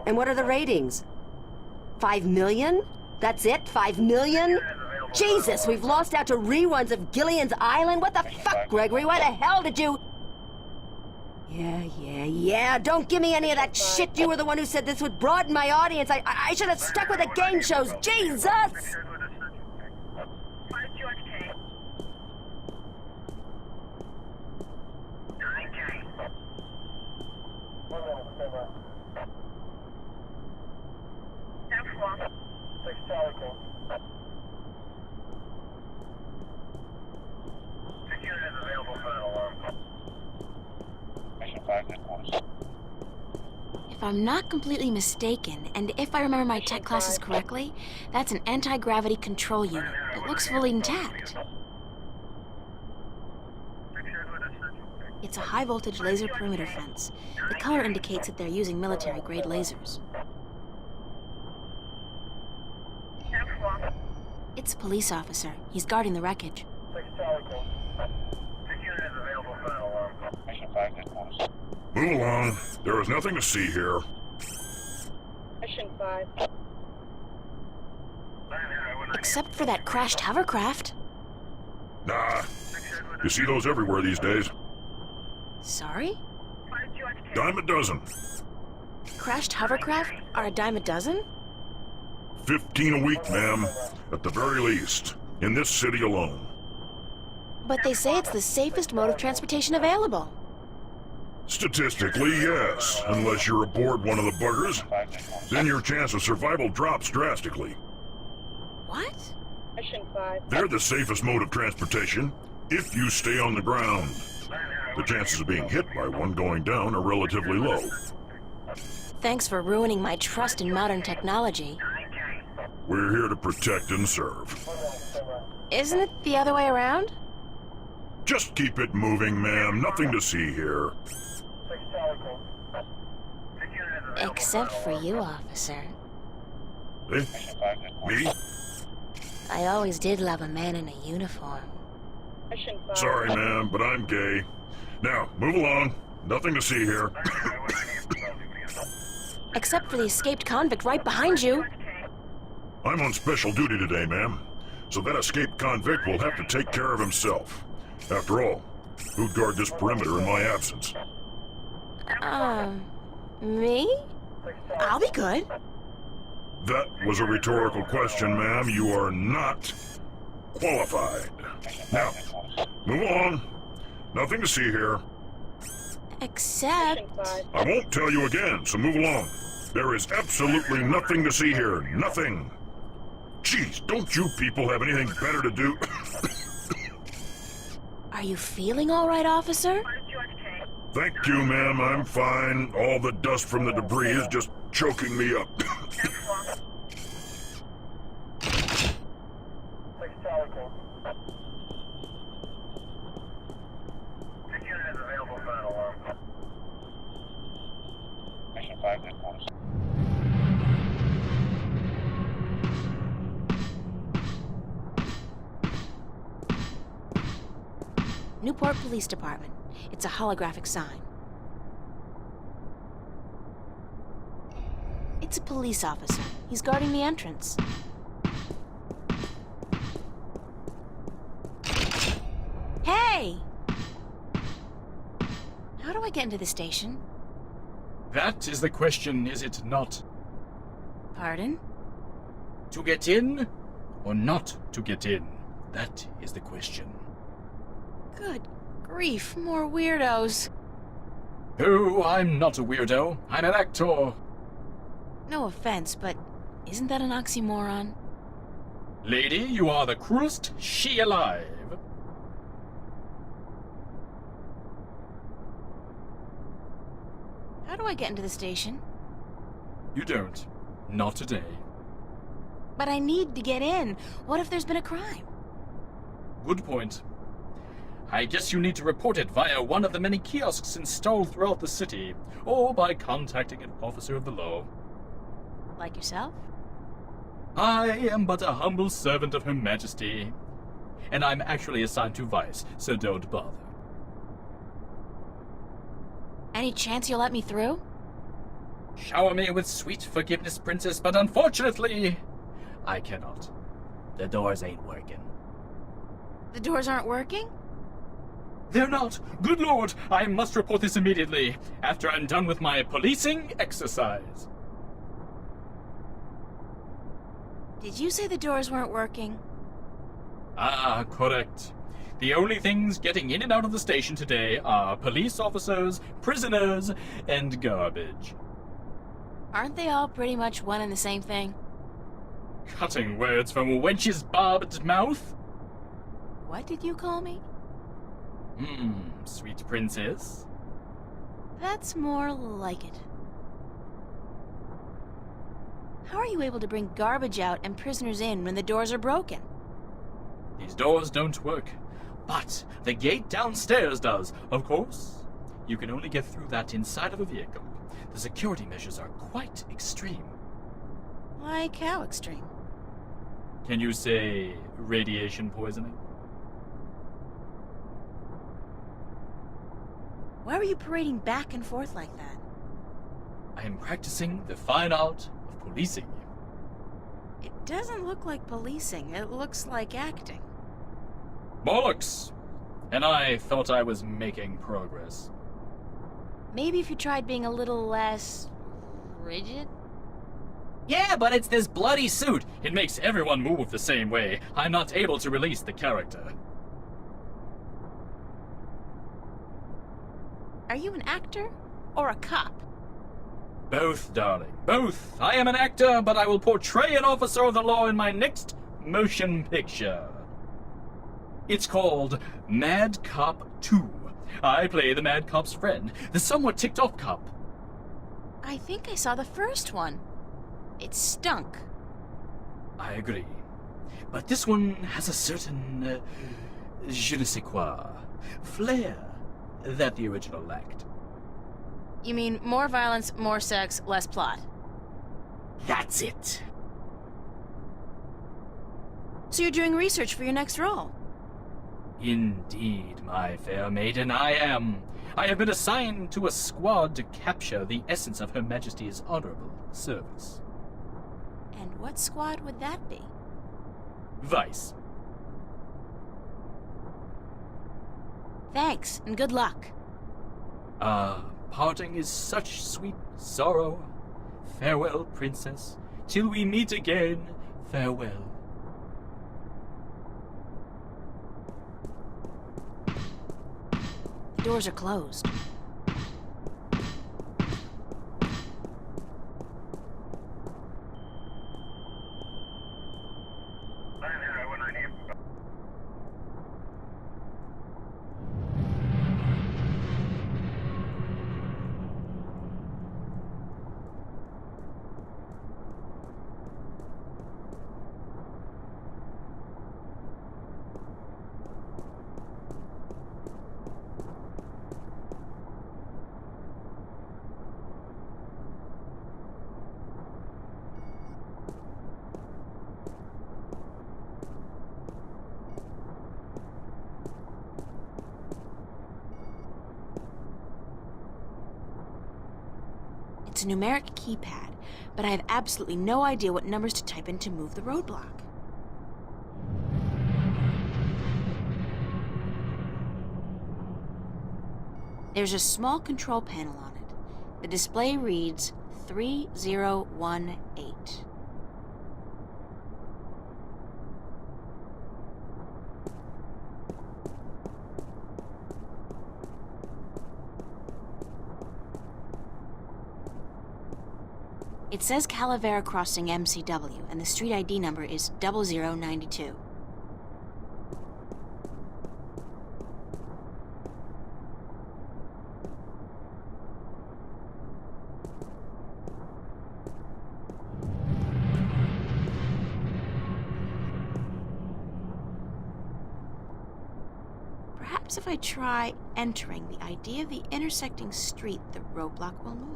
And what are the ratings? 5 million? That's it? 5 million? Jesus, we've lost out to reruns of Gillian's Island? What the fuck, Gregory? Why the hell did you... Yeah. Don't give me any of that shit. You were the one who said this would broaden my audience. I should have stuck with the game shows. Jesus! If I'm not completely mistaken, and if I remember my tech classes correctly, that's an anti-gravity control unit. It looks fully intact. It's a high-voltage laser perimeter fence. The color indicates that they're using military-grade lasers. It's a police officer. He's guarding the wreckage. Move along. There is nothing to see here. Mission 5. Except for that crashed hovercraft. Nah. You see those everywhere these days. Sorry? Dime a dozen. Crashed hovercraft are a dime a dozen? 15 a week, ma'am. At the very least. In this city alone. But they say it's the safest mode of transportation available. Statistically, yes. Unless you're aboard one of the buggers. Then your chance of survival drops drastically. What? Mission 5. They're the safest mode of transportation, if you stay on the ground. The chances of being hit by one going down are relatively low. Thanks for ruining my trust in modern technology. We're here to protect and serve. Isn't it the other way around? Just keep it moving, ma'am. Nothing to see here. Except for you, officer. Eh? Me? I always did love a man in a uniform. Mission 5. Sorry, ma'am, but I'm gay. Now, move along. Nothing to see here. Except for the escaped convict right behind you. I'm on special duty today, ma'am. So that escaped convict will have to take care of himself. After all, who'd guard this perimeter in my absence? Me? I'll be good. That was a rhetorical question, ma'am. You are not qualified. Now, move on. Nothing to see here. Except... I won't tell you again, so move along. There is absolutely nothing to see here. Nothing. Jeez, don't you people have anything better to do? Are you feeling all right, officer? Thank you, ma'am. I'm fine. All the dust from the debris is just choking me up. Newport Police Department. It's a holographic sign. It's a police officer. He's guarding the entrance. Hey! How do I get into the station? That is the question, is it not? Pardon? To get in or not to get in? That is the question. Good grief, more weirdos. Oh, I'm not a weirdo. I'm an actor. No offense, but isn't that an oxymoron? Lady, you are the cruelest she alive. How do I get into the station? You don't. Not today. But I need to get in. What if there's been a crime? Good point. I guess you need to report it via one of the many kiosks installed throughout the city, or by contacting an officer of the law. Like yourself? I am but a humble servant of Her Majesty, and I'm actually assigned to Vice, so don't bother. Any chance you'll let me through? Shower me with sweet forgiveness, Princess, but unfortunately, I cannot. The doors ain't working. The doors aren't working? They're not. Good Lord, I must report this immediately, after I'm done with my policing exercise. Did you say the doors weren't working? Ah, correct. The only things getting in and out of the station today are police officers, prisoners, and garbage. Aren't they all pretty much one and the same thing? Cutting words from a wench's barbed mouth? What did you call me? Sweet princess. That's more like it. How are you able to bring garbage out and prisoners in when the doors are broken? These doors don't work, but the gate downstairs does, of course. You can only get through that inside of a vehicle. The security measures are quite extreme. Like how extreme? Can you say radiation poisoning? Why were you parading back and forth like that? I am practicing the fine art of policing. It doesn't look like policing. It looks like acting. Bollocks! And I thought I was making progress. Maybe if you tried being a little less rigid? Yeah, but it's this bloody suit. It makes everyone move the same way. I'm not able to release the character. Are you an actor or a cop? Both, darling, both. I am an actor, but I will portray an officer of the law in my next motion picture. It's called Mad Cop 2. I play the Mad Cop's friend, the somewhat ticked-off cop. I think I saw the first one. It stunk. I agree. But this one has a certain, je ne sais quoi, flair that the original lacked. You mean more violence, more sex, less plot? That's it. So you're doing research for your next role? Indeed, my fair maiden, I am. I have been assigned to a squad to capture the essence of Her Majesty's honorable service. And what squad would that be? Vice. Thanks, and good luck. Parting is such sweet sorrow. Farewell, princess. Till we meet again, farewell. The doors are closed. It's a numeric keypad, but I have absolutely no idea what numbers to type in to move the roadblock. There's a small control panel on it. The display reads 3018. It says Calavera Crossing MCW, and the street ID number is 0092. Perhaps if I try entering the ID of the intersecting street, the roadblock will move.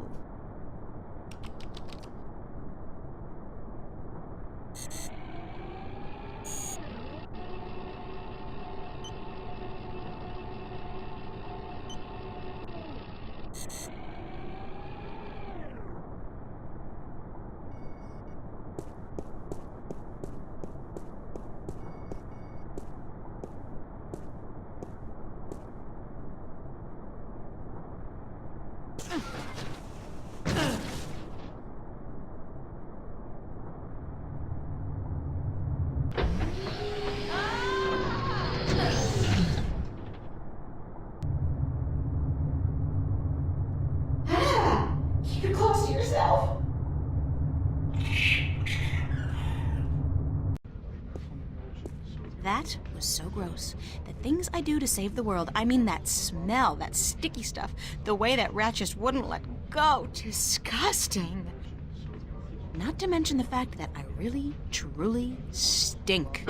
Keep it close to yourself. That was so gross. The things I do to save the world, I mean that smell, that sticky stuff, the way that rat just wouldn't let go. Disgusting. Not to mention the fact that I really, truly stink.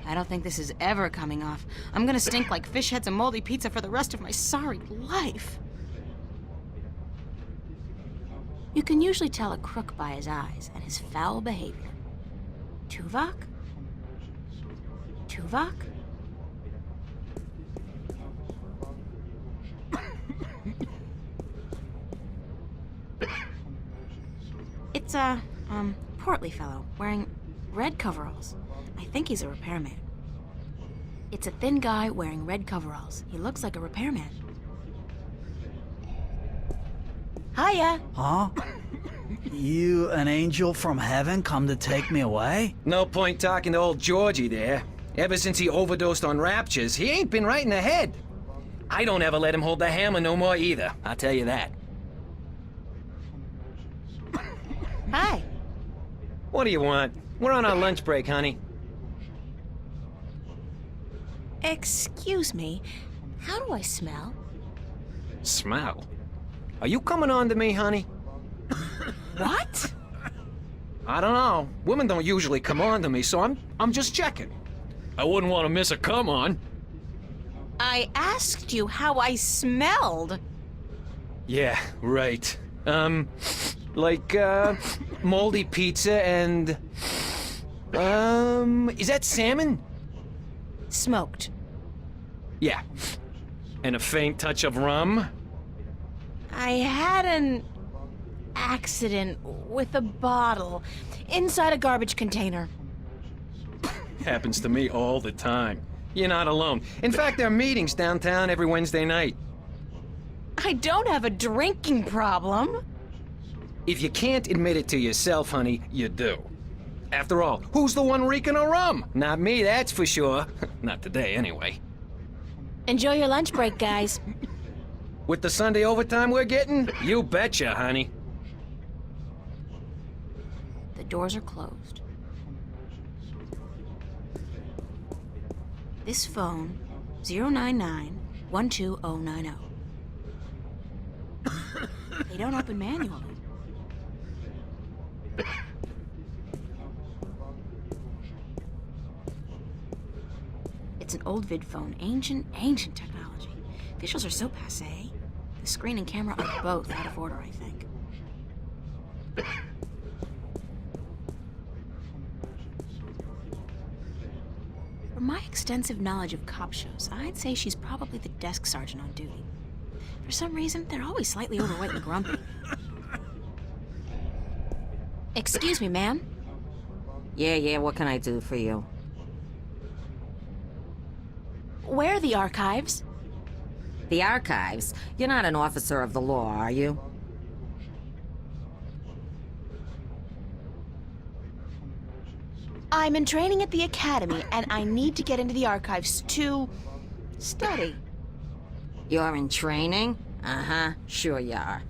I don't think this is ever coming off. I'm gonna stink like fish heads and moldy pizza for the rest of my sorry life. You can usually tell a crook by his eyes and his foul behavior. Tuvok? Tuvok? It's a, portly fellow wearing red coveralls. I think he's a repairman. It's a thin guy wearing red coveralls. He looks like a repairman. Hiya! Huh? You an angel from heaven come to take me away? No point talking to old Georgie there. Ever since he overdosed on raptures, he ain't been right in the head. I don't ever let him hold the hammer no more either, I'll tell you that. Hi. What do you want? We're on our lunch break, honey. Excuse me, how do I smell? Smell? Are you coming on to me, honey? What? I don't know. Women don't usually come on to me, so I'm just checking. I wouldn't want to miss a come on. I asked you how I smelled. Yeah, right. Like, moldy pizza and... is that salmon? Smoked. Yeah. And a faint touch of rum? I had an accident with a bottle inside a garbage container. Happens to me all the time. You're not alone. In fact, there are meetings downtown every Wednesday night. I don't have a drinking problem. If you can't admit it to yourself, honey, you do. After all, who's the one reeking of rum? Not me, that's for sure. Not today, anyway. Enjoy your lunch break, guys. With the Sunday overtime we're getting? You betcha, honey. The doors are closed. This phone, 099-12090. They don't open manually. It's an old vid phone, ancient technology. Visuals are so passé. The screen and camera are both out of order, I think. From my extensive knowledge of cop shows, I'd say she's probably the desk sergeant on duty. For some reason, they're always slightly overweight and grumpy. Excuse me, ma'am. Yeah, what can I do for you? Where are the archives? The archives? You're not an officer of the law, are you? I'm in training at the academy, and I need to get into the archives to study. You're in training? Uh-huh, sure you are.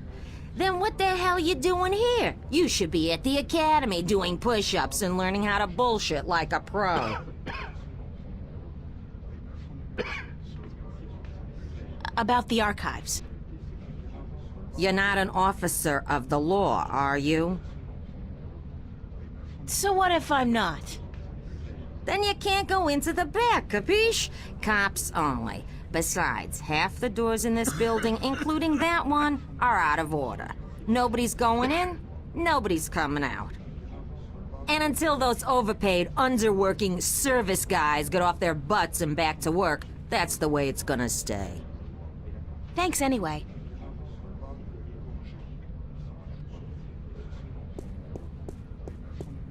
Then what the hell you doing here? You should be at the academy doing push-ups and learning how to bullshit like a pro. About the archives. You're not an officer of the law, are you? So what if I'm not? Then you can't go into the back, capiche? Cops only. Besides, half the doors in this building, including that one, are out of order. Nobody's going in, nobody's coming out. And until those overpaid, underworking service guys get off their butts and back to work, that's the way it's gonna stay. Thanks anyway.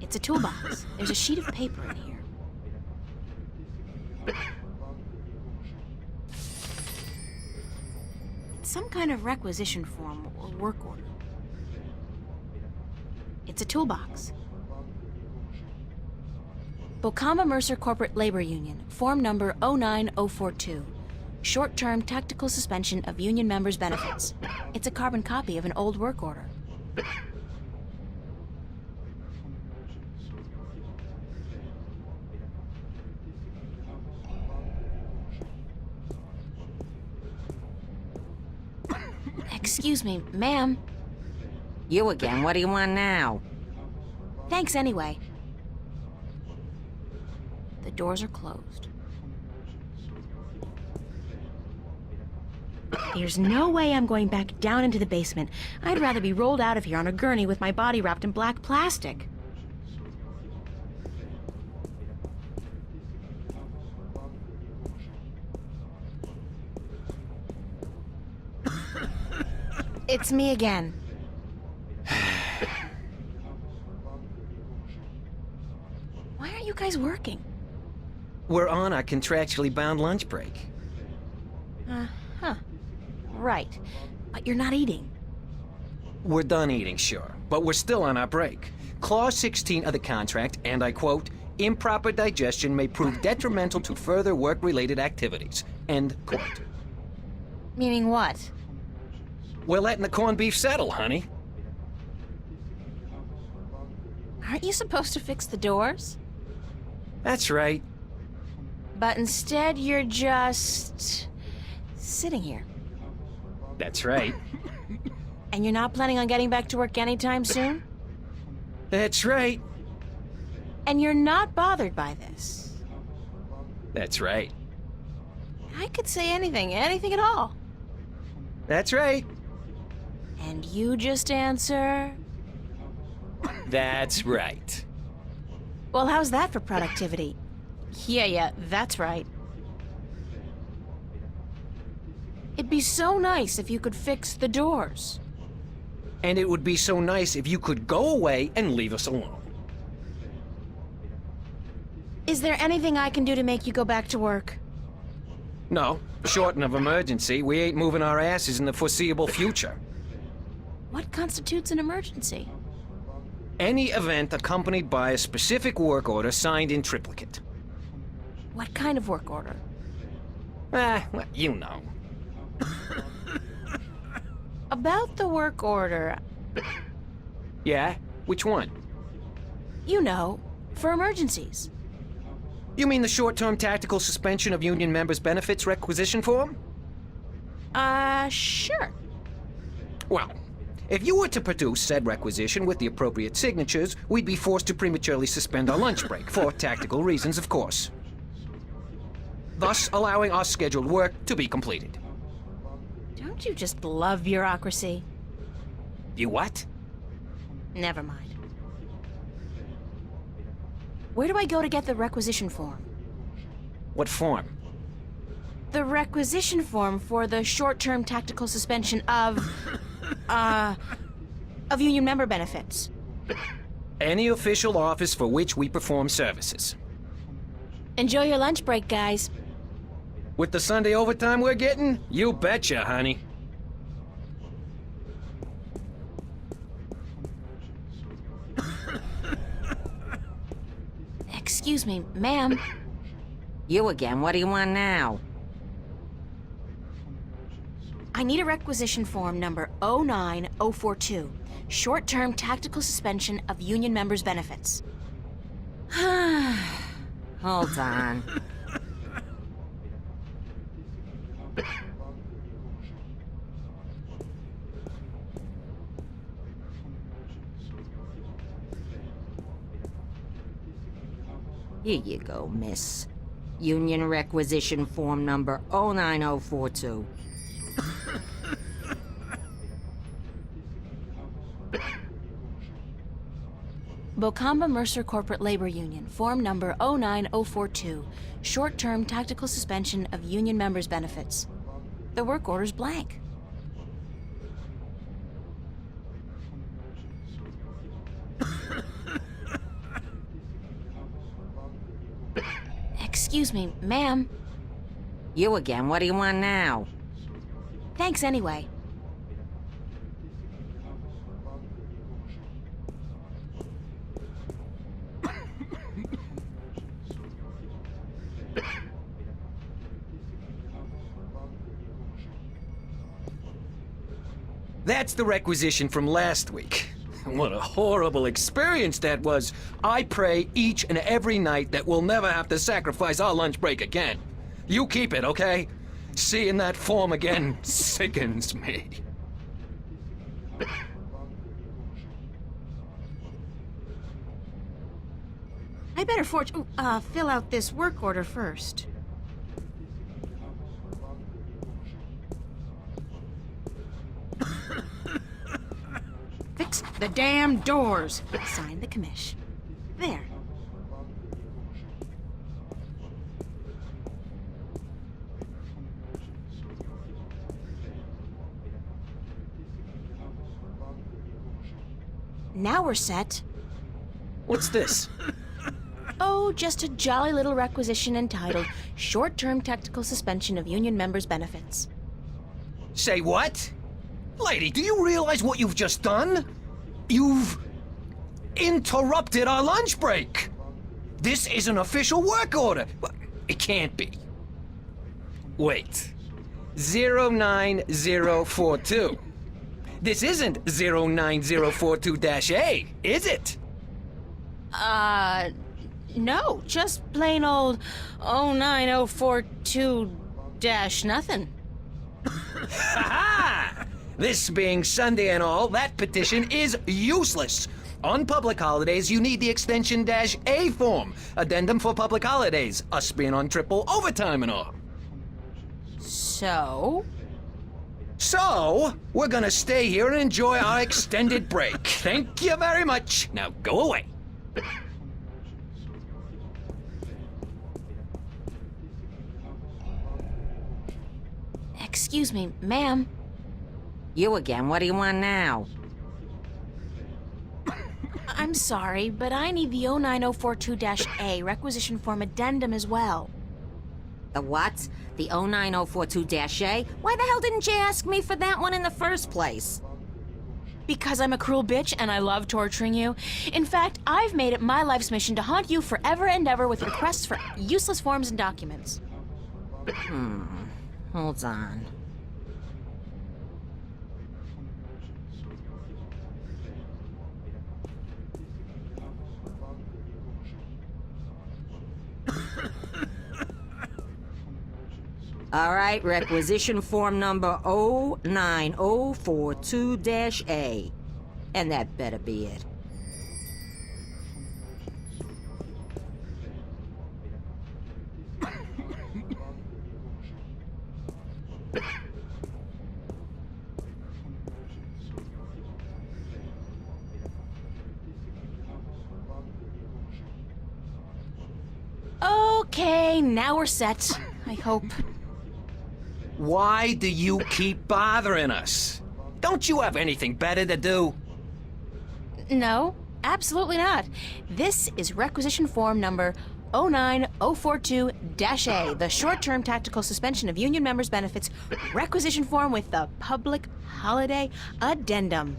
It's a toolbox. There's a sheet of paper in here. It's some kind of requisition form or work order. It's a toolbox. Bocamba Mercer Corporate Labor Union, form number 09042. Short-term tactical suspension of union members' benefits. It's a carbon copy of an old work order. Excuse me, ma'am. You again, what do you want now? Thanks anyway. The doors are closed. There's no way I'm going back down into the basement. I'd rather be rolled out of here on a gurney with my body wrapped in black plastic. It's me again. Why aren't you guys working? We're on our contractually bound lunch break. Huh. Right. But you're not eating. We're done eating, sure, but we're still on our break. Clause 16 of the contract, and I quote, improper digestion may prove detrimental to further work-related activities. End quote. Meaning what? We're letting the corned beef settle, honey. Aren't you supposed to fix the doors? That's right. But instead, you're just sitting here. That's right. And you're not planning on getting back to work anytime soon? That's right. And you're not bothered by this? That's right. I could say anything at all. That's right. And you just answer... That's right. Well, how's that for productivity? Yeah, that's right. It'd be so nice if you could fix the doors. And it would be so nice if you could go away and leave us alone. Is there anything I can do to make you go back to work? No, short of emergency, we ain't moving our asses in the foreseeable future. What constitutes an emergency? Any event accompanied by a specific work order signed in triplicate. What kind of work order? Well, you know. About the work order... Yeah? Which one? You know, for emergencies. You mean the short-term tactical suspension of union members' benefits requisition form? Sure. Well, if you were to produce said requisition with the appropriate signatures, we'd be forced to prematurely suspend our lunch break, for tactical reasons, of course. Thus, allowing our scheduled work to be completed. Don't you just love bureaucracy? You what? Never mind. Where do I go to get the requisition form? What form? The requisition form for the short-term tactical suspension of union member benefits. Any official office for which we perform services. Enjoy your lunch break, guys. With the Sunday overtime we're getting? You betcha, honey. Excuse me, ma'am. You again, what do you want now? I need a requisition form number 09042. Short-term tactical suspension of union members' benefits. Hold on. Here you go, miss. Union requisition form number 09042. Bocamba Mercer Corporate Labor Union, form number 09042. Short-term tactical suspension of union members' benefits. The work order's blank. Excuse me, ma'am. You again, what do you want now? Thanks anyway. That's the requisition from last week. What a horrible experience that was. I pray each and every night that we'll never have to sacrifice our lunch break again. You keep it, okay? Seeing that form again sickens me. I better fill out this work order first. Fix the damn doors. Sign the commish. There. Now we're set. What's this? Oh, just a jolly little requisition entitled Short-Term Tactical Suspension of Union Members' Benefits. Say what? Lady, do you realize what you've just done? You've interrupted our lunch break. This is an official work order. It can't be. Wait. 09042. This isn't 09042-A, is it? No, just plain old 09042-nothing. Ha-ha! This being Sunday and all, that petition is useless. On public holidays, you need the extension -A form. Addendum for public holidays. Us being on triple overtime and all. So, we're gonna stay here and enjoy our extended break. Thank you very much. Now go away. excuse me, ma'am. You again, what do you want now? I'm sorry, but I need the 09042-A requisition form addendum as well. The what? The 09042-A? Why the hell didn't you ask me for that one in the first place? Because I'm a cruel bitch and I love torturing you. In fact, I've made it my life's mission to haunt you forever and ever with requests for useless forms and documents. Hold on. All right, requisition form number 09042-A. And that better be it. Okay, now we're set. I hope. Why do you keep bothering us? Don't you have anything better to do? No, absolutely not. This is requisition form number 09042-A, the short-term tactical suspension of union members' benefits requisition form with the public holiday addendum.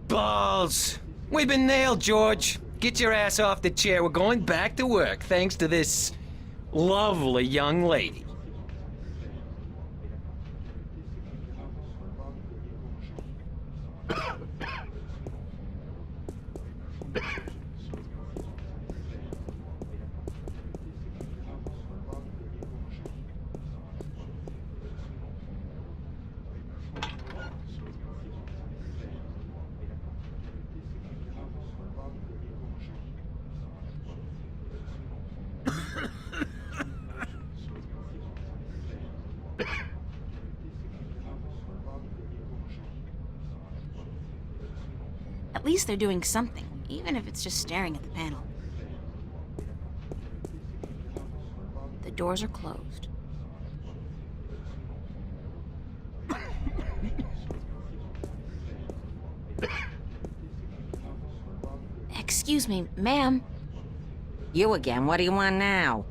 Balls! We've been nailed, George. Get your ass off the chair. We're going back to work, thanks to this lovely young lady. At least they're doing something, even if it's just staring at the panel. The doors are closed. Excuse me, ma'am. You again. What do you want now?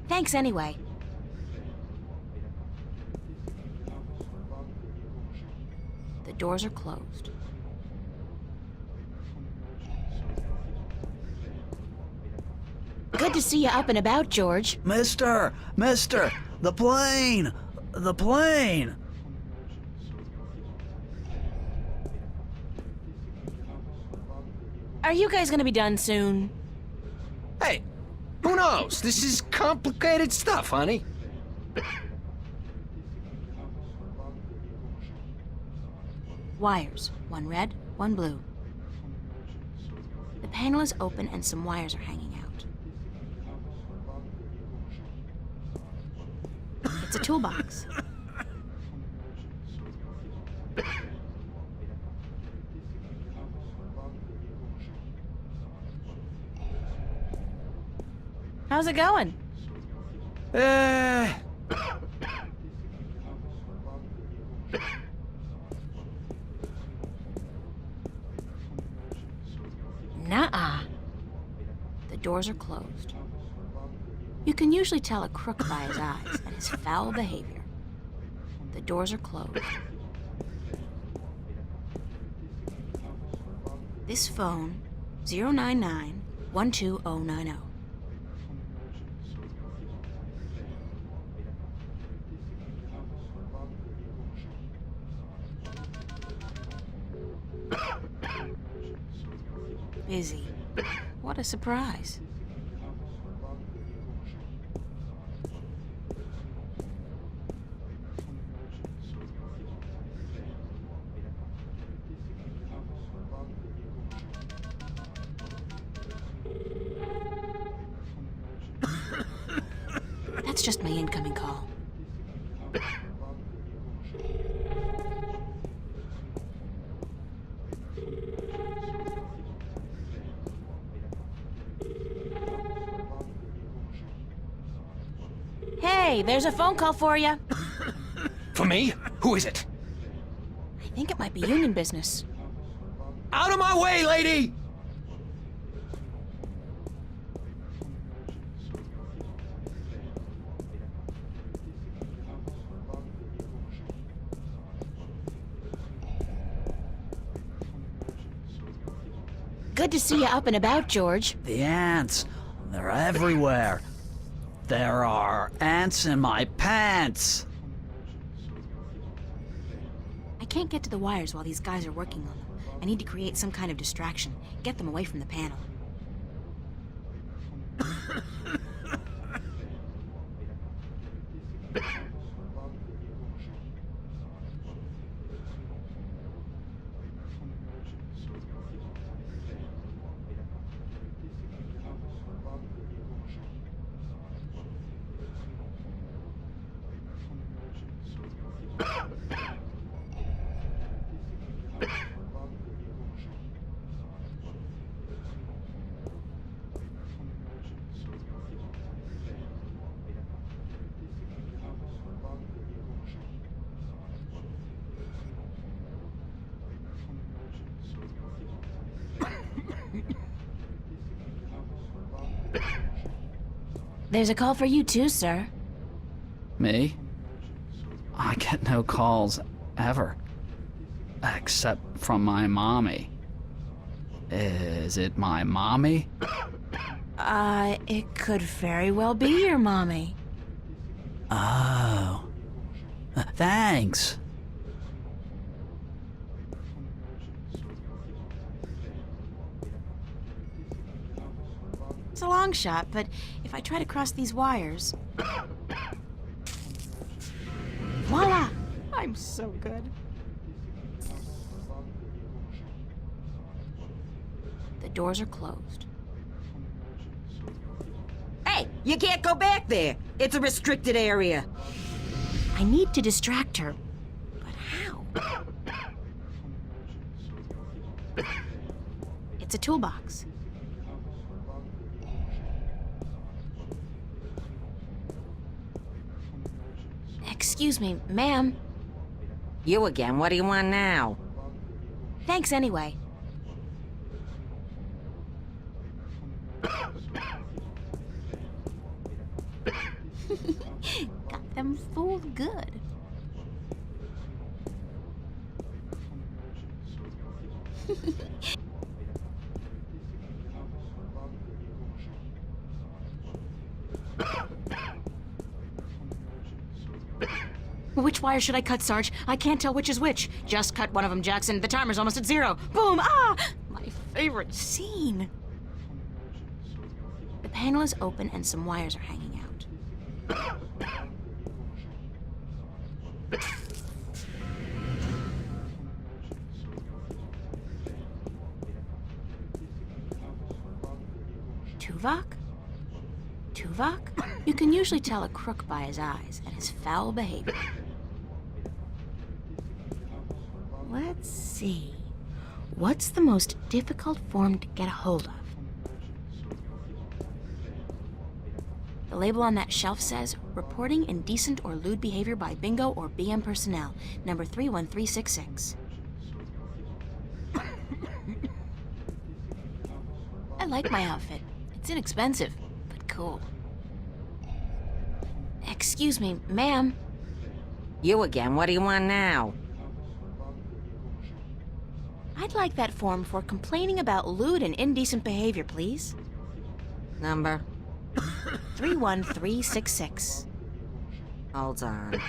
Thanks anyway. The doors are closed. Good to see you up and about, George. Mister, the plane! The plane! Are you guys gonna be done soon? Hey, who knows? This is complicated stuff, honey. Wires. One red, one blue. The panel is open and some wires are hanging out. It's a toolbox. How's it going? Nuh-uh. The doors are closed. You can usually tell a crook by his eyes and his foul behavior. The doors are closed. This phone, 099-12090. Busy. What a surprise. That's just my incoming call. Hey, there's a phone call for you. For me? Who is it? I think it might be union business. Out of my way, lady! Good to see you up and about, George. The ants. They're everywhere. There are ants in my pants. I can't get to the wires while these guys are working on them. I need to create some kind of distraction. Get them away from the panel. There's a call for you too, sir. Me? I get no calls, ever. Except from my mommy. Is it my mommy? It could very well be your mommy. Oh. Thanks. It's a long shot, but if I try to cross these wires... Voila! I'm so good. The doors are closed. Hey, you can't go back there. It's a restricted area. I need to distract her. But how? It's a toolbox. Excuse me, ma'am. You again. What do you want now? Thanks anyway. Got them fooled good. Which wire should I cut, Sarge? I can't tell which is which. Just cut one of them, Jackson. The timer's almost at 0. Boom! Ah! My favorite scene. The panel is open and some wires are hanging out. Tuvok? Tuvok? You can usually tell a crook by his eyes and his foul behavior. Let's see. What's the most difficult form to get a hold of? The label on that shelf says, reporting indecent or lewd behavior by Bingo or BM personnel, number 31366. I like my outfit. It's inexpensive, but cool. Excuse me, ma'am. You again. What do you want now? I'd like that form for complaining about lewd and indecent behavior, please. Number? 31366. Hold on.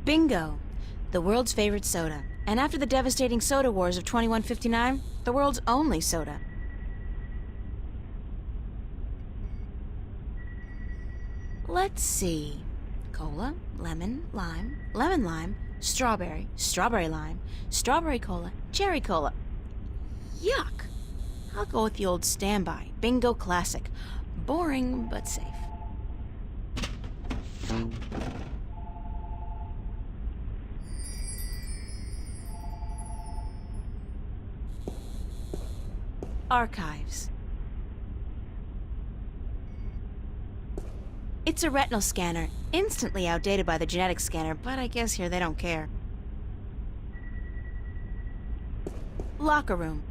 Bingo, the world's favorite soda. And after the devastating soda wars of 2159, the world's only soda. Let's see. Cola, lemon, lime, strawberry, strawberry lime, strawberry cola, cherry cola. Yuck. I'll go with the old standby, Bingo Classic. Boring, but safe. Archives. It's a retinal scanner, instantly outdated by the genetic scanner, but I guess here they don't care. Locker room.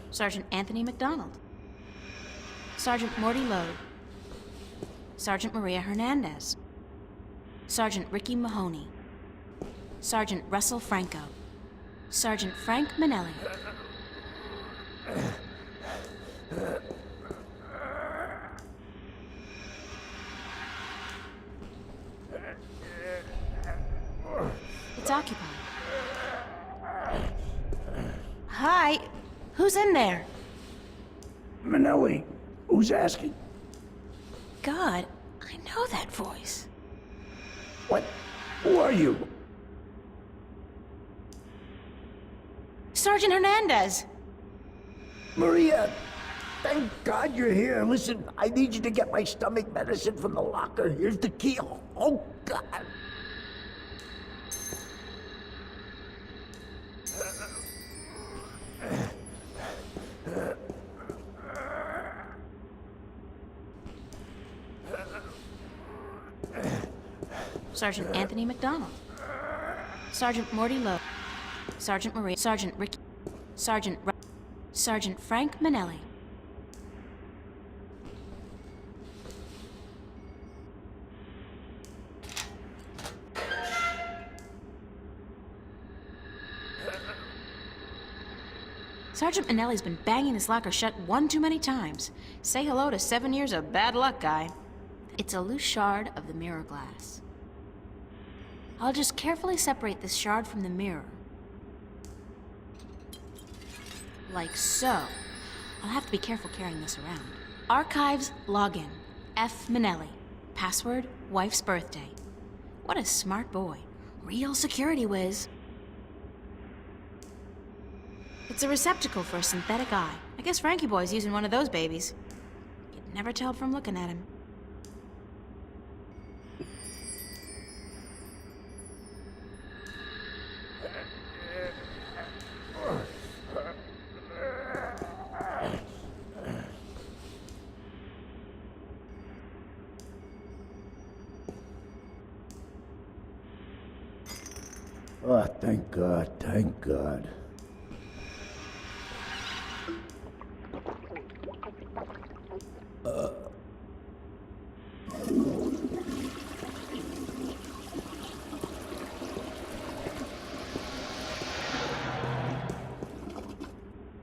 Sergeant Anthony McDonald. Sergeant Morty Lowe. Sergeant Maria Hernandez. Sergeant Ricky Mahoney. Sergeant Russell Franco. Sergeant Frank Manelli. It's occupied. Hi. Who's in there? Manelli, who's asking? God, I know that voice. What? Who are you? Sergeant Hernandez! Maria, thank God you're here. Listen, I need you to get my stomach medicine from the locker. Here's the key. Oh, God. Sergeant Anthony McDonald. Sergeant Morty Lowe. Sergeant Marie. Sergeant Ricky. Sergeant Frank Manelli. Sergeant Manelli's been banging this locker shut one too many times. Say hello to 7 years of bad luck, guy. It's a loose shard of the mirror glass. I'll just carefully separate this shard from the mirror. Like so. I'll have to be careful carrying this around. Archives login. F. Manelli. Password, wife's birthday. What a smart boy. Real security whiz. It's a receptacle for a synthetic eye. I guess Frankie Boy's using one of those babies. You'd never tell from looking at him. Oh, thank God, thank God.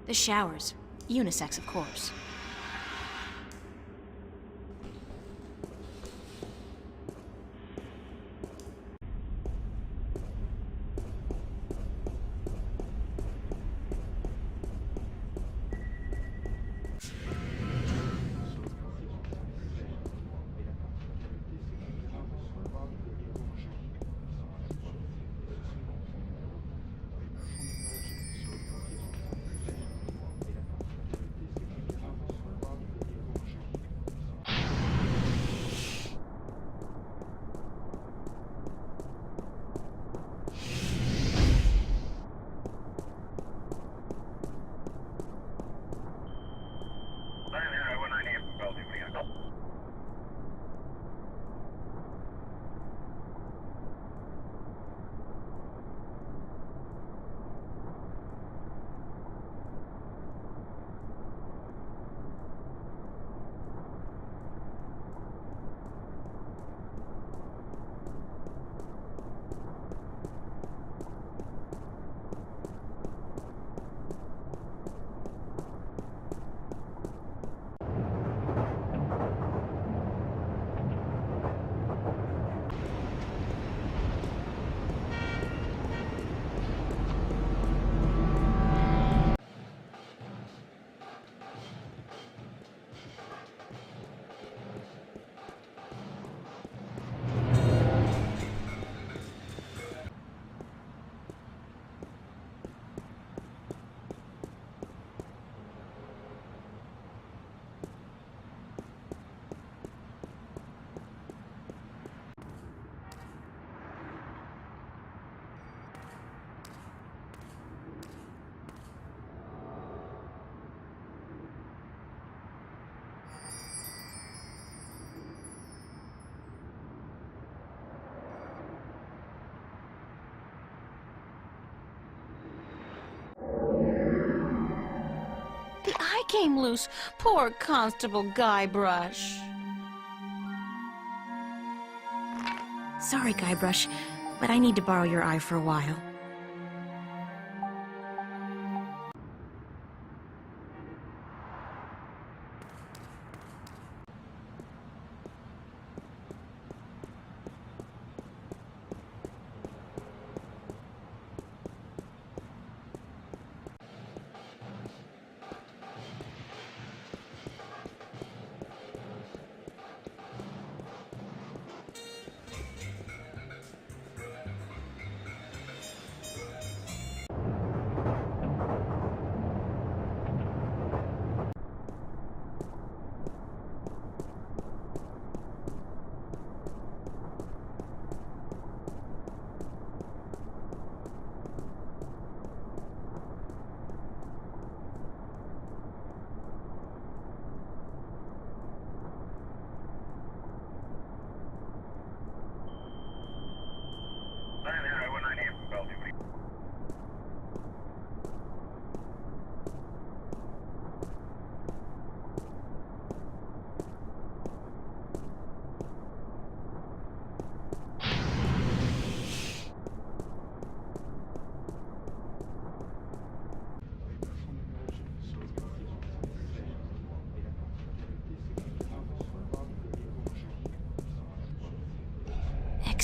The showers. Unisex, of course. The eye came loose. Poor Constable Guybrush. Sorry, Guybrush, but I need to borrow your eye for a while.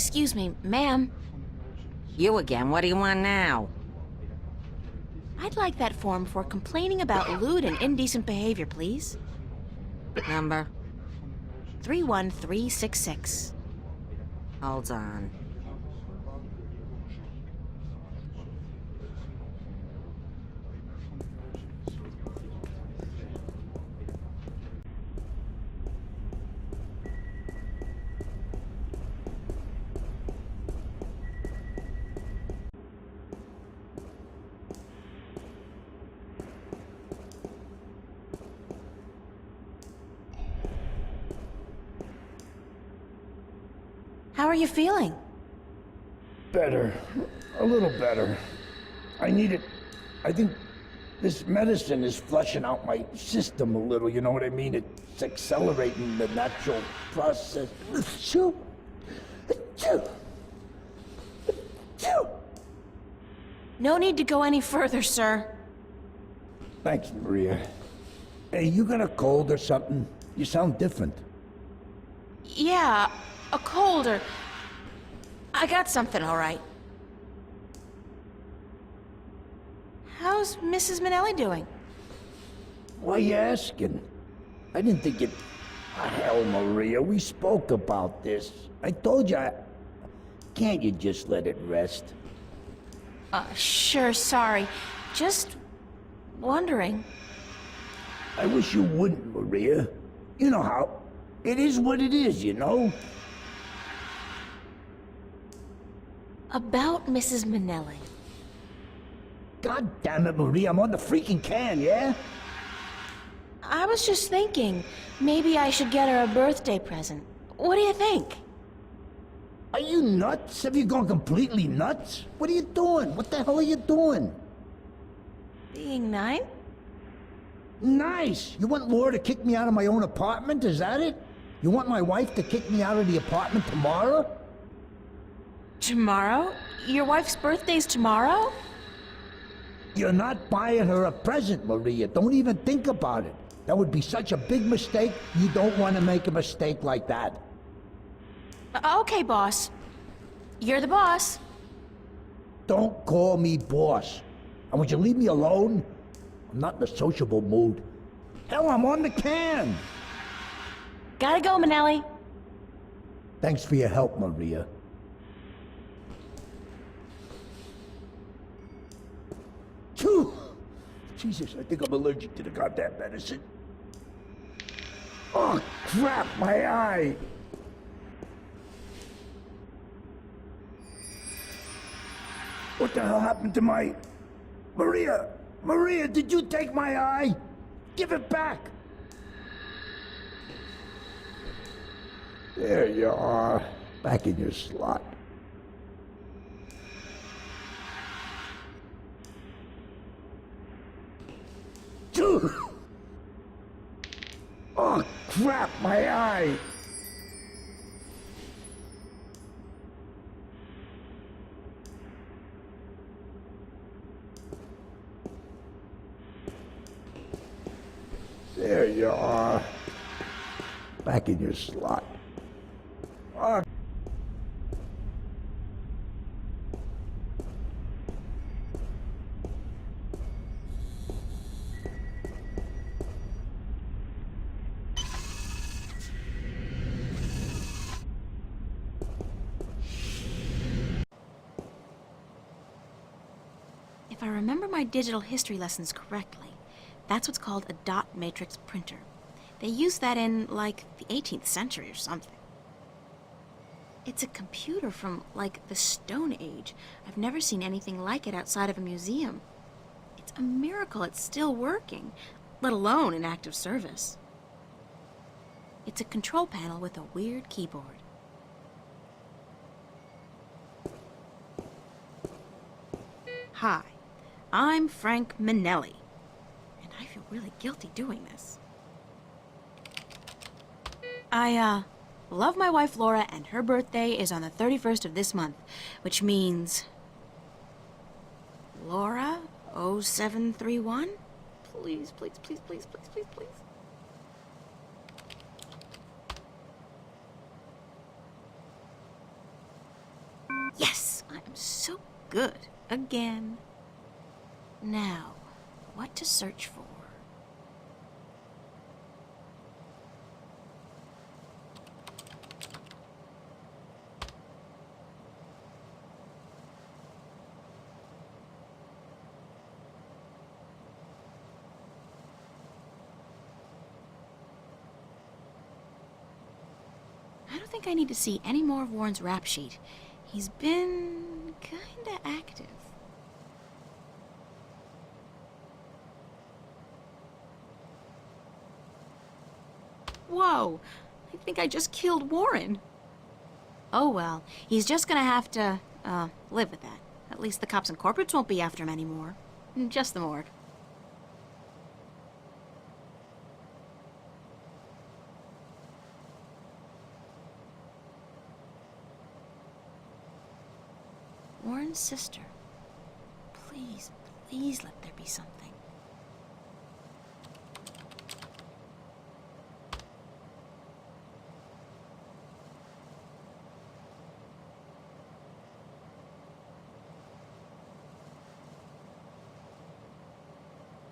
Excuse me, ma'am. You again, what do you want now? I'd like that form for complaining about lewd and indecent behavior, please. Number? 31366. Hold on. How are you feeling? Better. A little better. I need it. I think this medicine is flushing out my system a little, you know what I mean? It's accelerating the natural process. Achoo! Achoo! Achoo! No need to go any further, sir. Thanks, Maria. Hey, you got a cold or something? You sound different. Yeah, a cold or... I got something, all right. How's Mrs. Minnelli doing? Why you asking? I didn't think it... Hell, Maria, we spoke about this. I told you Can't you just let it rest? Sure, sorry. Just wondering. I wish you wouldn't, Maria. You know how... It is what it is, you know? About Mrs. Minnelli. God damn it, Maria, I'm on the freaking can, yeah? I was just thinking, maybe I should get her a birthday present. What do you think? Are you nuts? Have you gone completely nuts? What are you doing? What the hell are you doing? Being nice? Nice! You want Laura to kick me out of my own apartment, is that it? You want my wife to kick me out of the apartment tomorrow? Tomorrow? Your wife's birthday's tomorrow? You're not buying her a present, Maria. Don't even think about it. That would be such a big mistake. You don't want to make a mistake like that. Okay, boss. You're the boss. Don't call me boss. And would you leave me alone? I'm not in a sociable mood. Hell, I'm on the can. Gotta go, Minnelli. Thanks for your help, Maria. Phew! Jesus, I think I'm allergic to the goddamn medicine. Oh, crap, my eye! What the hell happened to my... Maria! Maria, did you take my eye? Give it back! There you are, back in your slot. Oh, crap, my eye! There you are. Back in your slot. Oh. If I remember my digital history lessons correctly, that's what's called a dot matrix printer. They used that in, like, the 18th century or something. It's a computer from, like, the Stone Age. I've never seen anything like it outside of a museum. It's a miracle it's still working, let alone in active service. It's a control panel with a weird keyboard. Hi, I'm Frank Minnelli. I feel really guilty doing this. I, love my wife Laura, and her birthday is on the 31st of this month, which means... Laura 0731? Please, please, please, please, please, please, please. I'm so good again. Now, what to search for? I don't think I need to see any more of Warren's rap sheet. He's been kinda active. Whoa! I think I just killed Warren. Oh well, he's just gonna have to, live with that. At least the cops and corporates won't be after him anymore. Just the morgue. Warren's sister. Please, please let there be something.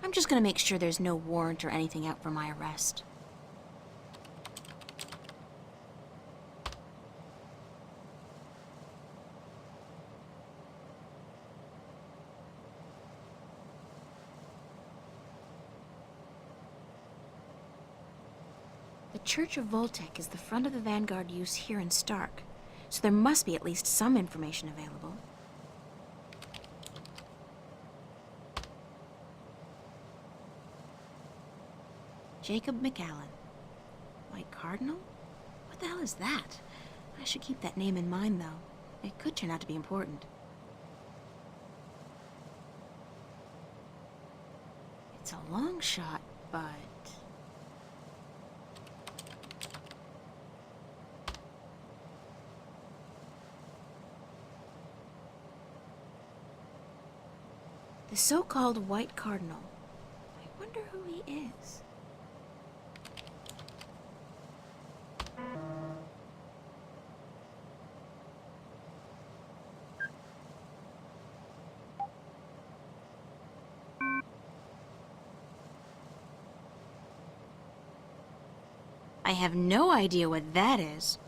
I'm just gonna make sure there's no warrant or anything out for my arrest. The Church of Voltec is the front of the Vanguard use here in Stark, so there must be at least some information available. Jacob McAllen. White Cardinal? What the hell is that? I should keep that name in mind, though. It could turn out to be important. It's a long shot, but... the so-called White Cardinal. I wonder who he is. I have no idea what that is.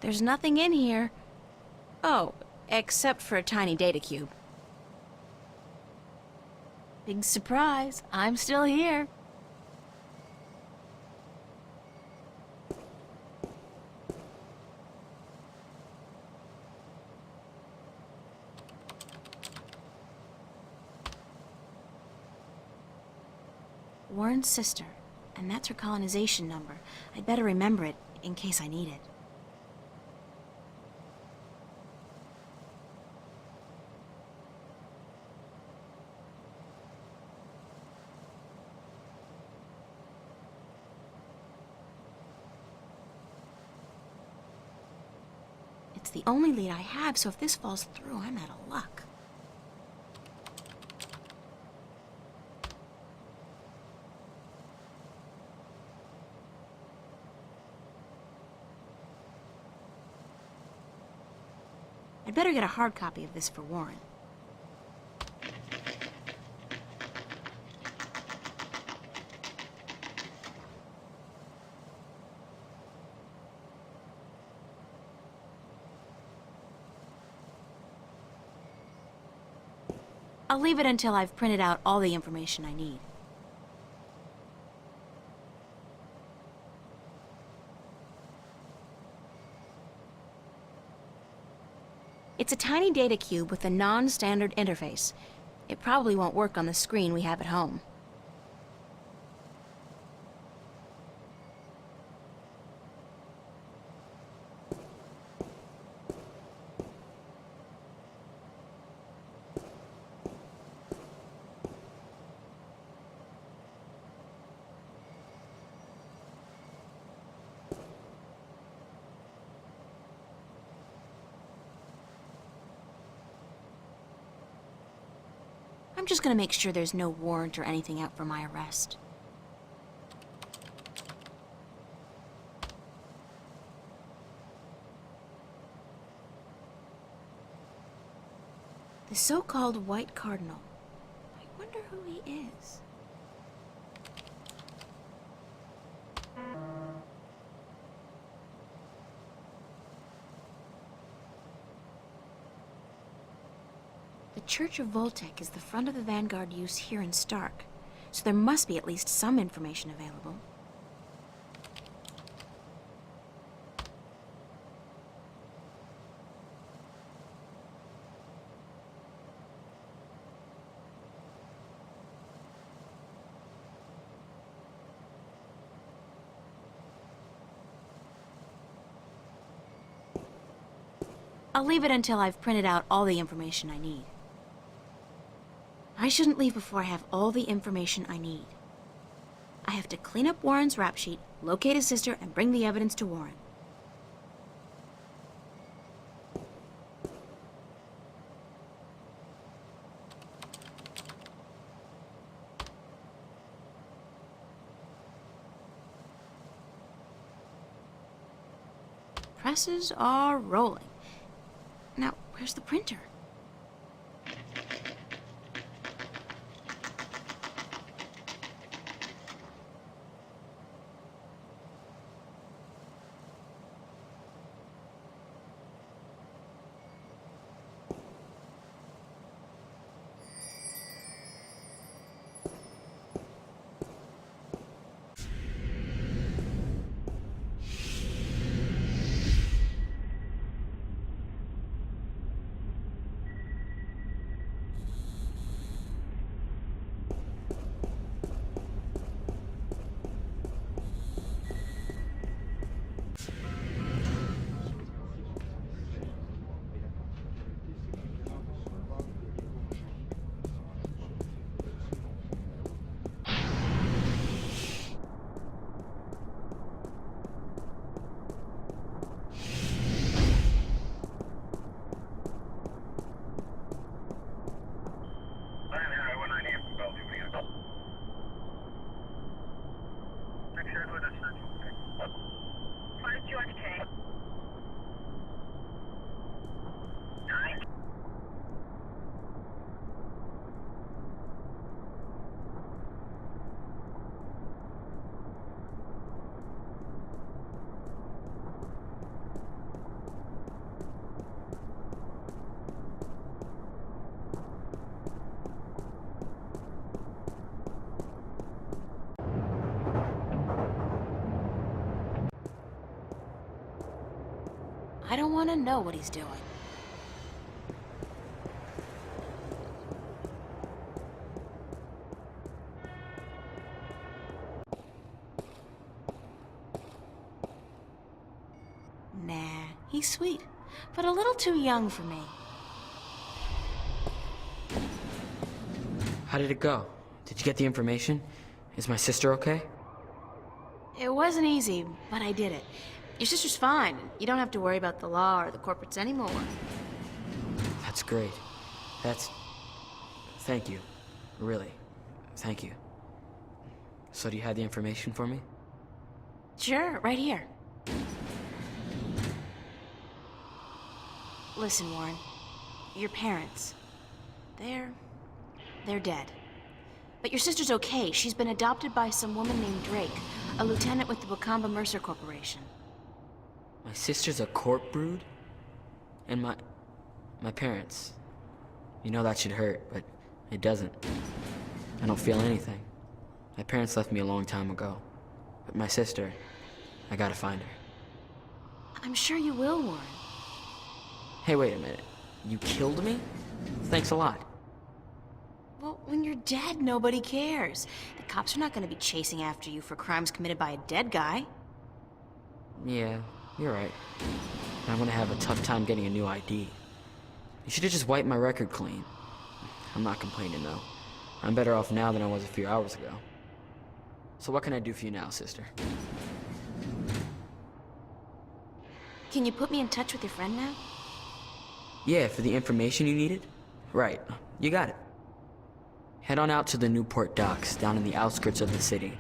There's nothing in here. Oh, except for a tiny data cube. Big surprise, I'm still here. Warren's sister, and that's her colonization number. I'd better remember it in case I need it. It's the only lead I have, so if this falls through, I'm out of luck. I'd better get a hard copy of this for Warren. I'll leave it until I've printed out all the information I need. It's a tiny data cube with a non-standard interface. It probably won't work on the screen we have at home. I'm just gonna make sure there's no warrant or anything out for my arrest. The so-called White Cardinal. I wonder who he is. The Church of Voltec is the front of the Vanguard use here in Stark, so there must be at least some information available. I'll leave it until I've printed out all the information I need. I shouldn't leave before I have all the information I need. I have to clean up Warren's rap sheet, locate his sister, and bring the evidence to Warren. Presses are rolling. Now, where's the printer? I don't want to know what he's doing. Nah, he's sweet, but a little too young for me. How did it go? Did you get the information? Is my sister okay? It wasn't easy, but I did it. Your sister's fine. You don't have to worry about the law or the corporates anymore. That's great. Thank you. Really. Thank you. So do you have the information for me? Sure, right here. Listen, Warren. Your parents, they're dead. But your sister's okay. She's been adopted by some woman named Drake, a lieutenant with the Wakamba Mercer Corporation. My sister's a corp brood? And my parents. You know that should hurt, but It doesn't. I don't feel anything. My parents left me a long time ago. But my sister, I gotta find her. I'm sure you will, Warren. Hey, wait a minute. You killed me? Thanks a lot. Well, when you're dead, nobody cares. The cops are not going to be chasing after you for crimes committed by a dead guy. Yeah, you're right. I'm gonna have a tough time getting a new ID. You should've just wiped my record clean. I'm not complaining, though. I'm better off now than I was a few hours ago. So what can I do for you now, sister? Can you put me in touch with your friend now? Yeah, for the information you needed? Right, you got it. Head on out to the Newport docks, down in the outskirts of the city.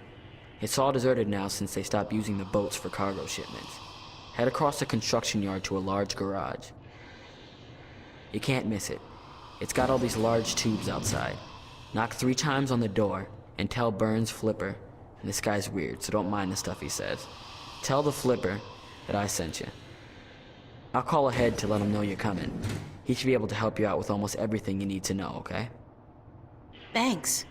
It's all deserted now since they stopped using the boats for cargo shipments. Head across the construction yard to a large garage. You can't miss it. It's got all these large tubes outside. Knock 3 times on the door and tell Burns Flipper, and this guy's weird, so don't mind the stuff he says. Tell the Flipper that I sent you. I'll call ahead to let him know you're coming. He should be able to help you out with almost everything you need to know, okay? Thanks.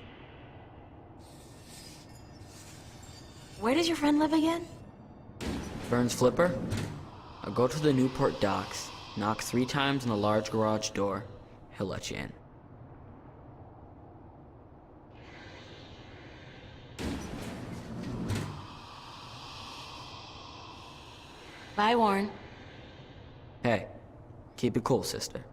Where does your friend live again? Burns Flipper? I'll go to the Newport docks, knock 3 times on the large garage door. He'll let you in. Bye, Warren. Hey, keep it cool, sister.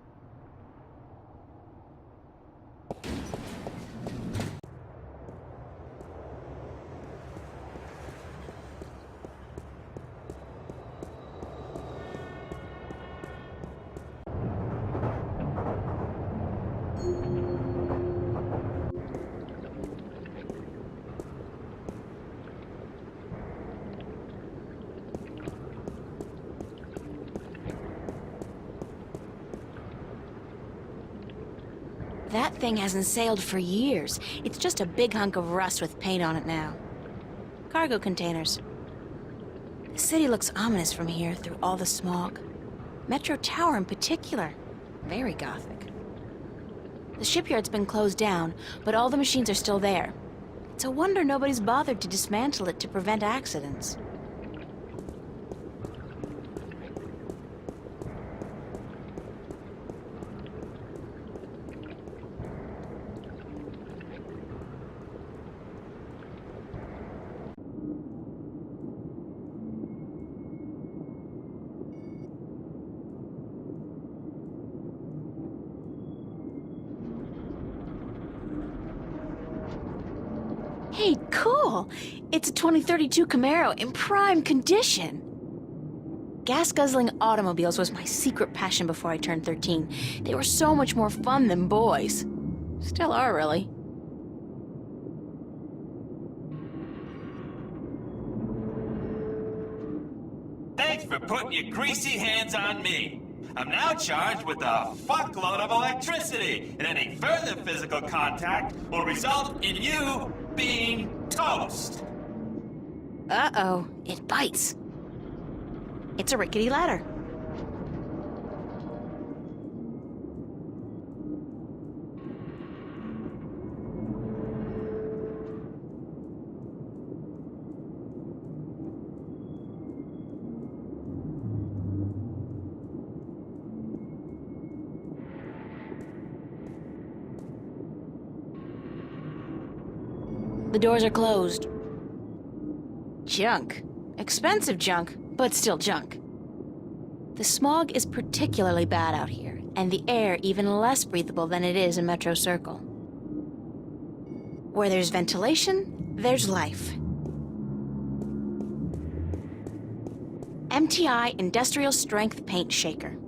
That thing hasn't sailed for years. It's just a big hunk of rust with paint on it now. Cargo containers. The city looks ominous from here through all the smog. Metro Tower in particular. Very gothic. The shipyard's been closed down, but all the machines are still there. It's a wonder nobody's bothered to dismantle it to prevent accidents. Hey, cool! It's a 2032 Camaro in prime condition. Gas-guzzling automobiles was my secret passion before I turned 13. They were so much more fun than boys. Still are, really. Thanks for putting your greasy hands on me. I'm now charged with a fuckload of electricity, and any further physical contact will result in you being toast. Uh-oh, it bites. It's a rickety ladder. The doors are closed. Junk. Expensive junk, but still junk. The smog is particularly bad out here, and the air even less breathable than it is in Metro Circle. Where there's ventilation, there's life. MTI Industrial Strength Paint Shaker.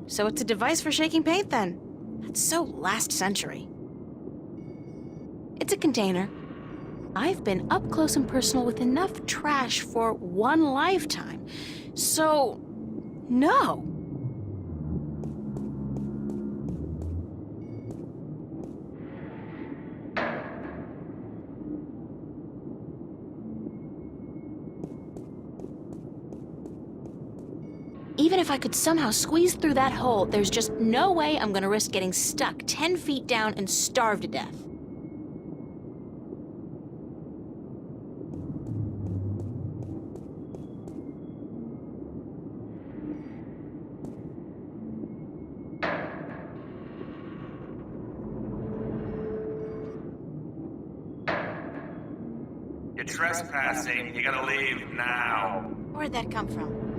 So it's a device for shaking paint then? That's so last century. It's a container. I've been up close and personal with enough trash for one lifetime. So, no. Even if I could somehow squeeze through that hole, there's just no way I'm gonna risk getting stuck 10 feet down and starve to death. You're trespassing. You gotta leave now. Where'd that come from?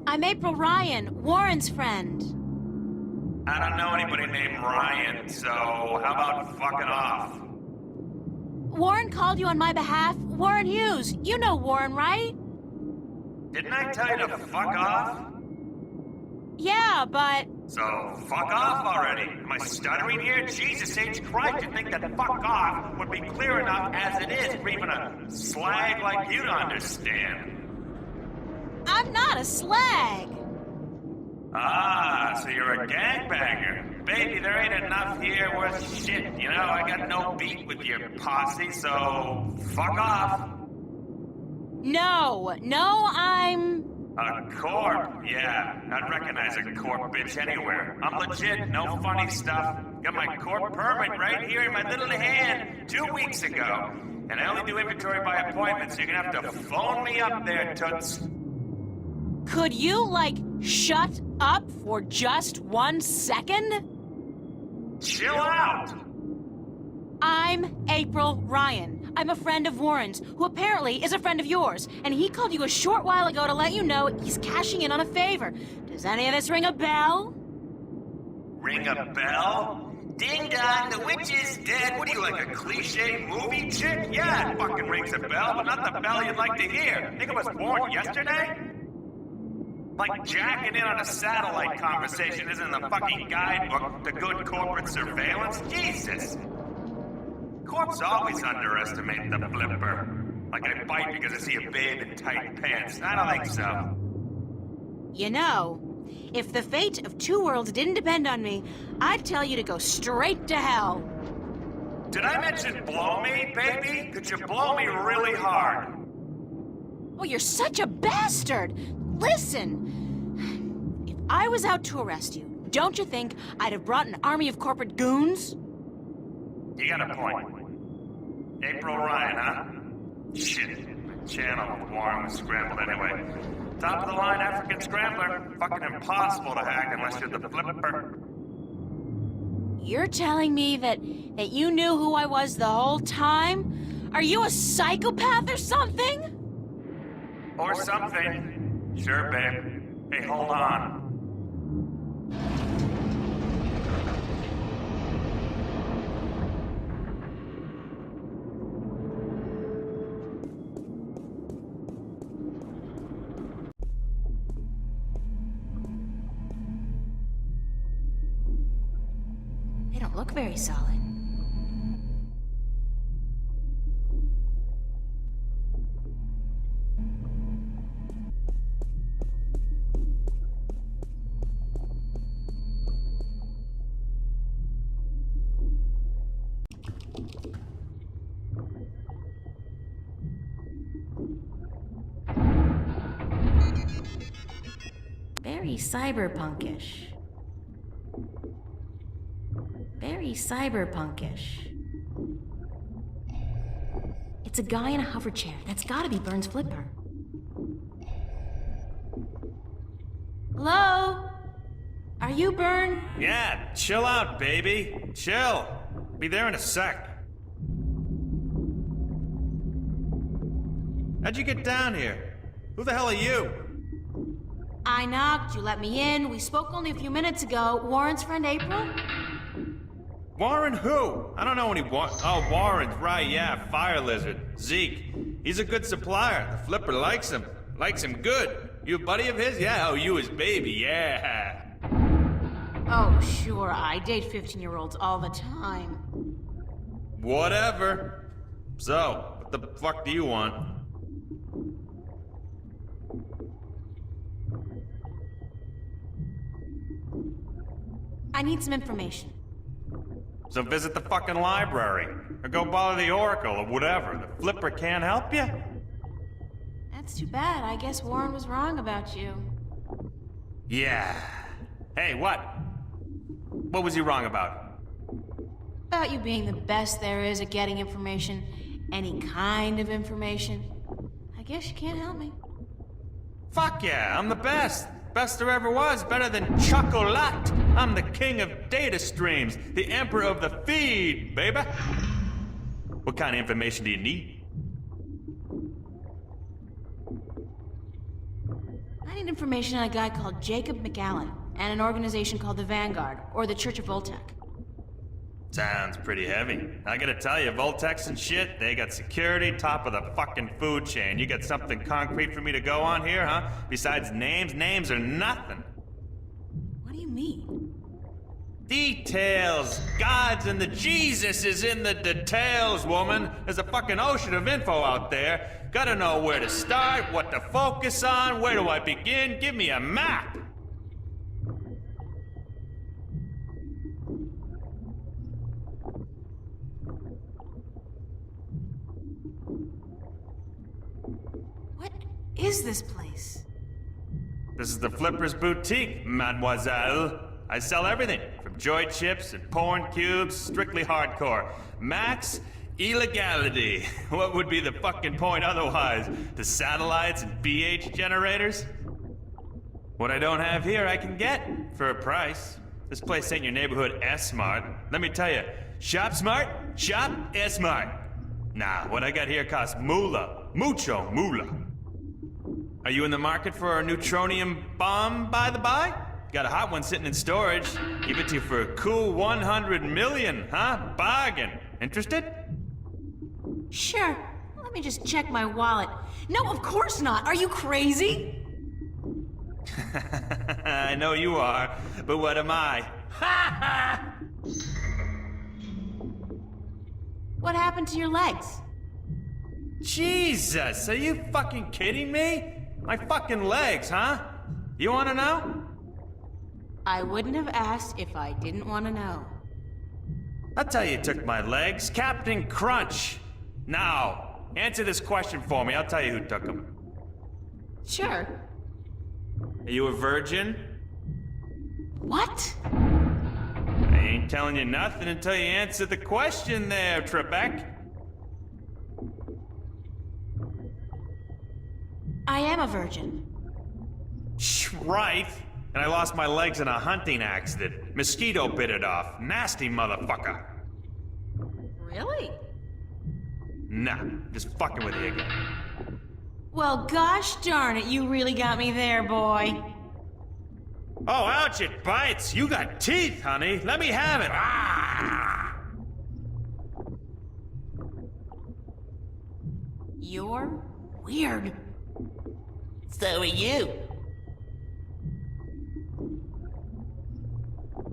I'm April Ryan, Warren's friend. I don't know anybody named Ryan, so how about fucking off? Warren called you on my behalf. Warren Hughes. You know Warren, right? Didn't I tell you to fuck off? Yeah, but... So, fuck off already. Am I stuttering here? Jesus H. Christ, you'd think that fuck off would be clear enough as it is for even a slag like you to understand. I'm not a slag. Ah, so you're a gangbanger. Baby, there ain't enough here worth shit. You know, I got no beat with your posse, so fuck off. No, I'm... A corp? Yeah, I'd recognize a corp bitch anywhere. I'm legit, no funny stuff. Got my corp permit right here in my little hand 2 weeks ago. And I only do inventory by appointment, so you're gonna have to phone me up there, toots. Could you, like, shut up for just 1 second? Chill out! I'm April Ryan. I'm a friend of Warren's, who apparently is a friend of yours. And he called you a short while ago to let you know he's cashing in on a favor. Does any of this ring a bell? Ring a bell? Ding dong, the witch is dead. What are you, like a cliche movie chick? Yeah, it fucking rings a bell, but not the bell you'd like to hear. Think I was born yesterday? Like jacking in on a satellite conversation isn't in the fucking guidebook to good corporate surveillance? Jesus! Corp's always underestimate the flipper. Like I bite because I see a babe in tight pants. I don't think so. You know, if the fate of 2 worlds didn't depend on me, I'd tell you to go straight to hell. Did I mention blow me, baby? Could you blow me really hard? Oh, you're such a bastard! Listen, if I was out to arrest you, don't you think I'd have brought an army of corporate goons? You got a point. April Ryan, huh? Shit. My channel with Warren was scrambled anyway. Top of the line African scrambler. Fucking impossible to hack unless you're the flipper. You're telling me that you knew who I was the whole time? Are you a psychopath or something? Or something. Sure, babe. Hey, hold on. They don't look very solid. Very cyberpunkish. Very cyberpunkish. It's a guy in a hover chair. That's gotta be Burns' flipper. Hello? Are you Byrne? Yeah, chill out, baby. Chill. Be there in a sec. How'd you get down here? Who the hell are you? I knocked, you let me in. We spoke only a few minutes ago. Warren's friend April? Warren who? I don't know any Oh, Warren, right, yeah, Fire Lizard. Zeke. He's a good supplier. The flipper likes him. Likes him good. You a buddy of his? Yeah, oh, you his baby, yeah. Oh, sure, I date 15-year-olds all the time. Whatever. So, what the fuck do you want? I need some information. So visit the fucking library. Or go bother the Oracle or whatever. The flipper can't help you? That's too bad. I guess Warren was wrong about you. Yeah. Hey, what? What was he wrong about? About you being the best there is at getting information. Any kind of information. I guess you can't help me. Fuck yeah, I'm the best. Best there ever was, better than chocolate. I'm the king of data streams, the emperor of the feed, baby. What kind of information do you need? I need information on a guy called Jacob McAllen and an organization called the Vanguard, or the Church of Voltec. Sounds pretty heavy. I gotta tell you, Voltex and shit, they got security top of the fucking food chain. You got something concrete for me to go on here, huh? Besides names? Names are nothing. What do you mean? Details! Gods and the Jesus is in the details, woman. There's a fucking ocean of info out there. Gotta know where to start, what to focus on, where do I begin? Give me a map! What is this place? This is the Flipper's Boutique, mademoiselle. I sell everything, from joy chips and porn cubes, strictly hardcore. Max illegality. What would be the fucking point otherwise? The satellites and BH generators? What I don't have here, I can get for a price. This place ain't your neighborhood S-Mart. Let me tell you, shop smart, shop S-Mart. Nah, what I got here costs moolah. Mucho moolah. Are you in the market for a neutronium bomb, by the by? Got a hot one sitting in storage. Give it to you for a cool 100 million, huh? Bargain. Interested? Sure. Let me just check my wallet. No, of course not. Are you crazy? I know you are, but what am I? What happened to your legs? Jesus, are you fucking kidding me? My fucking legs, huh? You wanna know? I wouldn't have asked if I didn't want to know. I'll tell you who took my legs. Captain Crunch. Now, answer this question for me. I'll tell you who took them. Sure. Are you a virgin? What? I ain't telling you nothing until you answer the question there, Trebek. I am a virgin. Right. And I lost my legs in a hunting accident. Mosquito bit it off. Nasty motherfucker. Really? Nah, just fucking with you again. Well, gosh darn it, you really got me there, boy. Oh, ouch, it bites. You got teeth, honey. Let me have it. Ah! You're weird. So are you.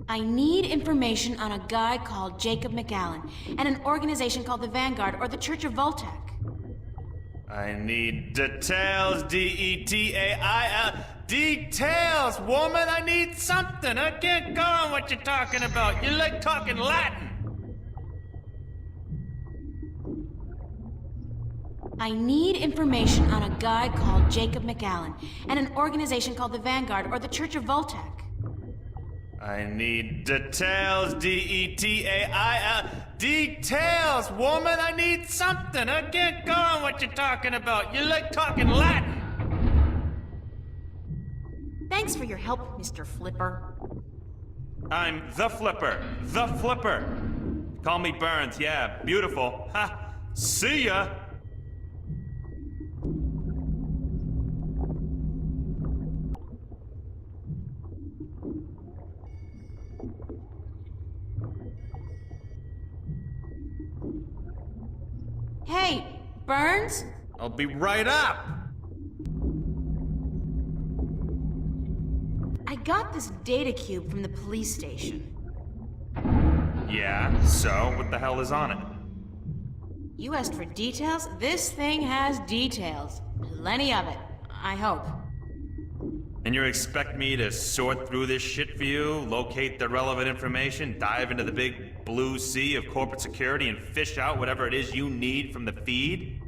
I need information on a guy called Jacob McAllen and an organization called the Vanguard or the Church of Voltec. I need details, D-E-T-A-I-L. Details, woman! I need something! I can't go on what you're talking about. You're like talking Latin. I need information on a guy called Jacob McAllen and an organization called the Vanguard or the Church of Voltec. I need details, D-E-T-A-I-L. Details, woman! I need something! I can't go on what you're talking about. You're like talking Latin. Thanks for your help, Mr. Flipper. I'm the Flipper. The Flipper. Call me Burns, yeah. Beautiful. Ha! See ya! Hey, Burns? I'll be right up! I got this data cube from the police station. Yeah, so what the hell is on it? You asked for details? This thing has details. Plenty of it. I hope. And you expect me to sort through this shit for you, locate the relevant information, dive into the big blue sea of corporate security, and fish out whatever it is you need from the feed?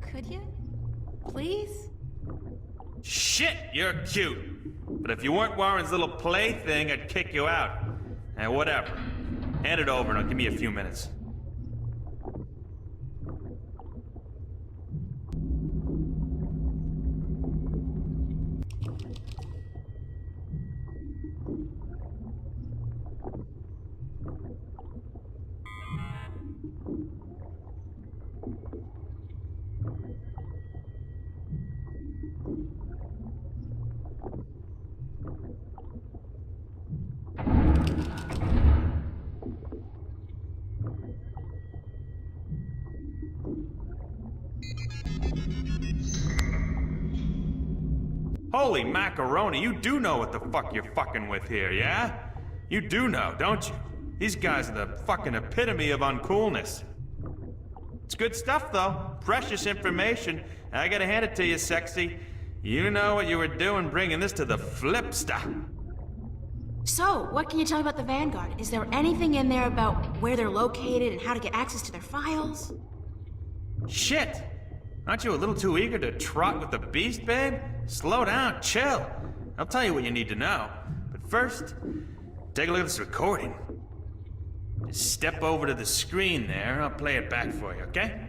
Could you? Please? Shit, you're cute. But if you weren't Warren's little plaything, I'd kick you out. Whatever. Hand it over and I'll give me a few minutes. Holy macaroni, you do know what the fuck you're fucking with here, yeah? You do know, don't you? These guys are the fucking epitome of uncoolness. It's good stuff, though. Precious information. I gotta hand it to you, sexy. You know what you were doing bringing this to the flipster. So, what can you tell me about the Vanguard? Is there anything in there about where they're located and how to get access to their files? Shit! Aren't you a little too eager to trot with the beast, babe? Slow down, chill. I'll tell you what you need to know. But first, take a look at this recording. Just step over to the screen there, I'll play it back for you, okay?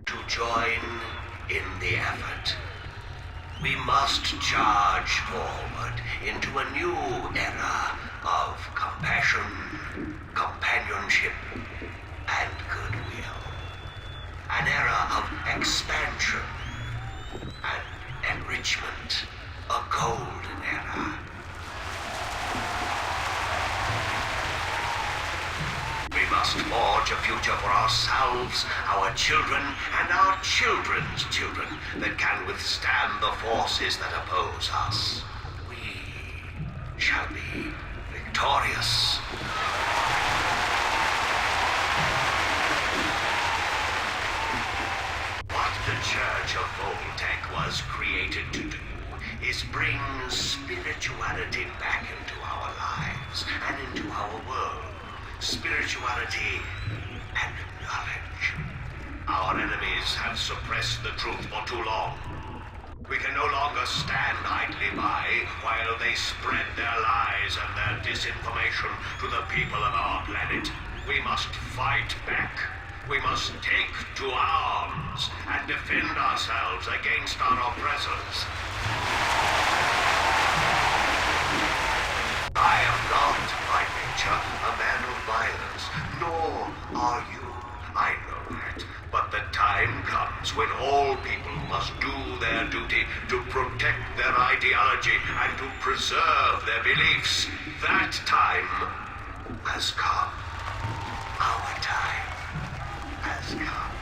To join in the effort, we must charge forward into a new era of compassion, companionship, and goodwill. An era of expansion and enrichment. A golden era. We must forge a future for ourselves, our children, and our children's children that can withstand the forces that oppose us. We shall be victorious. What the Church of Voltec was created to do is bring spirituality back into our lives and into our world. Spirituality and knowledge. Our enemies have suppressed the truth for too long. We can no longer stand idly by while they spread their lies and their disinformation to the people of our planet. We must fight back. We must take to arms and defend ourselves against our oppressors. I am not, by nature, a man of violence, nor are you. I know that. But the time comes when all people must do their duty to protect their ideology and to preserve their beliefs. That time has come. Our time has come.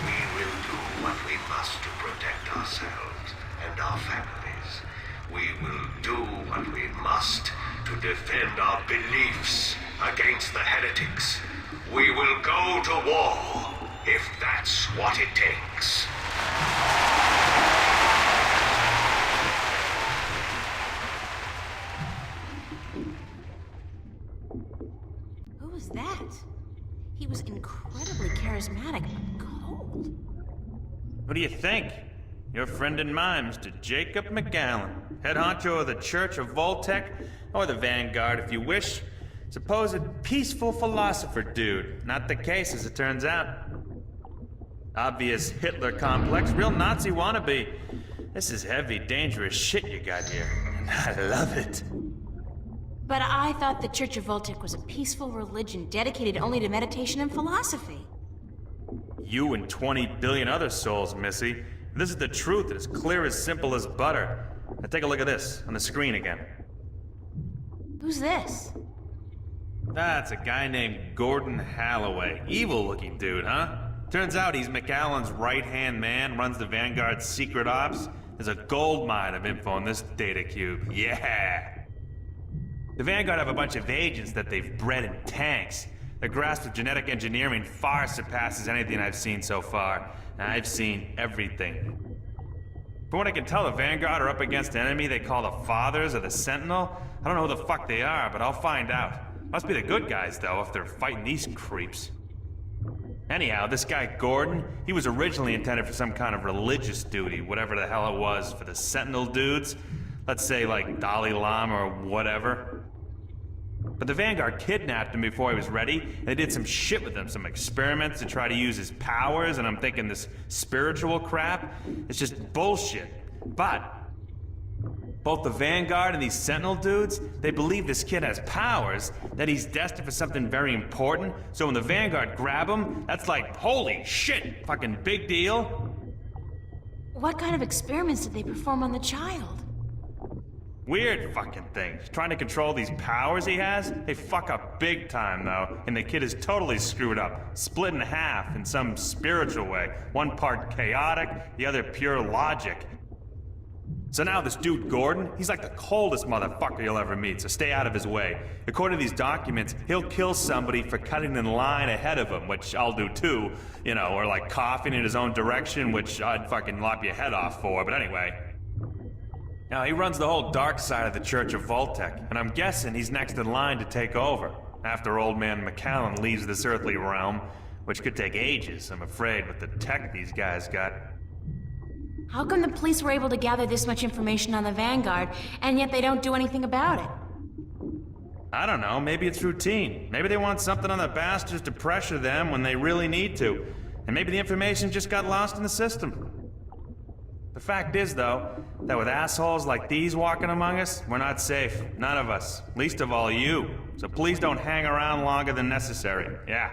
We will do what we must to protect ourselves and our families. We will do what we must to defend our beliefs against the heretics. We will go to war if that's what it takes. Who was that? He was incredibly charismatic, but cold. What do you think? Your friend and mine, Mr. Jacob McGowan, head honcho of the Church of Voltec, or the Vanguard if you wish. Supposed peaceful philosopher dude. Not the case, as it turns out. Obvious Hitler complex, real Nazi wannabe. This is heavy, dangerous shit you got here, and I love it. But I thought the Church of Voltec was a peaceful religion dedicated only to meditation and philosophy. You and 20 billion other souls, Missy. This is the truth, as clear as simple as butter. Now take a look at this, on the screen again. Who's this? That's a guy named Gordon Halloway. Evil-looking dude, huh? Turns out he's McAllen's right-hand man, runs the Vanguard's secret ops. There's a gold mine of info in this data cube. Yeah! The Vanguard have a bunch of agents that they've bred in tanks. Their grasp of genetic engineering far surpasses anything I've seen so far. I've seen everything. From what I can tell, the Vanguard are up against an enemy they call the Fathers or the Sentinel. I don't know who the fuck they are, but I'll find out. Must be the good guys, though, if they're fighting these creeps. Anyhow, this guy Gordon, he was originally intended for some kind of religious duty, whatever the hell it was, for the Sentinel dudes. Let's say, like, Dalai Lama or whatever. But the Vanguard kidnapped him before he was ready, and they did some shit with him, some experiments to try to use his powers, and I'm thinking this spiritual crap, it's just bullshit. But both the Vanguard and these Sentinel dudes, they believe this kid has powers, that he's destined for something very important, so when the Vanguard grab him, that's like, holy shit, fucking big deal. What kind of experiments did they perform on the child? Weird fucking things. Trying to control these powers he has? They fuck up big time, though, and the kid is totally screwed up, split in half in some spiritual way. One part chaotic, the other pure logic. So now this dude Gordon, he's like the coldest motherfucker you'll ever meet, so stay out of his way. According to these documents, he'll kill somebody for cutting in line ahead of him, which I'll do too, you know, or like coughing in his own direction, which I'd fucking lop your head off for, but anyway. Now, he runs the whole dark side of the Church of Voltec, and I'm guessing he's next in line to take over, after old man McCallum leaves this earthly realm, which could take ages, I'm afraid, with the tech these guys got. How come the police were able to gather this much information on the Vanguard, and yet they don't do anything about it? I don't know, maybe it's routine. Maybe they want something on the bastards to pressure them when they really need to. And maybe the information just got lost in the system. The fact is, though, that with assholes like these walking among us, we're not safe. None of us. Least of all you. So please don't hang around longer than necessary. Yeah.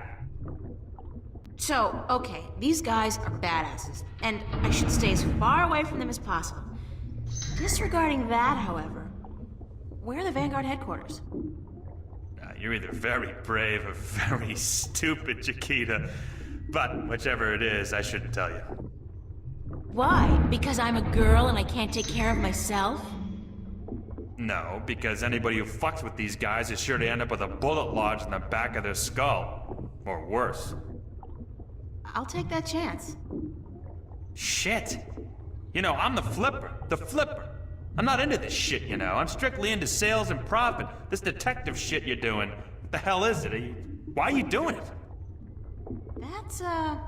So, okay, these guys are badasses, and I should stay as far away from them as possible. Disregarding that, however, where are the Vanguard headquarters? You're either very brave or very stupid, Chiquita. But whichever it is, I shouldn't tell you. Why? Because I'm a girl and I can't take care of myself? No, because anybody who fucks with these guys is sure to end up with a bullet lodged in the back of their skull. Or worse. I'll take that chance. Shit. You know, I'm the flipper. The flipper. I'm not into this shit, you know. I'm strictly into sales and profit. This detective shit you're doing. What the hell is it? Why are you doing it? That's a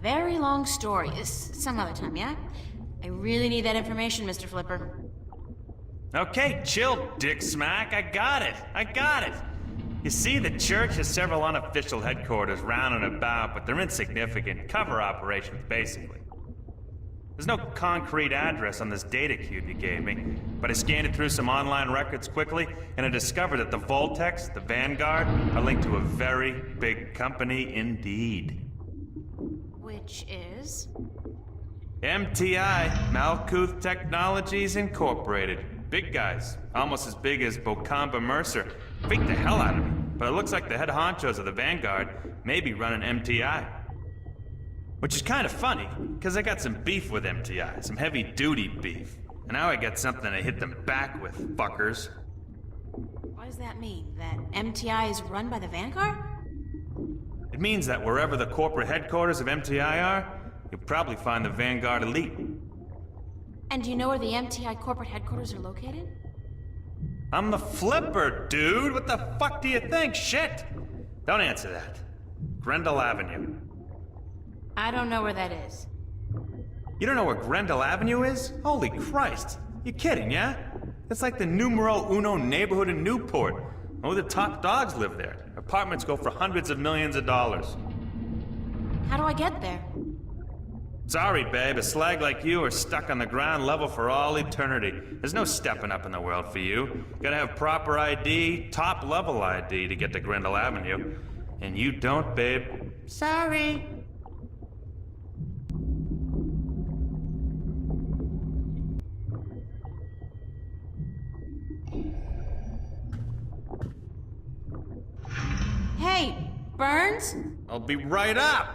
very long story. Some other time, yeah? I really need that information, Mr. Flipper. Okay, chill, Dick Smack. I got it. You see, the church has several unofficial headquarters round and about, but they're insignificant. Cover operations, basically. There's no concrete address on this data cube you gave me, but I scanned it through some online records quickly, and I discovered that the Voltex, the Vanguard, are linked to a very big company indeed. Which is? MTI, Malkuth Technologies Incorporated. Big guys, almost as big as Bocamba Mercer. Freaked the hell out of me, but it looks like the head honchos of the Vanguard may be running MTI. Which is kind of funny, because I got some beef with MTI, some heavy-duty beef. And now I got something to hit them back with, fuckers. What does that mean? That MTI is run by the Vanguard? It means that wherever the corporate headquarters of MTI are, you'll probably find the Vanguard elite. And do you know where the MTI corporate headquarters are located? I'm the flipper, dude! What the fuck do you think? Shit! Don't answer that. Grendel Avenue. I don't know where that is. You don't know where Grendel Avenue is? Holy Christ! You kidding, yeah? It's like the numero uno neighborhood in Newport. Only the top dogs live there. Apartments go for hundreds of millions of dollars. How do I get there? Sorry, babe. A slag like you are stuck on the ground level for all eternity. There's no stepping up in the world for you. You gotta have proper ID, top-level ID to get to Grendel Avenue. And you don't, babe. Sorry. Hey, Burns? I'll be right up!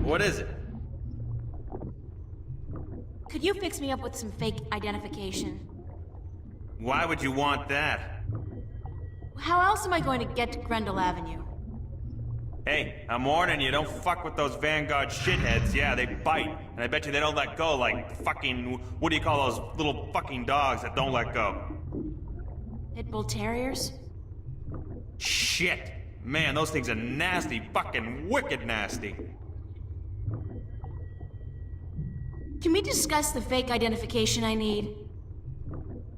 What is it? Could you fix me up with some fake identification? Why would you want that? How else am I going to get to Grendel Avenue? Hey, I'm warning you, don't fuck with those Vanguard shitheads. Yeah, they bite. And I bet you they don't let go like fucking... What do you call those little fucking dogs that don't let go? Pit bull terriers? Shit! Man, those things are nasty. Fucking wicked nasty. Can we discuss the fake identification I need?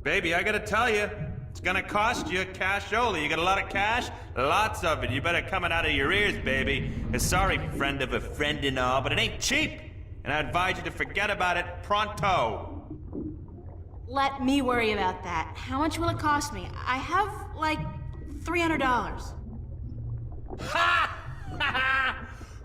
Baby, I gotta tell you, it's gonna cost you cash only. You got a lot of cash? Lots of it. You better come it out of your ears, baby. Sorry, friend of a friend and all, but it ain't cheap. And I advise you to forget about it pronto. Let me worry about that. How much will it cost me? I have, like, $300. Ha!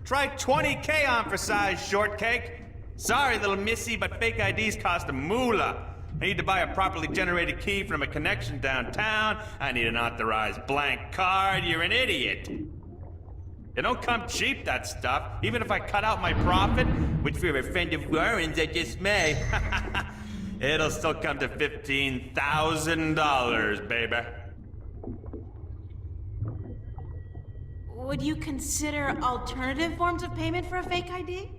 Try 20K on for size, shortcake. Sorry, little missy, but fake IDs cost a moolah. I need to buy a properly generated key from a connection downtown. I need an authorized blank card. You're an idiot. It don't come cheap, that stuff. Even if I cut out my profit, which for a friend of Warren's I just may, it'll still come to $15,000, baby. Would you consider alternative forms of payment for a fake ID?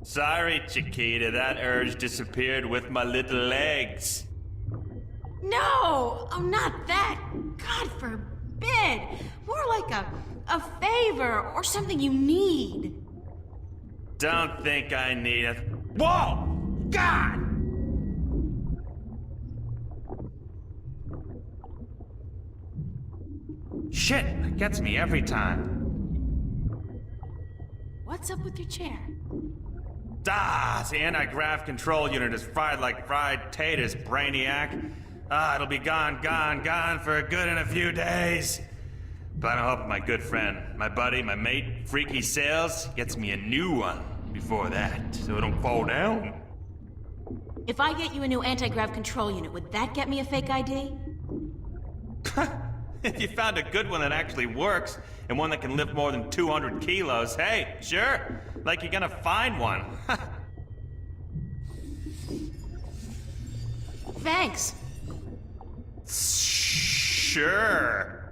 Sorry, Chiquita, that urge disappeared with my little legs. No! Oh, not that! God forbid! More like a favor or something you need. Don't think I need it. Whoa! God! Shit, it gets me every time. What's up with your chair? Ah, the anti-grav control unit is fried like fried taters, brainiac. Ah, it'll be gone for good in a few days. But I hope my good friend, my buddy, my mate, Freaky Sales, gets me a new one before that, so it don't fall down. If I get you a new anti-grav control unit, would that get me a fake ID? If you found a good one that actually works, and one that can lift more than 200 kilos, hey, sure. Like you're gonna find one. Thanks. Sure.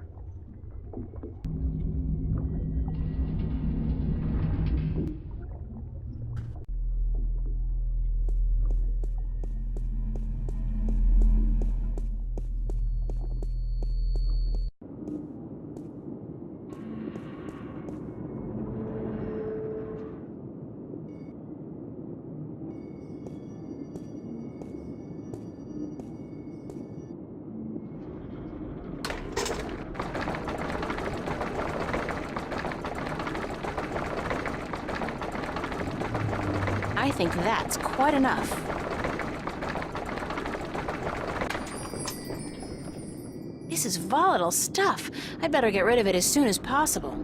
I think that's quite enough. This is volatile stuff. I'd better get rid of it as soon as possible.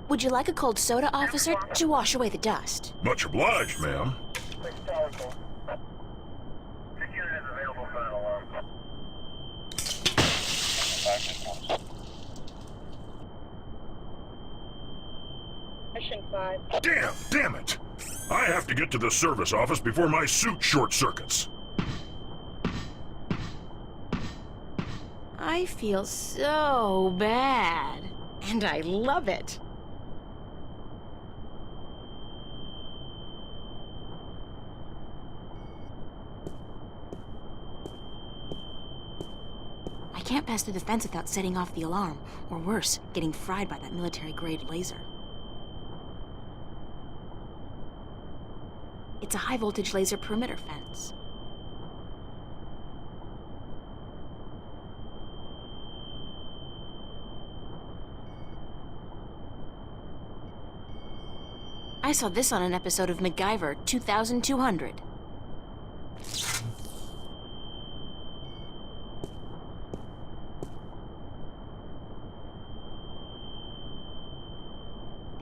Would you like a cold soda, officer, to wash away the dust? Much obliged, ma'am. 5. Damn it! I have to get to the service office before my suit short circuits. I feel so bad. And I love it. I can't pass through the fence without setting off the alarm, or worse, getting fried by that military-grade laser. It's a high-voltage laser perimeter fence. I saw this on an episode of MacGyver 2200.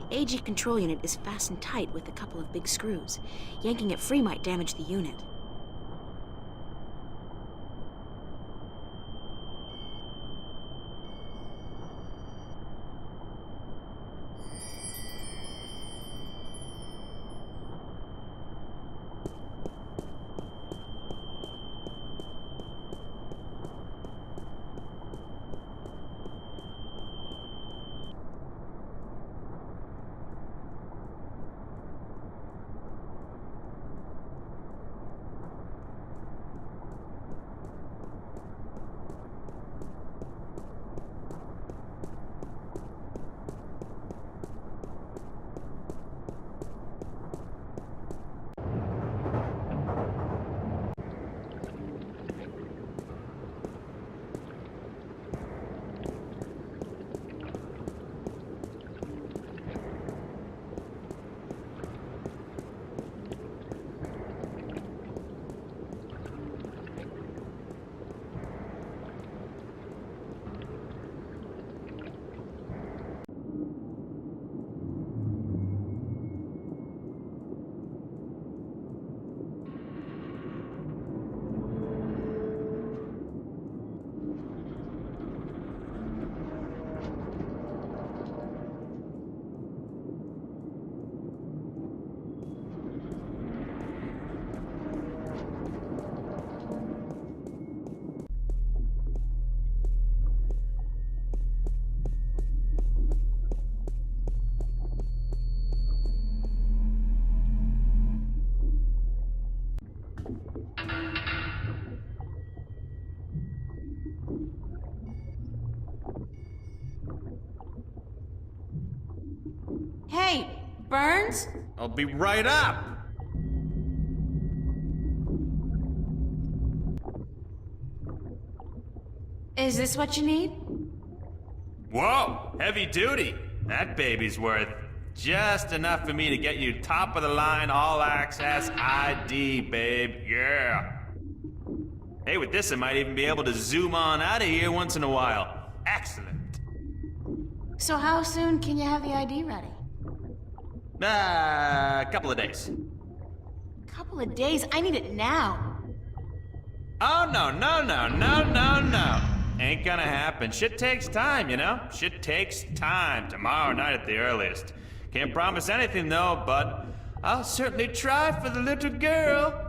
The AG control unit is fastened tight with a couple of big screws. Yanking it free might damage the unit. Hey, Burns? I'll be right up. Is this what you need? Whoa, heavy duty. That baby's worth just enough for me to get you top of the line all access ID, babe. Yeah. Hey, with this I might even be able to zoom on out of here once in a while. Excellent. So how soon can you have the ID ready? A couple of days. Couple of days? I need it now. Oh, no. Ain't gonna happen. Shit takes time, you know? Shit takes time. Tomorrow night at the earliest. Can't promise anything, though, but I'll certainly try for the little girl.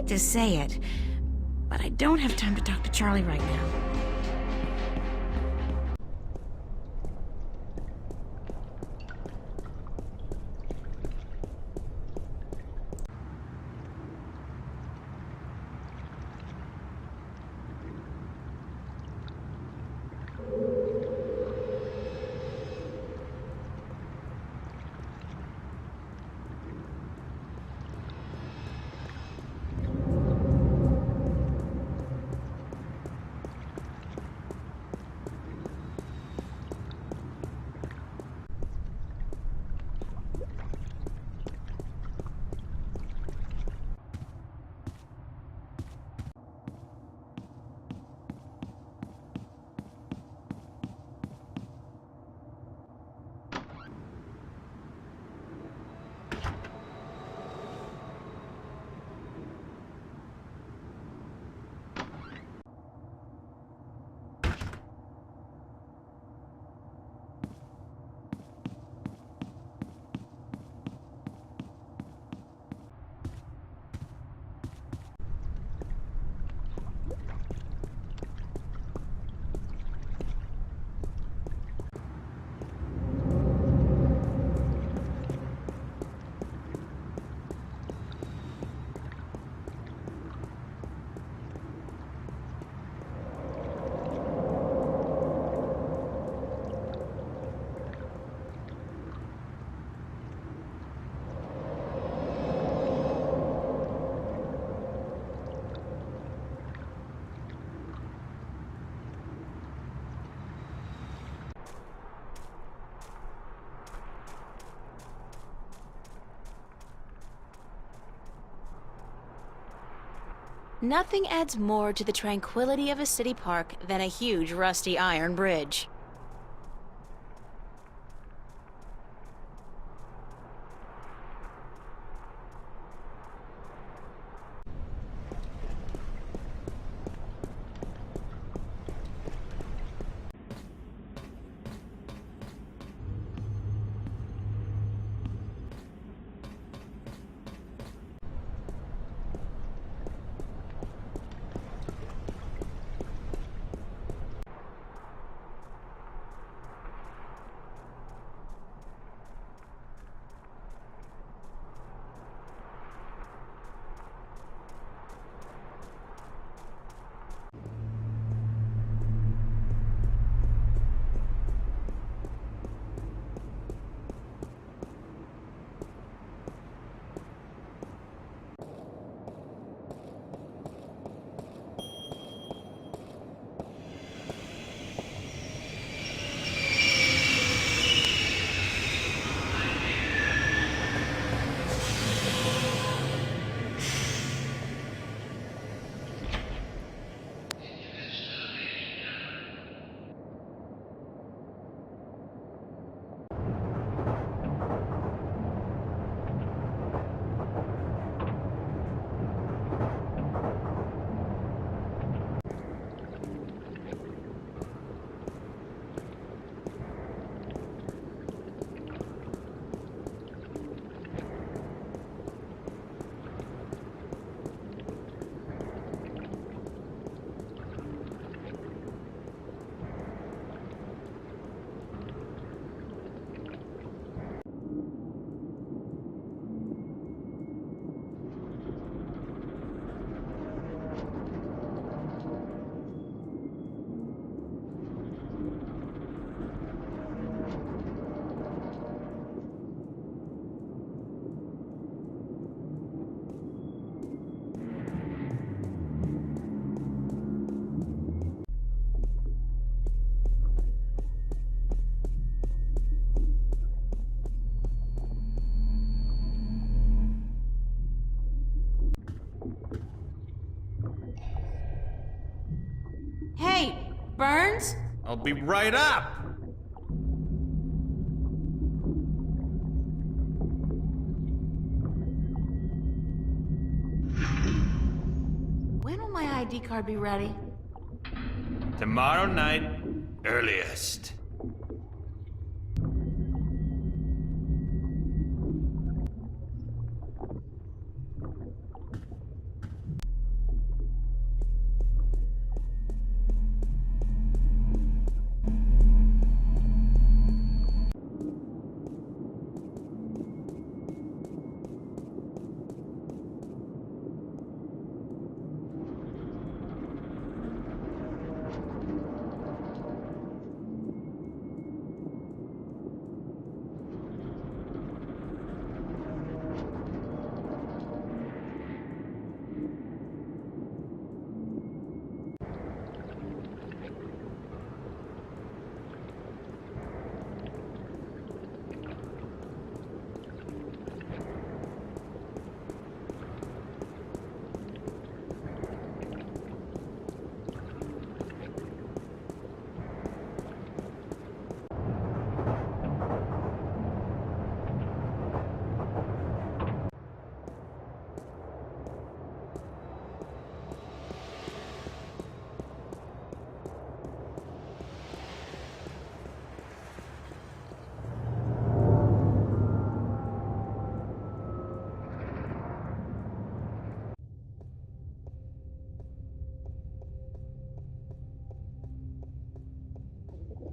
hate to say it, but I don't have time to talk to Charlie right now. Nothing adds more to the tranquility of a city park than a huge rusty iron bridge. Hey, Burns? I'll be right up! When will my ID card be ready? Tomorrow night, earliest.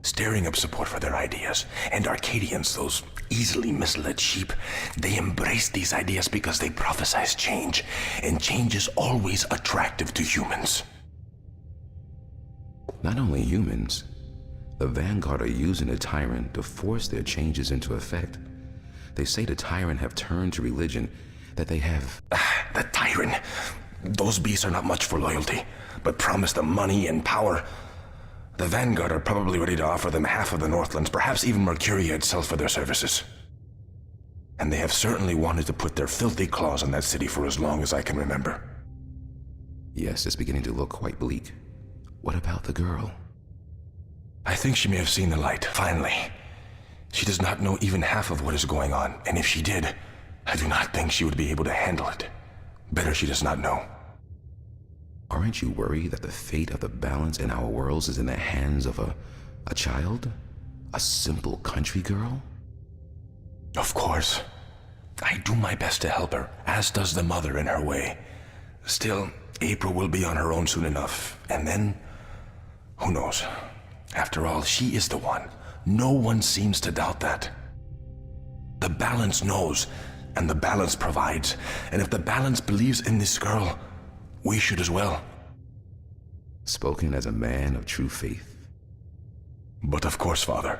stirring up support for their ideas. And Arcadians, those easily misled sheep, they embrace these ideas because they prophesize change, and change is always attractive to humans. Not only humans, the Vanguard are using the Tyrant to force their changes into effect. They say the Tyrant have turned to religion, that they have... The Tyrant. Those beasts are not much for loyalty, but promise them money and power. The Vanguard are probably ready to offer them half of the Northlands, perhaps even Mercuria itself for their services. And they have certainly wanted to put their filthy claws on that city for as long as I can remember. Yes, it's beginning to look quite bleak. What about the girl? I think she may have seen the light, finally. She does not know even half of what is going on, and if she did, I do not think she would be able to handle it. Better she does not know. Aren't you worried that the fate of the balance in our worlds is in the hands of a child? A simple country girl? Of course. I do my best to help her, as does the mother in her way. Still, April will be on her own soon enough, and then... who knows? After all, she is the one. No one seems to doubt that. The balance knows, and the balance provides, and if the balance believes in this girl, we should as well. Spoken as a man of true faith. But of course, Father,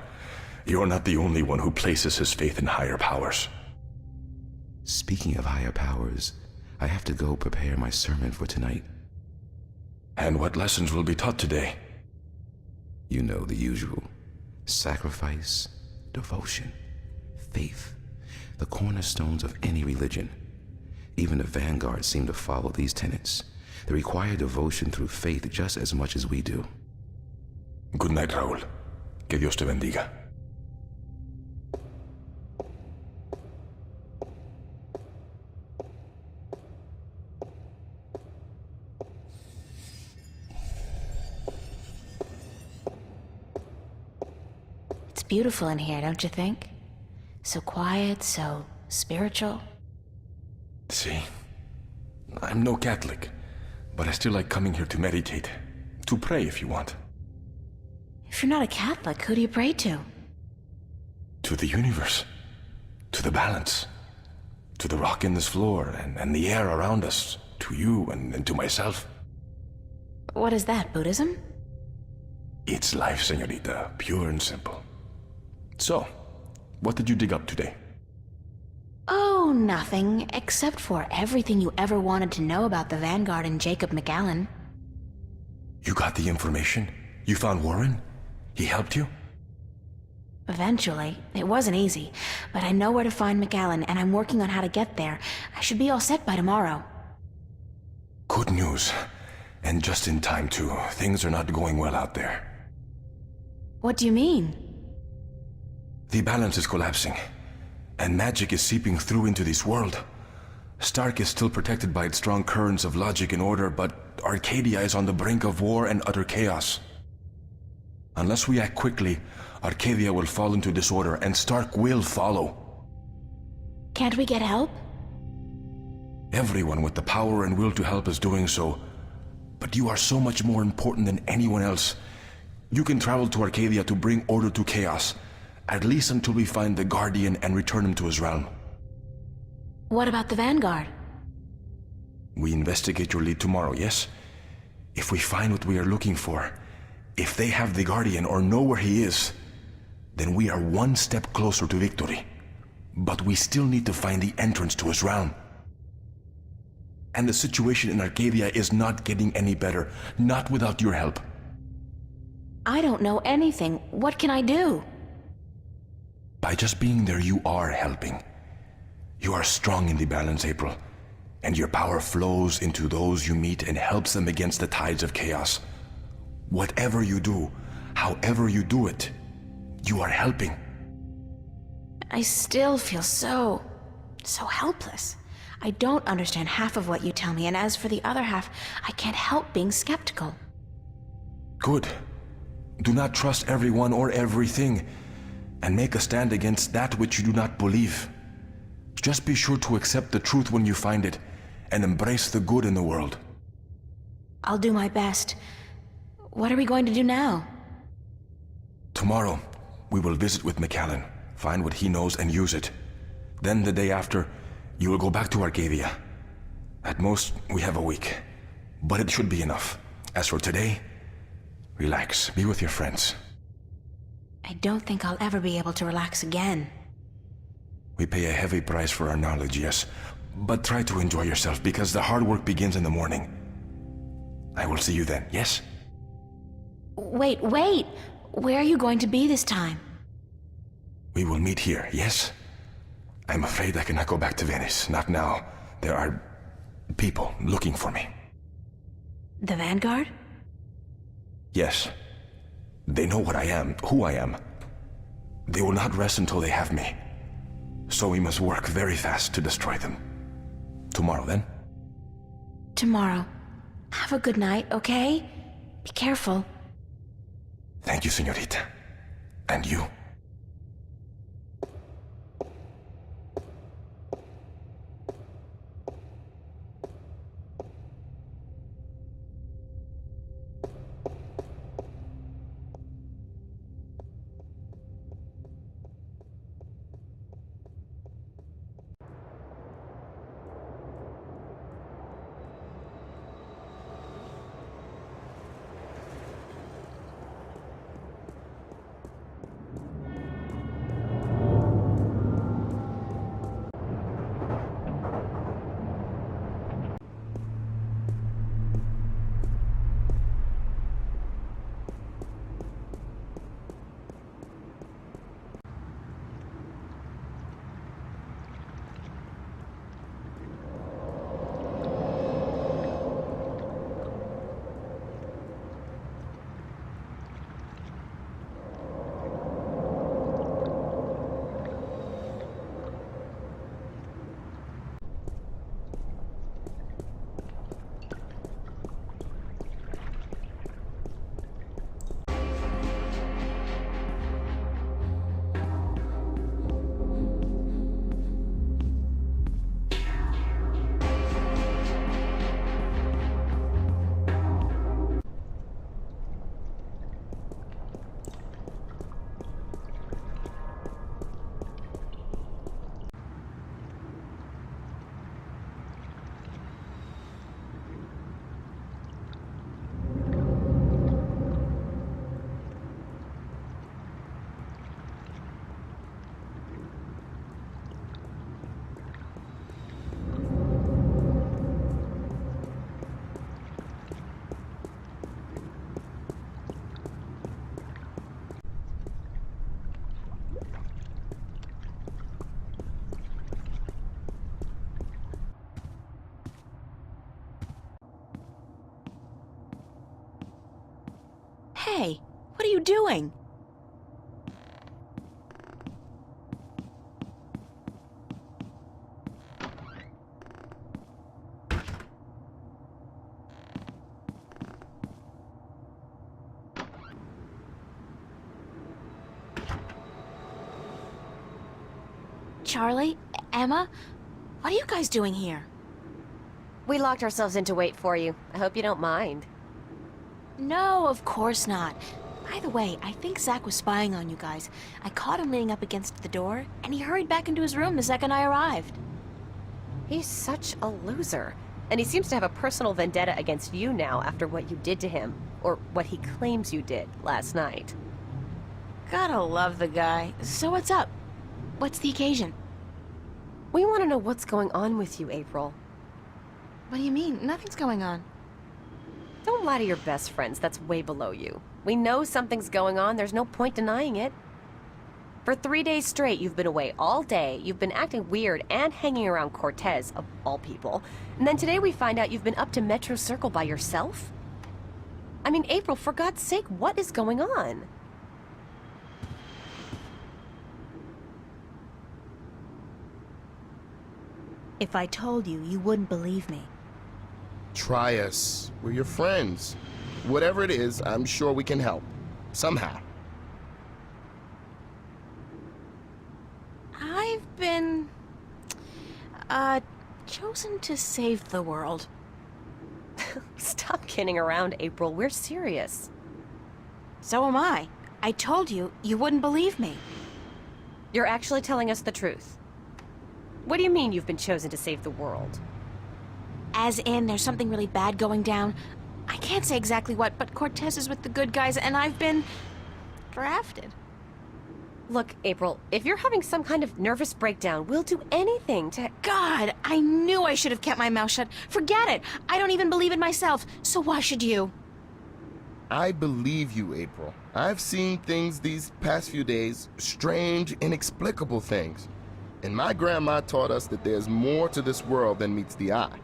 you're not the only one who places his faith in higher powers. Speaking of higher powers, I have to go prepare my sermon for tonight. And what lessons will be taught today? You know the usual. Sacrifice, devotion, faith, the cornerstones of any religion. Even the Vanguard seem to follow these tenets. They require devotion through faith just as much as we do. Good night, Raúl. Que Dios te bendiga. It's beautiful in here, don't you think? So quiet, so spiritual. See, I'm no Catholic, but I still like coming here to meditate. To pray if you want. If you're not a Catholic, who do you pray to? To the universe. To the balance. To the rock in this floor and the air around us. To you and to myself. What is that, Buddhism? It's life, señorita. Pure and simple. So, what did you dig up today? Oh, nothing, except for everything you ever wanted to know about the Vanguard and Jacob McAllen. You got the information? You found Warren? He helped you? Eventually. It wasn't easy, but I know where to find McAllen, and I'm working on how to get there. I should be all set by tomorrow. Good news. And just in time, too. Things are not going well out there. What do you mean? The balance is collapsing, and magic is seeping through into this world. Stark is still protected by its strong currents of logic and order, but Arcadia is on the brink of war and utter chaos. Unless we act quickly, Arcadia will fall into disorder, and Stark will follow. Can't we get help? Everyone with the power and will to help is doing so, but you are so much more important than anyone else. You can travel to Arcadia to bring order to chaos, at least until we find the Guardian and return him to his realm. What about the Vanguard? We investigate your lead tomorrow, yes? If we find what we are looking for, if they have the Guardian or know where he is, then we are one step closer to victory. But we still need to find the entrance to his realm. And the situation in Arcadia is not getting any better, not without your help. I don't know anything. What can I do? By just being there, you are helping. You are strong in the balance, April, and your power flows into those you meet and helps them against the tides of chaos. Whatever you do, however you do it, you are helping. I still feel so helpless. I don't understand half of what you tell me, and as for the other half, I can't help being skeptical. Good. Do not trust everyone or everything, and make a stand against that which you do not believe. Just be sure to accept the truth when you find it, and embrace the good in the world. I'll do my best. What are we going to do now? Tomorrow, we will visit with McAllen, find what he knows and use it. Then the day after, you will go back to Arcadia. At most, we have a week. But it should be enough. As for today, relax, be with your friends. I don't think I'll ever be able to relax again. We pay a heavy price for our knowledge, yes. But try to enjoy yourself, because the hard work begins in the morning. I will see you then, yes? Wait! Where are you going to be this time? We will meet here, yes? I'm afraid I cannot go back to Venice, not now. There are people looking for me. The Vanguard? Yes. They know what I am, who I am. They will not rest until they have me. So we must work very fast to destroy them. Tomorrow, then? Tomorrow. Have a good night, okay? Be careful. Thank you, señorita. And you. Hey, what are you doing? Charlie? Emma? What are you guys doing here? We locked ourselves in to wait for you. I hope you don't mind. No, of course not. By the way, I think Zach was spying on you guys. I caught him leaning up against the door, and he hurried back into his room the second I arrived. He's such a loser. And he seems to have a personal vendetta against you now after what you did to him. Or what he claims you did last night. Gotta love the guy. So what's up? What's the occasion? We want to know what's going on with you, April. What do you mean? Nothing's going on. Don't lie to your best friends. That's way below you. We know something's going on. There's no point denying it. For 3 days straight, you've been away all day. You've been acting weird and hanging around Cortez, of all people. And then today we find out you've been up to Metro Circle by yourself? I mean, April, for God's sake, what is going on? If I told you, you wouldn't believe me. Try us. We're your friends. Whatever it is, I'm sure we can help. Somehow. I've been... chosen to save the world. Stop kidding around, April. We're serious. So am I. I told you, you wouldn't believe me. You're actually telling us the truth. What do you mean you've been chosen to save the world? As in, there's something really bad going down. I can't say exactly what, but Cortez is with the good guys, and I've been drafted. Look, April, if you're having some kind of nervous breakdown, we'll do anything to... God, I knew I should have kept my mouth shut. Forget it. I don't even believe it myself, so why should you? I believe you, April. I've seen things these past few days, strange, inexplicable things. And my grandma taught us that there's more to this world than meets the eye.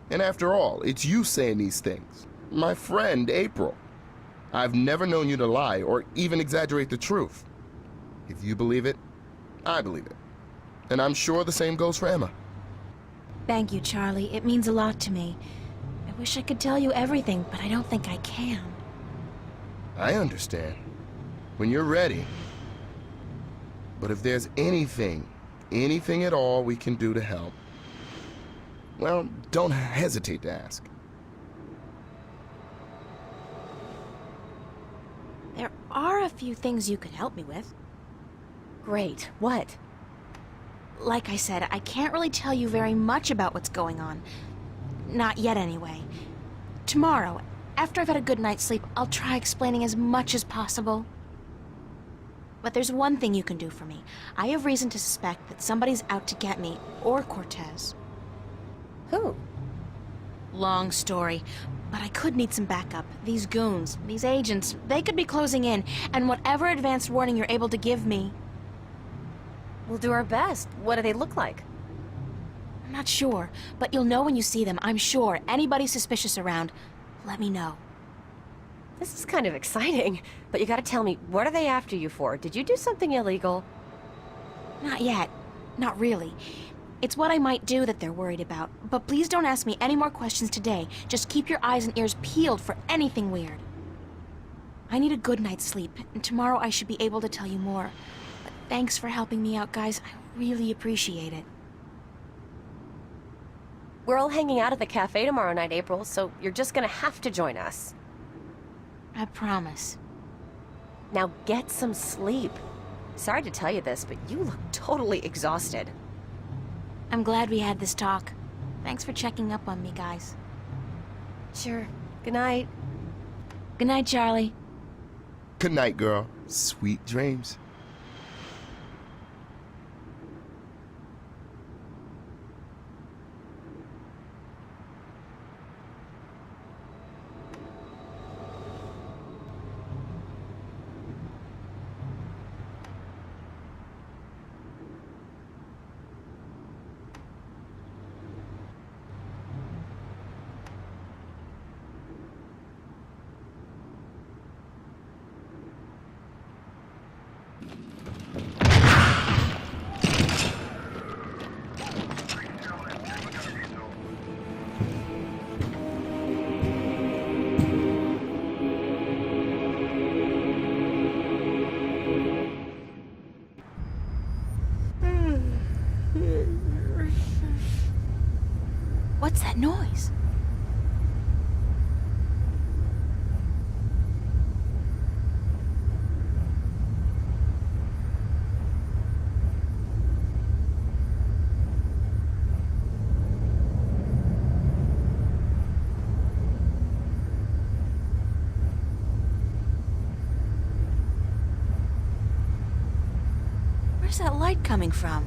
And after all, it's you saying these things. My friend, April. I've never known you to lie or even exaggerate the truth. If you believe it, I believe it. And I'm sure the same goes for Emma. Thank you, Charlie. It means a lot to me. I wish I could tell you everything, but I don't think I can. I understand. When you're ready. But if there's anything at all we can do to help, well, don't hesitate to ask. There are a few things you could help me with. Great. What? Like I said, I can't really tell you very much about what's going on. Not yet, anyway. Tomorrow, after I've had a good night's sleep, I'll try explaining as much as possible. But there's one thing you can do for me. I have reason to suspect that somebody's out to get me, or Cortez. Who? Long story, but I could need some backup. These goons, these agents, they could be closing in, and whatever advanced warning you're able to give me... We'll do our best. What do they look like? I'm not sure, but you'll know when you see them, I'm sure. Anybody suspicious around, let me know. This is kind of exciting, but you gotta tell me, what are they after you for? Did you do something illegal? Not yet. Not really. It's what I might do that they're worried about. But please don't ask me any more questions today. Just keep your eyes and ears peeled for anything weird. I need a good night's sleep, and tomorrow I should be able to tell you more. But thanks for helping me out, guys. I really appreciate it. We're all hanging out at the cafe tomorrow night, April, so you're just gonna have to join us. I promise. Now get some sleep. Sorry to tell you this, but you look totally exhausted. I'm glad we had this talk. Thanks for checking up on me, guys. Sure. Good night. Good night, Charlie. Good night, girl. Sweet dreams. What's that noise? Where's that light coming from?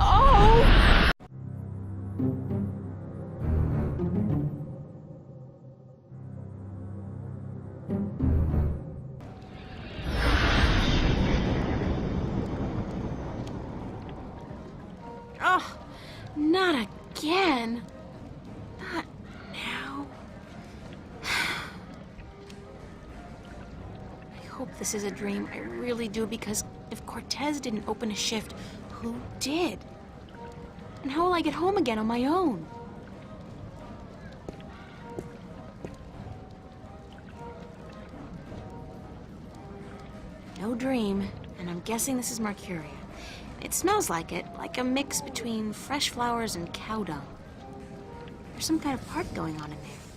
Oh! Oh, not again. Not now. I hope this is a dream. I really do, because if Cortez didn't open a shift, who did? And how will I get home again on my own? No dream, and I'm guessing this is Mercuria. It smells like it, like a mix between fresh flowers and cow dung. There's some kind of party going on in there.